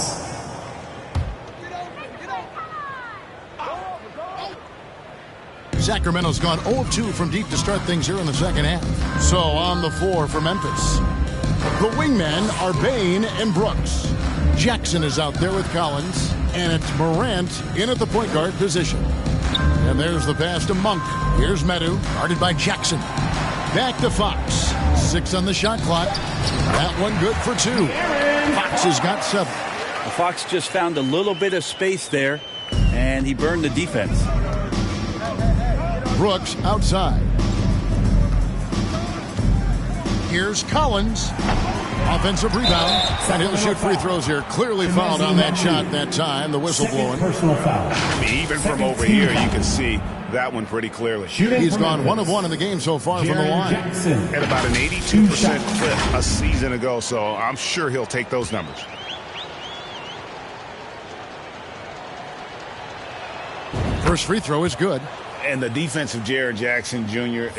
Sacramento's gone 0-2 from deep to start things here in the second half. So on the floor for Memphis, the wingmen are Bane and Brooks. Jackson is out there with Collins, and it's Morant in at the point guard position. And there's the pass to Monk. Here's Medu, guarded by Jackson. Back to Fox. 6 on the shot clock. That one good for 2. Fox has got 7.
Well, Fox just found a little bit of space there, and he burned the defense.
Brooks outside. Here's Collins. Offensive rebound. And he'll shoot free throws here. Clearly fouled on that shot that time. The whistle blowing.
Personal foul.
I mean, even from over here, you can see that one pretty clearly.
He's gone 1 of 1 in the game so far from the line.
At about an 82% clip a season ago, so I'm sure he'll take those numbers.
First free throw is good.
And the defense of Jaren Jackson Jr.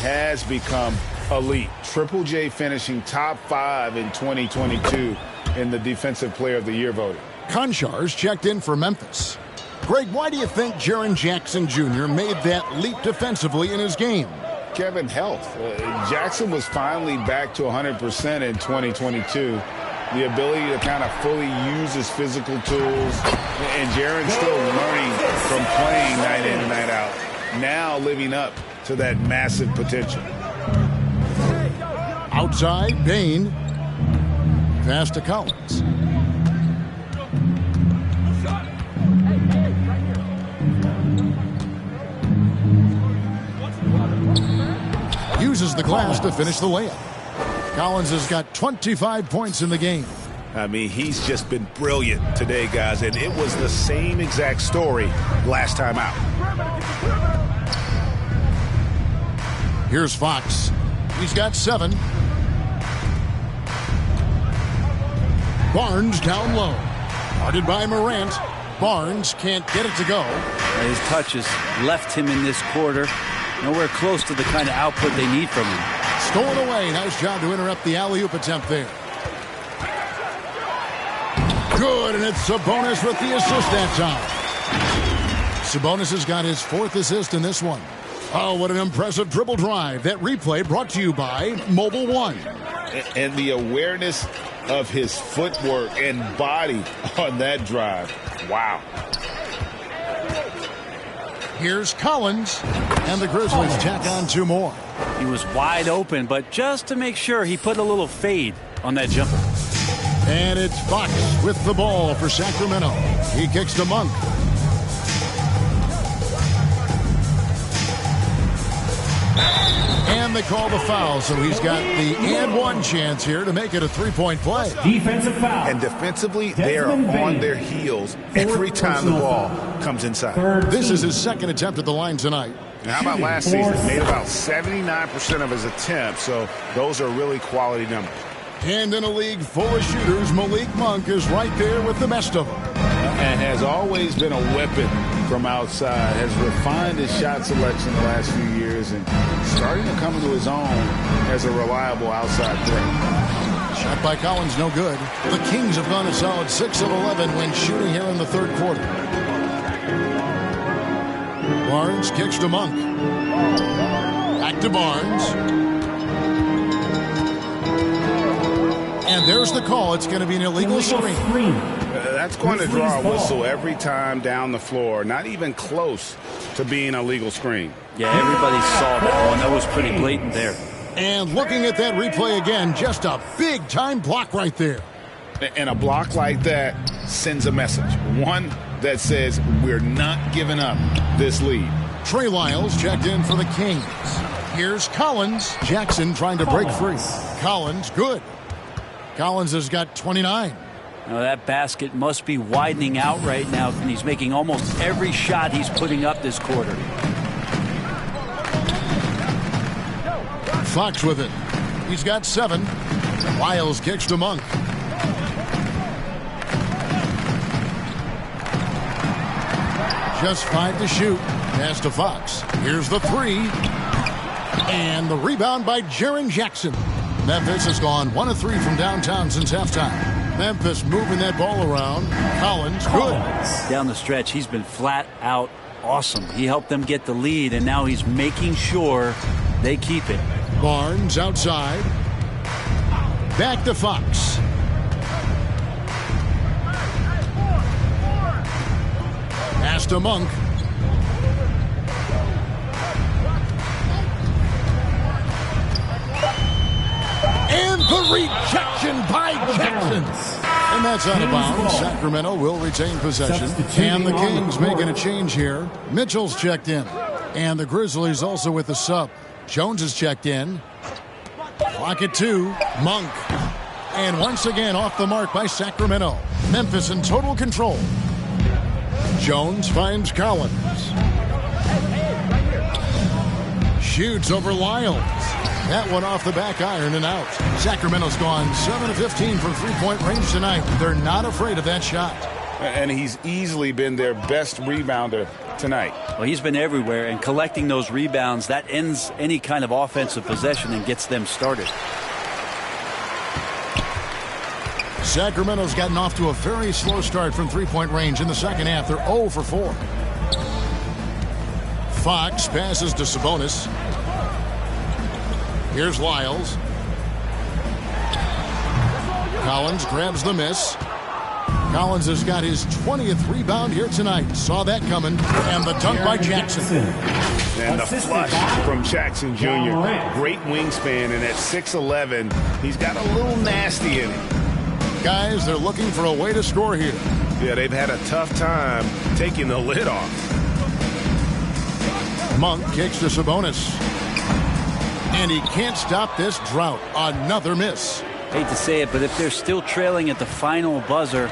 has become elite. Triple J finishing top 5 in 2022 in the Defensive Player of the Year voting.
Konchar's checked in for Memphis. Greg, why do you think Jaren Jackson Jr. made that leap defensively in his game?
Kevin, health. Jackson was finally back to 100% in 2022. The ability to kind of fully use his physical tools. And Jaren's still learning from playing night in and night out. Now living up to that massive potential.
Outside, Bain. Pass to Collins. Uses the glass to finish the layup. Collins has got 25 points in the game.
I mean, he's just been brilliant today, guys, and it was the same exact story last time out.
Here's Fox. He's got 7. Barnes down low. Guarded by Morant. Barnes can't get it to go.
His touches left him in this quarter. Nowhere close to the kind of output they need from him.
Stolen away. Nice job to interrupt the alley-oop attempt there. Good, and it's Sabonis with the assist that time. Sabonis has got his 4th assist in this one. Oh, what an impressive dribble drive. That replay brought to you by Mobile One.
And the awareness of his footwork and body on that drive. Wow.
Here's Collins, and the Grizzlies tack on 2 more.
He was wide open, but just to make sure, he put a little fade on that jumper.
And it's Fox with the ball for Sacramento. He kicks to Monk. And they call the foul, so he's got the and one chance here to make it a 3-point play.
Defensive foul.
And defensively, they are on their heels every time the ball comes inside.
This is his 2nd attempt at the line tonight.
And how about last season? Made about 79% of his attempts, so those are really quality numbers.
And in a league full of shooters, Malik Monk is right there with the best of them.
And has always been a weapon from outside. Has refined his shot selection the last few years and starting to come into his own as a reliable outside threat.
Shot by Collins, no good. The Kings have gone a solid 6 of 11 when shooting here in the 3rd quarter. Barnes kicks to Monk. Back to Barnes. And there's the call. It's going to be an illegal screen.
That's going to draw a whistle every time down the floor. Not even close to being a legal screen.
Yeah, everybody saw that one. That was pretty blatant there.
And looking at that replay again, just a big-time block right there.
And a block like that sends a message. One that says we're not giving up this lead.
Trey Lyles checked in for the Kings. Here's Collins. Jackson trying to break free. Collins, good. Collins has got 29.
Now that basket must be widening out right now, and he's making almost every shot he's putting up this quarter.
Fox with it. He's got 7. Lyles kicks to Monk. Just 5 to shoot. Pass to Fox. Here's the 3. And the rebound by Jaren Jackson. Memphis has gone 1 of 3 from downtown since halftime. Memphis moving that ball around. Collins, good.
Down the stretch, he's been flat out awesome. He helped them get the lead, and now he's making sure they keep it.
Barnes outside. Back to Fox. Pass to Monk. And the rejection by Jackson. And that's out of bounds. Sacramento will retain possession. And the Kings making a change here. Mitchell's checked in. And the Grizzlies also with the sub. Jones is checked in. Clock at 2. Monk. And once again off the mark by Sacramento. Memphis in total control. Jones finds Collins. Shoots over Lyles. That one off the back iron and out. Sacramento's gone 7 of 15 from 3-point range tonight. They're not afraid of that shot.
And he's easily been their best rebounder tonight.
Well, he's been everywhere, and collecting those rebounds, that ends any kind of offensive possession and gets them started.
Sacramento's gotten off to a very slow start from three-point range in the second half. They're 0 for 4. Fox passes to Sabonis. Here's Lyles. Collins grabs the miss. Collins has got his 20th rebound here tonight. Saw that coming. And the dunk by Jackson.
And the flush from Jackson Jr. Great wingspan, and at 6'11", he's got a little nasty in him.
Guys, they're looking for a way to score here.
Yeah, they've had a tough time taking the lid off.
Monk kicks to Sabonis. And he can't stop this drought. Another miss.
Hate to say it, but if they're still trailing at the final buzzer,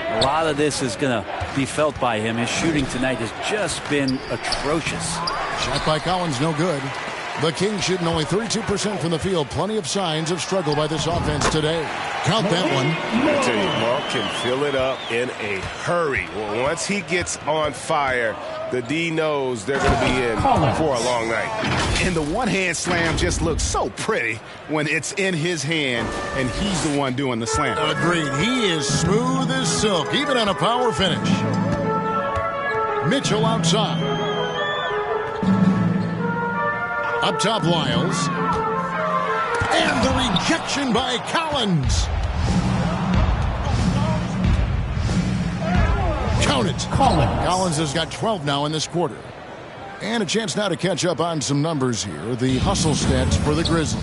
a lot of this is going to be felt by him. His shooting tonight has just been atrocious.
Shot by Collins, no good. The Kings shooting only 32% from the field. Plenty of signs of struggle by this offense today. Count that one.
I tell you, Mark can fill it up in a hurry. Well, once he gets on fire, the D knows they're going to be in for a long night.
And the one-hand slam just looks so pretty when it's in his hand and he's the one doing the slam.
Agreed. He is smooth as silk, even on a power finish. Mitchell outside. Up top, Lyles. And the rejection by Collins. Count it. Collins has got 12 now in this quarter. And a chance now to catch up on some numbers here. The hustle stats for the Grizzlies.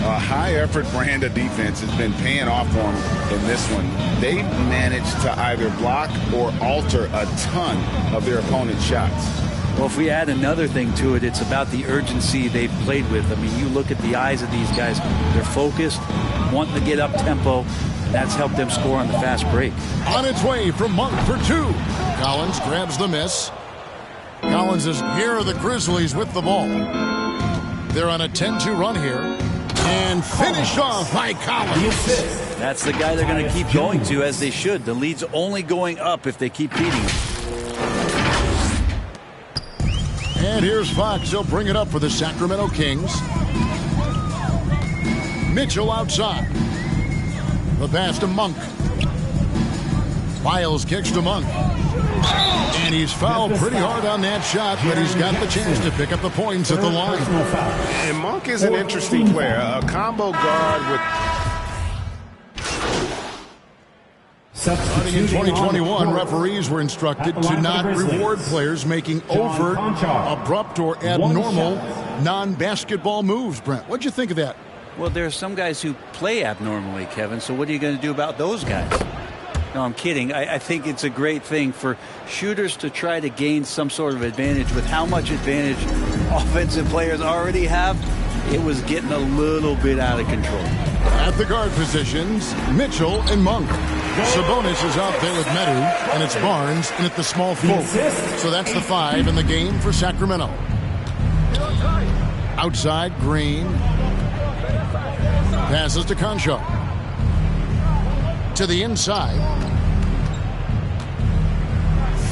A high-effort brand of defense has been paying off for them in this one. They've managed to either block or alter a ton of their opponent's shots.
Well, if we add another thing to it, it's about the urgency they've played with. I mean, you look at the eyes of these guys. They're focused, wanting to get up tempo, and that's helped them score on the fast break.
On its way from Monk for 2. Collins grabs the miss. Collins is here are the Grizzlies with the ball. They're on a 10-2 run here. And finished off by Collins.
That's the guy they're going to keep going to, as they should. The lead's only going up if they keep feeding him.
And here's Fox. He'll bring it up for the Sacramento Kings. Mitchell outside. The pass to Monk. Lyles kicks to Monk. And he's fouled pretty hard on that shot, but he's got the chance to pick up the points at the line.
And Monk is an interesting player. A combo guard with...
Starting in 2021, referees were instructed to not reward players making overt, abrupt, or abnormal non-basketball moves. Brent, what'd you think of that?
Well, there are some guys who play abnormally, Kevin, so what are you going to do about those guys? No, I'm kidding. I think it's a great thing for shooters to try to gain some sort of advantage. With how much advantage offensive players already have, it was getting a little bit out of control.
At the guard positions, Mitchell and Monk. Sabonis is out there with Medu, and it's Barnes in at the small forward. So that's the 5 in the game for Sacramento. Outside, Green. Passes to Concho. To the inside.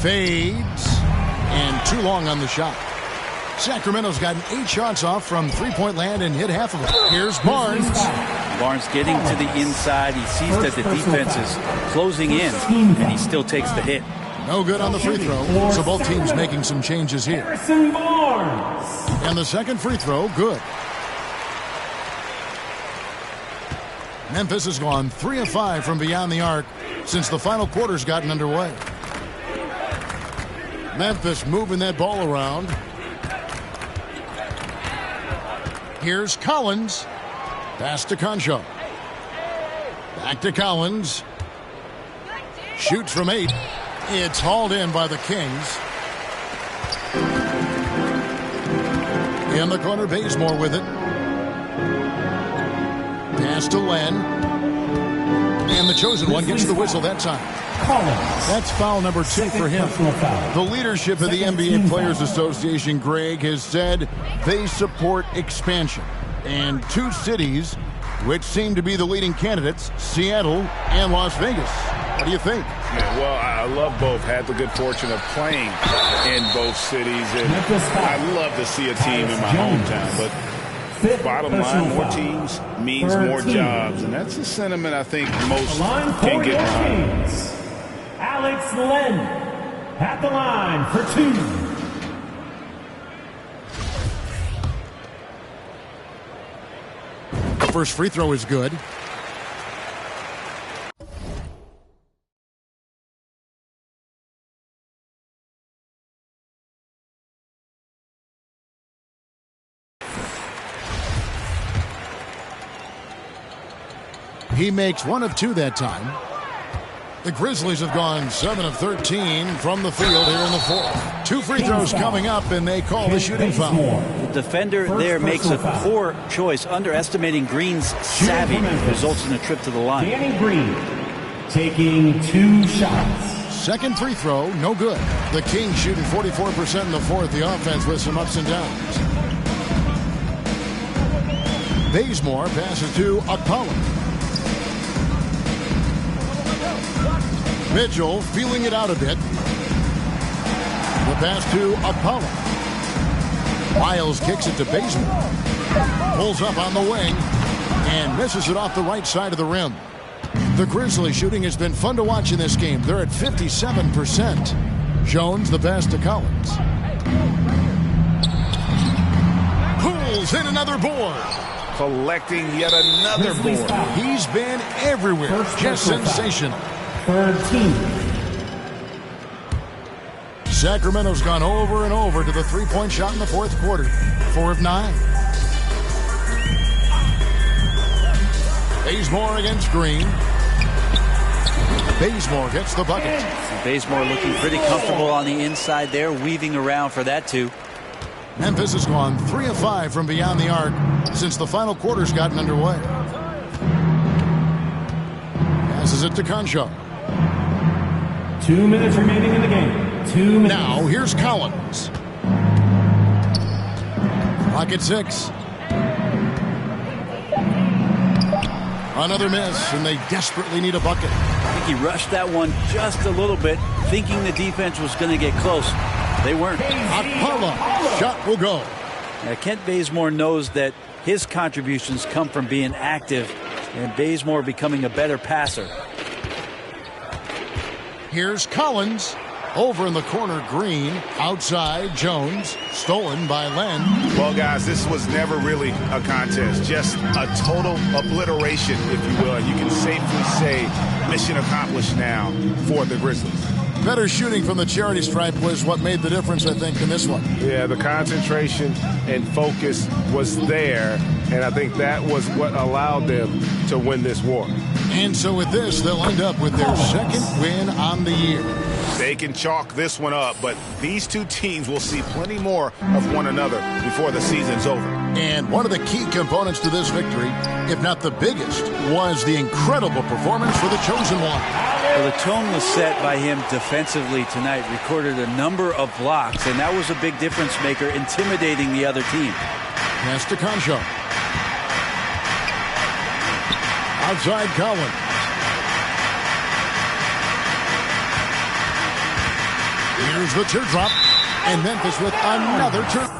Fades. And too long on the shot. Sacramento's gotten 8 shots off from three-point land and hit half of it. Here's Barnes.
Barnes getting to the inside. He sees that the defense is closing in, and he still takes the hit.
No good on the free throw. So both teams making some changes here. And the second free throw, good. Memphis has gone 3 of 5 from beyond the arc since the final quarter's gotten underway. Memphis moving that ball around. Here's Collins. Pass to Concho. Back to Collins. Shoots from 8. It's hauled in by the Kings. In the corner, Bazemore with it. Pass to Len. And the chosen one gets the whistle that time. That's foul number 2 for him. The leadership of the NBA Players Association, Greg, has said they support expansion. And 2 cities, which seem to be the leading candidates, Seattle and Las Vegas. What do you think?
Yeah, well, I love both. Had the good fortune of playing in both cities, and I love to see a team in my hometown. But bottom line, more teams means more jobs, and that's a sentiment I think most can get behind.
Alex Len at the line for 2.
First free throw is good. He makes 1 of 2 that time. The Grizzlies have gone 7 of 13 from the field here in the fourth. 2 free throws coming up, and they call the shooting foul.
The defender there makes a poor choice, underestimating Green's savvy. Results in a trip to the line.
Danny Green taking 2 shots.
Second free throw, no good. The Kings shooting 44% in the fourth. The offense with some ups and downs. Bazemore passes to Okpala. Mitchell feeling it out a bit. The pass to Okpala. Miles kicks it to Bazemore. Pulls up on the wing and misses it off the right side of the rim. The Grizzlies shooting has been fun to watch in this game. They're at 57%. Jones the pass to Collins. Pulls in another board.
Collecting yet another board.
He's been everywhere. Just sensational.
Third team.
Sacramento's gone over and over to the three-point shot in the fourth quarter. 4 of 9. Bazemore against Green. Bazemore gets the bucket.
Bazemore looking pretty comfortable on the inside there, weaving around for that 2.
Memphis has gone 3 of 5 from beyond the arc since the final quarter's gotten underway. Passes it to Concho.
2 minutes remaining in the game. 2 minutes.
Now here's Collins. Clock at 6. Another miss, and they desperately need a bucket.
I think he rushed that one just a little bit, thinking the defense was going to get close. They weren't.
Okpala. Shot will go.
Now, Kent Bazemore knows that his contributions come from being active and Bazemore becoming a better passer.
Here's Collins. Over in the corner, Green. Outside, Jones. Stolen by Len.
Well, guys, this was never really a contest. Just a total obliteration, if you will. And you can safely say mission accomplished now for the Grizzlies.
Better shooting from the charity stripe was what made the difference, I think, in this one.
Yeah, the concentration and focus was there, and I think that was what allowed them to win this war.
And so with this, they'll end up with their second win on the year.
They can chalk this one up, but these two teams will see plenty more of one another before the season's over.
And one of the key components to this victory, if not the biggest, was the incredible performance for the Chosen One.
Well, the tone was set by him defensively tonight. Recorded a number of blocks, and that was a big difference maker, intimidating the other team.
Pass to Concho. Outside Collins. Here's the teardrop, and Memphis with another teardrop.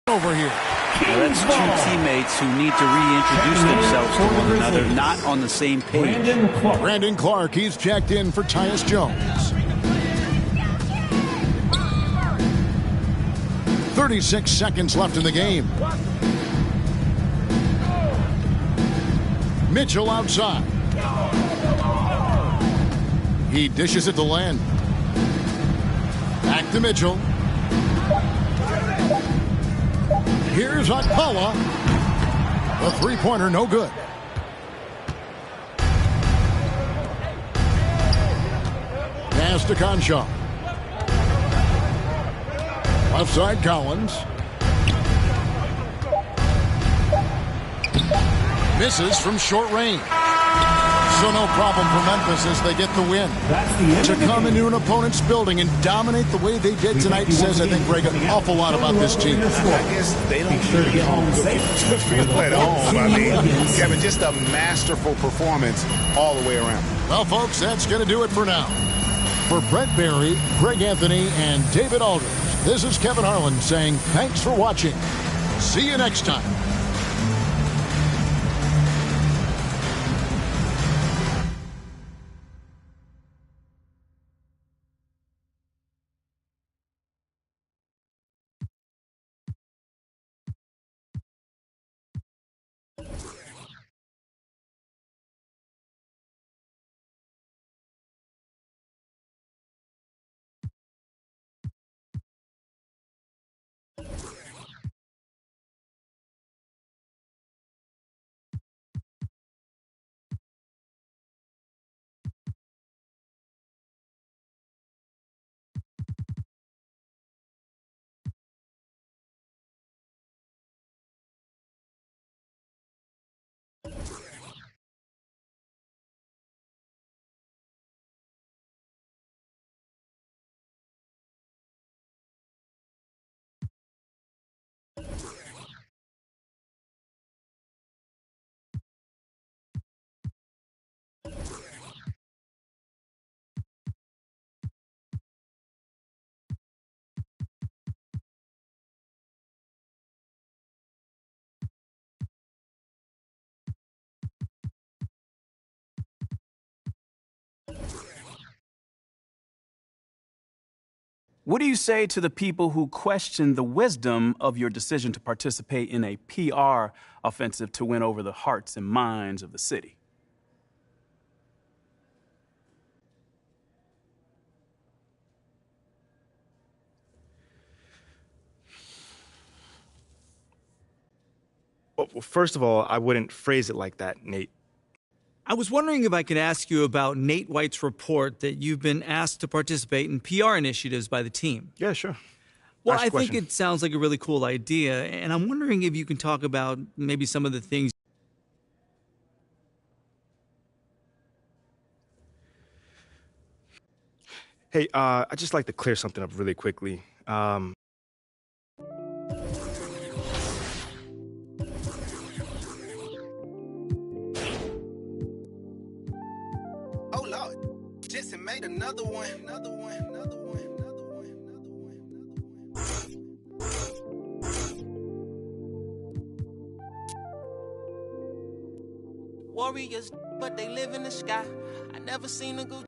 Over here.
Now that's two teammates who need to reintroduce themselves to one another, not on the same page.
Brandon Clark, he's checked in for Tyus Jones. 36 seconds left in the game. Mitchell outside. He dishes it to Len. Back to Mitchell. Here's Okpala. The three-pointer, no good. Pass to Concho. Left side, Collins. Misses from short range. So no problem for Memphis as they get the win. To come into an opponent's building and dominate the way they did tonight says, I think, Greg, an awful lot about this team.
I guess they don't feel at home. I mean, Kevin, just a masterful performance all the way around.
Well, folks, that's going to do it for now. For Brent Barry, Greg Anthony, and David Aldridge, this is Kevin Harlan saying thanks for watching. See you next time.
What do you say to the people who question the wisdom of your decision to participate in a PR offensive to win over the hearts and minds of the city?
Well, first of all, I wouldn't phrase it like that, Nate.
I was wondering if I could ask you about Nate White's report that you've been asked to participate in PR initiatives by the team.
Yeah, sure.
Well, I think it sounds like a really cool idea, and I'm wondering if you can talk about maybe some of the things.
Hey, I'd just like to clear something up really quickly.
Oh Lord, Jetson made another one.
Warriors, but they live in the sky. I never seen a go